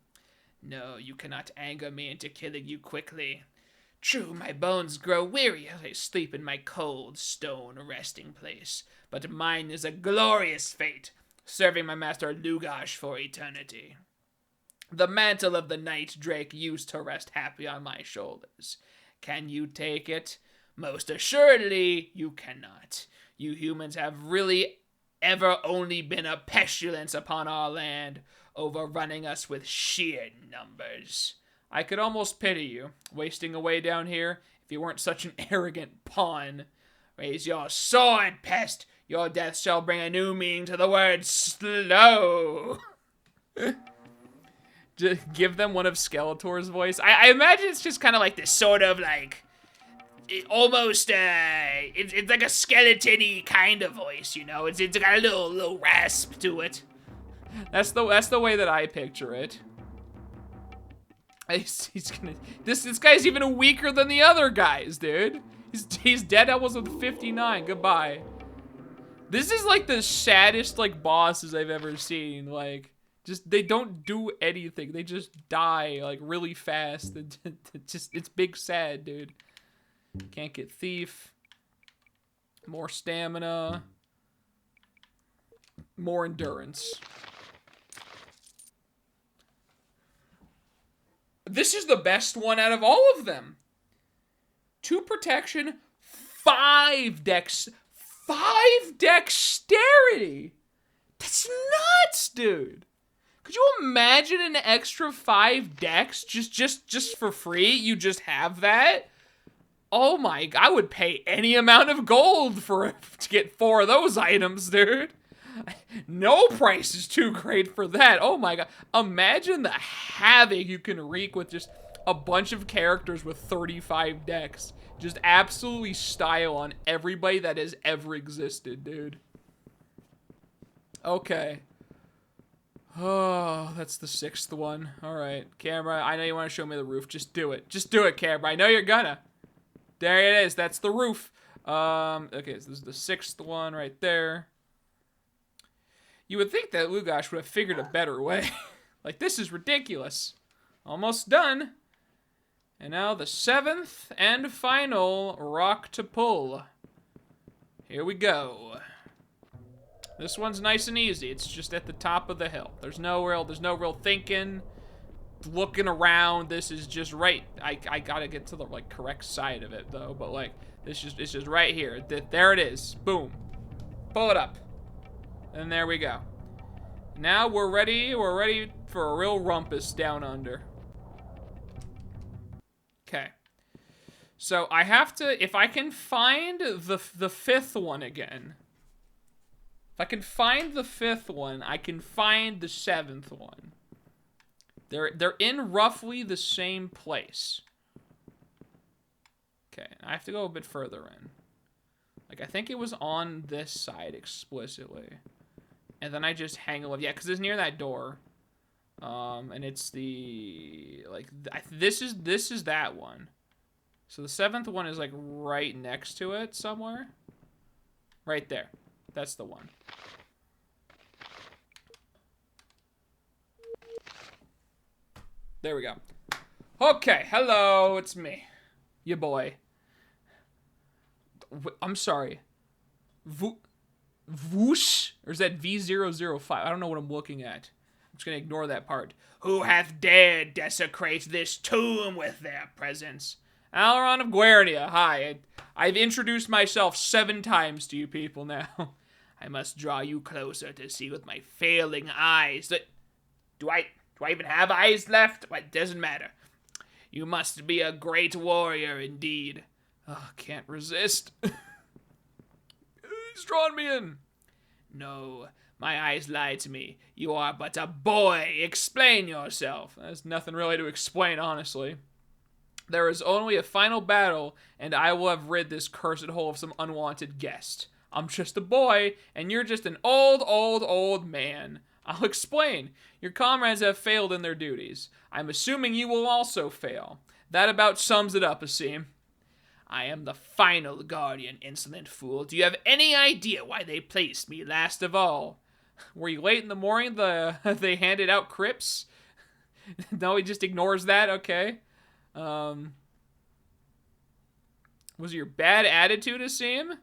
No, you cannot anger me into killing you quickly. True, my bones grow weary as I sleep in my cold stone resting place, but mine is a glorious fate, serving my master Lugosh for eternity. The mantle of the night drake used to rest happy on my shoulders. Can you take it? Most assuredly, you cannot. You humans have really ever only been a pestilence upon our land, overrunning us with sheer numbers. I could almost pity you, wasting away down here, if you weren't such an arrogant pawn. Raise your sword, pest! Your death shall bring a new meaning to the word slow. Just give them one of Skeletor's voice. I imagine it's just kind of like this sort of like, almost it's like a skeleton-y kind of voice, you know. It's got a little rasp to it. That's the way that I picture it. He's gonna. This guy's even weaker than the other guys, dude. He's dead almost with 59. Goodbye. This is like the saddest like bosses I've ever seen. Like, just they don't do anything. They just die like really fast. It's big sad, dude. Can't get thief. More stamina. More endurance. This is the best one out of all of them. 2 protection, 5 dexterity. That's nuts, dude. Could you imagine an extra 5 dex just for free? You just have that? Oh my, I would pay any amount of gold to get 4 of those items, dude. No price is too great for that. Oh my god. Imagine the havoc you can wreak with just a bunch of characters with 35 decks. Just absolutely style on everybody that has ever existed, dude. Okay. Oh, that's the 6th one. Alright, camera, I know you want to show me the roof. Just do it. Just do it, camera. I know you're gonna. There it is. That's the roof. Okay, so this is the 6th one right there. You would think that Lugosh would have figured a better way. Like, this is ridiculous. Almost done. And now the 7th and final rock to pull. Here we go. This one's nice and easy. It's just at the top of the hill. There's no real thinking, looking around. This is just right. I gotta get to the like correct side of it though. But like it's just right here. There it is. Boom. Pull it up. And there we go. Now we're ready. We're ready for a real rumpus down under. Okay. So I have to, if I can find the fifth one again. If I can find the fifth one, I can find the seventh one. They're in roughly the same place. Okay, I have to go a bit further in. Like, I think it was on this side explicitly. And then I just hang a left. Yeah, because it's near that door. And it's the, like, this is that one. So the seventh one is, like, right next to it somewhere. Right there. That's the one. There we go. Okay, hello, it's me. Your boy. I'm sorry. Whoosh? Or is that V005? I don't know what I'm looking at. I'm just gonna ignore that part. Who hath dared desecrate this tomb with their presence? Aileron of Guernia, hi. I've introduced myself 7 times to you people now. I must draw you closer to see with my failing eyes. Do I even have eyes left? It doesn't matter. You must be a great warrior indeed. Oh, can't resist. He's drawn me in. No, my eyes lie to me. You are but a boy. Explain yourself. There's nothing really to explain, honestly. There is only a final battle, and I will have rid this cursed hole of some unwanted guest. I'm just a boy, and you're just an old man. I'll explain. Your comrades have failed in their duties. I'm assuming you will also fail. That about sums it up, Asim. I am the final guardian, insolent fool. Do you have any idea why they placed me last of all? Were you late in the morning? They handed out crypts? No, he just ignores that? Okay. Was it your bad attitude, Asim?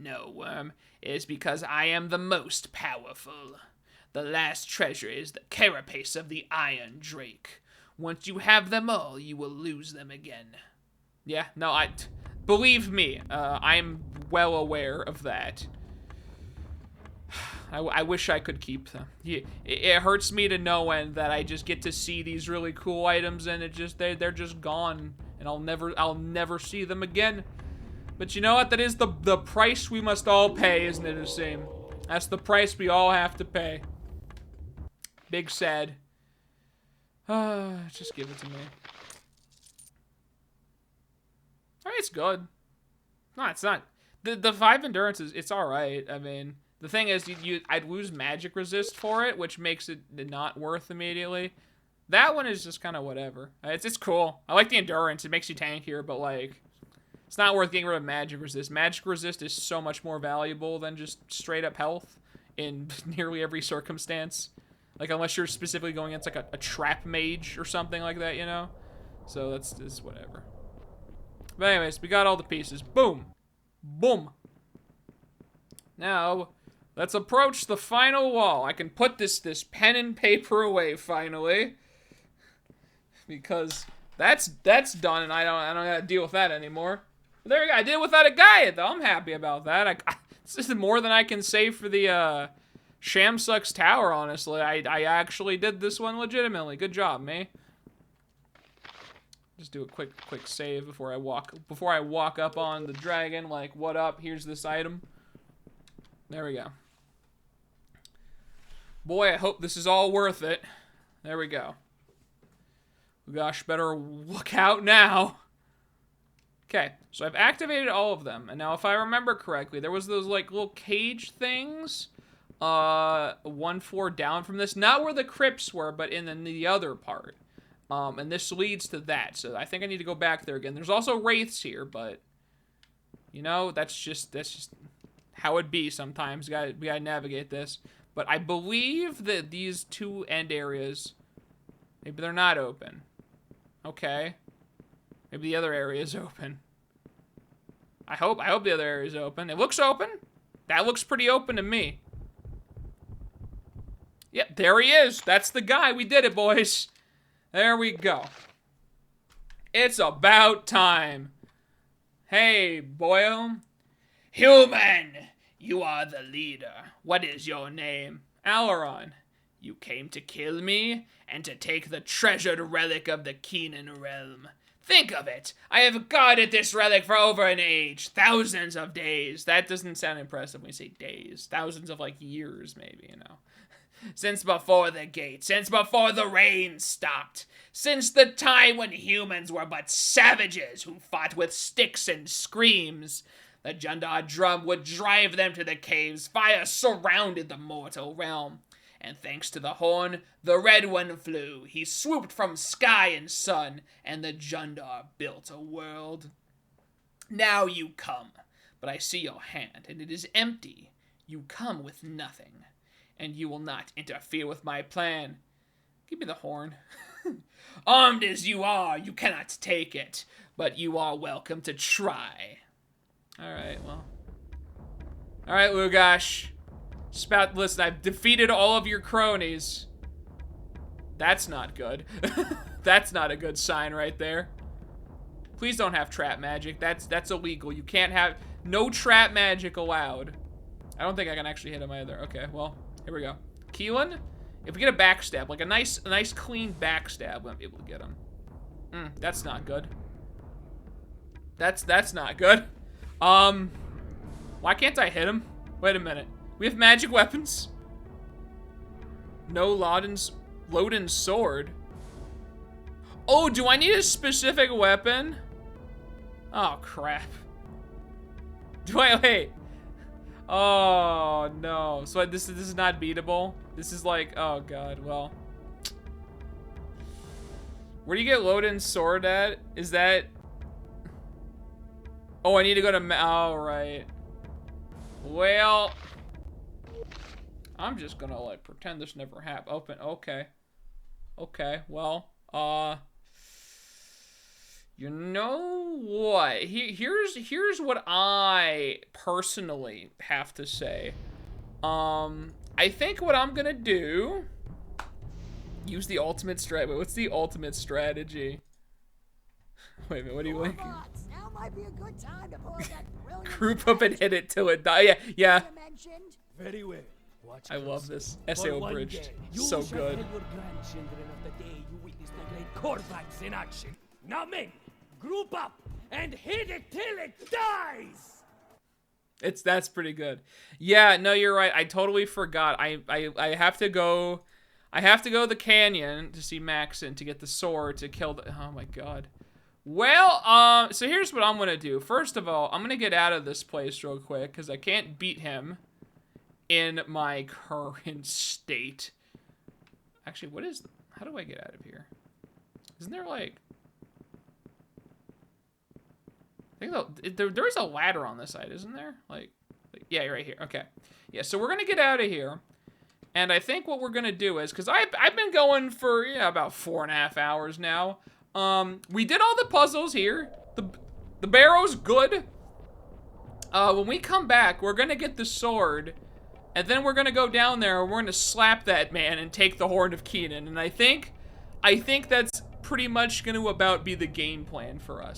No, Worm. It is because I am the most powerful. The last treasure is the carapace of the Iron Drake. Once you have them all, you will lose them again. Yeah, no, believe me, I'm well aware of that. I wish I could keep them. It hurts me to no end that I just get to see these really cool items and they're just gone, and I'll never see them again. But you know what? That is the price we must all pay, isn't it, Asim? That's the price we all have to pay. Big sad. Just give it to me. Alright, it's good. No, it's not. The 5 endurance it's alright. I mean, the thing is, I'd lose magic resist for it, which makes it not worth immediately. That one is just kind of whatever. It's cool. I like the endurance. It makes you tankier, but like, it's not worth getting rid of magic resist. Magic resist is so much more valuable than just straight up health in nearly every circumstance. Like, unless you're specifically going against like a trap mage or something like that, you know? So that's whatever. But anyways, we got all the pieces. Boom. Boom. Now, let's approach the final wall. I can put this pen and paper away finally. Because that's done and I don't gotta deal with that anymore. But there you go. I did it without a guide though. I'm happy about that. This is more than I can say for the Shamsuck's Tower, honestly. I actually did this one legitimately. Good job, me. Just do a quick save before I walk up on the dragon. Like, what up? Here's this item. There we go. Boy, I hope this is all worth it. There we go. Gosh, better look out now. Okay, so I've activated all of them, and now if I remember correctly, there was those like little cage things, 1 floor down from this, not where the crypts were, but in the other part. And this leads to that, so I think I need to go back there again. There's also wraiths here, but you know, that's just how it be sometimes. We gotta navigate this. But I believe that these 2 end areas, maybe they're not open. Okay. Maybe the other area is open. I hope the other area is open. It looks open. That looks pretty open to me. Yep, there he is. That's the guy. We did it, boys. There we go. It's about time. Hey, boyo. Human, you are the leader. What is your name? Aileron. You came to kill me and to take the treasured relic of the Keenan realm. Think of it. I have guarded this relic for over an age. Thousands of days. That doesn't sound impressive when you say days. Thousands of, like, years, maybe, you know. Since before the gate. Since before the rain stopped. Since the time when humans were but savages who fought with sticks and screams. The Jundar drum would drive them to the caves. Fire surrounded the mortal realm. And thanks to the horn, the Red One flew. He swooped from sky and sun, and the Jundar built a world. Now you come, but I see your hand, and it is empty. You come with nothing, and you will not interfere with my plan. Give me the horn. Armed as you are, you cannot take it, but you are welcome to try. Alright, well. Alright, Lugash. Listen, I've defeated all of your cronies. That's not good. That's not a good sign right there. Please don't have trap magic. That's illegal. You can't have... No trap magic allowed. I don't think I can actually hit him either. Okay, well, here we go. Keelan, if we get a backstab, like a nice clean backstab, we'll be able to get him. That's not good. That's not good. Why can't I hit him? Wait a minute. We have magic weapons. No Loden's sword. Oh, do I need a specific weapon? Oh, crap. Do I, wait. Oh, no. So this is not beatable? This is like, oh, God, well. Where do you get Loden's sword at? Is that... Oh, I need to go to, oh, right. Well... I'm just gonna, like, pretend this never happened. Okay. Okay, well, you know what? Here's what I personally have to say. I think what I'm gonna do... Use the ultimate strategy. What's the ultimate strategy? Wait a minute, what are you linking? Now might be a good time to pull that brilliant Group up and hit it till it die. Yeah. Very well. I love this. SAO bridged. So good. Your grandchildren of the day you witnessed the great Korvax in action. Now men, group up and hit it till it dies! That's pretty good. Yeah, no, you're right. I totally forgot. I have to go the canyon to see Maxon to get the sword to kill the, oh my god. Well, so here's what I'm gonna do. First of all, I'm gonna get out of this place real quick because I can't beat him in my current state. Actually, how do I get out of here? Isn't there like... I think there is a ladder on this side, isn't there? Like, yeah, right here. Okay. Yeah, so we're gonna get out of here. And I think what we're gonna do is, because I've been going for, yeah, about 4.5 hours now. We did all the puzzles here. The barrow's good. When we come back, we're gonna get the sword. And then we're gonna go down there and we're gonna slap that man and take the Horn of Keenan. And I think that's pretty much gonna about be the game plan for us.